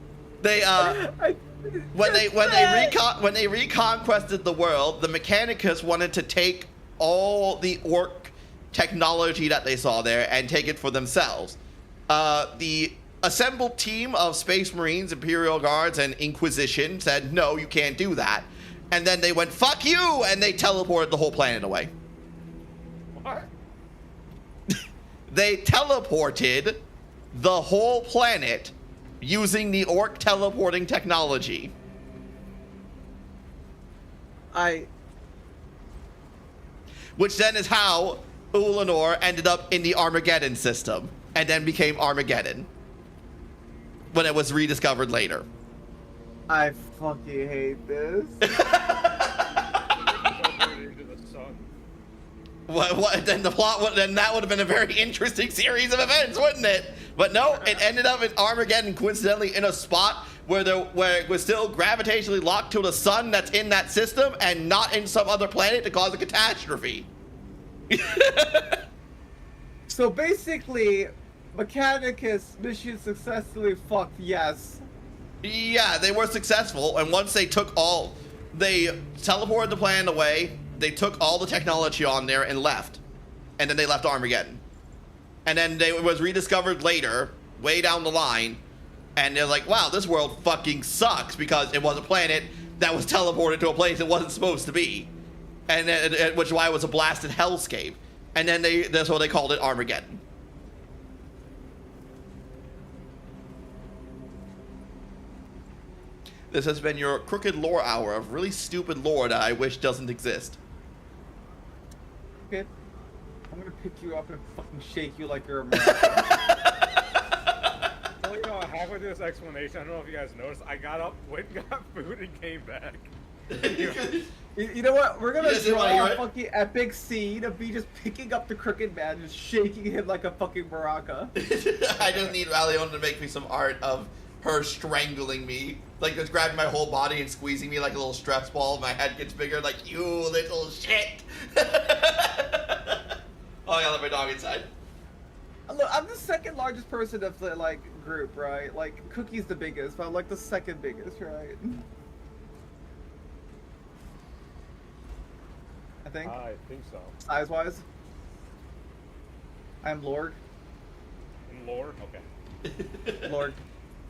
When they reconquested the world, the Mechanicus wanted to take all the orc technology that they saw there and take it for themselves. The assembled team of Space Marines, Imperial Guards, and Inquisition said, no, you can't do that. And then they went, fuck you, and they teleported the whole planet away. What? They teleported the whole planet using the orc teleporting technology. Which then is how Ulanor ended up in the Armageddon system and then became Armageddon when it was rediscovered later. I fucking hate this. What then the plot then that would have been a very interesting series of events, wouldn't it? But no, it ended up in Armageddon, coincidentally in a spot where it was still gravitationally locked to the sun that's in that system and not in some other planet to cause a catastrophe. So basically, Mechanicus mission successfully fucked, yes. Yeah, they were successful, and once they teleported the planet away, they took all the technology on there and left. And then they left Armageddon. And then it was rediscovered later, way down the line, and they're like, wow, this world fucking sucks because it was a planet that was teleported to a place it wasn't supposed to be. And which is why it was a blasted hellscape. And then that's why they called it Armageddon. This has been your crooked lore hour of really stupid lore that I wish doesn't exist. Okay. I'm gonna pick you up and fucking shake you like you're a man. Well, you know, halfway through this explanation, I don't know if you guys noticed, I got up, went and got food, and came back. You know what? We're gonna draw a fucking epic scene of me just picking up the crooked man, just shaking him like a fucking maraca. I just need Aliona to make me some art of her strangling me, like just grabbing my whole body and squeezing me like a little stress ball. My head gets bigger, like, you little shit. Oh, I gotta let my dog inside. Look, I'm the second largest person of the like group, right? Like Cookie's the biggest, but I'm like the second biggest, right? I think. I think so. Size-wise. I'm Lord. In lore? Okay. Lord.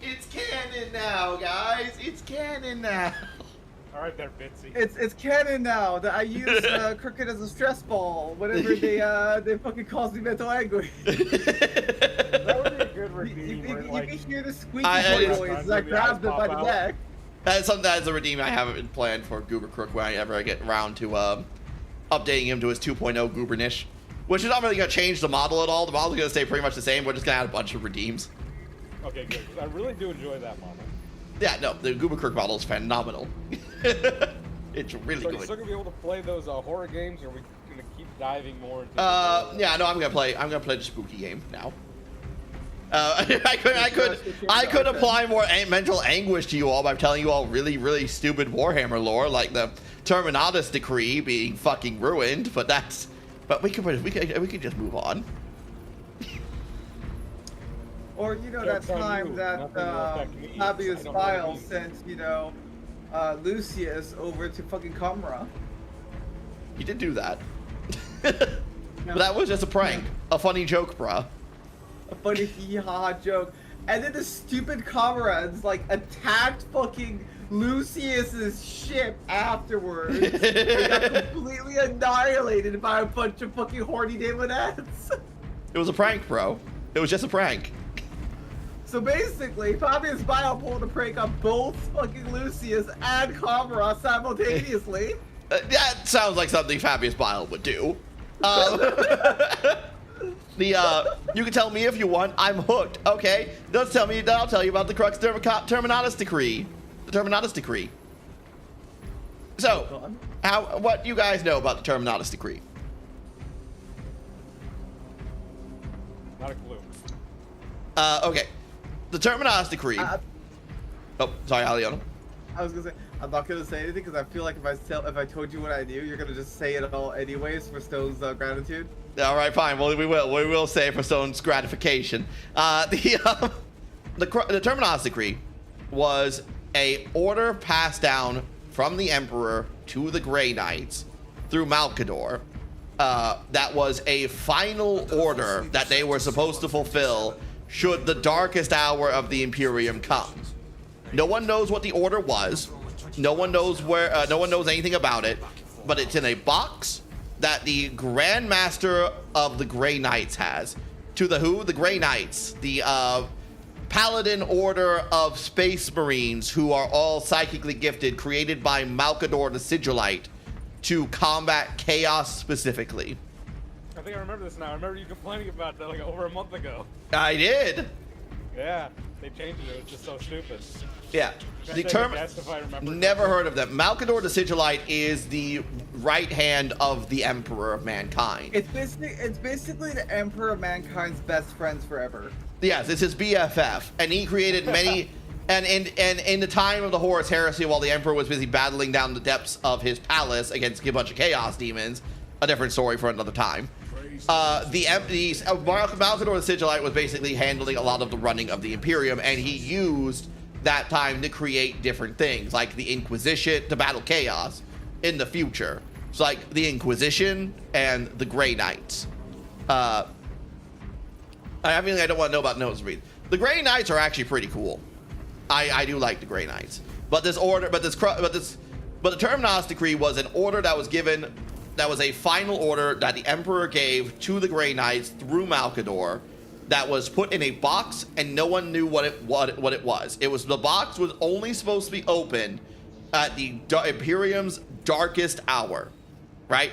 It's canon now, guys. It's canon now. All right, there, Bitsy. It's canon now that I use Crooked as a stress ball whenever they fucking cause me mental anguish. That would be a good redeem. You where, can hear the squeaky I- noise as I grab them by the neck. That's something that's a redeem I haven't planned for Goober Crook whenever I get around to updating him to his 2.0 Goobernish, which is not really gonna change the model at all. The model's gonna stay pretty much the same. We're just gonna add a bunch of redeems. Okay, good. 'Cause I really do enjoy that model. Yeah, no, the Goober Crook model is phenomenal. It's really So are you good. still gonna be able to play those horror games, or are we gonna keep diving more into? Yeah, no, I'm gonna play the spooky game now. I could apply more mental anguish to you all by telling you all really, really stupid Warhammer lore, like the Terminatus decree being fucking ruined. But we could just move on. Or you know Joke's that on time you. that Nothing will affect me. Fabius I don't Bile believe. sent Lucius over to fucking Kamra. He did do that. But that was just a prank, a funny joke, bruh. A funny hee-haw joke. And then the stupid comrades like attacked fucking Lucius's ship afterwards. They got completely annihilated by a bunch of fucking horny demonettes. It was a prank, bro. It was just a prank. So basically, Fabius Bile pulled a prank on both fucking Lucius and Kamra simultaneously. That sounds like something Fabius Bile would do. You can tell me if you want. I'm hooked. Okay, don't tell me. Then I'll tell you about the Crux Terminatus decree. The Terminatus decree. So, what you guys know about the Terminatus decree? Not a clue. Okay, the Terminatus decree. Oh, sorry, Aliona. I was gonna say I'm not gonna say anything because I feel like if I told you what I knew, you're gonna just say it all anyways for Stone's gratitude. All right, fine. Well, we will say for Stone's gratification. The Terminatus decree was a order passed down from the Emperor to the Grey Knights through Malkador. That was a final order that they were supposed to fulfill should the darkest hour of the Imperium come. No one knows what the order was. No one knows where. No one knows anything about it. But it's in a box that the Grand Master of the Grey Knights has. To the who? The Grey Knights. The Paladin Order of Space Marines, who are all psychically gifted, created by Malkador the Sigillite to combat chaos specifically. I think I remember this now. I remember you complaining about that like over a month ago. I did. Yeah, they changed it. It was just so stupid. Yeah. The term. Never heard of them. Malkador the Sigillite is the right hand of the Emperor of Mankind. It's basically the Emperor of Mankind's best friends forever. Yes, it's his BFF, and he created many. And in the time of the Horus Heresy, while the Emperor was busy battling down the depths of his palace against a bunch of chaos demons, a different story for another time. Malkador the Sigillite was basically handling a lot of the running of the Imperium, and he used that time to create different things, like the Inquisition, to battle chaos in the future. So like the Inquisition and the Grey Knights. I mean, I don't want to know about notes read. The Grey Knights are actually pretty cool. I do like the Grey Knights, but the Terminatus decree was an order that was given. That was a final order that the Emperor gave to the Grey Knights through Malkador. That was put in a box, and no one knew what it was. The box was only supposed to be opened at the Imperium's darkest hour, right?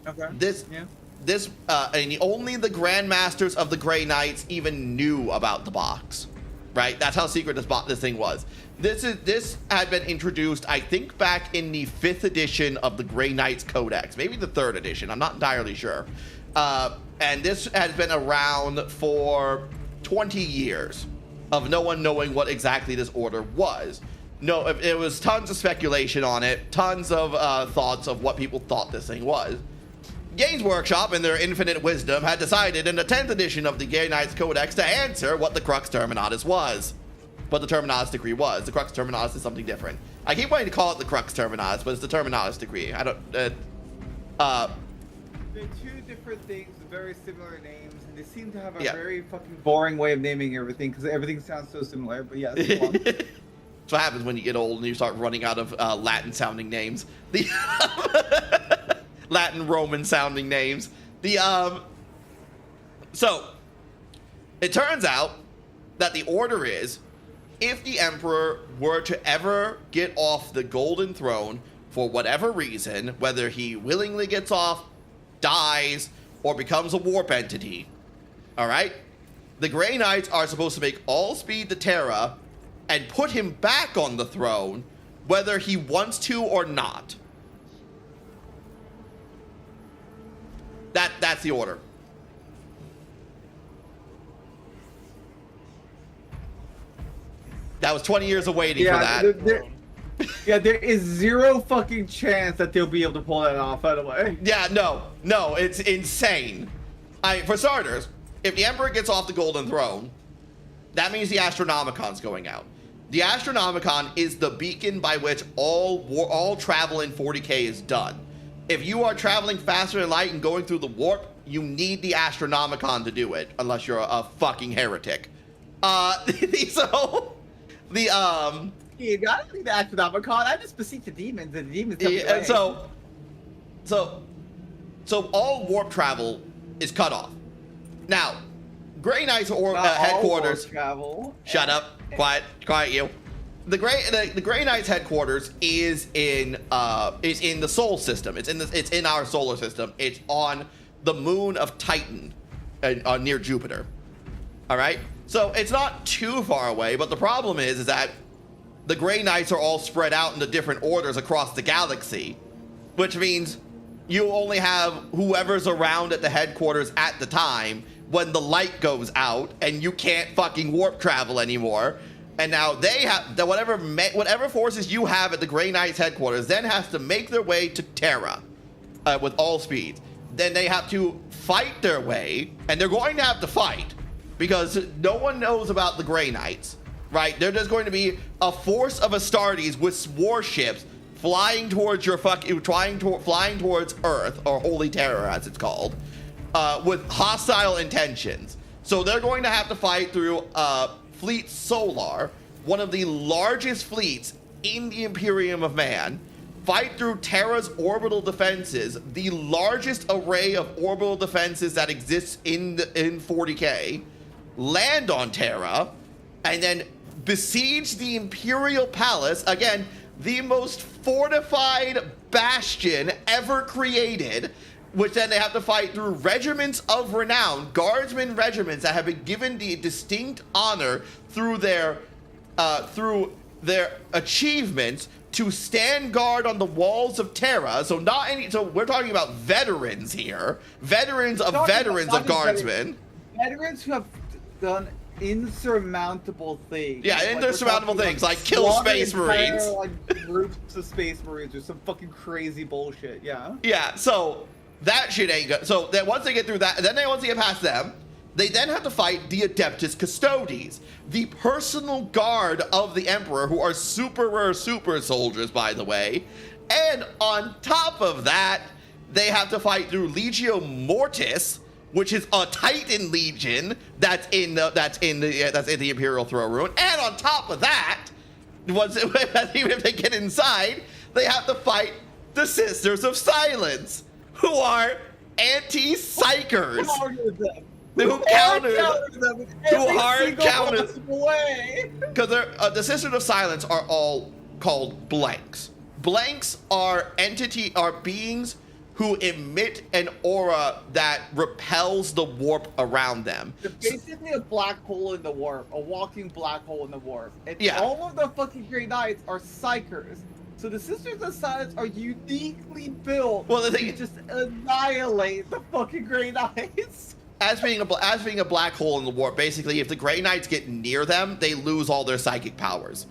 Okay. And only the Grand Masters of the Grey Knights even knew about the box, right? That's how secret this thing was. This had been introduced, I think, back in the 5th edition of the Grey Knights Codex, maybe the 3rd edition. I'm not entirely sure. And this has been around for 20 years. of no one knowing what exactly this order was. No, it was tons of speculation on it, tons of thoughts of what people thought this thing was. Games Workshop, in their infinite wisdom, had decided in the 10th edition of the Grey Knights Codex to answer what the Crux Terminatus was. What the Terminatus Decree was. The Crux Terminatus is something different. I keep wanting to call it the Crux Terminatus, but it's the Terminatus Decree. I don't... They're two different things with very similar names, and they seem to have a very fucking boring way of naming everything, because everything sounds so similar, but yes, go on. That's what happens when you get old and you start running out of Latin-sounding names. The Latin Roman sounding names. So it turns out that the order is, if the Emperor were to ever get off the Golden Throne for whatever reason, whether he willingly gets off, dies, or becomes a warp entity, all right, the Grey Knights are supposed to make all speed to Terra and put him back on the throne, whether he wants to or not. That's the order. That was 20 years of waiting for that. There is zero fucking chance that they'll be able to pull that off, by the way. Yeah, no, it's insane. For starters, if the Emperor gets off the Golden Throne, that means the Astronomicon's going out. The Astronomicon is the beacon by which all travel in 40K is done. If you are traveling faster than light and going through the warp, you need the Astronomicon to do it, unless you're a fucking heretic. You gotta need the Astronomicon. I just beseech the demons, and the demons tell me away. So all warp travel is cut off. Now, Grey Knights headquarters. Travel. Shut up. Quiet you. The Grey Knights headquarters is in the Sol system. It's in our solar system. It's on the moon of Titan, near Jupiter. All right. So it's not too far away, but the problem is that the Grey Knights are all spread out into different orders across the galaxy, which means you only have whoever's around at the headquarters at the time when the light goes out and you can't fucking warp travel anymore. And now they have whatever forces you have at the Grey Knights headquarters then has to make their way to Terra with all speeds. Then they have to fight their way, and they're going to have to fight because no one knows about the Grey Knights, right? They're just going to be a force of Astartes with warships flying towards flying towards Earth, or Holy Terror as it's called, with hostile intentions. So they're going to have to fight through Fleet Solar, one of the largest fleets in the Imperium of Man, fight through Terra's orbital defenses, the largest array of orbital defenses that exists in 40K, land on Terra, and then besiege the Imperial Palace, again, the most fortified bastion ever created, which then they have to fight through regiments of renown, guardsmen regiments that have been given the distinct honor through their achievements to stand guard on the walls of Terra. So we're talking about veterans here, veterans of guardsmen. Veterans who have done insurmountable things. Yeah, insurmountable things like kill Space Marines. Groups of Space Marines or some fucking crazy bullshit. Yeah. Yeah. So that shit ain't good. So then once they get through that, once they get past them, they then have to fight the Adeptus Custodes, the personal guard of the Emperor, who are super rare super soldiers, by the way. And on top of that, they have to fight through Legio Mortis, which is a Titan Legion that's in the Imperial Throne Room. And on top of that, even if they get inside, they have to fight the Sisters of Silence, who are anti-psychers. Who hard counter because the Sisters of Silence are all called blanks. Blanks are beings who emit an aura that repels the warp around them. They're basically a black hole in the warp, a walking black hole in the warp. And yeah. All of the fucking Grey Knights are psychers. So the Sisters of Silence are uniquely built to just annihilate the fucking Grey Knights. as being a black hole in the warp, basically, if the Grey Knights get near them, they lose all their psychic powers.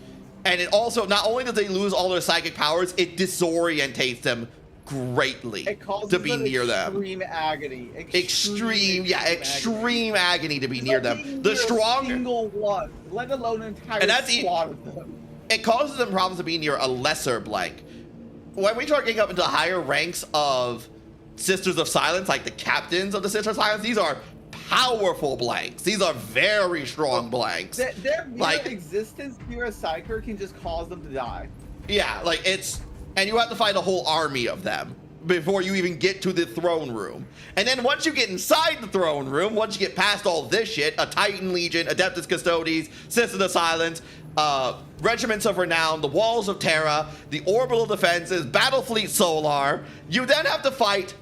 And it also, not only does they lose all their psychic powers, it disorientates them greatly to be near them. Extreme agony. Extreme agony to be near them. The stronger, single one, let alone an entire squad of them. It causes them problems to be near a lesser blank. When we start getting up into higher ranks of Sisters of Silence, like the captains of the Sisters of Silence, these are powerful blanks. These are very strong blanks. Their mere existence near a Psyker can just cause them to die. Yeah, like and you have to fight a whole army of them before you even get to the throne room. And then once you get inside the throne room, once you get past all this shit, a Titan Legion, Adeptus Custodes, Sisters of Silence, Regiments of Renown, the Walls of Terra, the Orbital Defenses, Battlefleet Solar, you then have to fight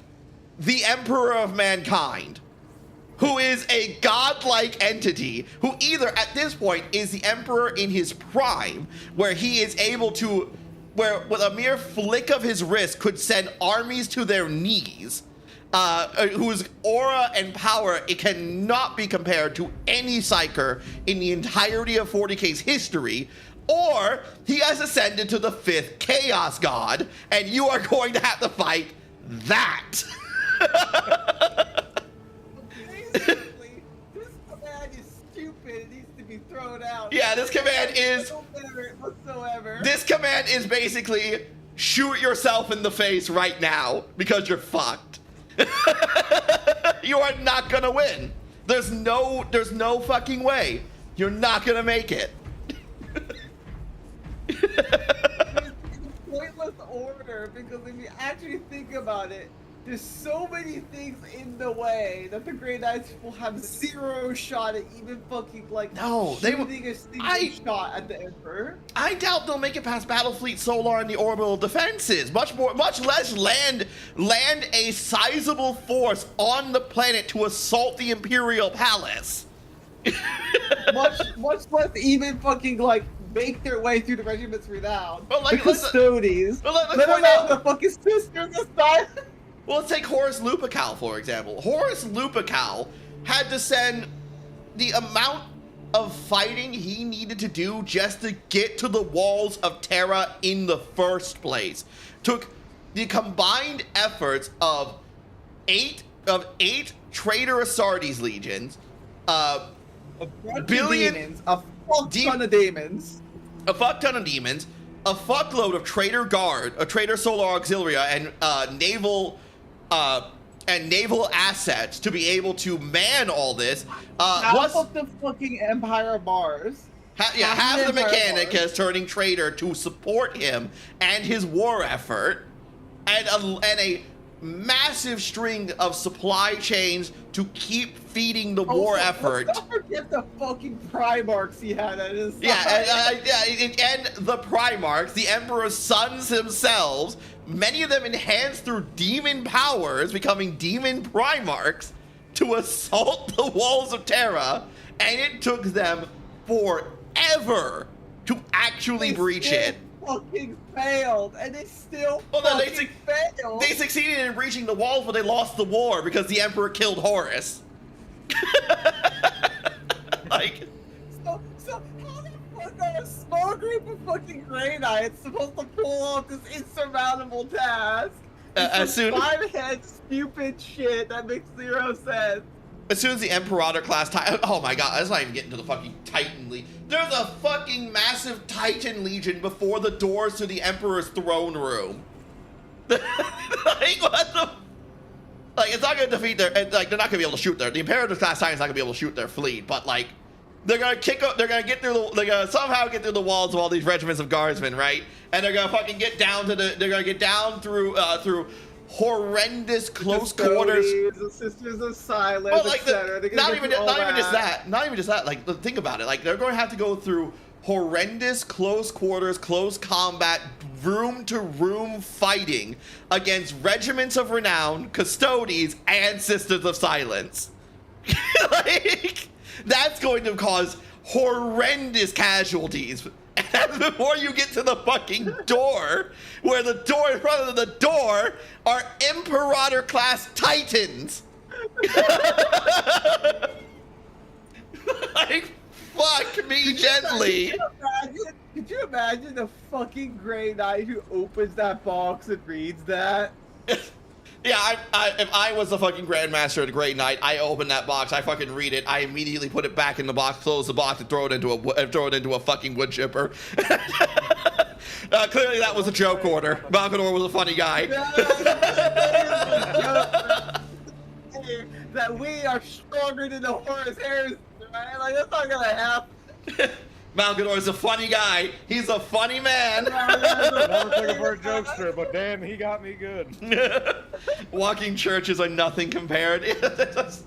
the Emperor of Mankind, who is a godlike entity, who either at this point is the Emperor in his prime, where he is able to, where with a mere flick of his wrist could send armies to their knees, whose aura and power, it cannot be compared to any Psyker in the entirety of 40K's history, or he has ascended to the 5th Chaos God, and you are going to have to fight that. Basically, this command is stupid. It needs to be thrown out. Yeah, this command is... No merit whatsoever. This command is basically shoot yourself in the face right now because you're fucked. You are not gonna win. There's no fucking way. You're not gonna make it. It's a pointless order because if you actually think about it, there's so many things in the way that the Grey Knights will have zero shot at even fucking shooting a single shot at the Emperor. I doubt they'll make it past Battlefleet Solar and the Orbital Defenses. Much less land a sizable force on the planet to assault the Imperial Palace. much less even fucking make their way through the Regiments Renown. But the Custodes. Let alone the fucking Sisters of Silence. Well, let's take Horus Lupercal, for example. Horus Lupercal had to send the amount of fighting he needed to do just to get to the Walls of Terra in the first place. Took the combined efforts of eight Traitor Astartes legions, a fuck ton of demons, a fuckload of Traitor Guard, a Traitor Solar Auxilia, and naval assets to be able to man all this. Half of the fucking Empire of Mars. Half the Mechanicus turning traitor to support him and his war effort, and a massive string of supply chains to keep feeding the war effort. Don't forget the fucking Primarchs he had at his side. And the Primarchs, the Emperor's sons themselves, many of them enhanced through demon powers, becoming demon Primarchs, to assault the Walls of Terra, and it took them forever to actually breach it. Fucking failed, and they still failed. They succeeded in breaching the walls, but they lost the war because the Emperor killed Horus. So how the fuck are a small group of fucking Grey Knights supposed to pull off this insurmountable task? Five-head stupid shit that makes zero sense. As soon as the Imperator class Titan, oh my god, that's not even getting to the fucking Titan Legion. There's a fucking massive Titan Legion before the doors to the Emperor's throne room. What the? It's not gonna defeat their, they're not gonna be able to shoot the Imperator class Titan's not gonna be able to shoot their fleet, but they're gonna somehow get through the walls of all these regiments of guardsmen, right? And they're gonna fucking get down through horrendous close quarters. The Sisters of Silence, etc. Not even just that. Think about it. They're going to have to go through horrendous close quarters, close combat, room to room fighting against regiments of renown, Custodes, and Sisters of Silence. That's going to cause horrendous casualties. And before you get to the fucking door, where the door in front of the door are Imperator class Titans Like, fuck me gently. Could you imagine the fucking Grey Knight who opens that box and reads that? Yeah, if I was the fucking Grandmaster of the Great Knight, I open that box, I fucking read it, I immediately put it back in the box, close the box, and throw it into a fucking wood chipper. Clearly that was a joke order. Malcador was a funny guy. That we are stronger than the Horus Heresy, right? Like, that's not gonna happen. Malcador is a funny guy. He's a funny man. Never took him for a jokester, but damn, he got me good. Walking churches are nothing compared. Just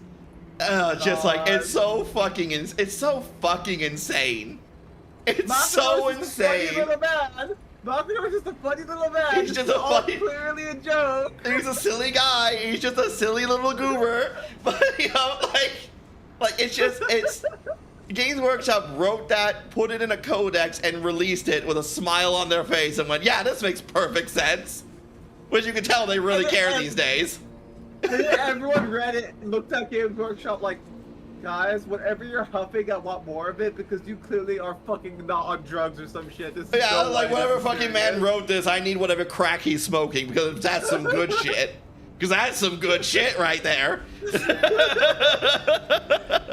like, it's so fucking insane. It's so insane. Malcador is just a funny little man. He's just a funny, clearly a joke. He's a silly guy. He's just a silly little goober. But you know, like it's Games Workshop wrote that, put it in a codex, and released it with a smile on their face and went, yeah, this makes perfect sense. Which you can tell they really care these days. And then everyone read it and looked at Games Workshop like, guys, whatever you're huffing, I want more of it because you clearly are fucking not on drugs or some shit. This is yeah, like whatever fucking man wrote this, I need whatever crack he's smoking because that's some good shit. Because that's some good shit right there.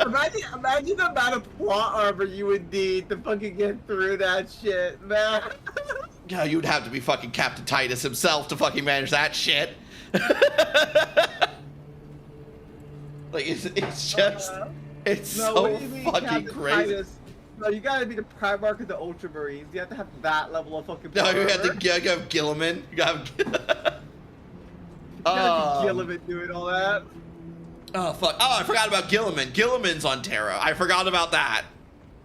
Imagine the amount of plot armor you would need to fucking get through that shit, man. Yeah, you'd have to be fucking Captain Titus himself to fucking manage that shit. Like, it's just, it's so fucking crazy. Titus? No, you gotta be the Primarch of the Ultramarines. You have to have that level of fucking power. No, you have to have Gilliman. You gotta have Gilliman doing all that. Oh, fuck. Oh, I forgot about Gilliman. Gilliman's on Terra. I forgot about that.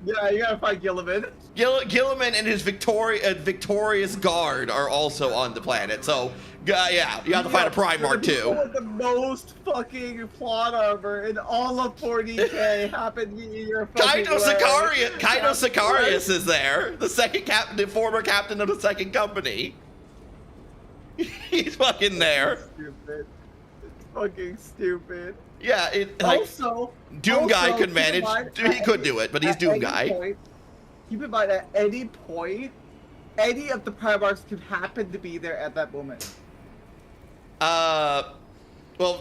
Yeah, you gotta fight Gilliman. Gilliman and his victorious guard are also on the planet. So, yeah, you have to fight a Primarch too. With the most fucking plot armor in all of 40k happened in your fucking Kaito Sicarius is there. The former captain of the second company. He's fucking there. Stupid. It's fucking stupid. Yeah, Doom Guy could manage. He could do it, but he's Doom Guy. Keep in mind, at any point, any of the Primarchs could happen to be there at that moment. Well,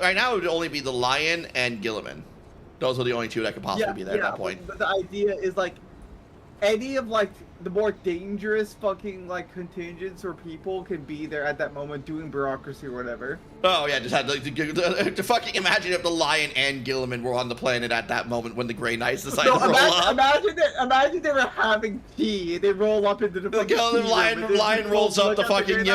right now it would only be the Lion and Gilliman. Those are the only two that could possibly be there at that point. But the idea is like any of like the more dangerous fucking like contingents or people can be there at that moment doing bureaucracy or whatever. Oh yeah, just had to fucking imagine if the Lion and Gilliman were on the planet at that moment when the Grey Knights decided to roll up. Imagine they were having tea. They roll up into the fucking Lion rolls up to fucking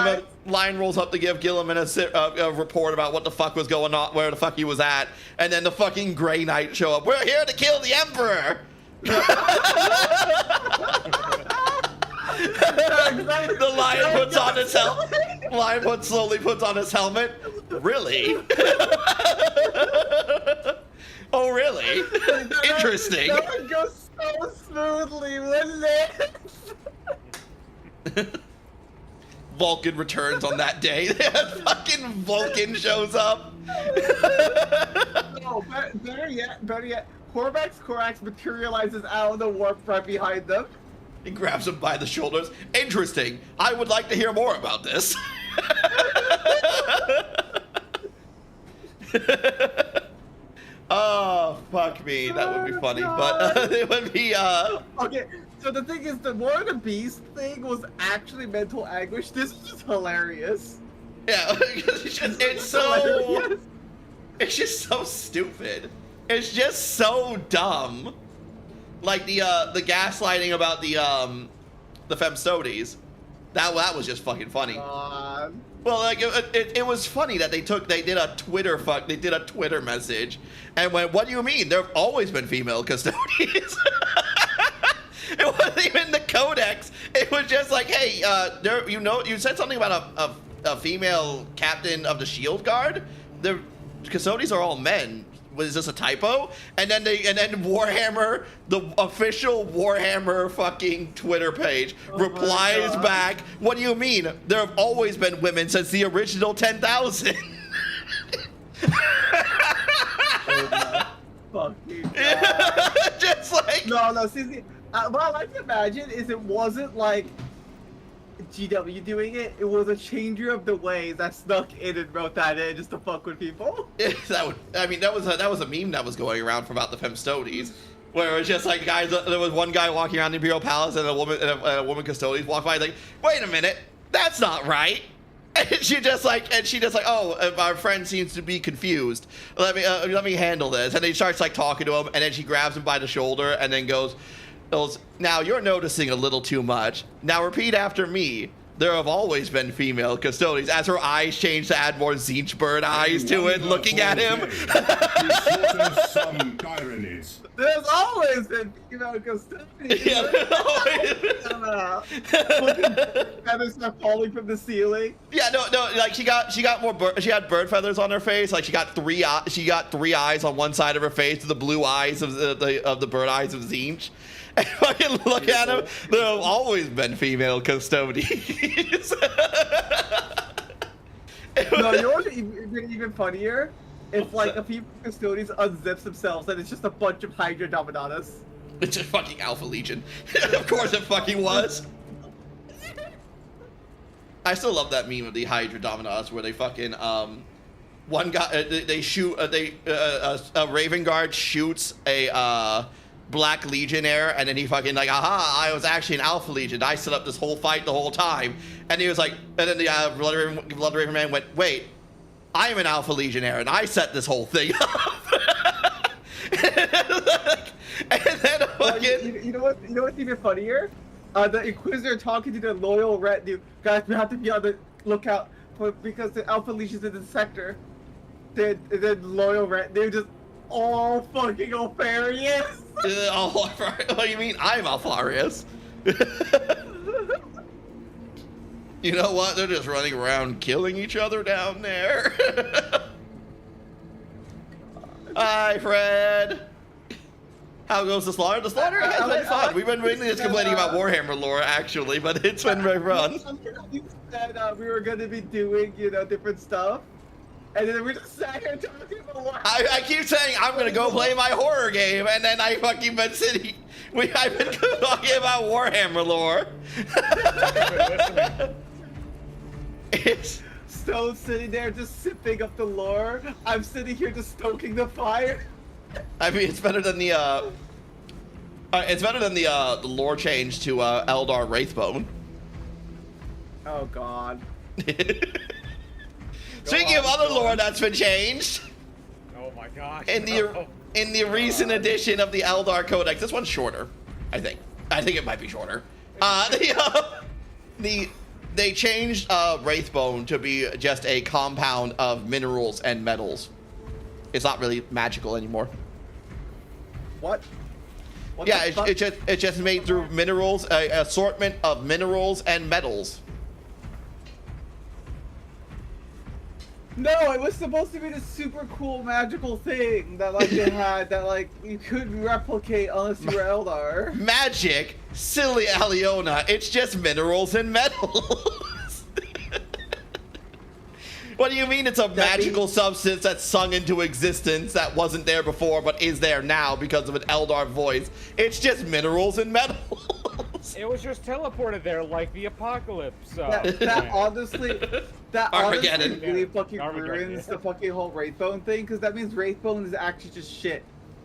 Lion rolls up to give Gilliman a report about what the fuck was going on, where the fuck he was at, and then the fucking Grey Knights show up. We're here to kill the Emperor. The Lion puts on his helmet. Lion slowly puts on his helmet. Really? Oh, really? Interesting. That would go so smoothly, wouldn't it? Vulcan returns on that day. Fucking Vulcan shows up. No, better yet. Korax materializes out of the warp right behind them. He grabs him by the shoulders. Interesting. I would like to hear more about this. Oh, fuck me. That would be funny, but it would be, Okay, so the thing is, the War of the Beast thing was actually mental anguish. This is just hilarious. Yeah, it's just so stupid. It's just so dumb. Like the gaslighting about the femstodes. That was just fucking funny. Well, like it was funny that they did a Twitter message and went, "What do you mean? There've always been female custodians." It wasn't even the codex. It was just like, "Hey, you said something about a female captain of the Shield Guard. The custodians are all men. Was this a typo?" And then Warhammer, the official Warhammer fucking Twitter page, replies back, "What do you mean? There have always been women since the original 10,000." fucking god. Just like No, see, what I like to imagine is it wasn't like GW doing it. It was a changer of the ways that snuck in and wrote that in just to fuck with people. that would. I mean, that was a meme that was going around from about the Femstodies, where it was just like guys. There was one guy walking around the Imperial Palace, and a woman custodian walked by, like, wait a minute, that's not right. And she just like, oh, our friend seems to be confused. Let me handle this. And he starts like talking to him, and then she grabs him by the shoulder, and then goes, now you're noticing a little too much. Now repeat after me. There have always been female custodians. As her eyes change to add more Zinch bird eyes to it, looking at him. Some ironies. There's always been female custodians. Yeah, feathers start falling from the ceiling. Yeah, no, like she got more she had bird feathers on her face. Like she got three eyes on one side of her face, the blue eyes of the bird eyes of Zinch. And fucking look at him. There have always been female custodians. No, you know what's even funnier? If like a female custodians unzips themselves and it's just a bunch of Hydra Dominatus. It's a fucking Alpha Legion. Of course it fucking was. I still love that meme of the Hydra Dominatus where they fucking one guy they shoot a Raven Guard shoots a Black Legionnaire, and then he fucking like, aha, I was actually an Alpha Legion. I set up this whole fight the whole time. And he was like, and then the Blood Raven man went, wait, I'm an Alpha Legionnaire, and I set this whole thing up. And then fucking... You know what's even funnier? The Inquisitor talking to the loyal retinue. Guys, we have to be on the lookout because the Alpha Legion's in the sector. The loyal retinue just all fucking Alfarius. What do you mean? I'm Alfarius. You know what? They're just running around killing each other down there. Hi, Fred. How goes the slaughter? The slaughter has been fun. We've been mainly just complaining about Warhammer lore, actually, but it's been very fun. You said we were going to be doing, different stuff. And then we just sat here talking about Warhammer. I keep saying I'm gonna go play my horror game, and then I fucking been sitting. I've been talking about Warhammer lore. It's Stone's sitting there just sipping up the lore. I'm sitting here just stoking the fire. I mean, it's better than the the lore change to Eldar Wraithbone. Oh God. Speaking of other lore that's been changed. Oh my gosh. In the recent edition of the Eldar Codex, this one's shorter, I think. I think it might be shorter. They changed Wraithbone to be just a compound of minerals and metals. It's not really magical anymore. What? Yeah, it's just made through minerals, an assortment of minerals and metals. No, it was supposed to be this super cool magical thing that like they had that like you couldn't replicate unless you were Eldar. Magic, silly Aliona, it's just minerals and metals. What do you mean it's a magical substance that's sung into existence that wasn't there before but is there now because of an Eldar voice? It's just minerals and metals. It was just teleported there like the apocalypse. That honestly Armageddon. really fucking ruins the fucking whole Wraithbone thing, because that means Wraithbone is actually just shit.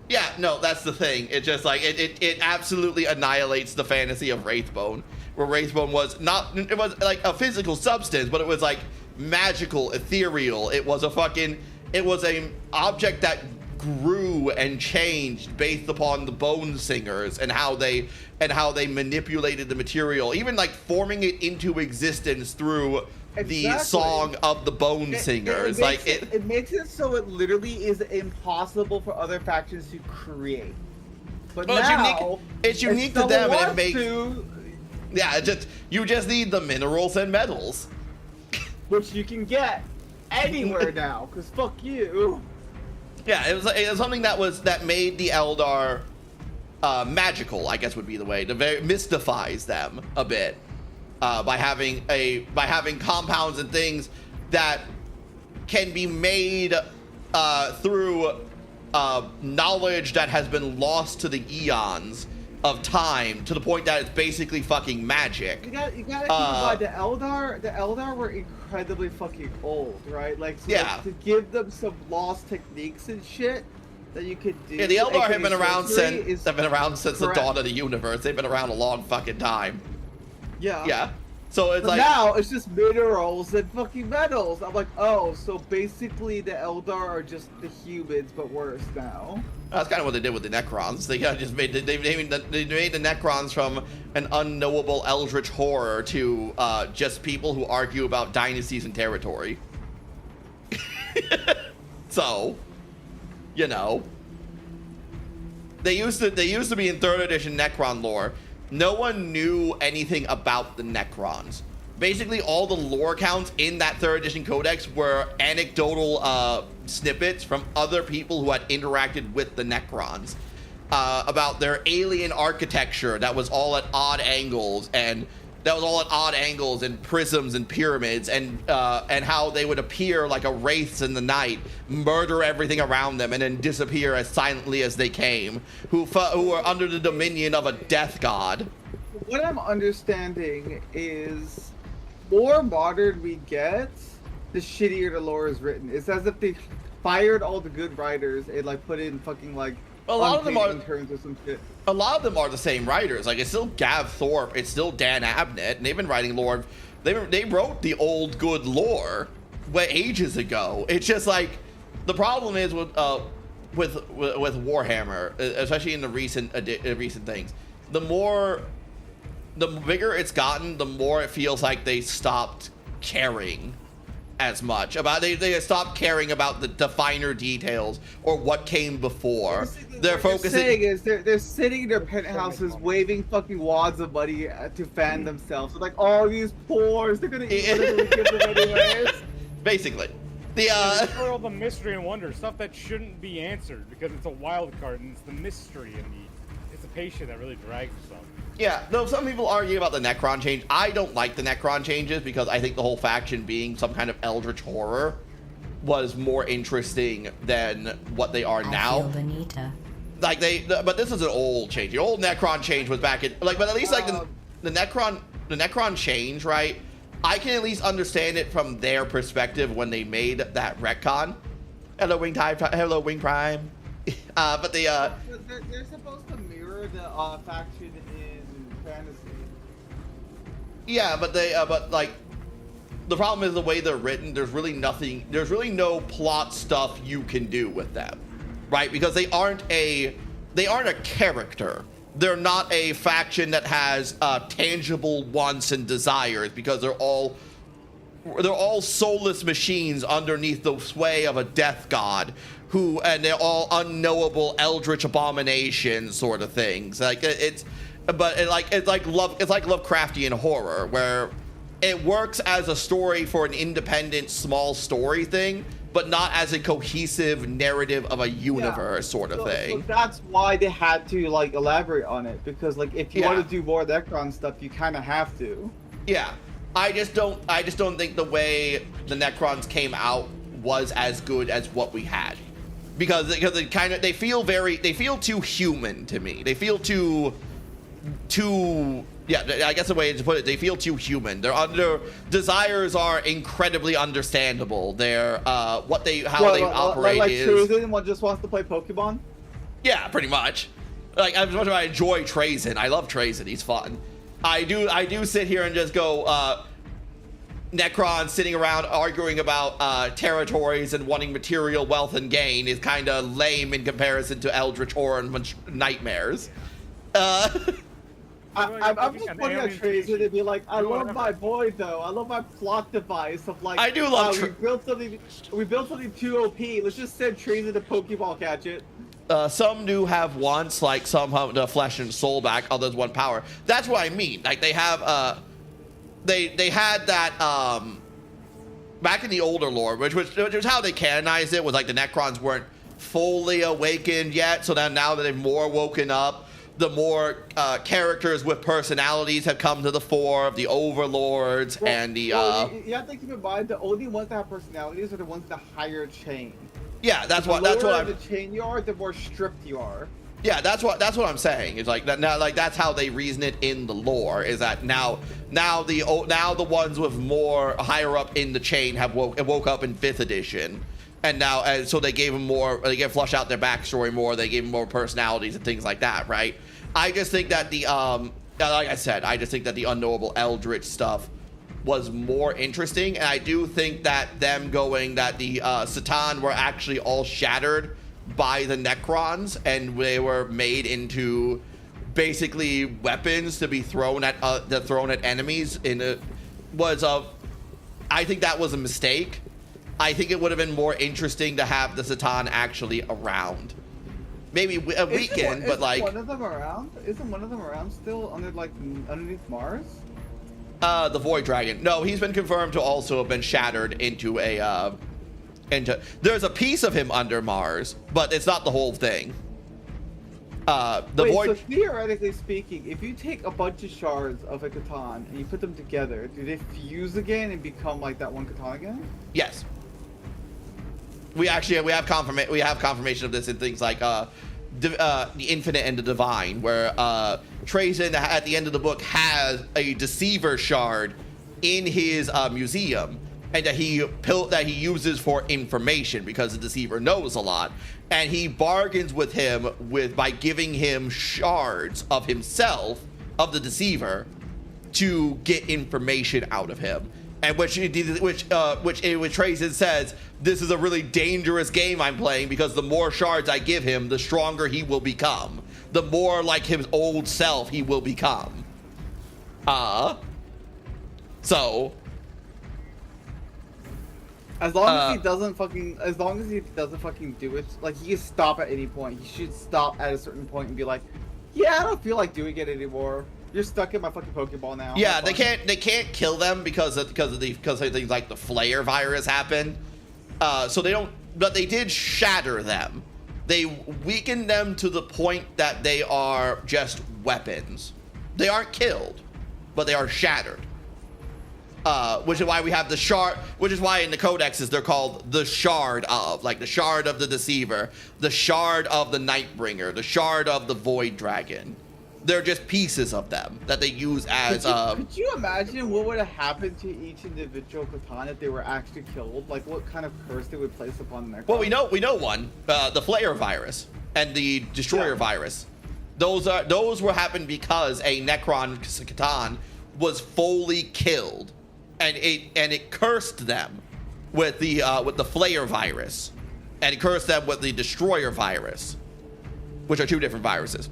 Yeah, no, that's the thing. It just like it absolutely annihilates the fantasy of Wraithbone, where Wraithbone was not, it was like a physical substance, but it was like magical, ethereal. It was a object that grew and changed based upon the Bone Singers and how they manipulated the material, even like forming it into existence through the song of the Bone Singers. It makes it so it literally is impossible for other factions to create. But well, now it's unique to them, and it makes you just need the minerals and metals, which you can get anywhere now. Cause fuck you. Yeah, it was something that made the Eldar magical, I guess would be the way to mystifies them a bit by having compounds and things that can be made through knowledge that has been lost to the eons of time, to the point that it's basically fucking magic. You gotta keep in mind the Eldar were incredibly fucking old, right? Like, so yeah, to give them some lost techniques and shit that you could do. Yeah, the Eldar have been around since the correct. dawn of the universe. They've been around a long fucking time. Yeah. Yeah. So it's but like now it's just minerals and fucking metals. I'm like, oh, so basically the Eldar are just the humans, but worse now. That's kind of what they did with the Necrons. They just made they made the Necrons from an unknowable eldritch horror to just people who argue about dynasties and territory. So, you know, they used to be in 3rd edition Necron lore. No one knew anything about the Necrons. Basically, all the lore accounts in that 3rd edition codex were anecdotal snippets from other people who had interacted with the Necrons about their alien architecture that was all at odd angles and prisms and pyramids and how they would appear like a wraiths in the night, murder everything around them, and then disappear as silently as they came, who were under the dominion of a death god. What I'm understanding is, more modern we get, the shittier the lore is written. It's as if they fired all the good writers and like put in fucking like a lot of them are terms or some shit. A lot of them are the same writers. Like, it's still Gav Thorpe, it's still Dan Abnett, and they've been writing lore. They wrote the old good lore ages ago. It's just like the problem is with Warhammer, especially in the recent things. The bigger it's gotten, the more it feels like they stopped caring as much about they stopped caring about the finer details or what came before. They're focusing. Saying is they're sitting in their penthouses waving fucking wads of money to fan themselves. They're like, oh, these poors, they're gonna eat whatever we give them anyways. Basically, for all the mystery and wonder, stuff that shouldn't be answered because it's a wild card and it's the mystery and the anticipation that really drags some. Yeah, though some people argue about the Necron change. I don't like the Necron changes because I think the whole faction being some kind of eldritch horror was more interesting than what they are now. I feel Benita. Like but this is an old change. The old Necron change was back in but at least like the Necron change, right? I can at least understand it from their perspective when they made that retcon. Hello Wing Prime. But they're supposed to mirror the faction in fantasy. Yeah, but like the problem is the way they're written. There's really no plot stuff you can do with them, right? Because they aren't a character. They're not a faction that has tangible wants and desires, because they're all soulless machines underneath the sway of a death god and they're all unknowable eldritch abominations sort of things. Like it's like Lovecraftian horror, where it works as a story for an independent small story thing, but not as a cohesive narrative of a universe sort of thing. So that's why they had to like elaborate on it, because like if you want to do more Necron stuff, you kind of have to. Yeah, I just don't think the way the Necrons came out was as good as what we had, because they feel too human to me. They feel too yeah, I guess the way to put it, they feel too human. Their desires are incredibly understandable. Their how they operate like is Treason just wants to play Pokemon. Yeah, pretty much. Like, as much as I enjoy Treason, I love Treason. He's fun. I do sit here and just go, Necron sitting around arguing about territories and wanting material wealth and gain is kind of lame in comparison to Eldritch Horror and nightmares. I'm just putting on Treason and be like, I love my boy though. I love my plot device of like, I do love we built something too OP. Let's just send Treason to Pokeball catch it. Some do have wants, like some have the flesh and soul back, others want power. That's what I mean. Like they have, they had that back in the older lore, which was how they canonized it. Was like the Necrons weren't fully awakened yet, so now that they've more woken up, the more characters with personalities have come to the fore of the overlords and the. You have to keep in mind the only ones that have personalities are the ones in the higher chain. Yeah, that's The what lower I'm. the chain you are, the more stripped you are. Yeah, that's what I'm saying. It's like that now. Like that's how they reason it in the lore. Is that now the ones with more higher up in the chain have woke up in 5th edition, and now so they gave them more. They gave flush out their backstory more. They gave them more personalities and things like that. Right. I just think that the like I said, I just think that the unknowable eldritch stuff was more interesting, and I do think that them going that the Satan were actually all shattered by the Necrons, and they were made into basically weapons to be thrown at enemies. I think that was a mistake. I think it would have been more interesting to have the Satan actually around, maybe a weekend, but like one of them around? Isn't one of them around still underneath Mars? The Void Dragon. No, he's been confirmed to also have been shattered into there's a piece of him under Mars, but it's not the whole thing. So theoretically speaking, if you take a bunch of shards of a Catan and you put them together, do they fuse again and become like that one Catan again? Yes. We have confirmation of this in things like the Infinite and the Divine, where Trazen at the end of the book has a Deceiver shard in his museum, and that he uses for information because the Deceiver knows a lot, and he bargains with him by giving him shards of himself, of the Deceiver, to get information out of him. And which Trazen says, this is a really dangerous game I'm playing because the more shards I give him, the stronger he will become. The more like his old self he will become. So as long as he doesn't fucking do it, like he can stop at any point. He should stop at a certain point and be like, yeah, I don't feel like doing it anymore. You're stuck in my fucking Pokeball now. Yeah, they can't kill them because of things like the Flare virus happened. So they don't, but they did shatter them. They weakened them to the point that they are just weapons. They aren't killed, but they are shattered. Which is why we have the shard, which is why in the codexes they're called the shard of, like the shard of the Deceiver, the shard of the Nightbringer, the shard of the Void Dragon. They're just pieces of them that they use as. Could you imagine what would have happened to each individual Catan if they were actually killed? Like what kind of curse they would place upon their? Well, we know one, the Flare virus and the Destroyer virus. Those were happened because a Necron Catan was fully killed, and it cursed them with the Flare virus, and it cursed them with the Destroyer virus, which are two different viruses.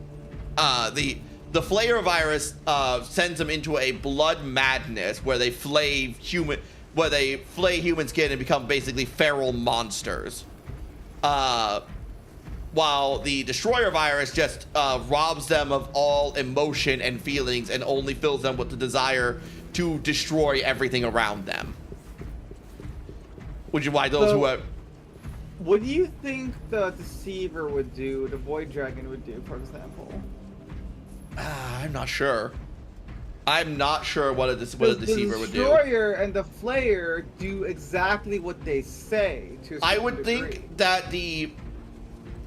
The Flare virus sends them into a blood madness where they flay human skin and become basically feral monsters. While the Destroyer virus just robs them of all emotion and feelings and only fills them with the desire to destroy everything around them. Which is why those who are... What do you think the Deceiver would do, the Void Dragon would do, for example? I'm not sure. I'm not sure what a Deceiver would do. The Destroyer and the Flare do exactly what they say. To I would think that we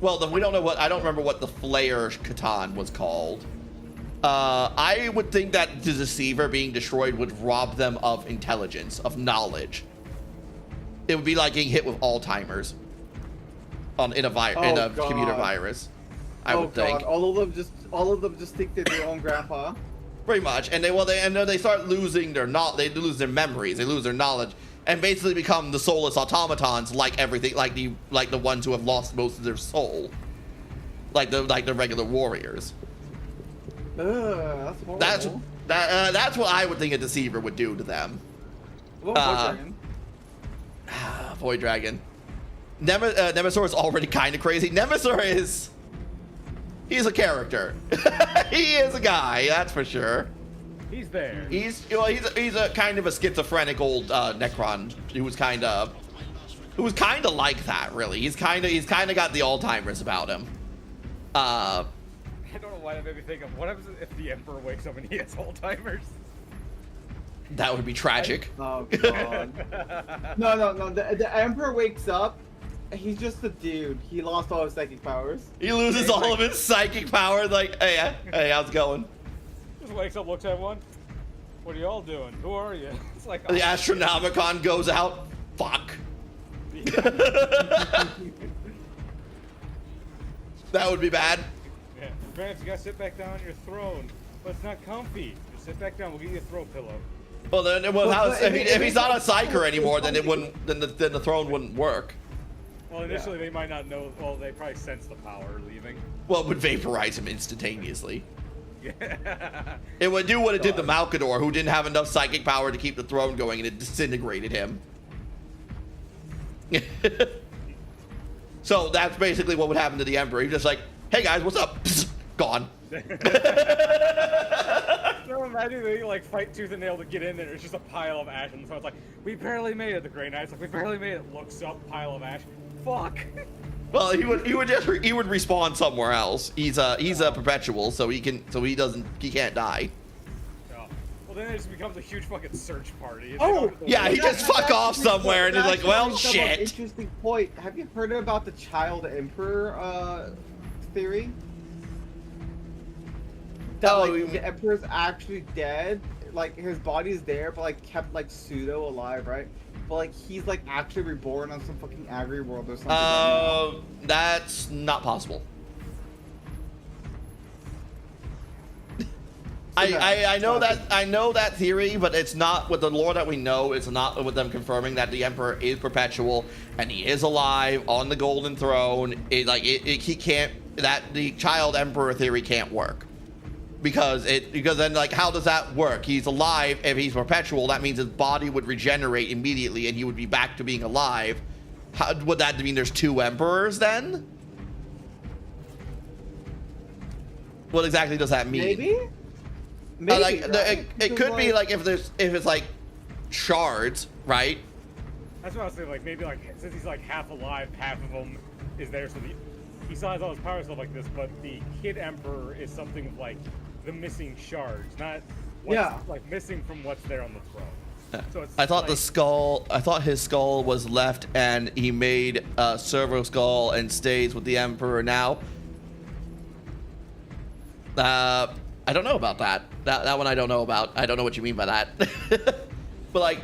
don't know what. I don't remember what the Flare Catan was called. I would think that the Deceiver being destroyed would rob them of intelligence, of knowledge. It would be like getting hit with Alzheimer's in a computer virus. I would think. All of them just think they're their own grandpa. Pretty much, and they start losing their they lose their memories, they lose their knowledge, and basically become the soulless automatons, like everything, like the ones who have lost most of their soul, like the regular warriors. That's horrible. That's what I would think a Deceiver would do to them. Void Dragon. Void Dragon. Nemesaur is already kind of crazy. Nemesaur he's a character. He is a guy, that's for sure. He's there. He's a kind of a schizophrenic old Necron who was kind of like that, really. He's kind of got the Alzheimer's about him. I don't know why that made me think of what happens if the Emperor wakes up and he has Alzheimer's. That would be tragic. Oh god. No. The Emperor wakes up He's just a dude. He lost all his psychic powers. He loses all of his psychic power. Like, hey, how's it going? Just wakes up, looks at everyone. What are y'all doing? Who are you? It's like, The Astronomicon goes out. Fuck. That would be bad. Yeah. Gramps, you gotta sit back down on your throne. But it's not comfy. Just sit back down. We'll give you a throw pillow. Well, then, if he's not a psyker anymore, then it wouldn't. Then the throne wouldn't work. Well, initially they might not know. Well, they probably sense the power leaving. Well, it would vaporize him instantaneously. Yeah. It would do what it did to Malkador, who didn't have enough psychic power to keep the throne going, and it disintegrated him. So that's basically what would happen to the Emperor. He's just like, hey guys, what's up? Gone. No, imagine they like fight tooth and nail to get in there. It's just a pile of ash, and so it's like, we barely made it. The Grey Knight's like, we barely made it. Looks up, pile of ash. Fuck. Well, he would respawn somewhere else. He's a perpetual, so he can't die. Yeah. Well, then it just becomes a huge fucking search party. Oh, yeah, he just fuck off somewhere, and he's like, well, shit. Interesting point. Have you heard about the child emperor theory? That like the emperor's actually dead. Like his body's there, but like kept like pseudo alive, right? But like he's like actually reborn on some fucking agri world or something. That's not possible. I know that theory, but it's not with the lore that we know. It's not with them confirming that the Emperor is perpetual and he is alive on the Golden Throne. He can't. That the child Emperor theory can't work. Because then like how does that work? He's alive. If he's perpetual, that means his body would regenerate immediately and he would be back to being alive. How would that mean? There's two emperors then? What exactly does that mean? Maybe right? it could be like like if it's like shards, right? That's what I was saying. Like maybe like since he's like half alive, half of him is there, so he still has all his power stuff like this. But the kid emperor is something like the missing shards, not like missing from what's there on the throne. So it's I thought like, his skull was left and he made a servo skull and stays with the Emperor now. I don't know about that. That one I don't know about. I don't know what you mean by that. But like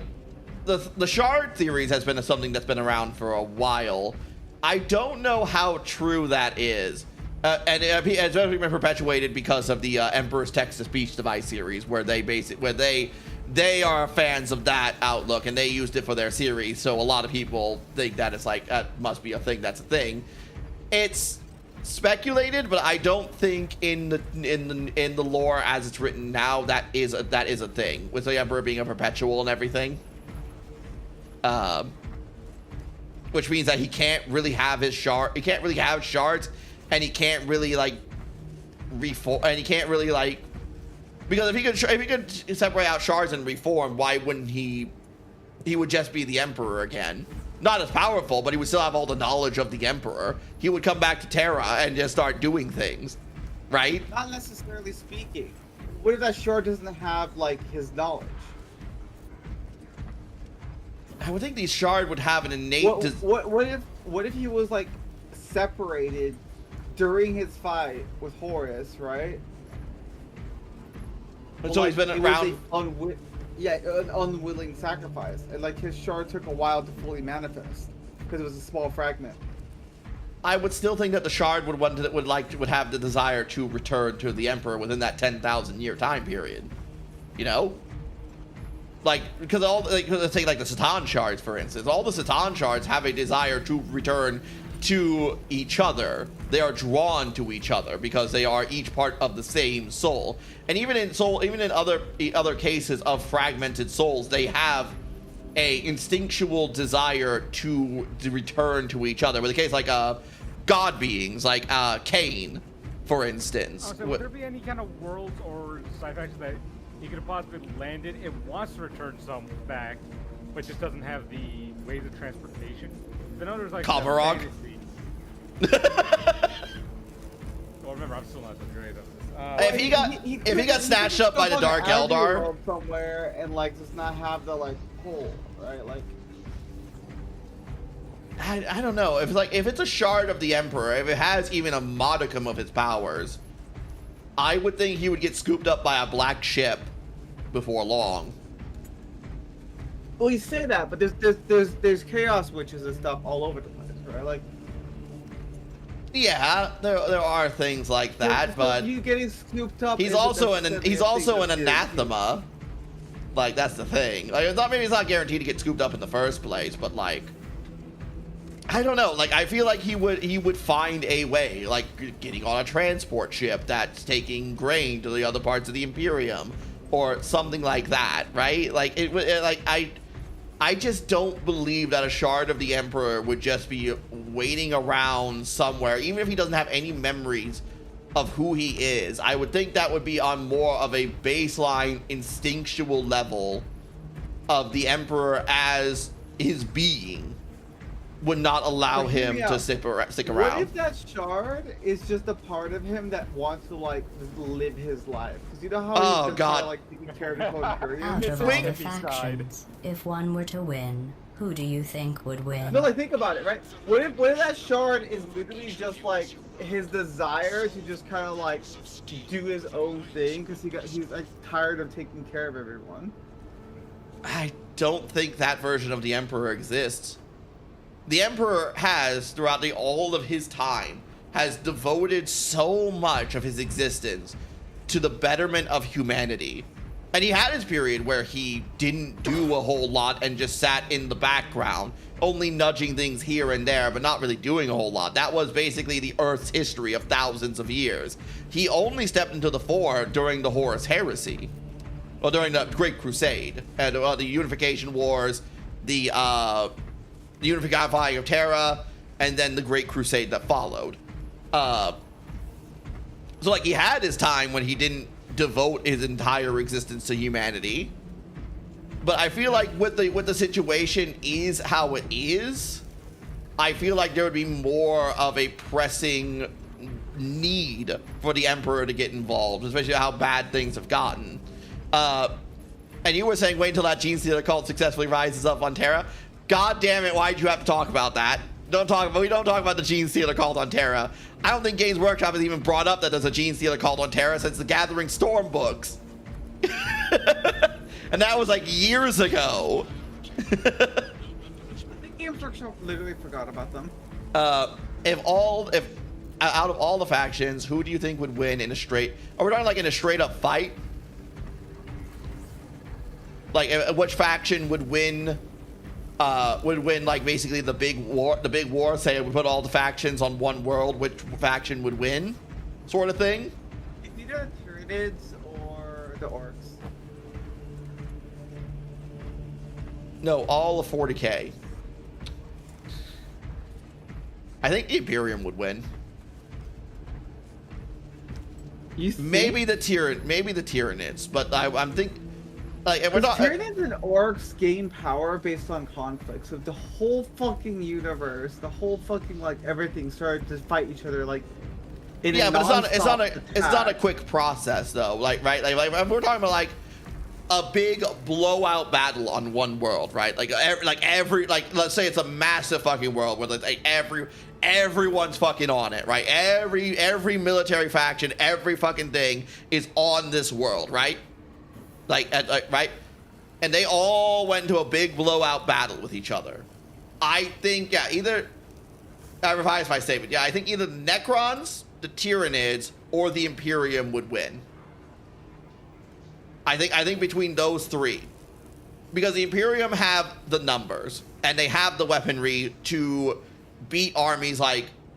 the shard theories has been something that's been around for a while. I don't know how true that is. And it's been perpetuated because of the Emperor's Text-to-Speech device series, where they are fans of that outlook and they used it for their series. So a lot of people think that it's like that must be a thing. That's a thing. It's speculated, but I don't think in the lore as it's written now that is a thing with the Emperor being a perpetual and everything. Which means that he can't really have his shard. He can't really have shards. And he can't really like reform, and he can't really like, because if he could separate out shards and reform, why wouldn't he? He would just be the Emperor again. Not as powerful, but he would still have all the knowledge of the Emperor. He would come back to Terra and just start doing things, right? Not necessarily speaking. What if that shard doesn't have like his knowledge? I would think the shard would have an innate. What if he was like separated during his fight with Horus, right? And so he's been around. An unwilling sacrifice, and like his shard took a while to fully manifest because it was a small fragment. I would still think that the shard would have the desire to return to the Emperor within that 10,000 year time period. You know, like because let's take like the Satan shards for instance. All the Satan shards have a desire to return to each other. They are drawn to each other because they are each part of the same soul. And even in other cases of fragmented souls, they have a instinctual desire to return to each other. With a case like god beings, like Cain, for instance. So would there be any kind of worlds or sci-fi that he could have possibly landed? It wants to return some back, but just doesn't have the ways of transportation. I know there's like Kavarog. Well, remember, I'm still not so great at this. If he got snatched up by the Dark Eldar somewhere and like does not have the like pull, right? Like I don't know if it's a shard of the Emperor, if it has even a modicum of his powers, I would think he would get scooped up by a black ship before long. Well, you say that, but there's chaos witches and stuff all over the place, right? Like, yeah, there are things like that, but you getting scooped up. he's also an anathema. Like, that's the thing. Like, it's not, maybe it's not guaranteed to get scooped up in the first place, but like, I don't know. Like, I feel like he would find a way, like getting on a transport ship that's taking grain to the other parts of the Imperium, or something like that, right? Like, I just don't believe that a shard of the Emperor would just be waiting around somewhere, even if he doesn't have any memories of who he is. I would think that would be on more of a baseline instinctual level of the Emperor as his being would not allow him to stick around. What if that shard is just a part of him that wants to like just live his life? Because you know how he's just like taking care of his own career. Out of all the factions, if one were to win, who do you think would win? No, like think about it, right? What if that shard is literally just like his desire to just kind of like do his own thing because he's like tired of taking care of everyone? I don't think that version of the Emperor exists. The Emperor has, throughout all of his time, has devoted so much of his existence to the betterment of humanity. And he had his period where he didn't do a whole lot and just sat in the background, only nudging things here and there, but not really doing a whole lot. That was basically the Earth's history of thousands of years. He only stepped into the fore during the Horus Heresy, or during the Great Crusade, and the Unification Wars, the Unifying of Terra, and then the Great Crusade that followed. So like, he had his time when he didn't devote his entire existence to humanity, but I feel like with the situation is how it is, I feel like there would be more of a pressing need for the Emperor to get involved, especially how bad things have gotten. And you were saying wait until that Gene Stealer cult successfully rises up on Terra. God damn it, why'd you have to talk about that? We don't talk about the Gene Stealer cult on Terra. I don't think Games Workshop has even brought up that there's a Gene Stealer cult on Terra since the Gathering Storm books. And that was like years ago. I think Games Workshop literally forgot about them. If out of all the factions, who do you think would win in a straight? Are we talking like in a straight up fight? Like, which faction would win? Like basically the big war. Say we put all the factions on one world, which faction would win, sort of thing. It's either Tyranids or the Orcs. No, all of 40k. I think the Imperium would win. Maybe the Tyranids, but I'm thinking. Like, we're not. Tyranids and Orcs gain power based on conflict. So if the whole fucking universe, the whole fucking like everything started to fight each other, like. Yeah, but it's not a quick process though. Like, right? Like we're talking about like a big blowout battle on one world, right? Like let's say it's a massive fucking world where like everyone's fucking on it, right? Every military faction, every fucking thing is on this world, right? Right? And they all went into a big blowout battle with each other. I think, yeah, I revised my statement. Yeah, I think either the Necrons, the Tyranids, or the Imperium would win. I think between those three. Because the Imperium have the numbers, and they have the weaponry to beat armies,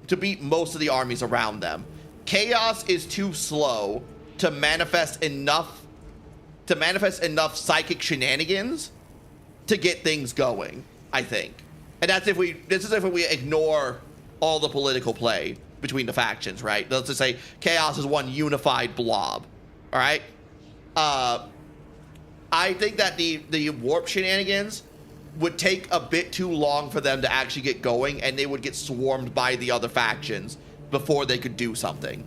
to beat most of the armies around them. Chaos is too slow to manifest enough psychic shenanigans to get things going, I think. And that's if we ignore all the political play between the factions, right? Let's just say Chaos is one unified blob, all right? I think that the warp shenanigans would take a bit too long for them to actually get going, and they would get swarmed by the other factions before they could do something.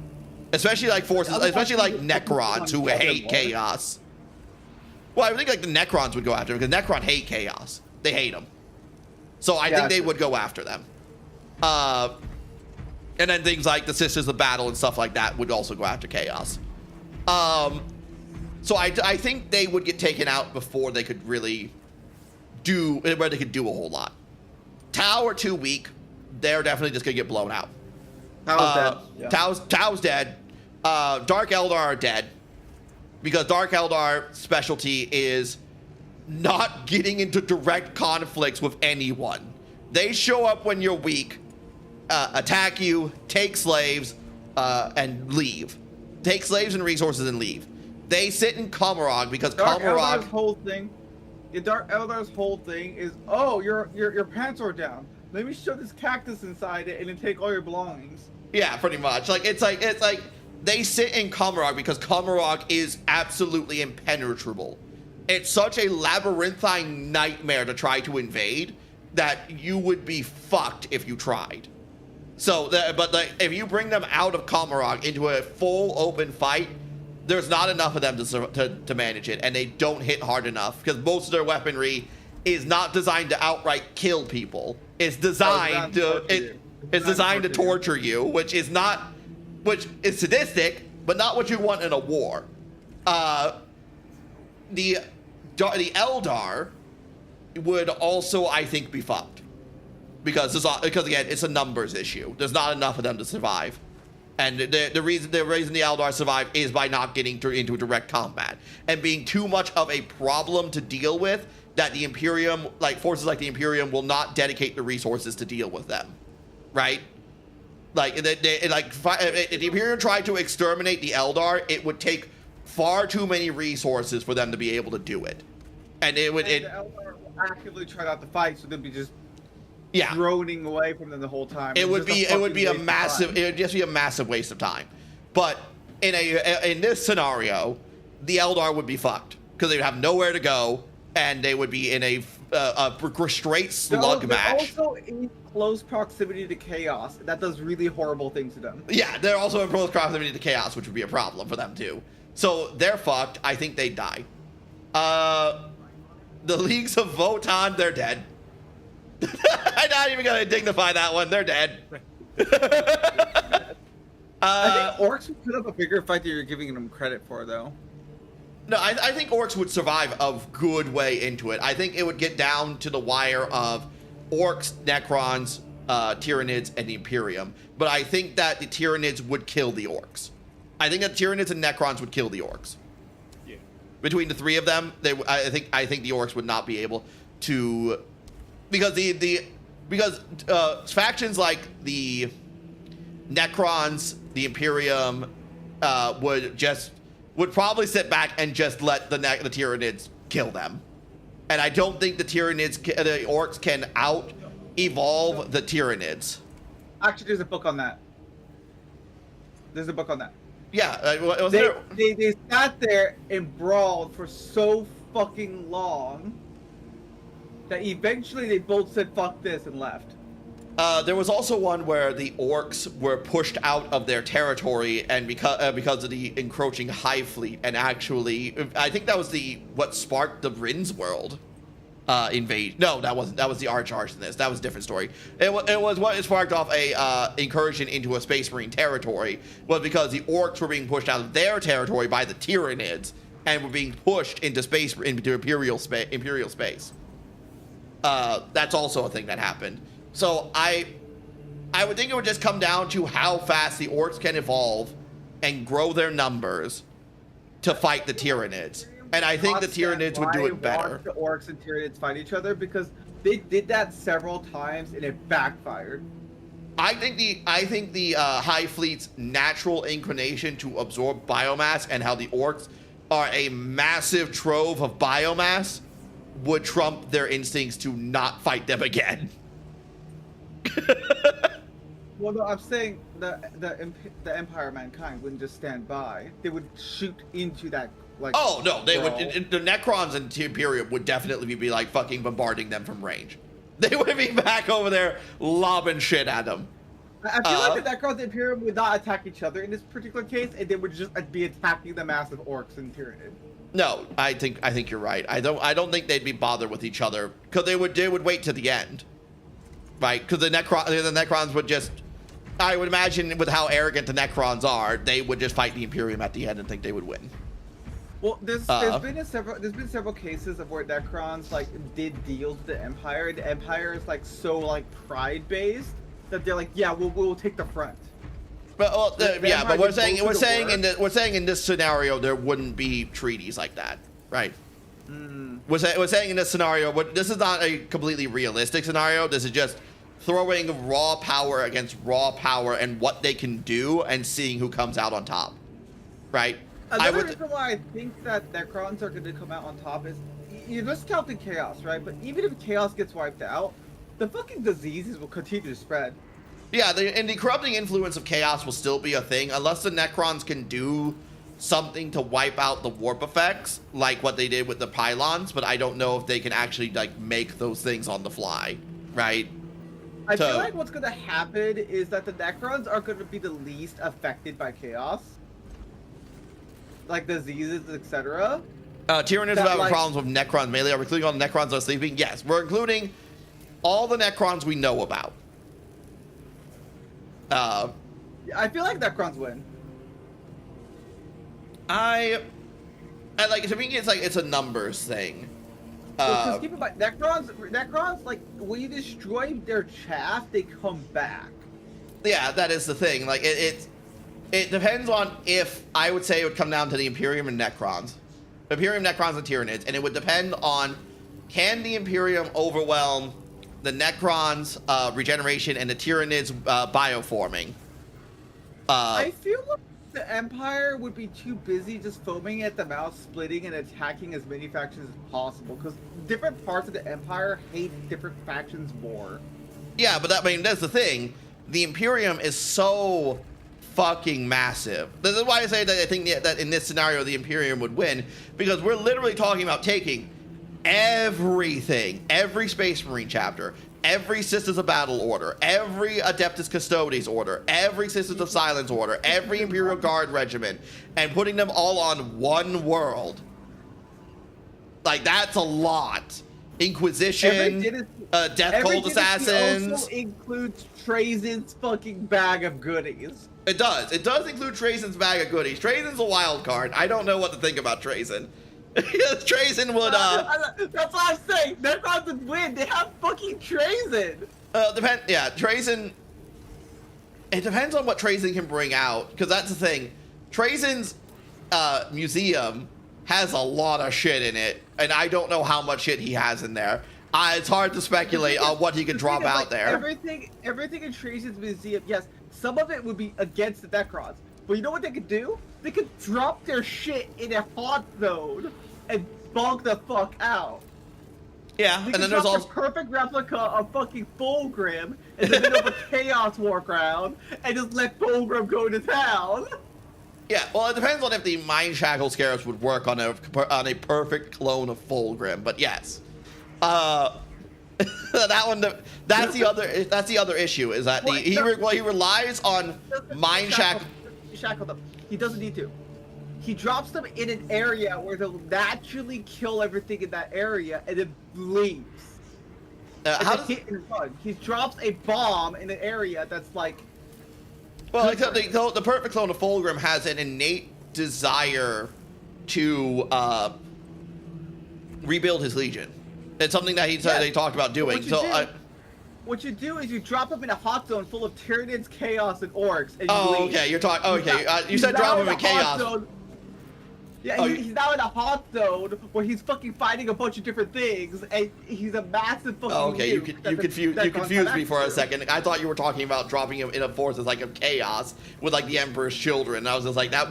Especially like forces, especially like Necrons who hate Chaos. Well, I think like the Necrons would go after him because Necrons hate Chaos. They hate him. So I think they Gotcha. would go after them. And then things like the Sisters of Battle and stuff like that would also go after Chaos. So I think they would get taken out before they could really do a whole lot. Tau are too weak. They're definitely just gonna get blown out. Tao's dead. Yeah. Tao's dead. Dark Eldar are dead. Because Dark Eldar specialty is not getting into direct conflicts with anyone. They show up when you're weak, attack you, take slaves, and leave. Take slaves and resources and leave. They sit in Komarog because Dark Komarog... Eldar's whole thing, the Dark Eldar's whole thing is, oh, your pants are down. Let me shove this cactus inside it and then take all your belongings. Yeah, pretty much. It's like they sit in Komarog because Komarog is absolutely impenetrable. It's such a labyrinthine nightmare to try to invade that you would be fucked if you tried. So, if you bring them out of Komarog into a full open fight, there's not enough of them to manage it, and they don't hit hard enough because most of their weaponry is not designed to outright kill people. It's designed to torture you, which is sadistic, but not what you want in a war. The Eldar would also, I think, be fucked because again, it's a numbers issue. There's not enough of them to survive. And the reason the Eldar survive is by not getting into direct combat and being too much of a problem to deal with that the Imperium, like forces like the Imperium, will not dedicate the resources to deal with them, right? Like, if the Imperium tried to exterminate the Eldar, it would take far too many resources for them to be able to do it, and the Eldar will actively try not to fight, so they'd be just yeah, droning away from them the whole time. It would just be a massive waste of time. But in this scenario, the Eldar would be fucked because they'd have nowhere to go, and they would be in a straight slug match. They're also in close proximity to Chaos. That does really horrible things to them. Yeah, they're also in close proximity to Chaos, which would be a problem for them too. So they're fucked. I think they die. The Leagues of Votann, they're dead. I'm not even gonna dignify that one. They're dead. I think Orcs would put up a bigger fight than you're giving them credit for, though. No, I think Orcs would survive a good way into it. I think it would get down to the wire of Orcs, Necrons, Tyranids, and the Imperium. But I think that the Tyranids would kill the Orcs. I think that Tyranids and Necrons would kill the Orcs. Yeah. Between the three of them, I think the Orcs would not be able to, because factions like the Necrons, the Imperium, would probably sit back and just let the Tyranids kill them. And I don't think the Orcs can out-evolve the Tyranids. Actually, there's a book on that. There's a book on that. Yeah, they sat there and brawled for so fucking long that eventually they both said fuck this and left. There was also one where the Orcs were pushed out of their territory, and because of the encroaching Hive Fleet, and actually, I think that was what sparked the Rin's world invasion. No, that wasn't. That was the Arch in this. That was a different story. It was what sparked off a incursion into a Space Marine territory, was because the Orcs were being pushed out of their territory by the Tyranids and were being pushed into Imperial space. That's also a thing that happened. So I would think it would just come down to how fast the Orcs can evolve and grow their numbers to fight the Tyranids. And I think the Tyranids would do it better. The Orcs and Tyranids fight each other because they did that several times and it backfired. I think the Hive Fleet's natural inclination to absorb biomass and how the Orcs are a massive trove of biomass would trump their instincts to not fight them again. Well, no, I'm saying the Empire of Mankind wouldn't just stand by. They would shoot into that. Oh no, they would. The Necrons and Imperium would definitely be like fucking bombarding them from range. They would be back over there lobbing shit at them. I feel like the Necrons and Imperium would not attack each other in this particular case, and they would just be attacking the massive Orcs and Tyranids. No, I think you're right. I don't think they'd be bothered with each other because they would wait to the end. right? Because the Necrons would just, I would imagine with how arrogant the Necrons are, they would just fight the Imperium at the end and think they would win. Well, there's been several cases of where Necrons like did deals with the Empire. The Empire is like so like pride based that they're like, yeah, we'll take the front. But but we're saying in this scenario there wouldn't be treaties like that, right? We're saying in this scenario, this is not a completely realistic scenario. This is just throwing raw power against raw power and what they can do and seeing who comes out on top, right? Another reason why I think that Necrons are going to come out on top is you're just counting Chaos, right? But even if Chaos gets wiped out, the fucking diseases will continue to spread. Yeah, and the corrupting influence of Chaos will still be a thing unless the Necrons can do something to wipe out the warp effects, like what they did with the pylons. But I don't know if they can actually like make those things on the fly, right? I feel like what's going to happen is that the Necrons are going to be the least affected by Chaos. Like diseases, etc. Tyranids will have problems with Necrons melee. Are we including all the Necrons that are sleeping? Yes, we're including all the Necrons we know about. I feel like Necrons win. I like, to me, it's a numbers thing. Because keep in mind, Necrons, like when you destroy their chaff, they come back. Yeah, that is the thing. Like it depends on if, I would say it would come down to the Imperium and Necrons. Imperium, Necrons, and Tyranids. And it would depend on, can the Imperium overwhelm the Necrons' regeneration and the Tyranids' bioforming? I feel like the Empire would be too busy just foaming at the mouth, splitting, and attacking as many factions as possible. Because different parts of the Empire hate different factions more. Yeah, but that's the thing. The Imperium is so fucking massive. This is why I say that I think that in this scenario the Imperium would win, because we're literally talking about taking everything, every Space Marine chapter, every Sisters of Battle order, every Adeptus Custodes order, every Sisters of Silence order, every Imperial Guard regiment, and putting them all on one world. Like, that's a lot. Inquisition, Death Cult Assassins. Also includes Trajan's fucking bag of goodies. It does. It does include Trajan's bag of goodies. Trajan's a wild card. I don't know what to think about Trajan. Trajan would, That's what I'm saying. Necrons would win. They have fucking Trajan. Trajan. It depends on what Trajan can bring out, because that's the thing. Trajan's museum has a lot of shit in it, and I don't know how much shit he has in there. It's hard to speculate on what he can drop out there. Everything in Trajan's museum, yes, some of it would be against the Necrons. But you know what they could do? They could drop their shit in a hot zone and bug the fuck out. Yeah, and then there's also a perfect replica of fucking Fulgrim in the middle of a Chaos War ground and just let Fulgrim go to town. Yeah, well, it depends on if the Mind Shackle Scarabs would work on a perfect clone of Fulgrim, but yes. That's the other issue, is that he relies on Mind Shackle. Shackle them. He doesn't need to. He drops them in an area where they'll naturally kill everything in that area, and then leaves. He drops a bomb in an area that's like. Well, the perfect clone of Fulgrim has an innate desire to rebuild his legion. It's something that they talked about doing. What you do is you drop him in a hot zone full of Tyranids, Chaos, and Orcs. And okay. You're talking. Okay, you said drop him in Chaos. Yeah, he's now in a hot zone where he's fucking fighting a bunch of different things, and he's a massive fucking. Okay, you confused me for a second. I thought you were talking about dropping him in a forces like of Chaos with like the Emperor's Children. I was just like, that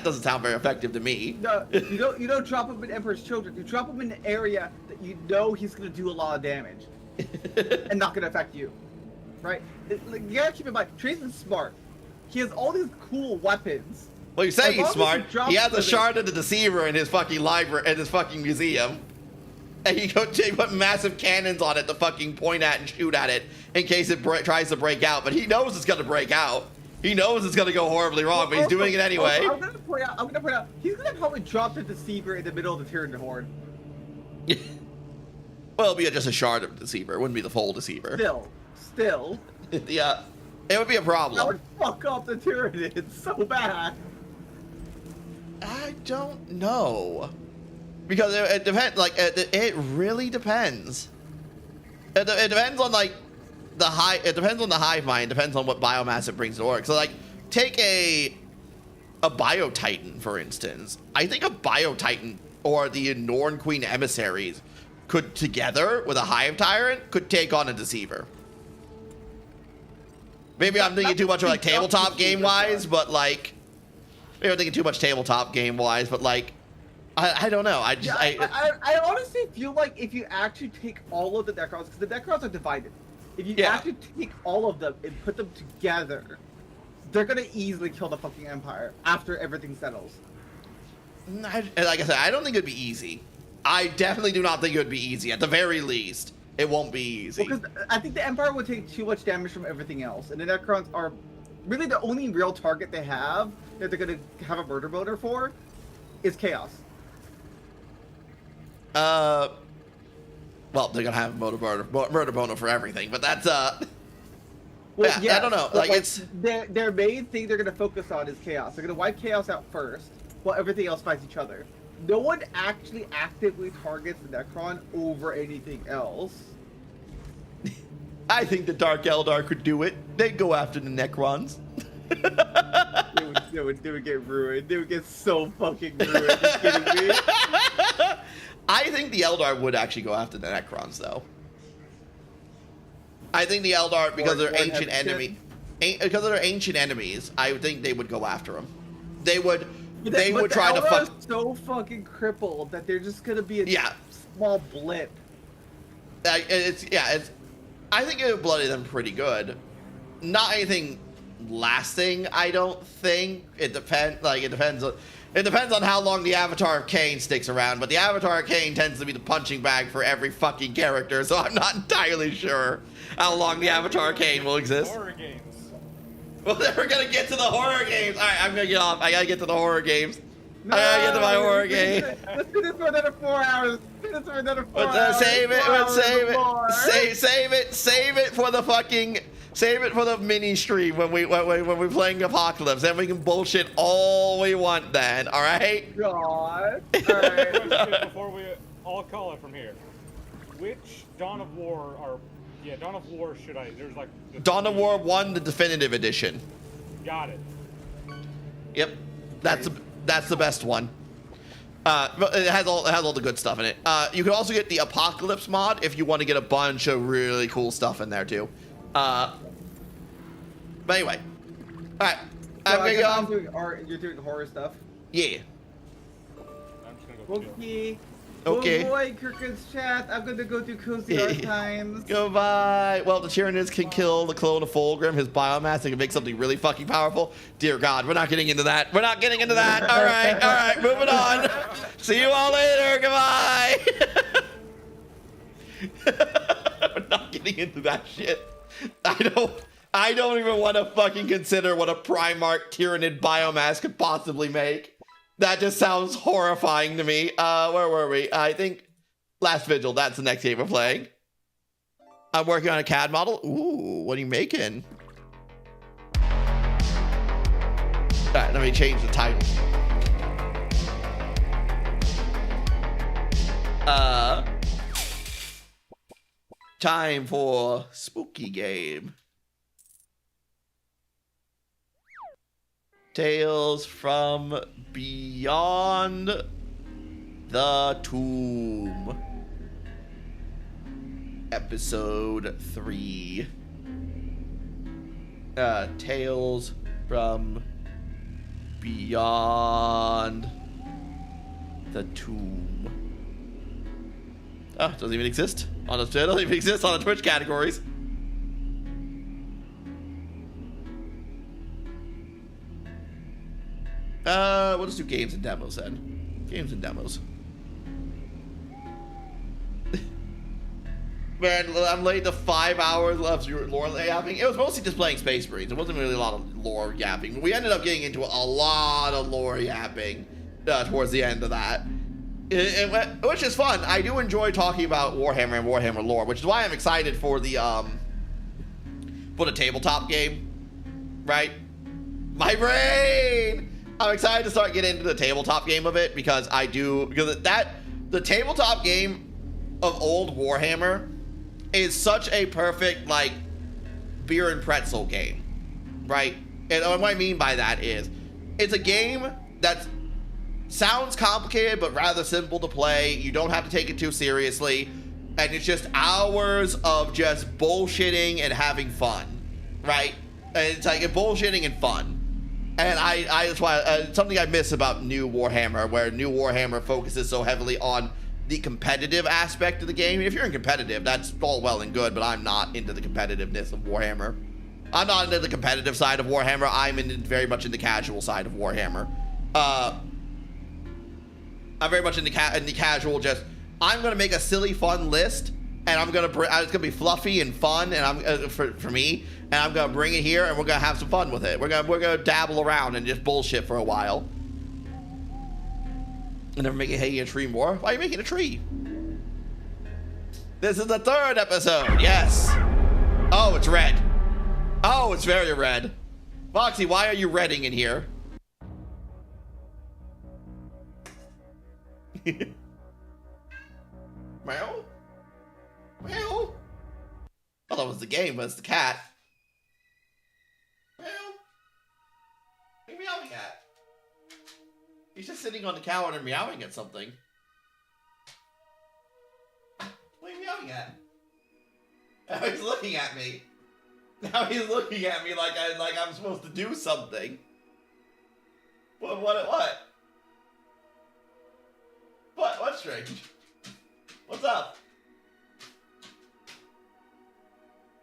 doesn't sound very effective to me. No, you don't drop him in Emperor's Children. You drop him in an area that you know he's gonna do a lot of damage, and not gonna affect you, right? You gotta keep in mind, Trajan's smart. He has all these cool weapons. Well, you say he's smart. He has a shard of the Deceiver in his fucking library, in his fucking museum. And he put massive cannons on it to fucking point at and shoot at it in case it tries to break out. But he knows it's going to break out. He knows it's going to go horribly wrong, but he's doing it anyway. I'm going to point out, he's going to probably drop the Deceiver in the middle of the Tyranid Horde. Well, it'll be just a shard of Deceiver. It wouldn't be the full Deceiver. still. Yeah, it would be a That problem. would fuck up the Tyranids so bad. I don't know. Because it depends, like, it really depends. It depends on, like, it depends on the hive mind, it depends on what biomass it brings to work. So, like, take a Biotitan, for instance. I think a Biotitan or the Norn Queen emissaries could, together with a hive tyrant, could take on a deceiver. Maybe I'm thinking too much of, like, tabletop game-wise, but, like, maybe I'm thinking too much tabletop game-wise, but, like, I don't know. I honestly feel like if you actually take all of the Necrons, because the Necrons are divided, if you actually take all of them and put them together, they're gonna easily kill the fucking Empire after everything settles. Like I said, I don't think it'd be easy. I definitely do not think it would be easy. At the very least, it won't be easy. Because I think the Empire would take too much damage from everything else, and the Necrons are really the only real target they have that they're gonna have a murder motor for is Chaos. Well, they're gonna have murder boner for everything, but that's Well, yeah, I don't know. Like it's their main thing they're gonna focus on is Chaos. They're gonna wipe Chaos out first, while everything else fights each other. No one actually actively targets the Necron over anything else. I think the Dark Eldar could do it. They'd go after the Necrons. They would get ruined. They would get so fucking ruined. Are you kidding me? I think the Eldar would actually go after the Necrons, though. I think the Eldar, because they're ancient enemy, because they're ancient enemies, I would think they would go after them. They would. They would try to fuck. So fucking crippled that they're just gonna be a small blip. I think it would bloody them pretty good. Not anything lasting, I don't think. It depends. Like it depends on how long the Avatar of Cain sticks around. But the Avatar of Cain tends to be the punching bag for every fucking character, so I'm not entirely sure how long the Avatar of Cain will exist. Horror games. Well, then we're gonna get to the horror games. All right, I'm gonna get off. I gotta get to the horror games. I gotta get to my horror game. Let's do this for another 4 hours. Let's do this for another 4 hours. Save it for the fucking. Save it for the mini stream when we're playing Apocalypse. Then we can bullshit all we want. Then, all right. God. All right. Before we all call it from here, which Dawn of War are? Yeah, Dawn of War should I? There's like Dawn of War 1, the definitive edition. Got it. Yep, that's the best one. But it has all the good stuff in it. You can also get the Apocalypse mod if you want to get a bunch of really cool stuff in there too. But anyway, all right. I'm gonna go. You're doing horror stuff. Yeah. I'm just gonna go. Okay. Boy, Kirkwood's chat. I'm gonna go do cozy art times. Goodbye. Well, the Tyranids can kill the clone of Fulgrim, his biomass, and can make something really fucking powerful. Dear God, we're not getting into that. We're not getting into that. All right, moving on. See you all later. Goodbye. We're not getting into that shit. I don't even want to fucking consider what a Primarch Tyranid biomass could possibly make. That just sounds horrifying to me. Where were we? I think Last Vigil, that's the next game we're playing. I'm working on a CAD model. Ooh, what are you making? All right, let me change the title. Time for spooky game. Tales from Beyond the Tomb. Episode 3. Tales from Beyond the Tomb. Oh, it doesn't even exist on the doesn't even exist on the Twitch categories. We'll just do games and demos then. Games and demos. Man, I'm late to 5 hours of lore yapping. It was mostly just playing Space Marines. It wasn't really a lot of lore yapping. We ended up getting into a lot of lore yapping towards the end of that. Which is fun. I do enjoy talking about Warhammer and Warhammer lore, which is why I'm excited for the for the tabletop game, right? My brain! I'm excited to start getting into the tabletop game of it because the tabletop game of old Warhammer is such a perfect, like, beer and pretzel game, right? And what I mean by that is, it's a game that sounds complicated but rather simple to play. You don't have to take it too seriously, and it's just hours of just bullshitting and having fun, right? And it's like bullshitting and fun. And that's why something I miss about New Warhammer, where New Warhammer focuses so heavily on the competitive aspect of the game. If you're in competitive, that's all well and good, but I'm not into the competitiveness of Warhammer. I'm not into the competitive side of Warhammer. I'm very much in the casual side of Warhammer. I'm very much in the casual. Just I'm gonna make a silly, fun list, and it's gonna be fluffy and fun, and I'm for me, and I'm gonna bring it here, and we're gonna have some fun with it. We're gonna dabble around and just bullshit for a while, and then making a tree more. Why are you making a tree? This is the 3rd episode. Yes. Oh, it's red. Oh, it's very red. Foxy, why are you redding in here? Meow? Meow? I thought it was the game, but it's the cat. Meow? Hey, meowing cat. He's just sitting on the counter and meowing at something. What are you meowing at? Now he's looking at me. Now he's looking at me like I'm supposed to do something. What? What's strange? What's up?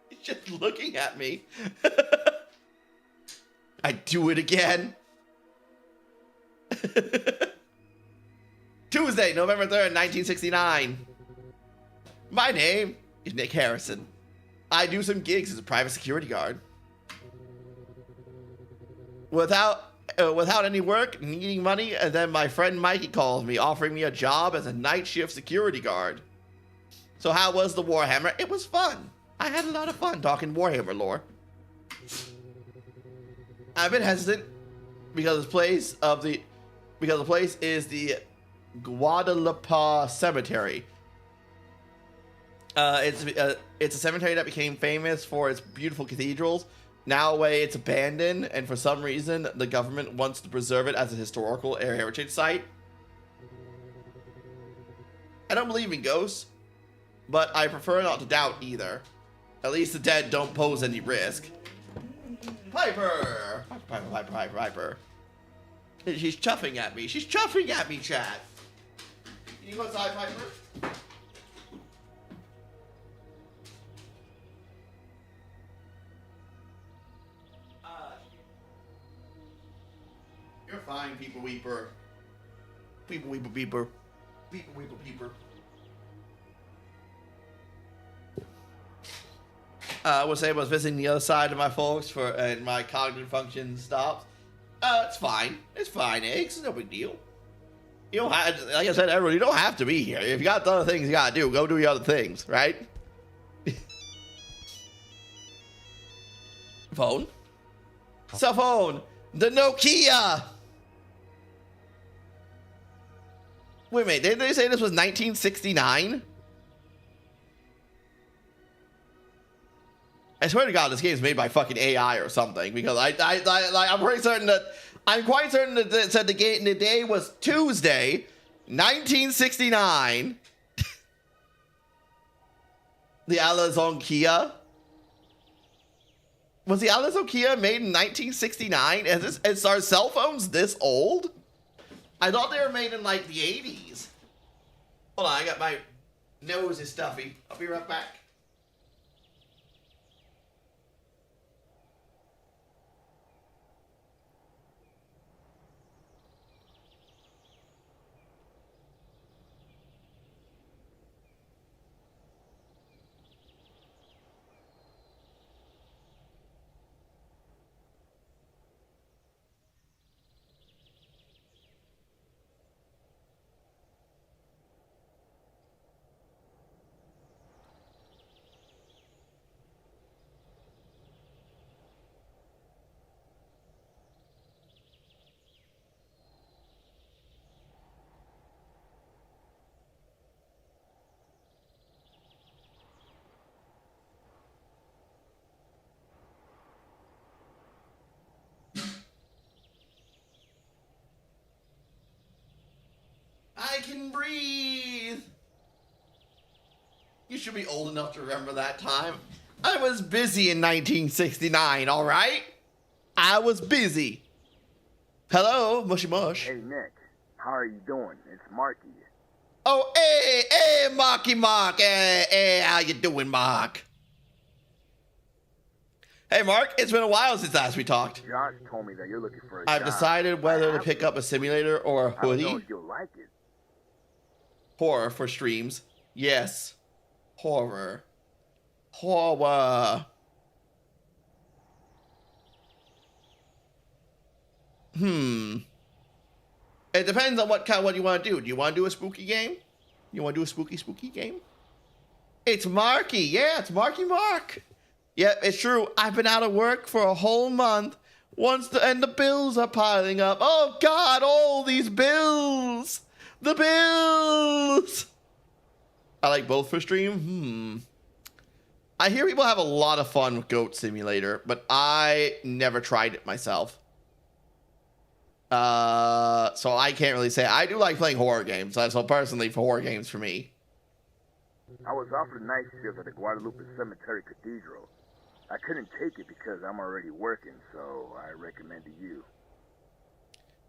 He's just looking at me. I do it again. Tuesday, November 3rd, 1969. My name is Nick Harrison. I do some gigs as a private security guard. Without any work, needing money, and then my friend Mikey calls me, offering me a job as a night shift security guard. So how was the Warhammer? It was fun. I had a lot of fun talking Warhammer lore. I've been hesitant because the place is the Guadalupe Cemetery. It's a cemetery that became famous for its beautiful cathedrals. Now it's abandoned, and for some reason, the government wants to preserve it as a historical heritage site. I don't believe in ghosts, but I prefer not to doubt either. At least the dead don't pose any risk. Piper! Piper. She's chuffing at me. She's chuffing at me, chat. Can you go outside, Piper? You're fine, People Weeper. People Weeper Beeper. People Weeper Beeper. I would say I was visiting the other side of my folks and my cognitive function stopped. It's fine. It's fine, Eggs. It's no big deal. You don't have, like I said, everyone, you don't have to be here. If you got other things you gotta do, go do your other things, right? Phone? Cell phone! The Nokia! Wait a minute, didn't they say this was 1969? I swear to God, this game is made by fucking AI or something, because I'm quite certain that it said the day was Tuesday, 1969. The Alizon Kia. Was the Alizon Kia made in 1969? Is our cell phones this old? I thought they were made in like the 80s. Hold on, I got my nose is stuffy. I'll be right back. and breathe. You should be old enough to remember that time. I was busy in 1969, all right? I was busy. Hello, mushy mush. Hey, Nick. How are you doing? It's Marky. Oh, hey, Marky Mark. Hey, how you doing, Mark? Hey, Mark, it's been a while since last we talked. Josh told me that you're looking for a I've job. decided whether to pick up a simulator or a I don't know hoodie. if you'll like it. Horror for streams. Yes. Horror. Horror. It depends on what you want to do. Do you want to do a spooky game? You want to do a spooky game? It's Marky. Yeah, it's Marky Mark. Yeah, it's true. I've been out of work for a whole month. And the bills are piling up. Oh God, all these bills. The bills. I like both for stream. I hear people have a lot of fun with Goat Simulator, but I never tried it myself. So I can't really say. I do like playing horror games. So personally, for horror games for me. I was offered a night shift at the Guadalupe Cemetery Cathedral. I couldn't take it because I'm already working, so I recommended you.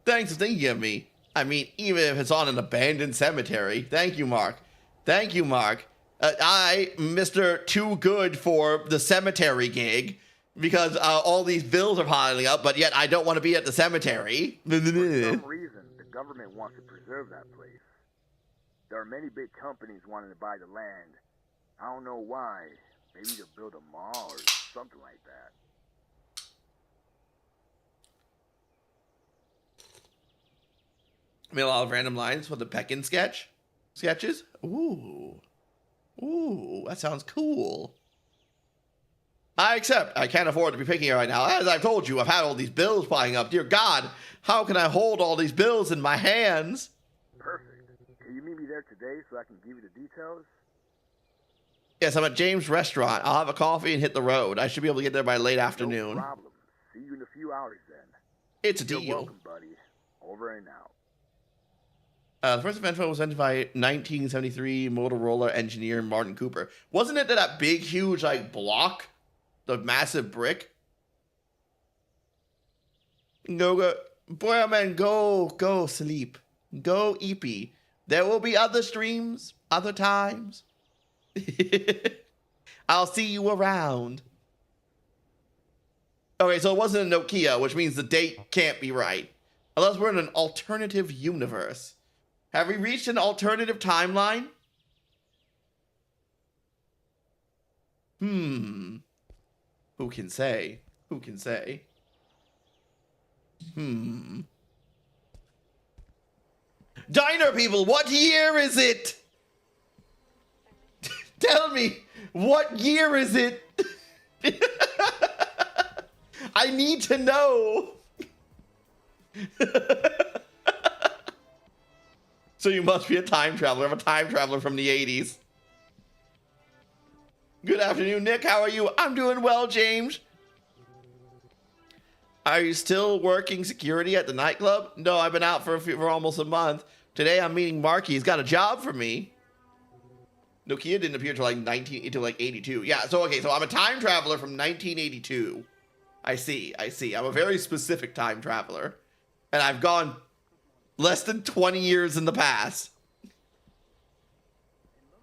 Thanks for thinking of me. I mean, even if it's on an abandoned cemetery. Thank you, Mark. Thank you, Mark. Mr. Too Good for the cemetery gig, because all these bills are piling up, but yet I don't want to be at the cemetery. For some reason, the government wants to preserve that place. There are many big companies wanting to buy the land. I don't know why. Maybe to build a mall or something like that. I made a lot of random lines for the Peckin sketches. Ooh, that sounds cool. I accept. I can't afford to be picking it right now. As I've told you, I've had all these bills piling up. Dear God, how can I hold all these bills in my hands? Perfect. Can you meet me there today so I can give you the details? Yes, I'm at James' restaurant. I'll have a coffee and hit the road. I should be able to get there by late afternoon. No problem. See you in a few hours then. It's a deal. You're welcome, buddy. Over and out. The first event was invented by 1973 Motorola engineer Martin Cooper. Wasn't it that big, huge, like, block? The massive brick? Go. Boy, man, go sleep. Go eepy. There will be other streams, other times. I'll see you around. Okay, so it wasn't a Nokia, which means the date can't be right. Unless we're in an alternative universe. Have we reached an alternative timeline? Who can say? Who can say? Diner people, what year is it? Tell me, what year is it? I need to know. So you must be a time traveler. I'm a time traveler from the 80s. Good afternoon, Nick. How are you? I'm doing well, James. Are you still working security at the nightclub? No, I've been out for almost a month. Today I'm meeting Marky. He's got a job for me. Nokia didn't appear until like 82. Yeah, so okay, so I'm a time traveler from 1982. I see. I'm a very specific time traveler. And I've gone less than 20 years in the past.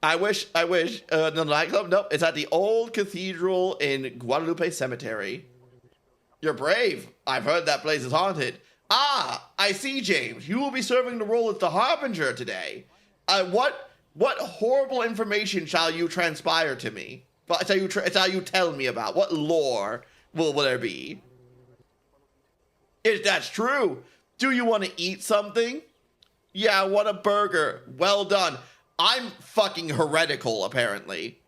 I wish. The nightclub? Nope, it's at the old cathedral in Guadalupe Cemetery. You're brave. I've heard that place is haunted. Ah, I see, James. You will be serving the role as the Harbinger today. What horrible information shall you transpire to me? Shall you tell me about? What lore will there be? If that's true, do you want to eat something? Yeah, I want a burger. Well done. I'm fucking heretical, apparently.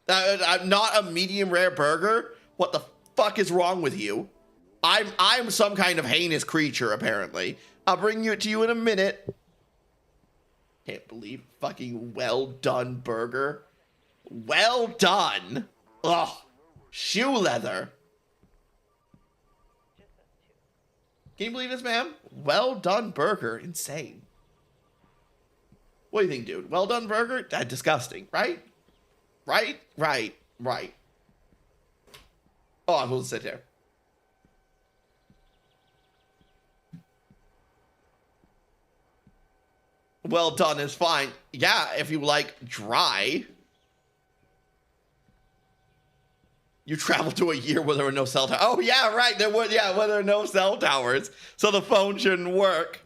I'm not a medium rare burger? What the fuck is wrong with you? I'm some kind of heinous creature, apparently. I'll bring it to you in a minute. Can't believe fucking well done burger. Well done. Ugh. Shoe leather. Can you believe this, ma'am? Well done burger. Insane. What do you think, dude? Well done burger? That disgusting, right? Right? Oh, I'm supposed to sit here. Well done is fine. Yeah, if you like dry. You traveled to a year where there were no cell towers. Oh, yeah, right. Where there are no cell towers. So the phone shouldn't work.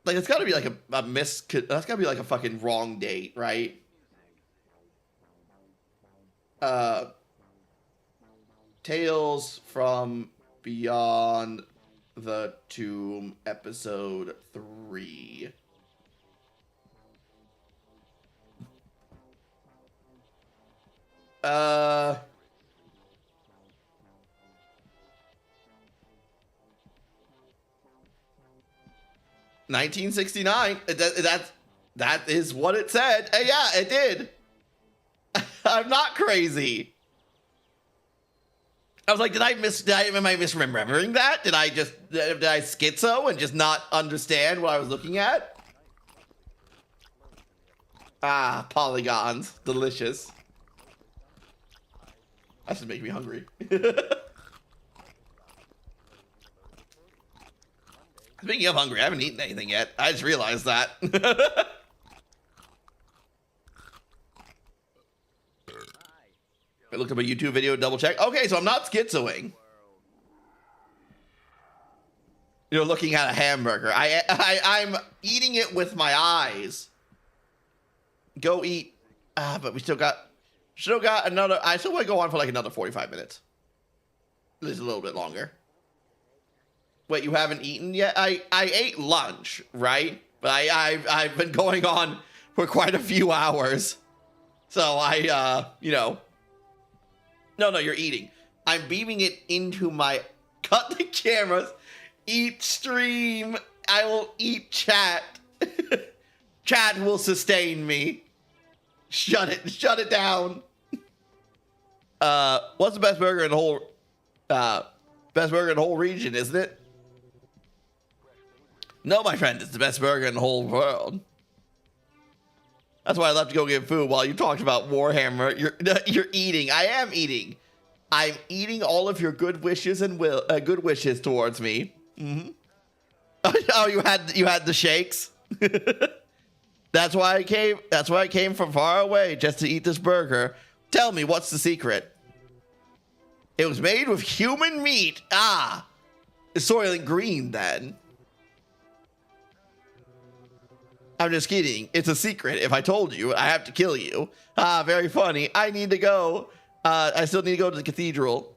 Like, it's got to be like that's got to be like a fucking wrong date, right? Tales from Beyond the Tomb, episode 3. Uh... 1969. That is what it said. Yeah, it did. I'm not crazy. I was like, am I misremembering that? Did I schizo and just not understand what I was looking at? Ah, polygons. Delicious. That's just making me hungry. Speaking of hungry, I haven't eaten anything yet. I just realized that. I looked up a YouTube video, double check. Okay, so I'm not schizoing. You're looking at a hamburger. I'm eating it with my eyes. Go eat. But we still got another. I still want to go on for like another 45 minutes. At least a little bit longer. Wait, you haven't eaten yet? I ate lunch, right? But I've been going on for quite a few hours. So you know. No, you're eating. I'm beaming it into my... Cut the cameras. Eat stream. I will eat chat. Chat will sustain me. Shut it down. What's the best burger in the whole... best burger in the whole region, isn't it? No, my friend, it's the best burger in the whole world. That's why I left to go get food while you talked about Warhammer. You're eating. I am eating. I'm eating all of your good wishes and good wishes towards me. Mm-hmm. Oh, you had the shakes. That's why I came. That's why I came from far away just to eat this burger. Tell me, what's the secret? It was made with human meat. Ah, it's Soylent Green then. I'm just kidding. It's a secret. If I told you, I have to kill you. Ah, very funny. I need to go. I still need to go to the cathedral.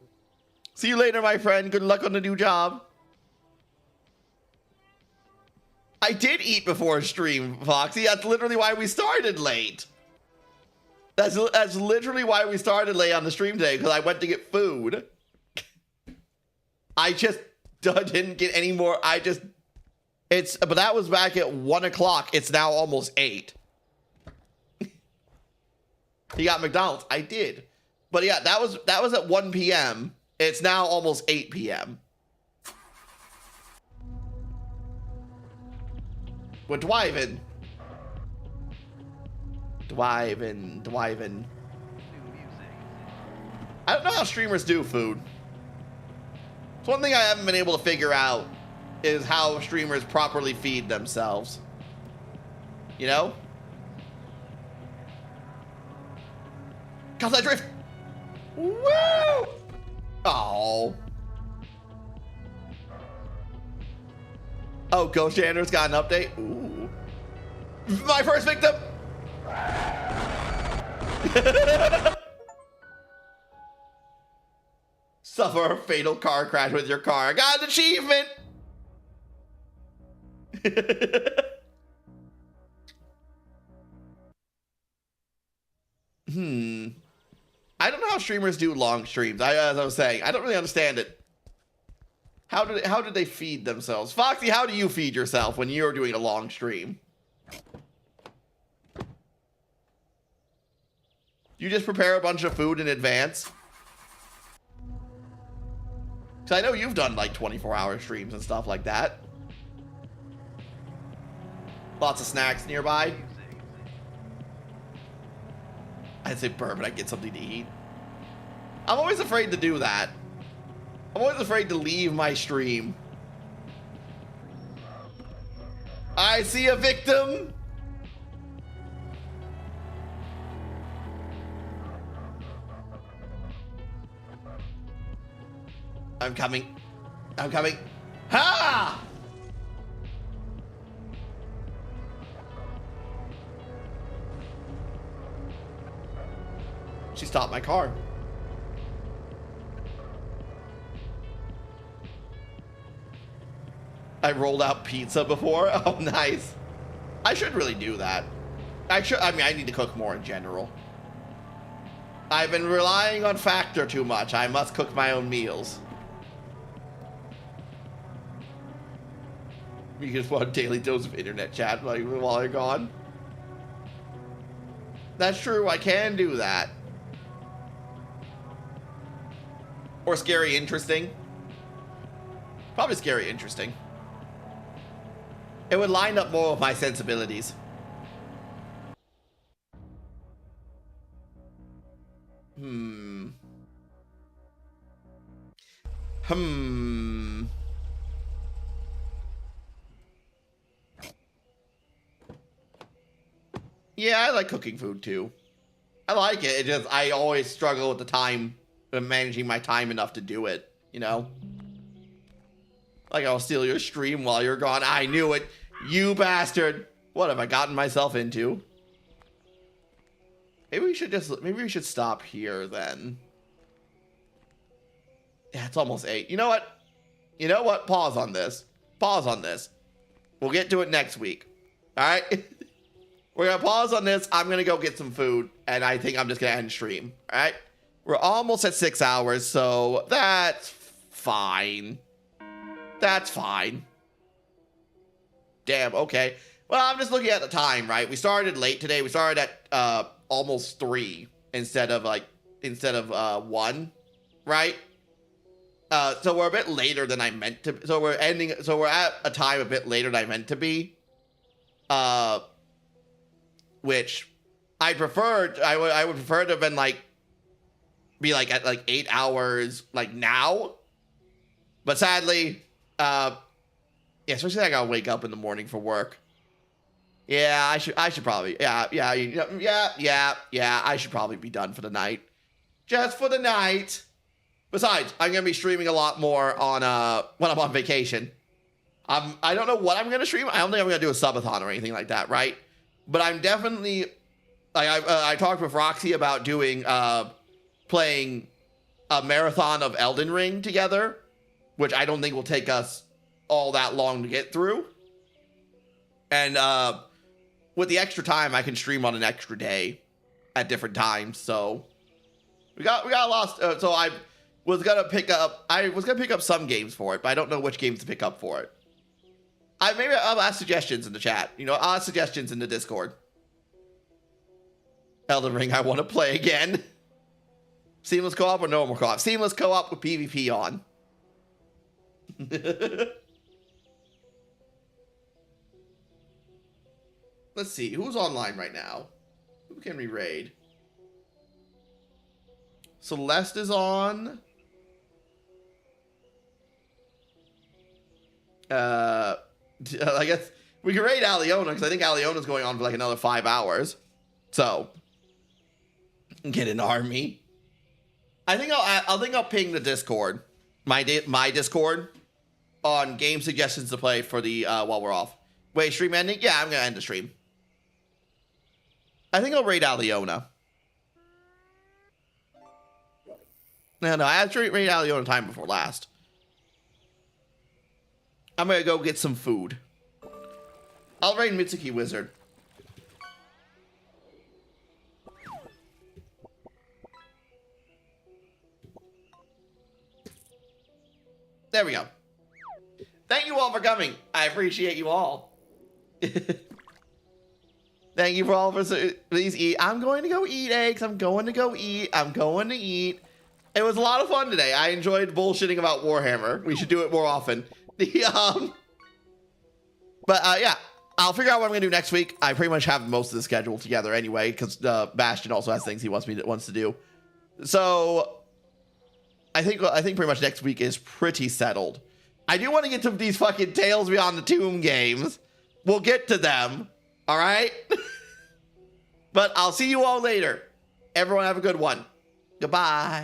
See you later, my friend. Good luck on the new job. I did eat before stream, Foxy. That's literally why we started late. That's literally why we started late on the stream today, because I went to get food. I just didn't get any more. But that was back at 1 o'clock. It's now almost 8. You got McDonald's. I did. But yeah, that was at 1 p.m. It's now almost 8 p.m. We're driving. Driving. I don't know how streamers do food. It's one thing I haven't been able to figure out is how streamers properly feed themselves. You know? Cause I drift. Woo! Oh. Oh, Ghost Jander's got an update. Ooh. My first victim. Suffer a fatal car crash with your car. I got an achievement. I don't know how streamers do long streams. As I was saying, I don't really understand it. How did they feed themselves? Foxy, how do you feed yourself when you're doing a long stream? You just prepare a bunch of food in advance? Because I know you've done like 24-hour streams and stuff like that. Lots of snacks nearby. I'd say bourbon, I'd get something to eat. I'm always afraid to do that. I'm always afraid to leave my stream. I see a victim. I'm coming. I'm coming. Ha! She stopped my car. I rolled out pizza before. Oh, nice. I should really do that. I mean, I need to cook more in general. I've been relying on Factor too much. I must cook my own meals. You just want a daily dose of internet chat like while you're gone. That's true. I can do that. Or scary interesting. Probably scary interesting. It would line up more with my sensibilities. Yeah, I like cooking food too. I like it. It just, I always struggle with the time, managing my time enough to do it, you know? Like, I'll steal your stream while you're gone. I knew it. You bastard. What have I gotten myself into? Maybe we should stop here then. Yeah, it's almost 8. You know what? You know what? Pause on this. Pause on this. We'll get to it next week. All right? We're going to pause on this. I'm going to go get some food, and I think I'm just going to end stream. All right? We're almost at 6 hours, so that's fine. That's fine. Damn, okay. Well, I'm just looking at the time, right? We started late today. We started at almost 3 instead of 1, right? So we're a bit later than I meant to. So we're at a time a bit later than I meant to be. Which I preferred. I would prefer to have been be at 8 hours now. But sadly, yeah, especially I gotta wake up in the morning for work. Yeah, I should probably, yeah, I should probably be done for the night. Just for the night. Besides, I'm gonna be streaming a lot more on, when I'm on vacation. I don't know what I'm gonna stream. I don't think I'm gonna do a subathon or anything like that, right? But I'm definitely, I talked with Roxy about doing, playing a marathon of Elden Ring together, which I don't think will take us all that long to get through. And with the extra time, I can stream on an extra day at different times. So we got a lot. So I was gonna pick up some games for it, but I don't know which games to pick up for it. Maybe I'll ask suggestions in the chat. You know, I'll ask suggestions in the Discord. Elden Ring, I want to play again. Seamless co-op or normal co-op? Seamless co-op with PvP on. Let's see, who's online right now? Who can we raid? Celeste is on. I guess we can raid Aliona because I think Aliona's going on for another 5 hours. So get an army. I think I'll ping the Discord, my Discord, on game suggestions to play for the while we're off. Wait, stream ending? Yeah, I'm gonna end the stream. I think I'll raid Aliona. No, I had to raid Aliona time before last. I'm gonna go get some food. I'll raid Mitsuki Wizard. There we go. Thank you all for coming. I appreciate you all. Thank you for all for please eat. I'm going to go eat eggs. I'm going to go eat. I'm going to eat. It was a lot of fun today. I enjoyed bullshitting about Warhammer. We should do it more often. Yeah, I'll figure out what I'm gonna do next week. I pretty much have most of the schedule together anyway, because Bastion also has things he wants to do. So I think pretty much next week is pretty settled. I do want to get to these fucking Tales Beyond the Tomb games. We'll get to them. All right. But I'll see you all later. Everyone have a good one. Goodbye.